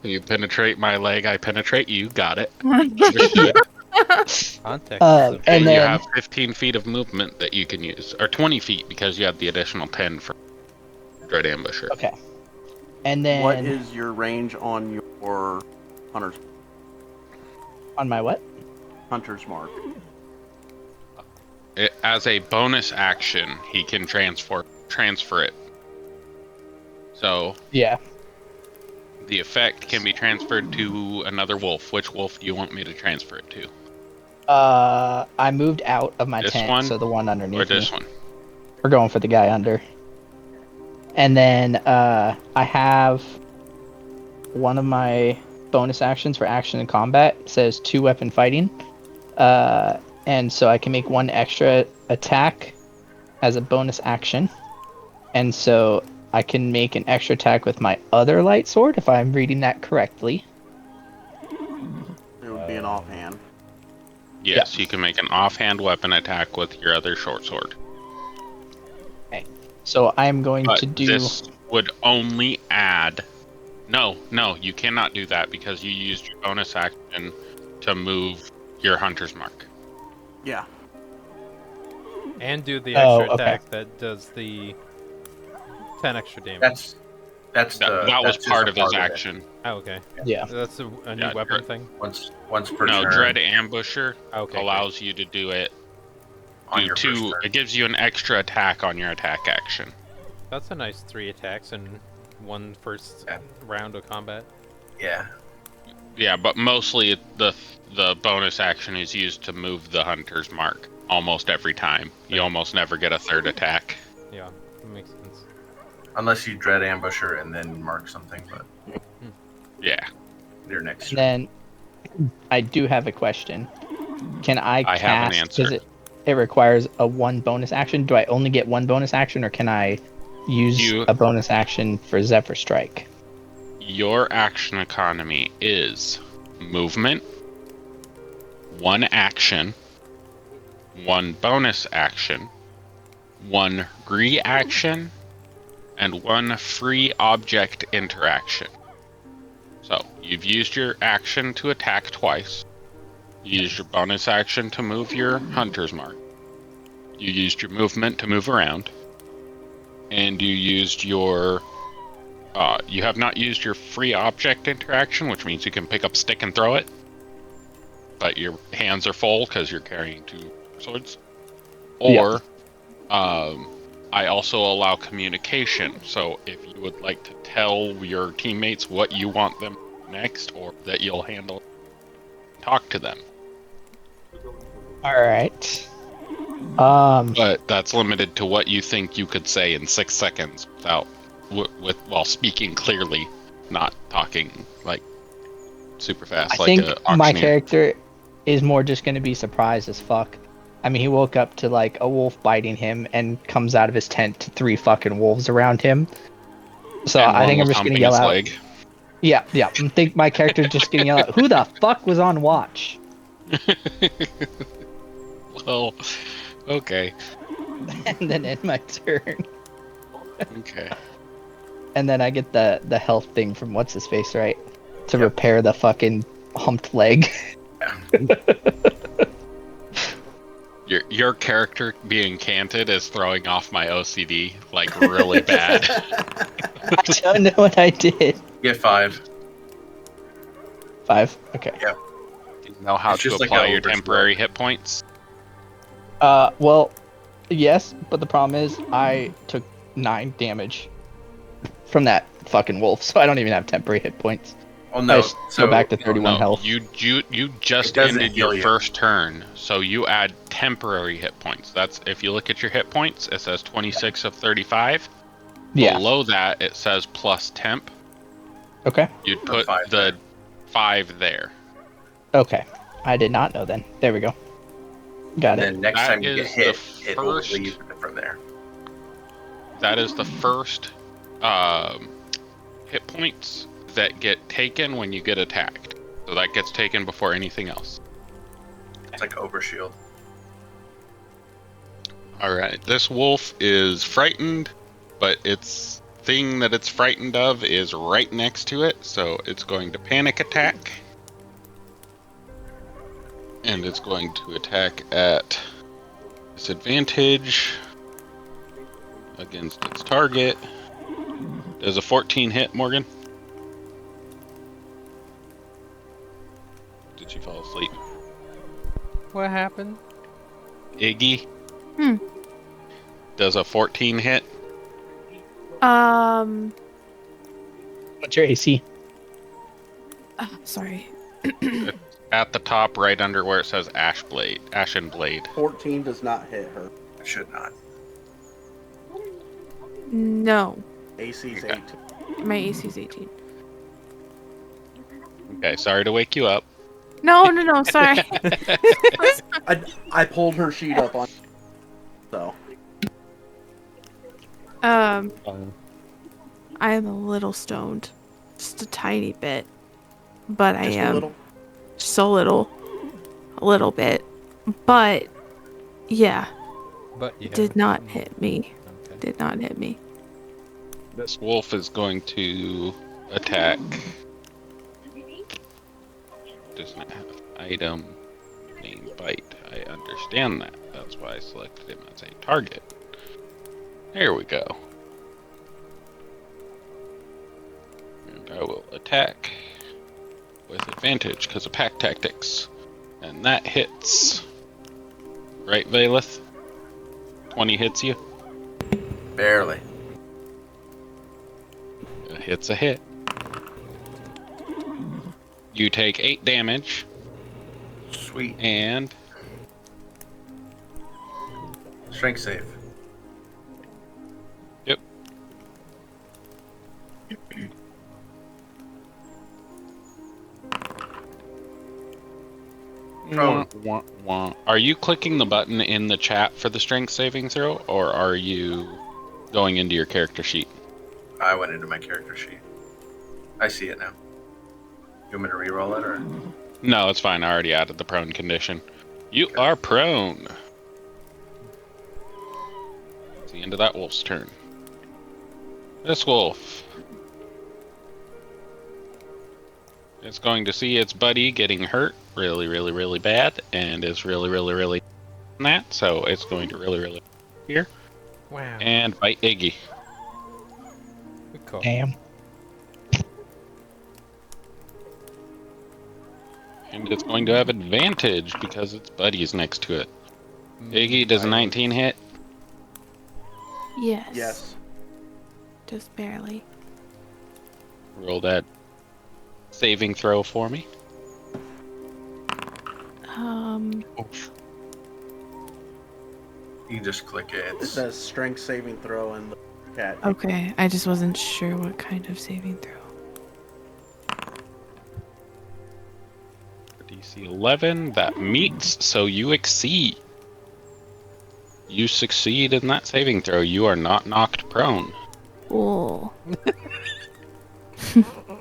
You penetrate my leg, I penetrate you. Got it. Context. And you then have 15 feet of movement that you can use, or 20 feet because you have the additional 10 for Dread Ambusher. okay. And then what is your range on your hunter's on my what? hunter's mark? As a bonus action, he can transfer it. So Yeah. the effect can be transferred to another wolf. Which wolf do you want me to transfer it to? I moved out of my This tent, one? so the one Or underneath this me. one? We're going for the guy under. And then I have one of my bonus actions for action and combat. It says 2 weapon fighting. And so I can make 1 extra attack as a bonus action. And so I can make an extra attack with my other light sword, if I'm reading that correctly. It would be an offhand. Yes, you can make an offhand weapon attack with your other short sword. Okay. So I'm going But to do... this would only add... No, you cannot do that because you used your bonus action to move your hunter's mark. Yeah. And do the Oh, extra okay. attack that does the 10 extra damage. That was just part a of his it. action. Oh, okay. Yeah. That's a new Yeah, weapon thing? Once per No, turn. Dread Ambusher Okay, allows you to do it. On your first turn. It gives you an extra attack on your attack action. That's a nice 3 attacks in one first round of combat. Yeah. Yeah, but mostly the bonus action is used to move the hunter's mark almost every time. You almost never get a third attack. Yeah, that makes sense. Unless you Dread Ambusher and then mark something, but Yeah. your next And turn. then I do have a question. Can I cast? have an answer. Because it requires a 1 bonus action. Do I only get 1 bonus action, or can I use a bonus action for Zephyr Strike? Your action economy is movement, 1 action, 1 bonus action, 1 reaction, and 1 free object interaction. So, you've used your action to attack twice. You used your bonus action to move your hunter's mark. You used your movement to move around. And you used your... you have not used your free object interaction, which means you can pick up stick and throw it. But your hands are full because you're carrying 2 swords. Or, I also allow communication. So if you would like to tell your teammates what you want them next, or that you'll handle, talk to them. Alright. But that's limited to what you think you could say in 6 seconds without, while speaking clearly, not talking like super fast. I think my character is more just going to be surprised as fuck. I mean, he woke up to like a wolf biting him and comes out of his tent to 3 fucking wolves around him. So I think I'm just going to yell out. Leg. Yeah. I think my character's just going to yell out, "Who the fuck was on watch?" Well, okay. And then end my turn. Okay. And then I get the health thing from what's his face, right? To repair the fucking humped leg. Your character being canted is throwing off my OCD like really bad. I don't know what I did. Get 5. 5? Okay. Yeah. Do you know how to apply your temporary hit points? Well, yes, but the problem is I took 9 damage from that fucking wolf, so I don't even have temporary hit points. Oh no, go back to 31 health. You just ended your first turn, so you add temporary hit points. That's if you look at your hit points, it says 26 of 35. Yeah. Below that, it says plus temp. Okay. You'd put the 5 there. Okay. I did not know then. There we go. Got it. And then next That time you get is hit, the it will first- leave from there. That is the first hit points that get taken when you get attacked. So that gets taken before anything else. It's like overshield. Alright, this wolf is frightened, but its thing that it's frightened of is right next to it, so it's going to panic attack. And it's going to attack at disadvantage against its target. Does a 14 hit, Morgan? Did she fall asleep? What happened? Iggy? Does a 14 hit? What's your AC? Sorry. At the top, right under where it says Ashen Blade. 14 does not hit her. It should not. No. AC's Okay. 18. My AC is 18. Okay, sorry to wake you up. No, sorry. I pulled her sheet up on. So. I am a little stoned. Just a tiny bit. But I Just am. a little. Just a little bit. But, yeah. But yeah. Did not hit me. Okay. Did not hit me. This wolf is going to attack. Doesn't have item name bite. I understand that. That's why I selected him as a target. There we go. And I will attack with advantage because of pack tactics. And that hits. Right, Valeth? 20 hits you? Barely. A hit's a hit. You take 8 damage. Sweet. And Strength save. Yep. Prone. Wah, wah. Are you clicking the button in the chat for the strength saving throw, or are you going into your character sheet? I went into my character sheet. I see it now. You want me to re-roll it, or? No, it's fine. I already added the prone condition. You are prone. It's the end of that wolf's turn. This wolf is going to see its buddy getting hurt really, really, really bad, and is really, really, really on that, so it's going to really, really here. Wow. And bite Iggy. Good call. Damn. And it's going to have advantage because its buddy's next to it. Iggy, does a 19 hit? Yes. Yes. Just barely. Roll that saving throw for me. You can just click it. It says strength saving throw in the chat. Okay, I just wasn't sure what kind of saving throw. DC 11, that meets, so you exceed. You succeed in that saving throw. You are not knocked prone. Cool.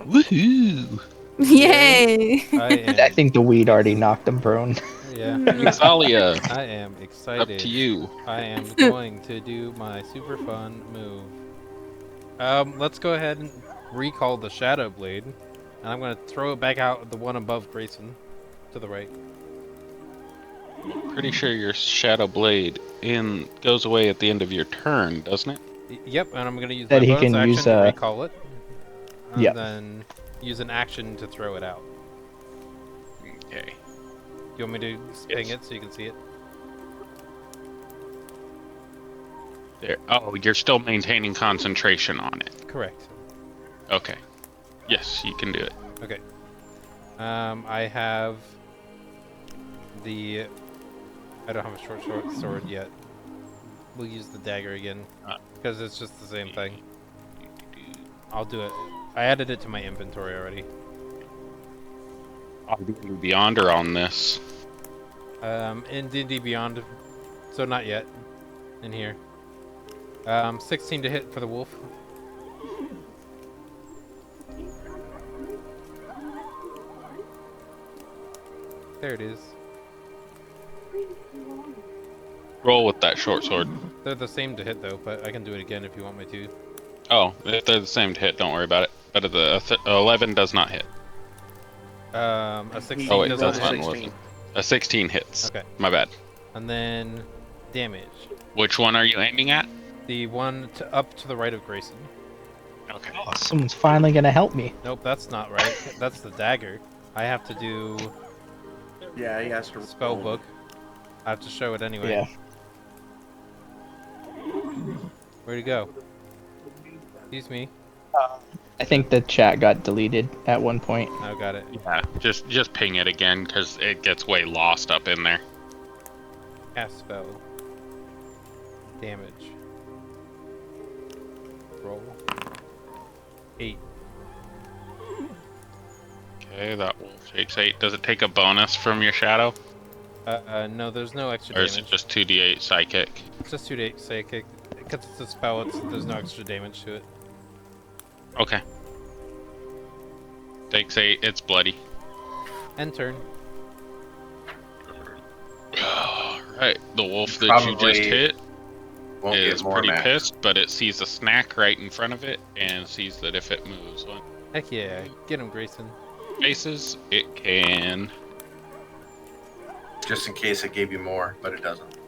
Woohoo! Yay! I think the weed already knocked him prone. Yeah. Xalia, I am excited. up to you. I am going to do my super fun move. Let's go ahead and recall the Shadow Blade. And I'm going to throw it back out the one above Grayson. To the right. Pretty sure your Shadow Blade goes away at the end of your turn, doesn't it? Yep, and I'm going to use That my he bonus can action use, to recall it. And Yep. then use an action to throw it out. Okay. You want me to ping it so you can see it? There. Oh, you're still maintaining concentration on it. Correct. Okay. Yes, you can do it. Okay. I have the... I don't have a short sword yet. We'll use the dagger again, because it's just the same thing. I'll do it. I added it to my inventory already. Beyond or on this? In D&D Beyond, so not yet. In here. 16 to hit for the wolf. There it is. Roll with that short sword. They're the same to hit though, but I can do it again if you want me to. Oh, if they're the same to hit, don't worry about it. But the 11 does not hit. A 16 Oh wait, does that's not not hit. 11. A 16 hits. Okay. My bad. And then damage. Which one are you aiming at? The one up to the right of Grayson. Okay. Oh, someone's finally gonna help me. Nope, that's not right. That's the dagger. I have to do Yeah, he has to spell roll. book. I have to show it anyway. Yeah. Where'd he go? Excuse me. I think the chat got deleted at one point. Oh, got it. Yeah, just ping it again because it gets way lost up in there. Cast spell. Damage. Roll. 8. Okay, that wolf takes 8. Does it take a bonus from your shadow? No, there's no extra Or damage. is it just 2d8 psychic? It's just 2 psychic. Because it's a spell, there's no extra damage to it. Okay. Takes 8, it's bloody. End turn. Alright, the wolf that you Probably just hit Won't is get more pretty mad. pissed, but it sees a snack right in front of it and sees that if it moves one Heck yeah. Get him, Grayson. faces, it can. Just in case it gave you more, but it doesn't.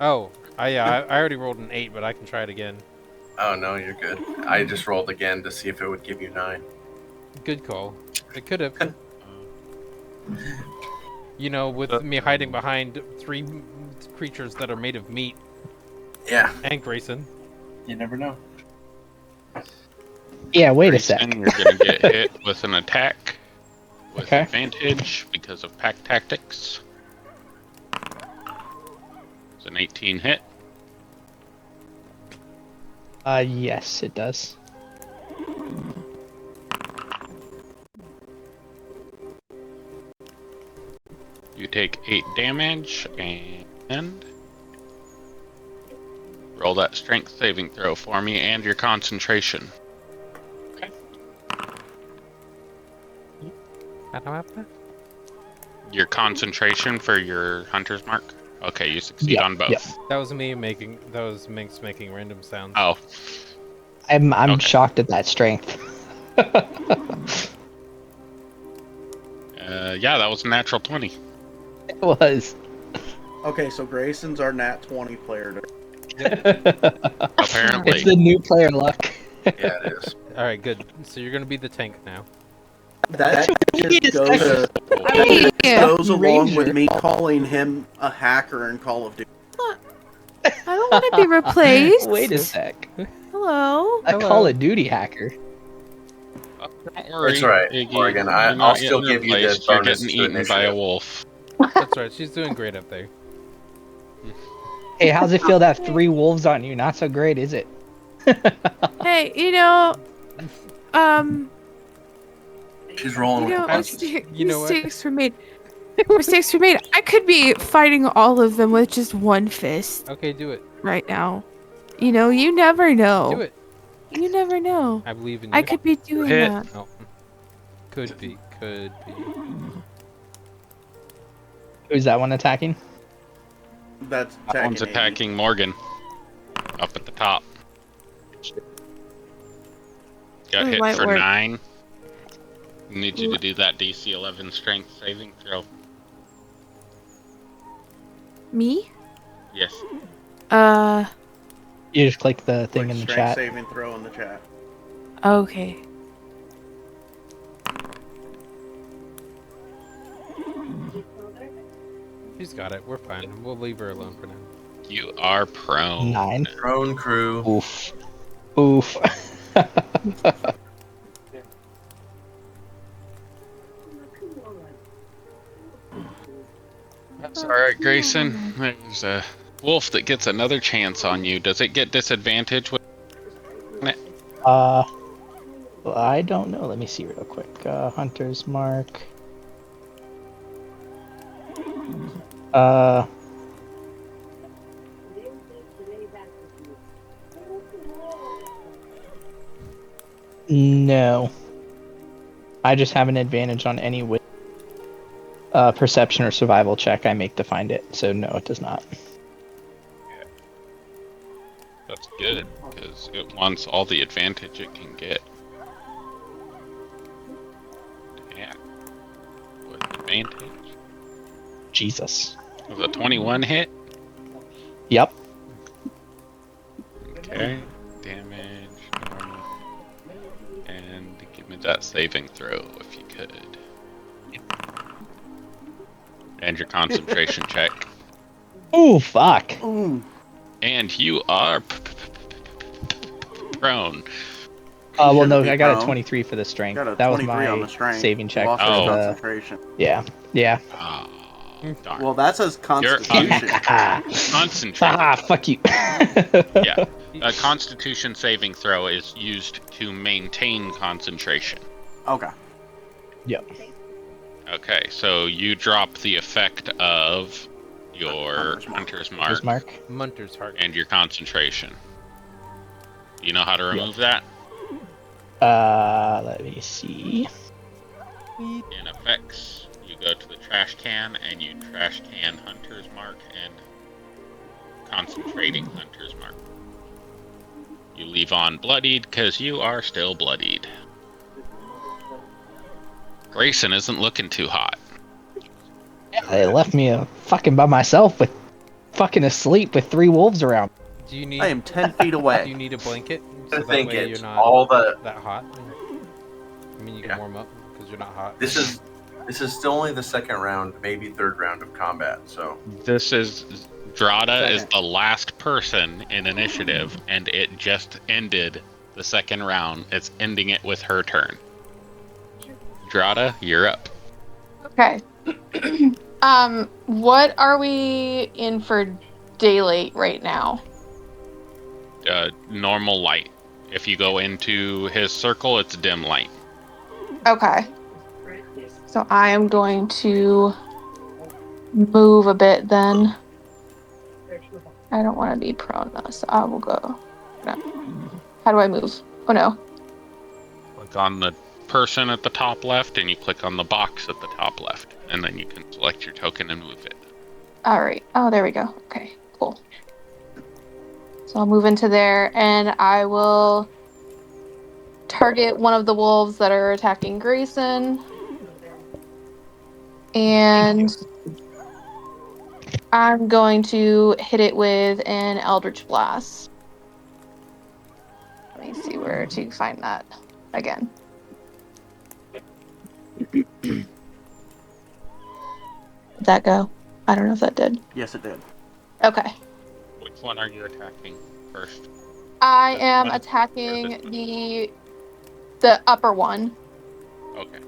Oh, I already rolled an 8, but I can try it again. Oh no, you're good. I just rolled again to see if it would give you 9. Good call. It could have. You know, with me hiding behind 3 creatures that are made of meat. Yeah. And Grayson. You never know. Yeah, wait a Grayson, sec. you're gonna get hit with an attack with Okay. advantage because of pack tactics. It's an 18 hit. Yes, it does. You take 8 damage and roll that strength saving throw for me and your concentration. I don't have that. Your concentration for your hunter's mark. Okay, you succeed on both. Yep. That was me making. That was Minx making random sounds. Oh, I'm Okay. shocked at that strength. yeah, that was a natural 20. It was. Okay, so Grayson's our nat 20 player. Apparently. It's the new player luck. Yeah, it is. All right, good. So you're gonna be the tank now. That Wait just a goes along Ranger. with me calling him a hacker in Call of Duty. I don't want to be replaced. Wait a sec. Hello. A Call of Duty hacker. Don't worry, It's all right, Iggy. Morgan. You're I'll not still getting give you the replaced. You're bonus getting to eaten by a initiative. wolf. That's right. She's doing great up there. Hey, how's it feel to have 3 wolves on you? Not so great, is it? Hey, She's rolling with the punches. You know what? mistakes were made. Mistakes were made. I could be fighting all of them with just one fist Okay, do it. right now. You never know. Do it. You never know. I believe in you. I could be doing Hit. that. Oh. Could be. Could be. Who's that one attacking? That's That one's Iggy. attacking Morgan. Up at the top. Got It hit might for work. 9. Need you to do that DC 11 strength saving throw. Me? Yes. You just click the thing Quick in the strength chat. saving throw in the chat. Okay. She's got it. We're fine. We'll leave her alone for now. You are prone. 9. Drone crew. Oof. Oof. That's alright, Grayson. There's a wolf that gets another chance on you. Does it get disadvantage with Well, I don't know. Let me see real quick. Hunter's mark. No. I just have an advantage on any perception or survival check I make to find it. So no, it does not. That's good, because it wants all the advantage it can get. Yeah. With advantage. Jesus. Was a 21 hit? Yep. Okay. Damage. Normal. And give me that saving throw if you could. And your concentration check. Oh, fuck. Ooh. And you are prone. Well, shouldn't no, be I got a prone. 23 for the strength. Got a That was 23 on my the strength. saving check Lost for his Oh. the... concentration. Yeah. Yeah. Ah, darn. Well, that says You're constitution. Concentrate. Ah, fuck you. Yeah. A constitution saving throw is used to maintain concentration. Okay. Yep. Okay, so you drop the effect of your Hunter's Mark Hunter's mark. Munter's heart. and your concentration. You know how to remove that? Let me see. In effects, you go to the trash can and you trash can Hunter's Mark and concentrating Hunter's Mark. You leave on bloodied because you are still bloodied. Grayson isn't looking too hot. Yeah, they left me fucking by myself with fucking asleep with 3 wolves around. Do you need? I am 10 feet Do away. you need a blanket I so that think way it's you're not all the. that hot? I mean, you can Yeah. warm up because you're not hot. This is still only the second round, maybe third round of combat. So This is Drada is Second. the last person in initiative, and it just ended the second round. It's ending it with her turn. Drada, you're up. Okay. What are we in for daylight right now? Normal light. If you go into his circle, it's dim light. Okay. So I am going to move a bit then. I don't want to be prone though, so I will go. No. How do I move? Oh no. Click on the person at the top left, and you click on the box at the top left, and then you can select your token and move it. All right. Oh, there we go. Okay, cool. So I'll move into there, and I will target one of the wolves that are attacking Grayson. And I'm going to hit it with an Eldritch Blast. Let me see where to find that again. Did that go? I don't know if that did. Yes, it did. Okay. Which one are you attacking first? I This am one? attacking Or this one? the upper one. Okay.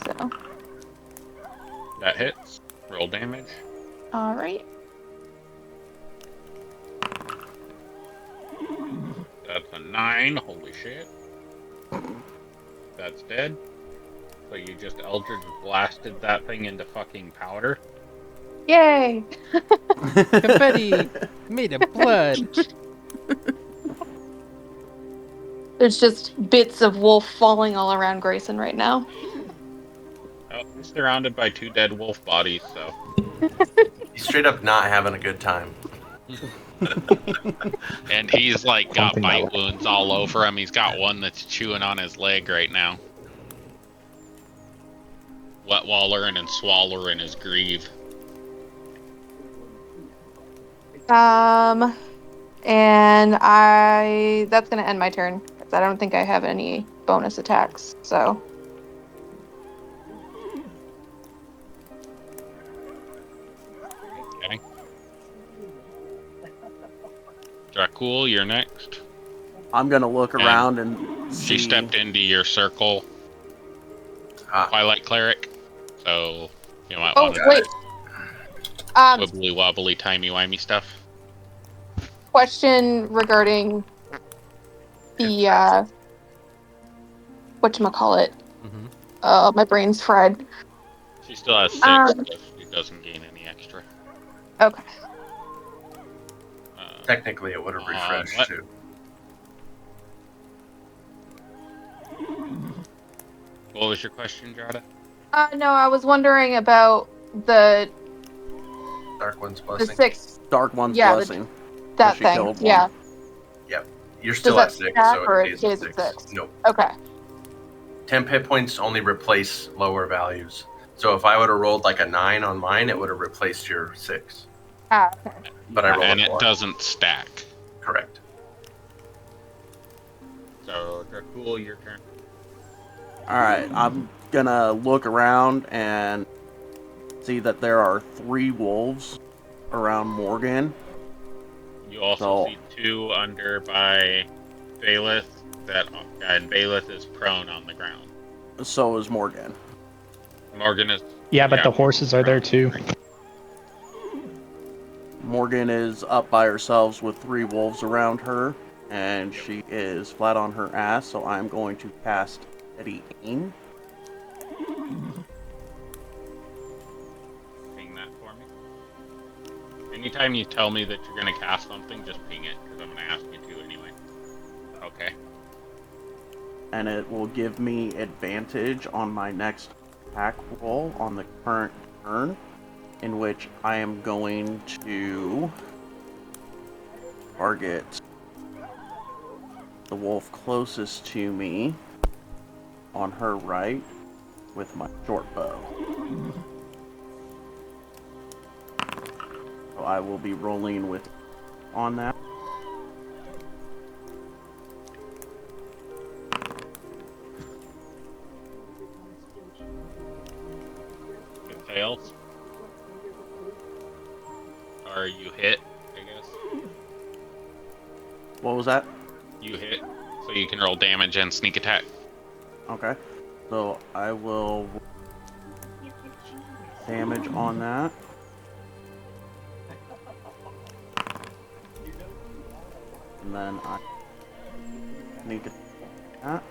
So, That hits. Roll damage. all right. That's a 9. Holy shit. That's dead. So you just Eldritch blasted that thing into fucking powder. Yay! Confetti made of blood. There's just bits of wolf falling all around Grayson right now. Oh, he's surrounded by 2 dead wolf bodies, so. he's straight up not having a good time. And he's like got Something bite about wounds all over him. He's got one that's chewing on his leg right now. Wet wallering and swallowing his grieve. And that's gonna end my turn. 'Cause I don't think I have any bonus attacks, so. Okay. Dracul, you're next. I'm gonna look around and see. She stepped into your circle, Twilight Cleric. So you might Oh want to wait. wibbly wobbly timey wimey stuff. Question regarding the whatchamacallit. Mm-hmm. My brain's fried. She still has 6, so she doesn't gain any extra. Okay. Technically, it would have refreshed what? too. What was your question, Jada? No, I was wondering about the Dark One's blessing. 6. Dark One's Yeah, blessing. That she thing. killed one. Yeah. Yep. You're still that at 6, stack so or it it stays stays at at 6. 6? Nope. Okay. 10 hit points only replace lower values. So if I would have rolled like a 9 on mine, it would have replaced your 6. Ah, okay. But I rolled And a it 4. doesn't stack. Correct. So, Dracul, your turn. Alright, I'm gonna look around and see that there are 3 wolves around Morgan. You also So- see 2 under by Baelith, and Baelith is prone on the ground. So is Morgan. Morgan is... Yeah, but the horses are there too. Morgan is up by herself with 3 wolves around her, and she is flat on her ass, so I'm going to cast Steady Aim. Ping that for me. Anytime you tell me that you're going to cast something, just ping it, because I'm going to ask you to anyway. Okay. And it will give me advantage on my next attack roll on the current turn, in which I am going to target the wolf closest to me on her right with my short bow. I will be rolling with on that. It fails. Or you hit, I guess. What was that? You hit, so you can roll damage and sneak attack. Okay. So I will damage on that. And then I sneak attack.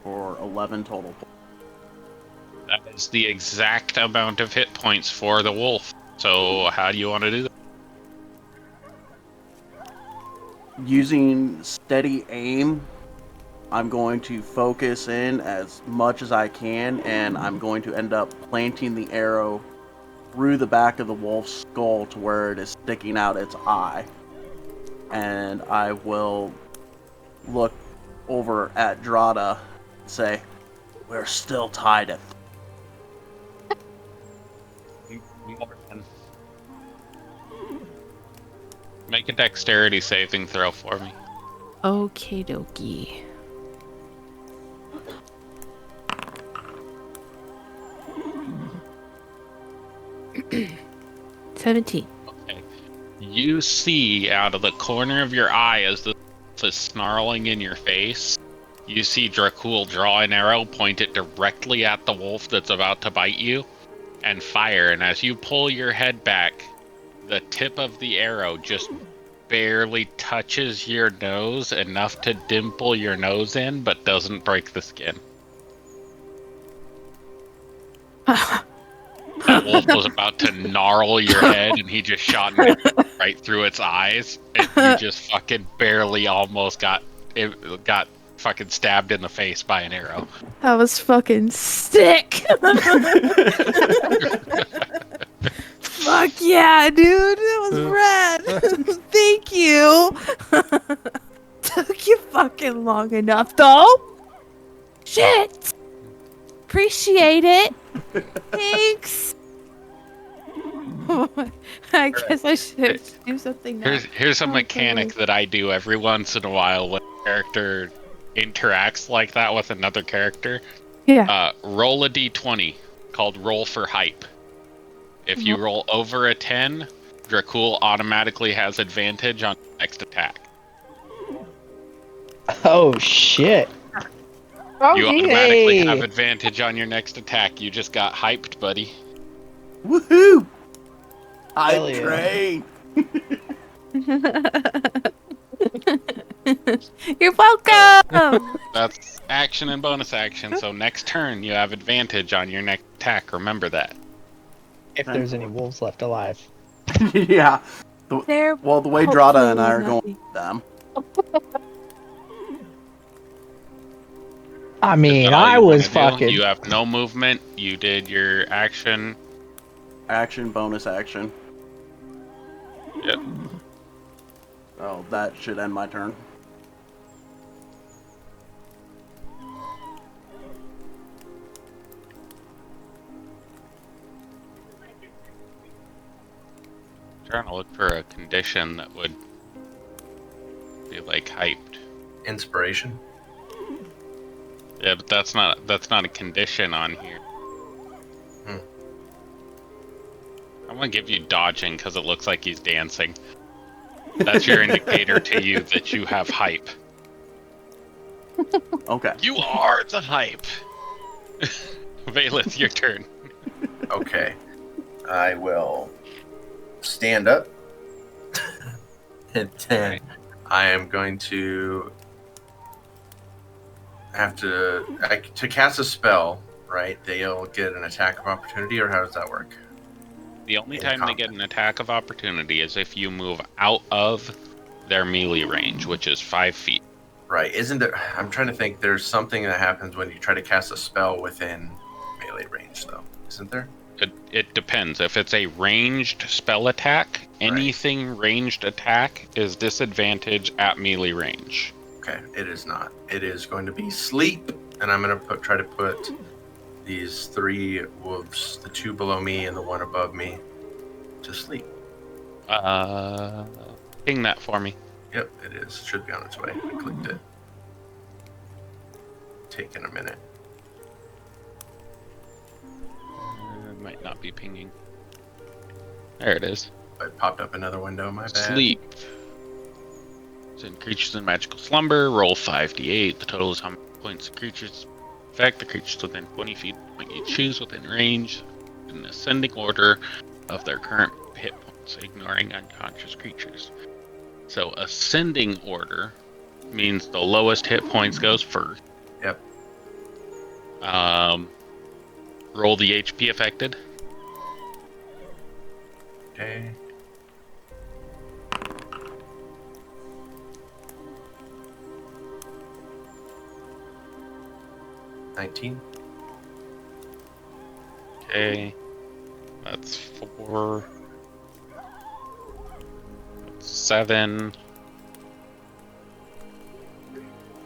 For 11 total. That is the exact amount of hit points for the wolf. So how do you want to do that? Using steady aim, I'm going to focus in as much as I can, and I'm going to end up planting the arrow through the back of the wolf's skull to where it is sticking out its eye. And I will look over at Drada and say, "We're still tied at..." Make a dexterity saving throw for me. Okay, dokie. $17. Okay. You see out of the corner of your eye as the wolf is snarling in your face, you see Dracul draw an arrow, point it directly at the wolf that's about to bite you, and fire. And as you pull your head back, the tip of the arrow just barely touches your nose, enough to dimple your nose in, but doesn't break the skin. That wolf was about to gnarl your head, and he just shot right through its eyes, and you just fucking barely almost got fucking stabbed in the face by an arrow. That was fucking sick. Fuck yeah, dude. That was rad. Thank you. Took you fucking long enough, though. Shit. Appreciate it. Thanks. I guess I should do something now. Here's a mechanic that I do every once in a while when a character interacts like that with another character. Yeah. Roll a d20 called roll for hype. If you roll over a 10, Dracul automatically has advantage on next attack. Oh shit! You automatically have advantage on your next attack. You just got hyped, buddy. Woohoo! Hell I yeah. train. You're welcome. That's action and bonus action. So next turn, you have advantage on your next attack. Remember that. If there's any wolves left alive. Yeah. There Well, the way Drada and I are going with them. I mean, Is that all I you was wanna do? fucking. You have no movement. You did your action. Action, bonus action. Yep. Oh, that should end my turn. Trying to look for a condition that would be like hyped. Inspiration. Yeah, but that's not a condition on here. I'm gonna give you dodging because it looks like he's dancing. That's your indicator to you that you have hype. Okay. You are the hype. Valeth, your turn. Okay. I will stand up. And then I am going to have to cast a spell, right? They'll get an attack of opportunity, or how does that work? The only time they get an attack of opportunity is if you move out of their melee range, which is 5 feet. Right. Isn't there... I'm trying to think. There's something that happens when you try to cast a spell within melee range, though. Isn't there? It depends. If it's a ranged spell attack, anything ranged attack is disadvantage at melee range. Okay. It is not. It is going to be sleep, and I'm going to try to put these 3 wolves, the 2 below me and the 1 above me, to sleep. Ping that for me. Yep, it is. Should be on its way. I clicked it. Taking a minute. Might not be pinging. There it is. I popped up another window, my bad. Sleep. So creatures in magical slumber, roll 5d8. The total is how many points the creatures affect. The creatures within 20 feet point you choose within range in ascending order of their current hit points, ignoring unconscious creatures. So ascending order means the lowest hit points goes first. Yep. Roll the HP affected. Okay. $19. Okay. That's 4. That's 7.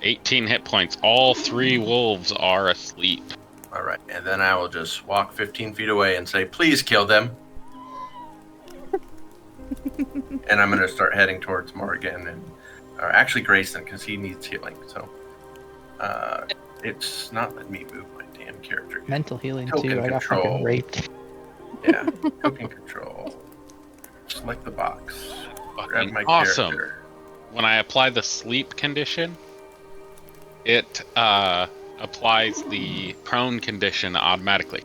18 hit points. All 3 wolves are asleep. All right, and then I will just walk 15 feet away and say, "Please kill them." And I'm going to start heading towards Morgan or actually Grayson, because he needs healing. So it's not letting me move my damn character yet. Mental healing Token too. I got control. fucking raped. Yeah, token control. Select the box. Grab my Awesome. character. When I apply the sleep condition, it applies the prone condition automatically.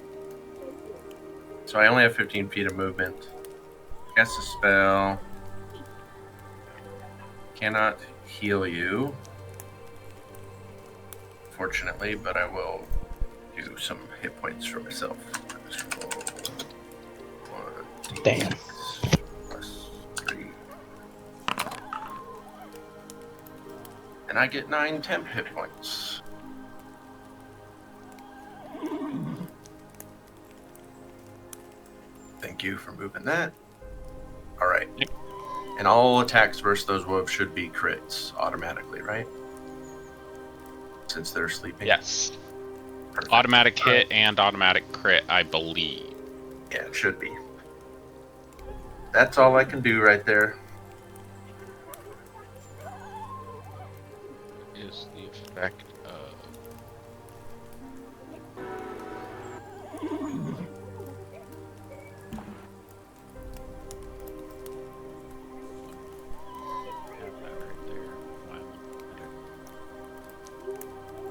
So I only have 15 feet of movement. Cast a spell. Cannot heal you, fortunately, but I will do some hit points for myself. Just roll 1d6 Damn. plus 3. And I get 9 temp hit points. Thank you for moving that. All right. Yep. And all attacks versus those wolves should be crits automatically, right? Since they're sleeping? Yes. Perfect. Automatic hit and automatic crit, I believe. Yeah, it should be. That's all I can do right there. Is the effect of...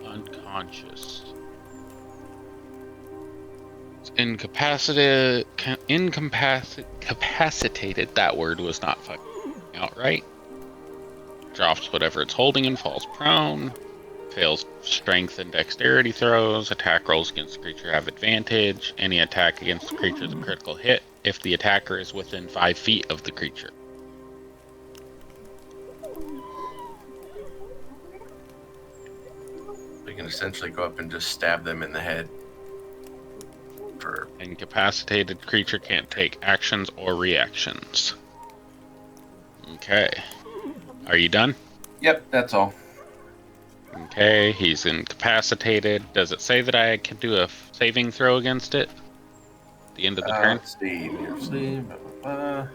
Unconscious. It's incapacitated. That word was not fucking out right. Drops whatever it's holding and falls prone. Fails strength and dexterity throws. Attack rolls against the creature have advantage. Any attack against the creature is a critical hit if the attacker is within 5 feet of the creature. We can essentially go up and just stab them in the head. For Incapacitated creature can't take actions or reactions. Okay. Are you done? Yep, that's all. Okay, he's incapacitated. Does it say that I can do a saving throw against it? At the end of the turn? Let's see. Blah, blah, blah.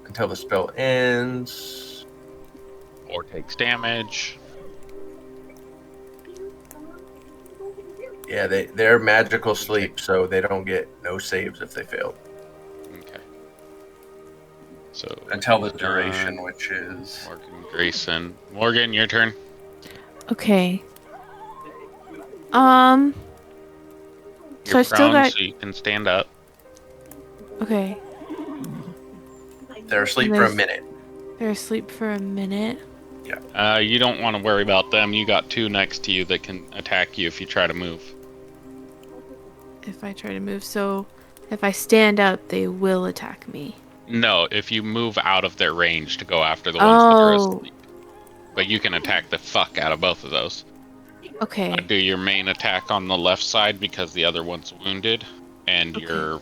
Until the spell ends. Or takes damage? Yeah, they're magical sleep, so they don't get no saves if they fail. Okay. So Until the duration, which is... Morgan Grayson. Morgan, your turn. Okay. So You're I still prone, got. so you can stand up. Okay. They're asleep for a minute. They're asleep for a minute. You don't want to worry about them. You got 2 next to you that can attack you if you try to move. If I try to move, so if I stand up, they will attack me. No, if you move out of their range to go after the ones that are asleep. But you can attack the fuck out of both of those. Okay. Do your main attack on the left side because the other one's wounded, and your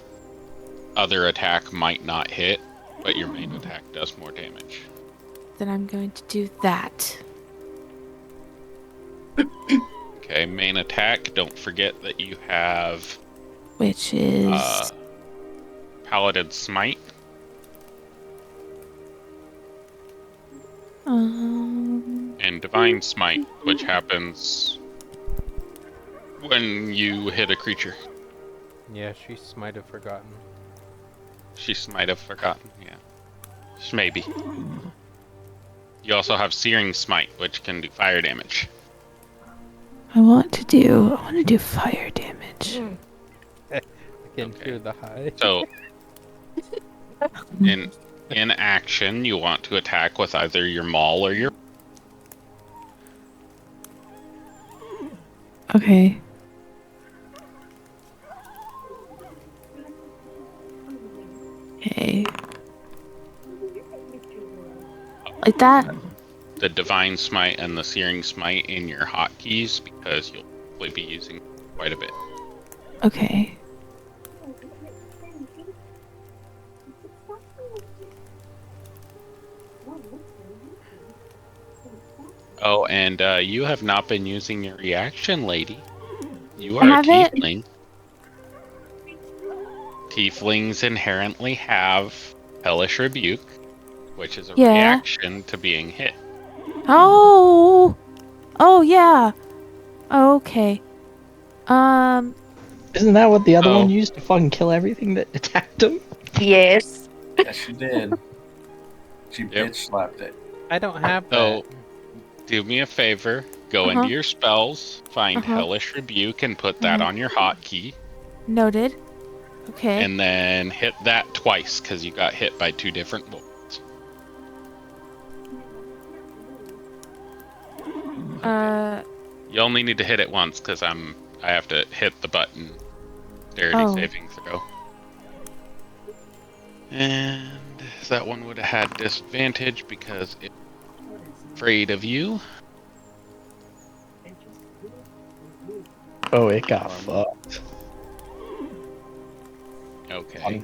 other attack might not hit, but your main attack does more damage. Then I'm going to do that. Okay, main attack. Don't forget that you have Which is Paladin Smite. And Divine Smite, which happens when you hit a creature. Yeah, she might have forgotten. She might have forgotten, yeah. Maybe. You also have Searing Smite, which can do fire damage. I want to do fire damage. I can hear the high. So, in action, you want to attack with either your maul or your... Okay. Okay. Like that? The Divine Smite and the Searing Smite in your hotkeys, because you'll probably be using quite a bit. Okay. Oh, and you have not been using your reaction, lady. You I are a haven't. tiefling. Tieflings inherently have Hellish Rebuke, which is a reaction to being hit. Oh. Oh yeah. Okay. Isn't that what the other Oh. one used to fucking kill everything that attacked him? Yes. Yes, she did. She Yep. bitch slapped it. I don't have that. So, do me a favor. Go into your spells, find Hellish Rebuke, and put that on your hotkey. Noted. Okay. And then hit that twice, because you got hit by 2 different bolts. You only need to hit it once, because I have to hit the button. Dexterity saving throw. And that one would have had disadvantage because it's afraid of you. Oh, it got fucked. Okay.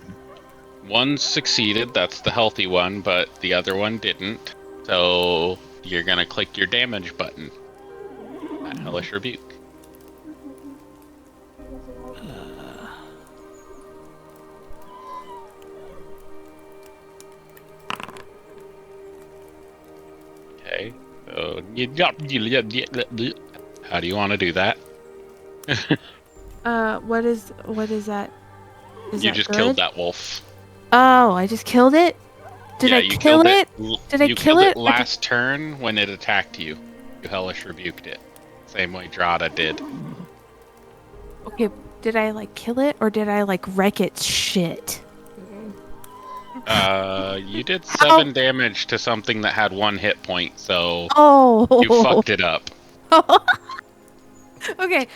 One succeeded, that's the healthy one, but the other one didn't. So you're gonna click your damage button at Hellish Rebuke. Okay. So how do you want to do that? What is that? Is You that just good? killed that wolf. Oh, I just killed it? Did I kill it? Did I kill it? Last turn when it attacked you. You Hellish Rebuked it. Same way Drada did. Okay, did I kill it or did I wreck its shit? You did 7 damage to something that had 1 hit point, so you fucked it up. Okay.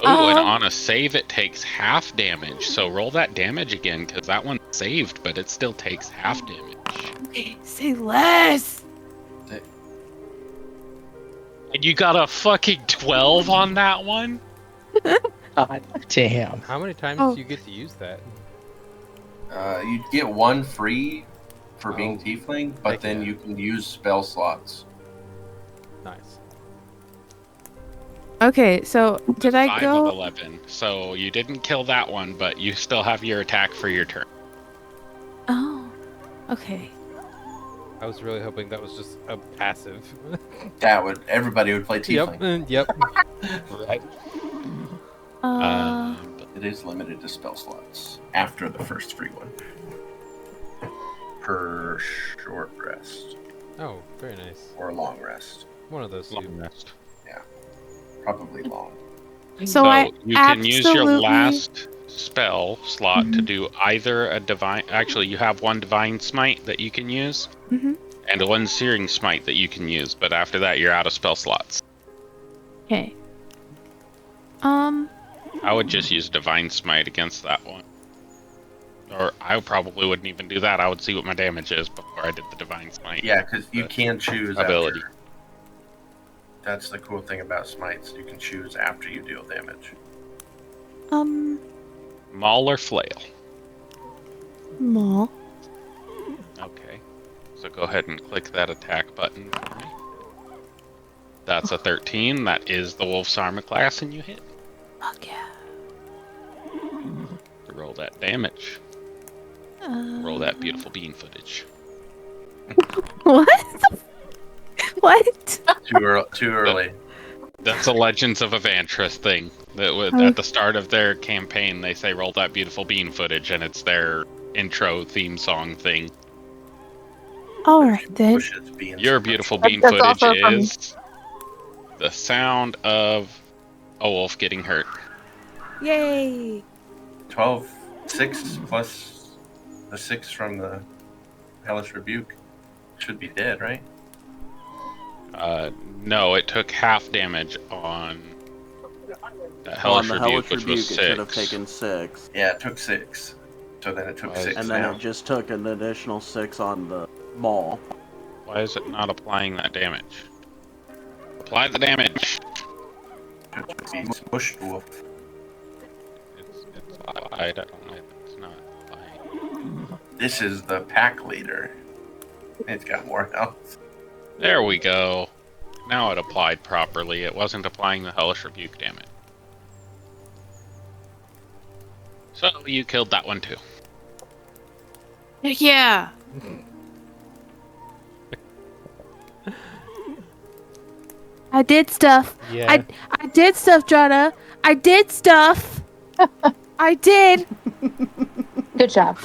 Oh, and on a save it takes half damage, so roll that damage again, because that one saved, but it still takes half damage. Okay, say less! And you got a fucking 12 on that one? God damn. How many times do you get to use that? You get 1 free for being tiefling, but then you can use spell slots. Nice. Okay, so did I 5 go? of 11, so you didn't kill that one, but you still have your attack for your turn. Oh, okay. I was really hoping that was just a passive. Everybody would play tiefling. Yep. Right. It is limited to spell slots after the first free one. Per short rest. Oh, very nice. Or long rest. One of those two. Long rest. Yeah. Probably long. So I you can use your last spell slot to do either a divine... Actually, you have 1 divine smite that you can use. And 1 searing smite that you can use, but after that you're out of spell slots. Okay. I would just use divine smite against that one. Or I probably wouldn't even do that. I would see what my damage is before I did the divine smite. Yeah, because you can choose ability. After. That's the cool thing about smites. You can choose after you deal damage. Maul or flail? Maul. Okay. So go ahead and click that attack button for me. That's a 13. That is the Wolf's Armor class, and you hit. Fuck yeah. Roll that damage. Roll that beautiful bean footage. What? What? Too early. That's a Legends of Evantris thing. That was, Oh. at the start of their campaign, they say roll that beautiful bean footage, and it's their intro theme song thing. All right then. Bushes, beans, Your beautiful That's- bean that's footage also from- is the sound of a wolf getting hurt. Yay! 12, 6 plus the 6 from the Hellish Rebuke. Should be dead, right? No, it took half damage on the On Hellish the Rebuke, Hellish which Rebuke, was it should have 6. taken 6. Yeah, it took 6. So then it took Right. 6 And then now. it just took an additional 6 on the maul. Why is it not applying that damage? Apply the damage! It's Bush Wolf. It's applied. I don't know if it's not applying. This is the pack leader. It's got more health. There we go. Now it applied properly. It wasn't applying the Hellish Rebuke damage. So you killed that one too. Heck yeah! I did stuff. Yeah. I did stuff, Jonna. I did stuff. I did. Good job.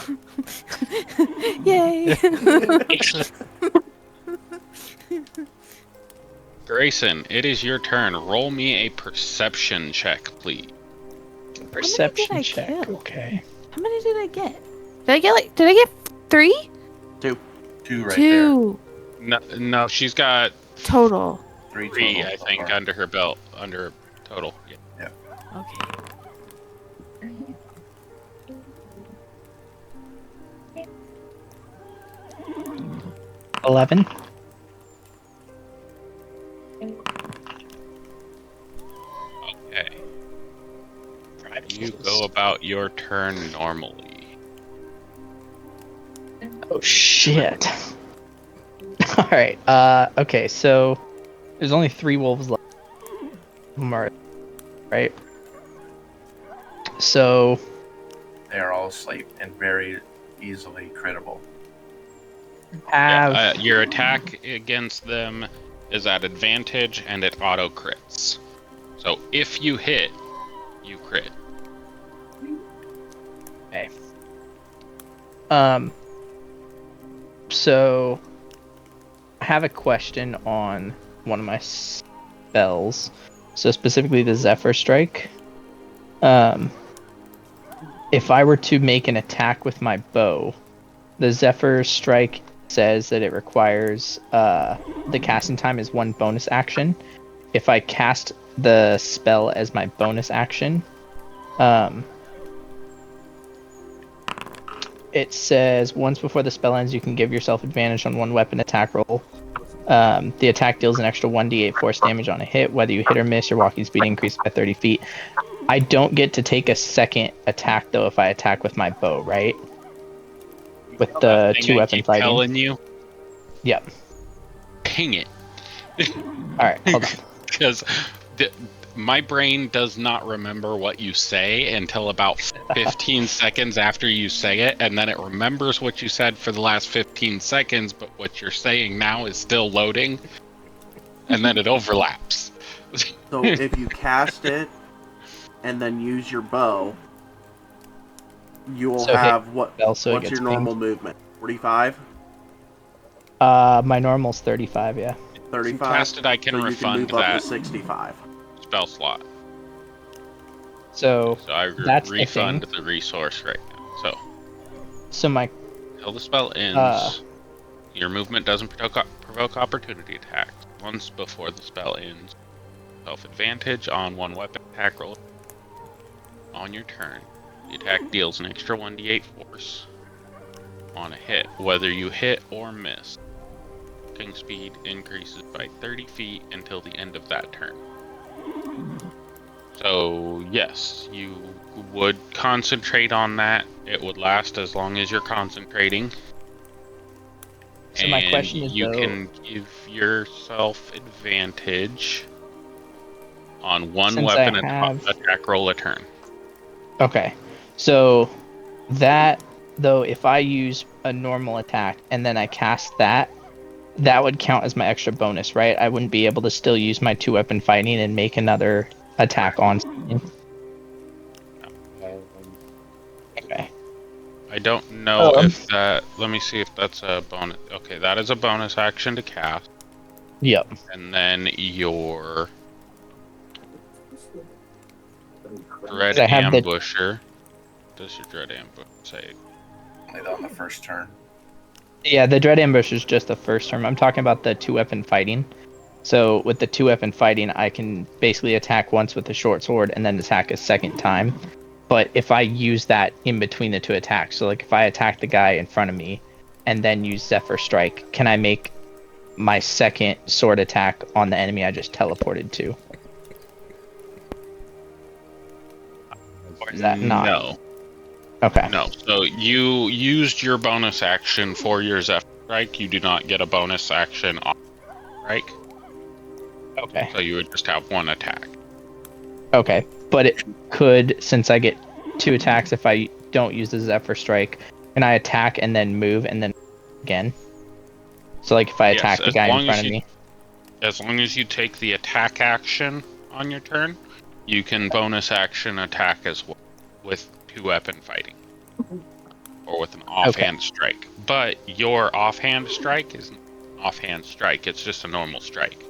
Yay! Grayson, it is your turn. Roll me a perception check, please. Perception I check. kill? Okay. How many did I get? Did I get 3? 2 right 2 No, she's got total. there. 3 3, total I so think, far. under her belt. Under total. Yeah. Okay. 11. Okay. You go about your turn normally. Oh shit. Alright, okay, so there's only 3 wolves left. Right? So They're all asleep and very easily critable. have Your attack against them is at advantage and it auto crits. So if you hit, you crit. okay. So I have a question on one of my spells. So specifically the Zephyr Strike. If I were to make an attack with my bow, the Zephyr Strike says that it requires the casting time is 1 bonus action. If I cast the spell as my bonus action, it says once before the spell ends, you can give yourself advantage on 1 weapon attack roll. The attack deals an extra 1d8 force damage on a hit. Whether you hit or miss, your walking speed increases by 30 feet. I don't get to take a second attack though if I attack with my bow, right? With the Thing 2 I weapon keep fighting. telling you, Yep. ping it. Alright, hold on. Because my brain does not remember what you say until about 15 seconds after you say it, and then it remembers what you said for the last 15 seconds, but what you're saying now is still loading, and then it overlaps. So if you cast it and then use your bow, you will So hit have what? spell so it What's gets your normal movement? 45? My normal's 35, yeah. 35? Cast it, I can so you can refund move up that to 65. spell slot. So So I that's the refund thing. the resource right now. So my Until the spell ends, your movement doesn't provoke opportunity attacks. Once before the spell ends, self-advantage on 1 weapon attack roll on your turn. The attack deals an extra 1d8 force on a hit, whether you hit or miss. Walking speed increases by 30 feet until the end of that turn. So, yes, you would concentrate on that. It would last as long as you're concentrating. So my question is, you though, can give yourself advantage on one since weapon I have attack roll a turn. okay, so that though, if I use a normal attack and then I cast that, that would count as my extra bonus, right? I wouldn't be able to still use my 2-weapon fighting and make another attack on something. Okay. I don't know Um. if that. Let me see if that's a bonus. Okay, that is a bonus action to cast. Yep. And then your Dread 'Cause I have the Ambusher. Does your Dread Ambush say? Only on the first turn. the Dread Ambush is just the first term. I'm talking about the 2-weapon fighting. So with the 2-weapon fighting, I can basically attack once with the short sword and then attack a second time. But if I use that in between the two attacks, so like if I attack the guy in front of me and then use Zephyr Strike, can I make my second sword attack on the enemy I just teleported to? Or is that not? No. Okay. No. So you used your bonus action for your Zephyr Strike. You do not get a bonus action on strike. Okay. So you would just have one attack. Okay. But it could, since I get 2 attacks if I don't use the Zephyr Strike, can I attack and then move and then again? So like if I attack the guy in front of me. As long as you take the attack action on your turn, you can bonus action attack as well with 2-weapon fighting. Or with an offhand strike. But your offhand strike is an offhand strike. It's just a normal strike.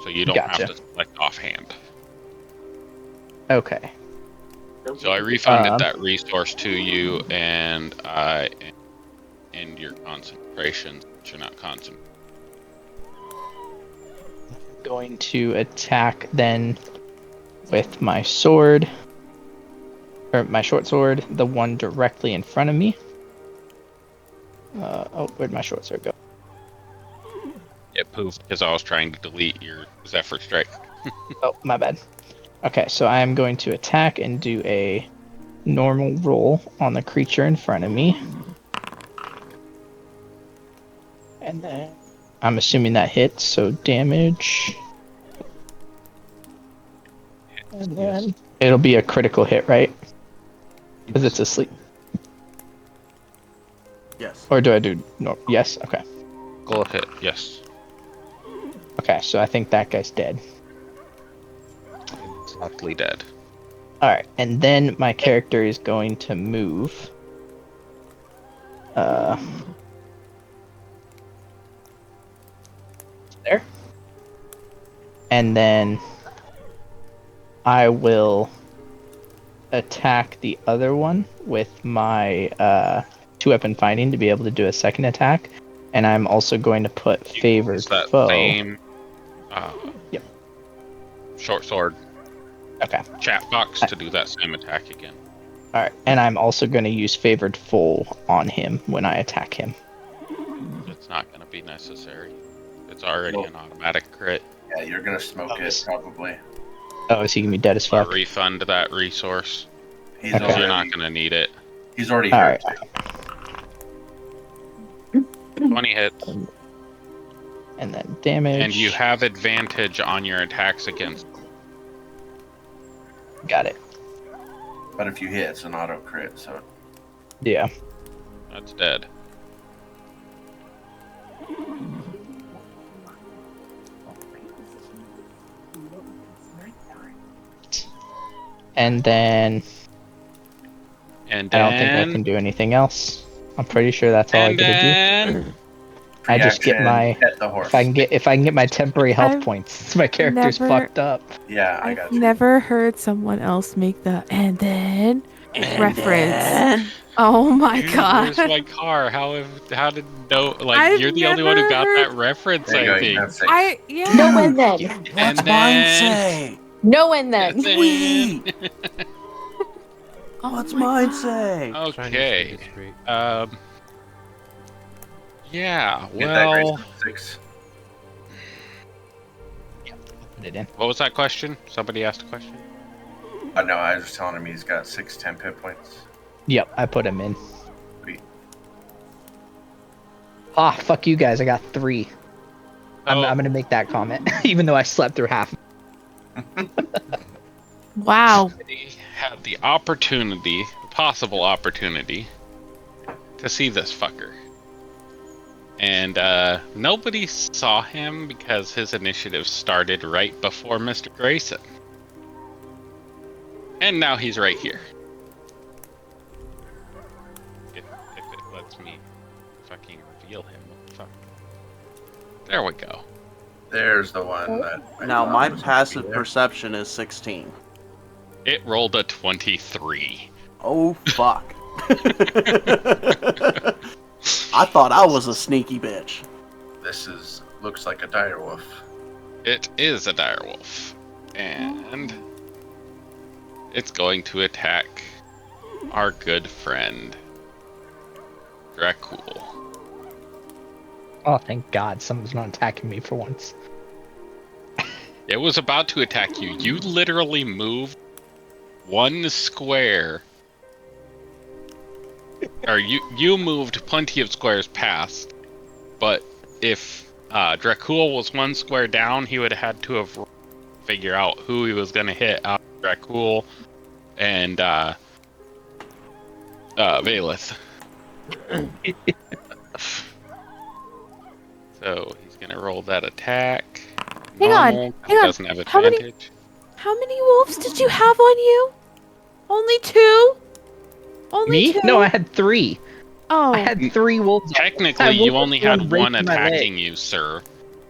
So you don't have to select offhand. Okay. So I refunded that resource to you and your concentration. You're not concentrating. Going to attack then with my sword, or my short sword, the one directly in front of me. Where'd my short sword go? It poofed because I was trying to delete your Zephyr Strike. Oh, my bad. Okay, so I am going to attack and do a normal roll on the creature in front of me. And then I'm assuming that hits, so damage. And then it'll be a critical hit, right? Because it's asleep. Yes. Or do I do no? Yes. Okay. Go hit. Yes. Okay, so I think that guy's dead. Luckily dead. All right, and then my character is going to move. There. And then I will attack the other one with my 2-weapon fighting to be able to do a second attack. And I'm also going to put favored foe. Same. Yep. Short sword. Okay. Chat box to do that same attack again. All right, and I'm also going to use favored foe on him when I attack him. It's not going to be necessary. It's already an automatic crit. Yeah, you're gonna smoke it probably. Oh, is he gonna be dead as fuck? I'll refund that resource. He's Because you're not going to need it. He's already All hurt. right. 20 hits. And then damage. And you have advantage on your attacks against. Got it. But if you hit, it's an auto crit, so. Yeah. That's dead. And then I don't think I can do anything else. I'm pretty sure that's all I gotta do. I just get my if I can get my temporary health points. My character's fucked up. Yeah, I got I've never heard someone else make the and then reference. Oh my god. Where's my car? How did no you're the only one who got that reference, I think. No and then. What's mine say? No and then. What's mine say? Okay. Yeah, Get that well. raised to 6. Put it in. What was that question? Somebody asked a question? No, I was just telling him he's got 6 temp hit points. Yep, I put him in. Sweet. Ah, fuck you guys. I got 3. I'm Oh. gonna make that comment, even though I slept through half. Wow. He had the opportunity, the possible opportunity, to see this fucker. And nobody saw him because his initiative started right before Mr. Grayson. And now he's right here. If it lets me fucking reveal him. What the fuck? There we go. There's the one that. I Now, thought my was passive there. perception is 16. It rolled a 23. Oh, fuck. I thought I was a sneaky bitch. This looks like a direwolf. It is a direwolf. And it's going to attack our good friend, Dracul. Oh, thank God, someone's not attacking me for once. It was about to attack you. You literally moved 1 square. Or you moved plenty of squares past. But if Dracul was 1 square down, he would have had to have figure out who he was going to hit out of Dracul and Valeth. So he's going to roll that attack. Hang on, Normal. hang He on. doesn't have How many- advantage. How many wolves did you have on you? Only 2? Only Me? 2? No, I had 3. Oh. I had 3 wolves. Technically, I you woke only up to had one one breaking my leg. attacking you, sir.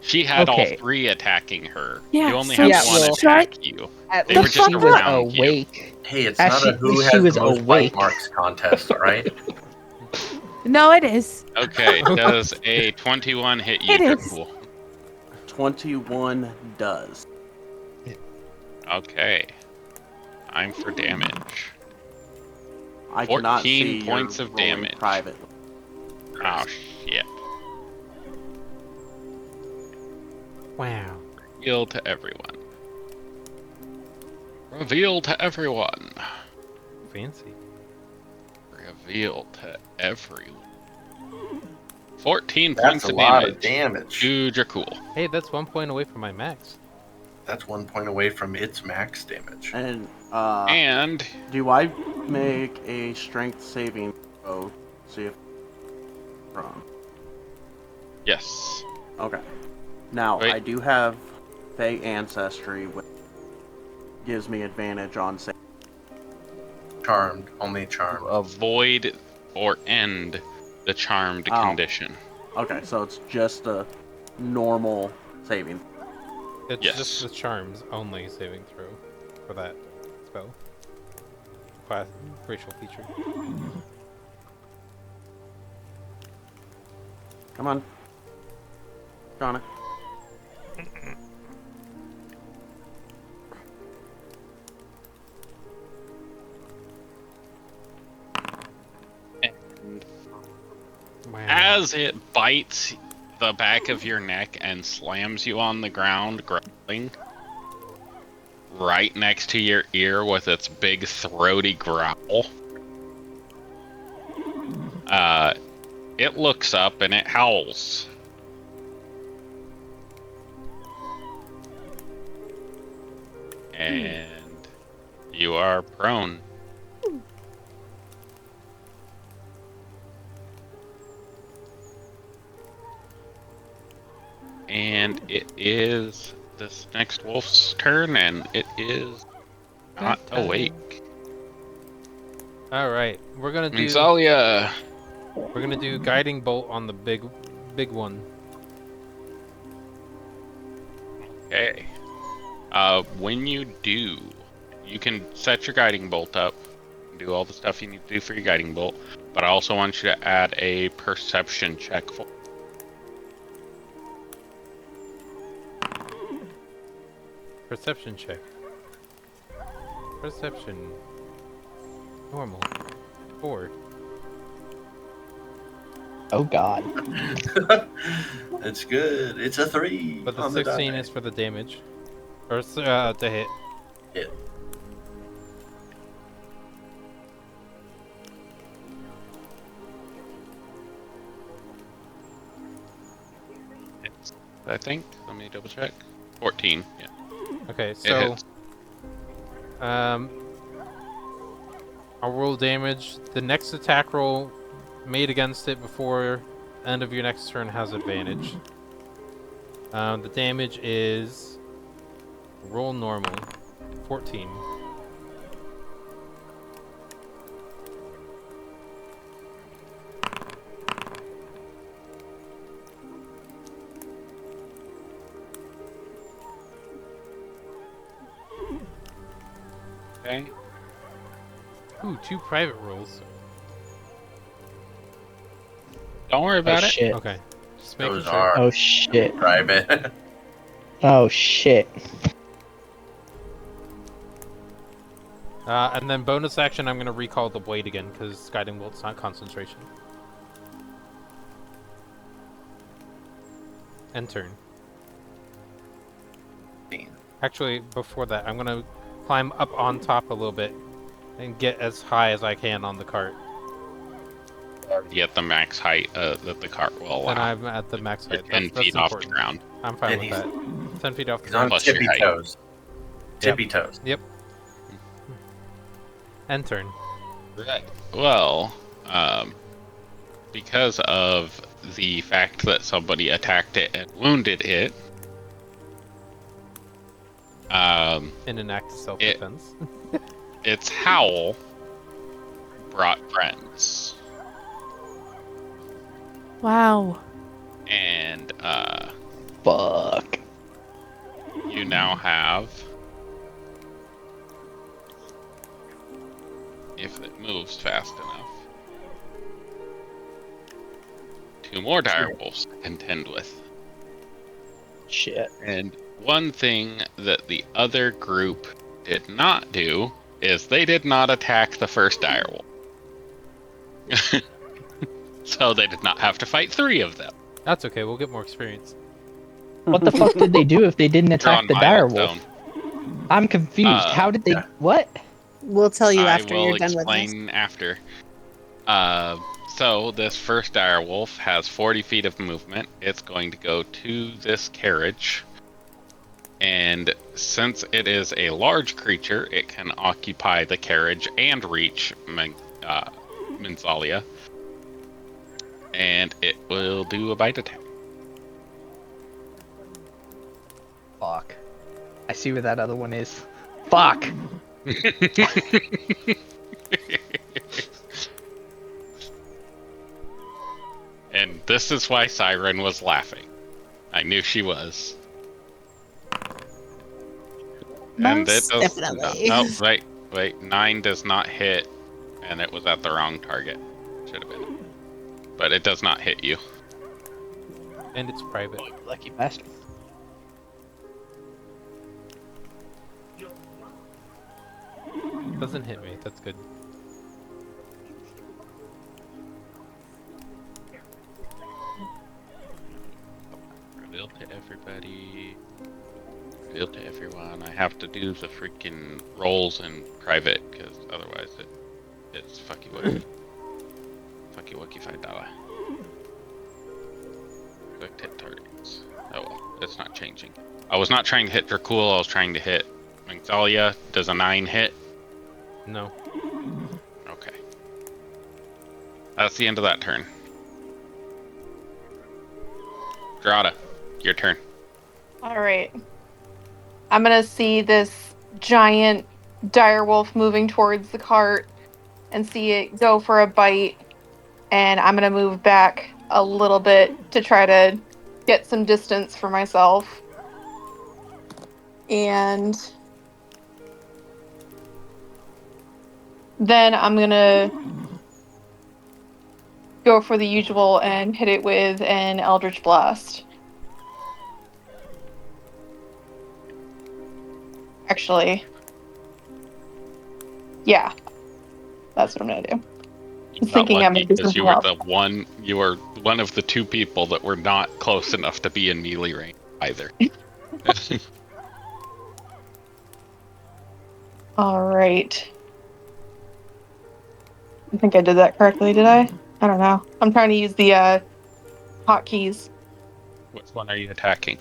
She had Okay. all 3 attacking her. Yeah, you only so had Yeah, one well- attack you. At They were least just she was around you. awake. Hey, it's As not she- a who she has was the most awake. bite marks contest, all right? No, it is. Okay, does a 21 hit you, It is. Dracul? 21 does. Okay. Time for damage. I cannot 14 see points your of rolling damage. privately. Oh, shit. Wow. Reveal to everyone. Reveal to everyone. Fancy. Reveal to everyone. 14 That's points a of lot damage of damage. to Dracul. Hey, that's 1 point away from my max. That's 1 point away from its max damage. And And do I make a strength saving throw? See if wrong. yes. Okay. Now Wait. I do have Fey ancestry, which gives me advantage on save. Charmed, only charmed. Avoid or end the charmed Oh. condition. Okay, so it's just a normal saving. It's Yes. just the charms only saving throw for that spell. Class racial feature. Come on. Donna. Wow. As it bites the back of your neck and slams you on the ground, growling right next to your ear with its big throaty growl, it looks up and it howls. And you are prone. And it is this next wolf's turn, and it is not Good time. awake. All right, we're gonna do Minzalia, guiding bolt on the big one. okay. When you do, you can set your guiding bolt up, do all the stuff you need to do for your guiding bolt, but I also want you to add a perception check for. Perception check. Perception. Normal. 4. Oh God. It's good. It's a 3. But the on 16 die. is for the damage. Or to hit. Hit. I think. Let me double check. 14. Yeah. Okay, It so hits. I'll roll damage. The next attack roll made against it before end of your next turn has advantage. The damage is roll normal, 14. Okay. Ooh, 2 private rolls. Don't worry Oh about it. shit. Okay, just making Those sure. are Oh shit. private. Oh shit. And then bonus action, I'm gonna recall the blade again because guiding bolt's not concentration. End turn. Actually, before that, I'm gonna climb up on top a little bit and get as high as I can on the cart. Already at the max height that the cart will Then allow. I'm at the max You're height. 10 That's feet off the important. ground. I'm fine And with he's- that. 10 feet off the He's on ground. Plus your tippy height. toes. Tippy toes. Yep. End turn. Right. Well, because of the fact that somebody attacked it and wounded it, In an act of self-defense. its howl brought friends. Wow. And Fuck. you now have, if it moves fast enough, 2 more direwolves to contend with. Shit. And one thing that the other group did not do is they did not attack the first direwolf. So they did not have to fight 3 of them. That's okay, we'll get more experience. What the fuck did they do if they didn't They're attack on the direwolf? milestone. I'm confused. How did they? yeah. What? We'll tell you I after will you're done with this. explain after. So this first direwolf has 40 feet of movement. It's going to go to this carriage. And since it is a large creature, it can occupy the carriage and reach Mensalia. And it will do a bite attack. Fuck. I see where that other one is. Fuck. And this is why Siren was laughing. I knew she was. And it Most does definitely. No, wait. 9 does not hit, and it was at the wrong target. Should have been. But it does not hit you. And it's private. Oh, you lucky bastard. Doesn't hit me, that's good. Reveal to everybody. Reveal to everyone. I have to do the freaking rolls in private, because otherwise it's fucky wucky. Fucky wucky $5. Click hit targets. Oh well, it's not changing. I was not trying to hit Dracul, I was trying to hit Magdalia. Does a 9 hit? No. Okay. That's the end of that turn. Drada, your turn. Alright. I'm gonna see this giant direwolf moving towards the cart and see it go for a bite. And I'm gonna move back a little bit to try to get some distance for myself. And then I'm gonna go for the usual and hit it with an Eldritch Blast. Actually, yeah, that's what I'm gonna do. You got Thinking I'm lucky gonna do because you something were one of the 2 people that were not close enough to be in melee range either. All right. I think I did that correctly, did I? I don't know. I'm trying to use the hotkeys. Which one are you attacking?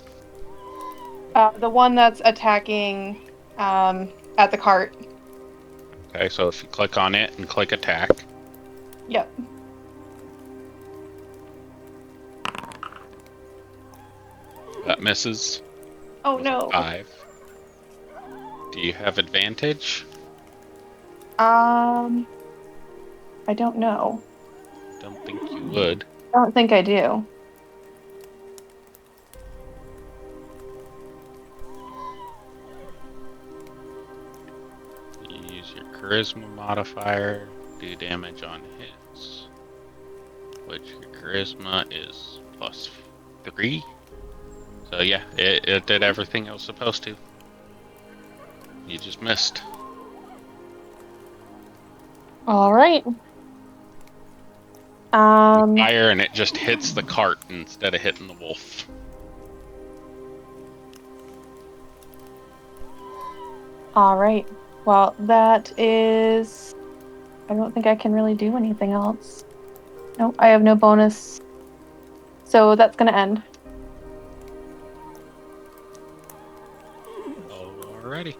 The one that's attacking at the cart. Okay, so if you click on it and click attack, Yep. that misses. Oh no. 5. Do you have advantage? I don't know. Don't think you would. I don't think I do. You use your charisma modifier, do damage on hits, which your charisma is +3. So yeah, it did everything it was supposed to. You just missed. All right. Fire and it just hits the cart instead of hitting the wolf. All right. Well, that is. I don't think I can really do anything else. Nope, I have no bonus. So that's gonna end. Alrighty.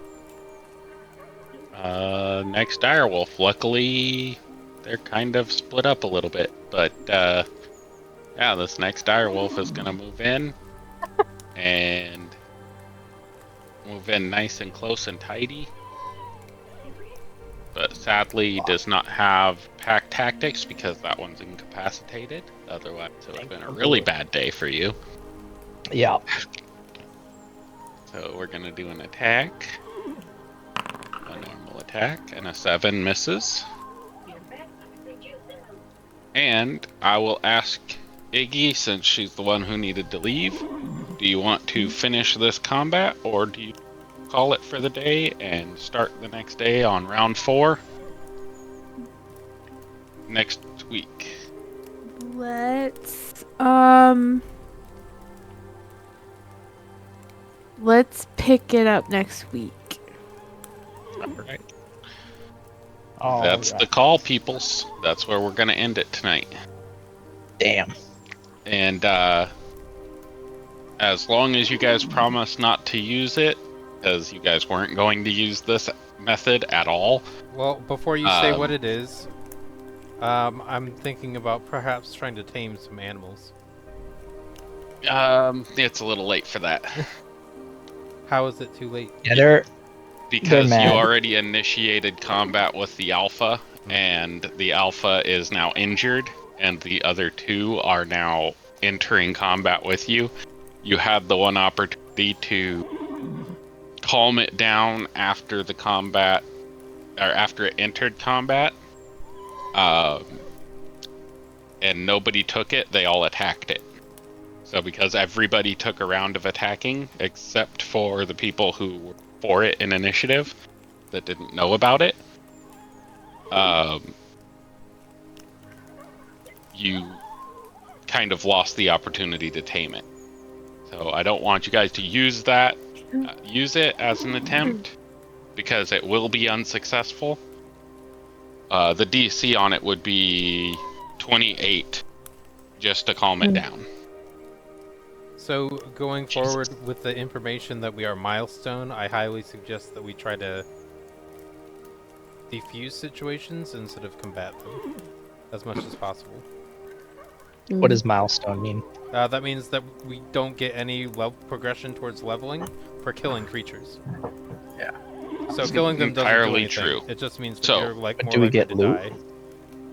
Next direwolf. Luckily, they're kind of split up a little bit, but yeah, this next direwolf is gonna move in and move in nice and close and tidy. But sadly, does not have pack tactics because that one's incapacitated. Otherwise, it would have been a really bad day for you. Yeah. So we're gonna do an attack. A normal attack, and a 7 misses. And I will ask Iggy, since she's the one who needed to leave, do you want to finish this combat, or do you call it for the day and start the next day on round 4? Next week. Let's pick it up next week. Alright. All That's right. the call, peoples. That's where we're gonna end it tonight. Damn. And as long as you guys promise not to use it, because you guys weren't going to use this method at all. Well, before you say what it is, I'm thinking about perhaps trying to tame some animals. It's a little late for that. How is it too late? Yeah, Because you mad. already initiated combat with the alpha, and the alpha is now injured, and the other 2 are now entering combat with you. You had the one opportunity to calm it down after the combat, or after it entered combat, and nobody took it, they all attacked it. So because everybody took a round of attacking, except for the people who were for it in initiative that didn't know about it, you kind of lost the opportunity to tame it. So I don't want you guys to use that, use it as an attempt, because it will be unsuccessful. The DC on it would be 28, just to calm it down. So, going forward with the information that we are milestone, I highly suggest that we try to defuse situations instead of combat them as much as possible. What does milestone mean? That means that we don't get any progression towards leveling for killing creatures. Yeah. So killing them doesn't do Entirely anything. true. It just means that So, you're like but more do we likely get to loot?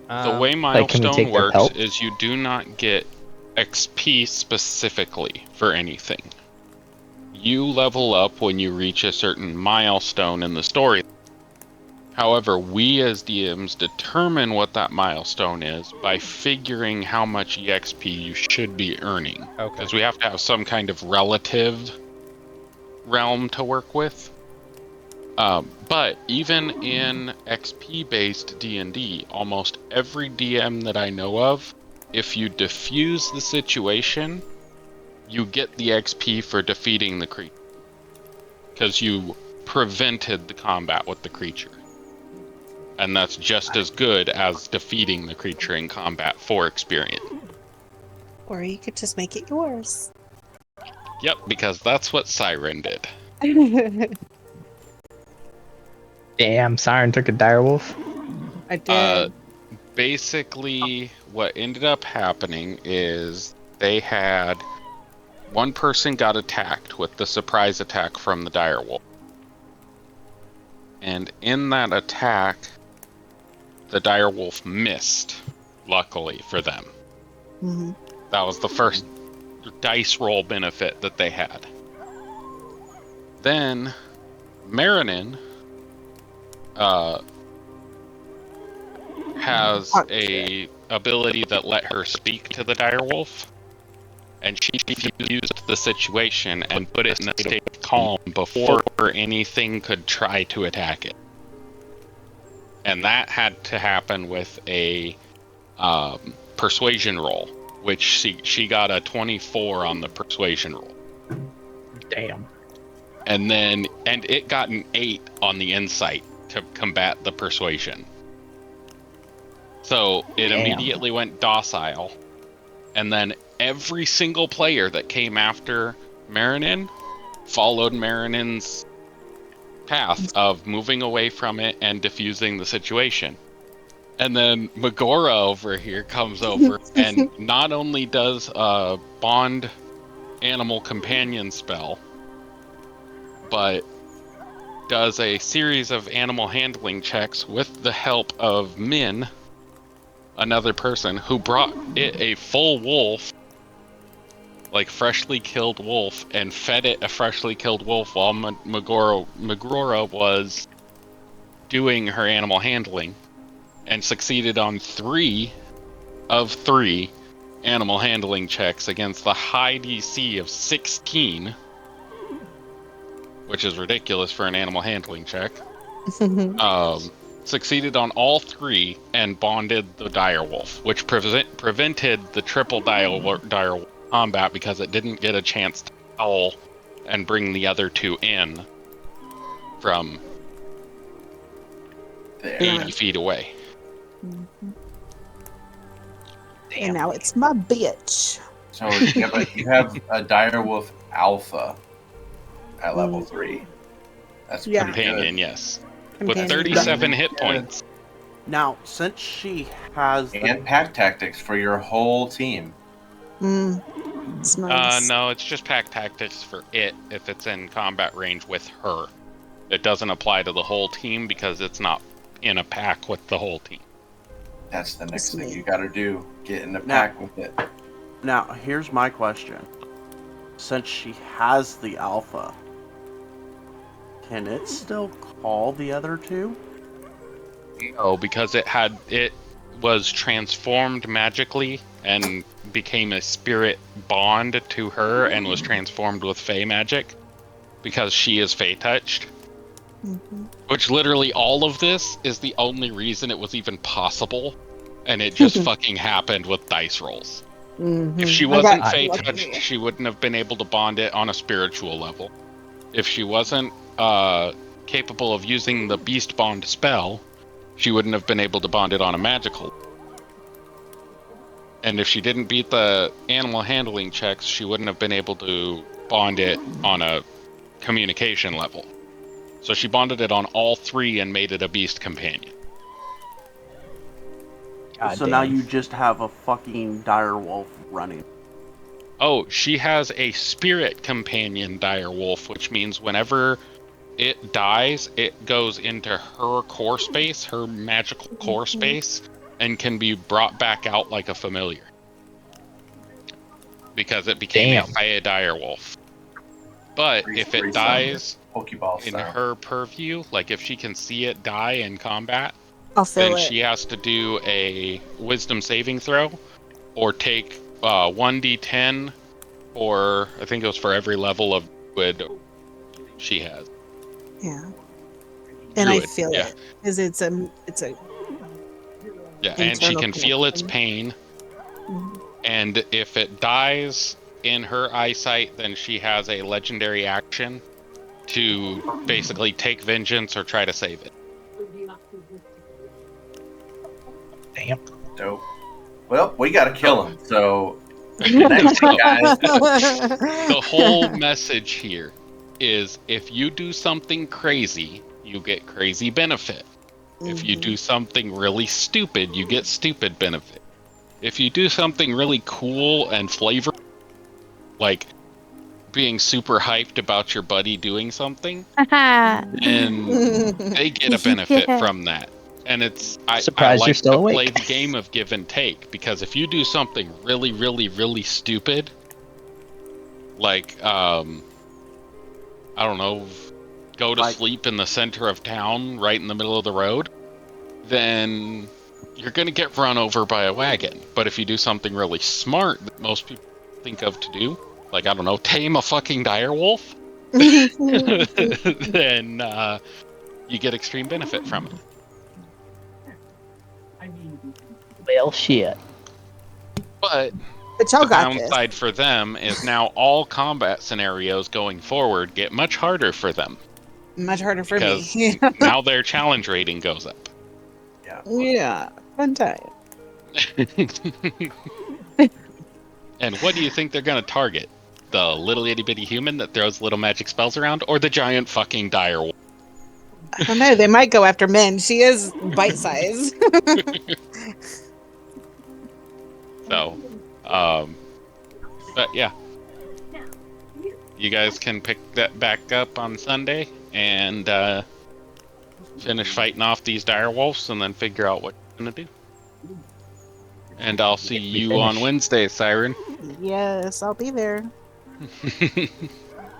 die. The way can we milestone take their works pelts? is you do not get XP specifically for anything. You level up when you reach a certain milestone in the story. However, we as DMs determine what that milestone is by figuring how much EXP you should be earning. Okay. Because we have to have some kind of relative realm to work with. But even in XP-based D&D, almost every DM that I know of, if you defuse the situation, you get the XP for defeating the creature. Because you prevented the combat with the creature. And that's just as good as defeating the creature in combat for experience. Or you could just make it yours. Yep, because that's what Siren did. Damn, Siren took a direwolf. I did. Basically, what ended up happening is they had one person got attacked with the surprise attack from the direwolf. And in that attack, the direwolf missed, luckily for them. Mm-hmm. That was the first dice roll benefit that they had. Then, Marinin has a ability that let her speak to the direwolf, and she used the situation and put it in a state of calm before anything could try to attack it. And that had to happen with a persuasion roll, which she got a 24 on the persuasion roll. Damn. And it got an 8 on the insight to combat the persuasion. So it immediately went docile, and then every single player that came after Marinin followed Marinin's path of moving away from it and diffusing the situation. And then Megora over here comes over and not only does a bond animal companion spell, but does a series of animal handling checks with the help of Min, another person, who brought it a full wolf, like freshly killed wolf, and fed it a freshly killed wolf while Megora was doing her animal handling, and succeeded on 3 of 3 animal handling checks against the high DC of 16, which is ridiculous for an animal handling check. Succeeded on all 3 and bonded the direwolf, which prevented the triple direwolf combat because it didn't get a chance to howl and bring the other 2 in from 80 feet away. Mm-hmm. And now it's my bitch. So you have a direwolf alpha at level 3. That's companion, good. yes. With 37 hit points. Now, since she has and pack tactics for your whole team. It's nice. No, it's just pack tactics for it if it's in combat range with her. It doesn't apply to the whole team because it's not in a pack with the whole team. That's the next thing you gotta do. Get in the pack with it. Now, here's my question. Since she has the alpha, can it still call the other 2? No, because it was transformed magically and became a spirit bond to her and was transformed with Fey magic because she is Fey touched. Mm-hmm. Which literally all of this is the only reason it was even possible, and it just fucking happened with dice rolls. Mm-hmm. If she wasn't Fey touched, she wouldn't have been able to bond it on a spiritual level. If she wasn't capable of using the Beast Bond spell, she wouldn't have been able to bond it on a magical. And if she didn't beat the animal handling checks, she wouldn't have been able to bond it on a communication level. So she bonded it on all 3 and made it a beast companion. So now you just have a fucking direwolf running. Oh, she has a spirit companion direwolf, which means whenever it dies, it goes into her core space, her magical core space, and can be brought back out like a familiar. Because it became a Fey direwolf. But if it dies in her purview, like if she can see it die in combat, then she has to do a wisdom saving throw, or take 1d10, or I think it was for every level of druid she has. Yeah. And I feel it because it's a and she can feel its pain. Mm-hmm. And if it dies in her eyesight, then she has a legendary action to basically take vengeance or try to save it. Damn. Dope. Well, we gotta kill him. So Next So, guys. the whole message here is if you do something crazy, you get crazy benefit. If you do something really stupid, you get stupid benefit. If you do something really cool and flavor, like being super hyped about your buddy doing something, and they get a benefit Yeah. from that. And I Surprised you're like still to play awake. the game of give and take, because if you do something really, really, really stupid, like I don't know, go to sleep in the center of town, right in the middle of the road, then you're gonna get run over by a wagon. But if you do something really smart that most people think of to do, like I don't know, tame a fucking dire wolf, then you get extreme benefit from it. Well, shit. But But y'all the got this. downside for them is now all combat scenarios going forward get much harder for them. Much harder for Because me. now their challenge rating goes up. Yeah, fun time. And what do you think they're going to target? The little itty bitty human that throws little magic spells around, or the giant fucking dire wolf? I don't know. They might go after Min. She is bite sized. So, but yeah. You guys can pick that back up on Sunday and finish fighting off these dire wolves and then figure out what you're going to do. And I'll see you on Wednesday, Siren. Yes, I'll be there.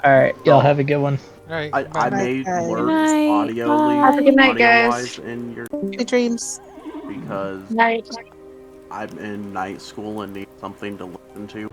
Alright, y'all have a good one. Alright, I made guys. work Good night. audio Have a good night, audio-wise guys. in your Good dreams. because Night. I'm in night school and need something to listen to.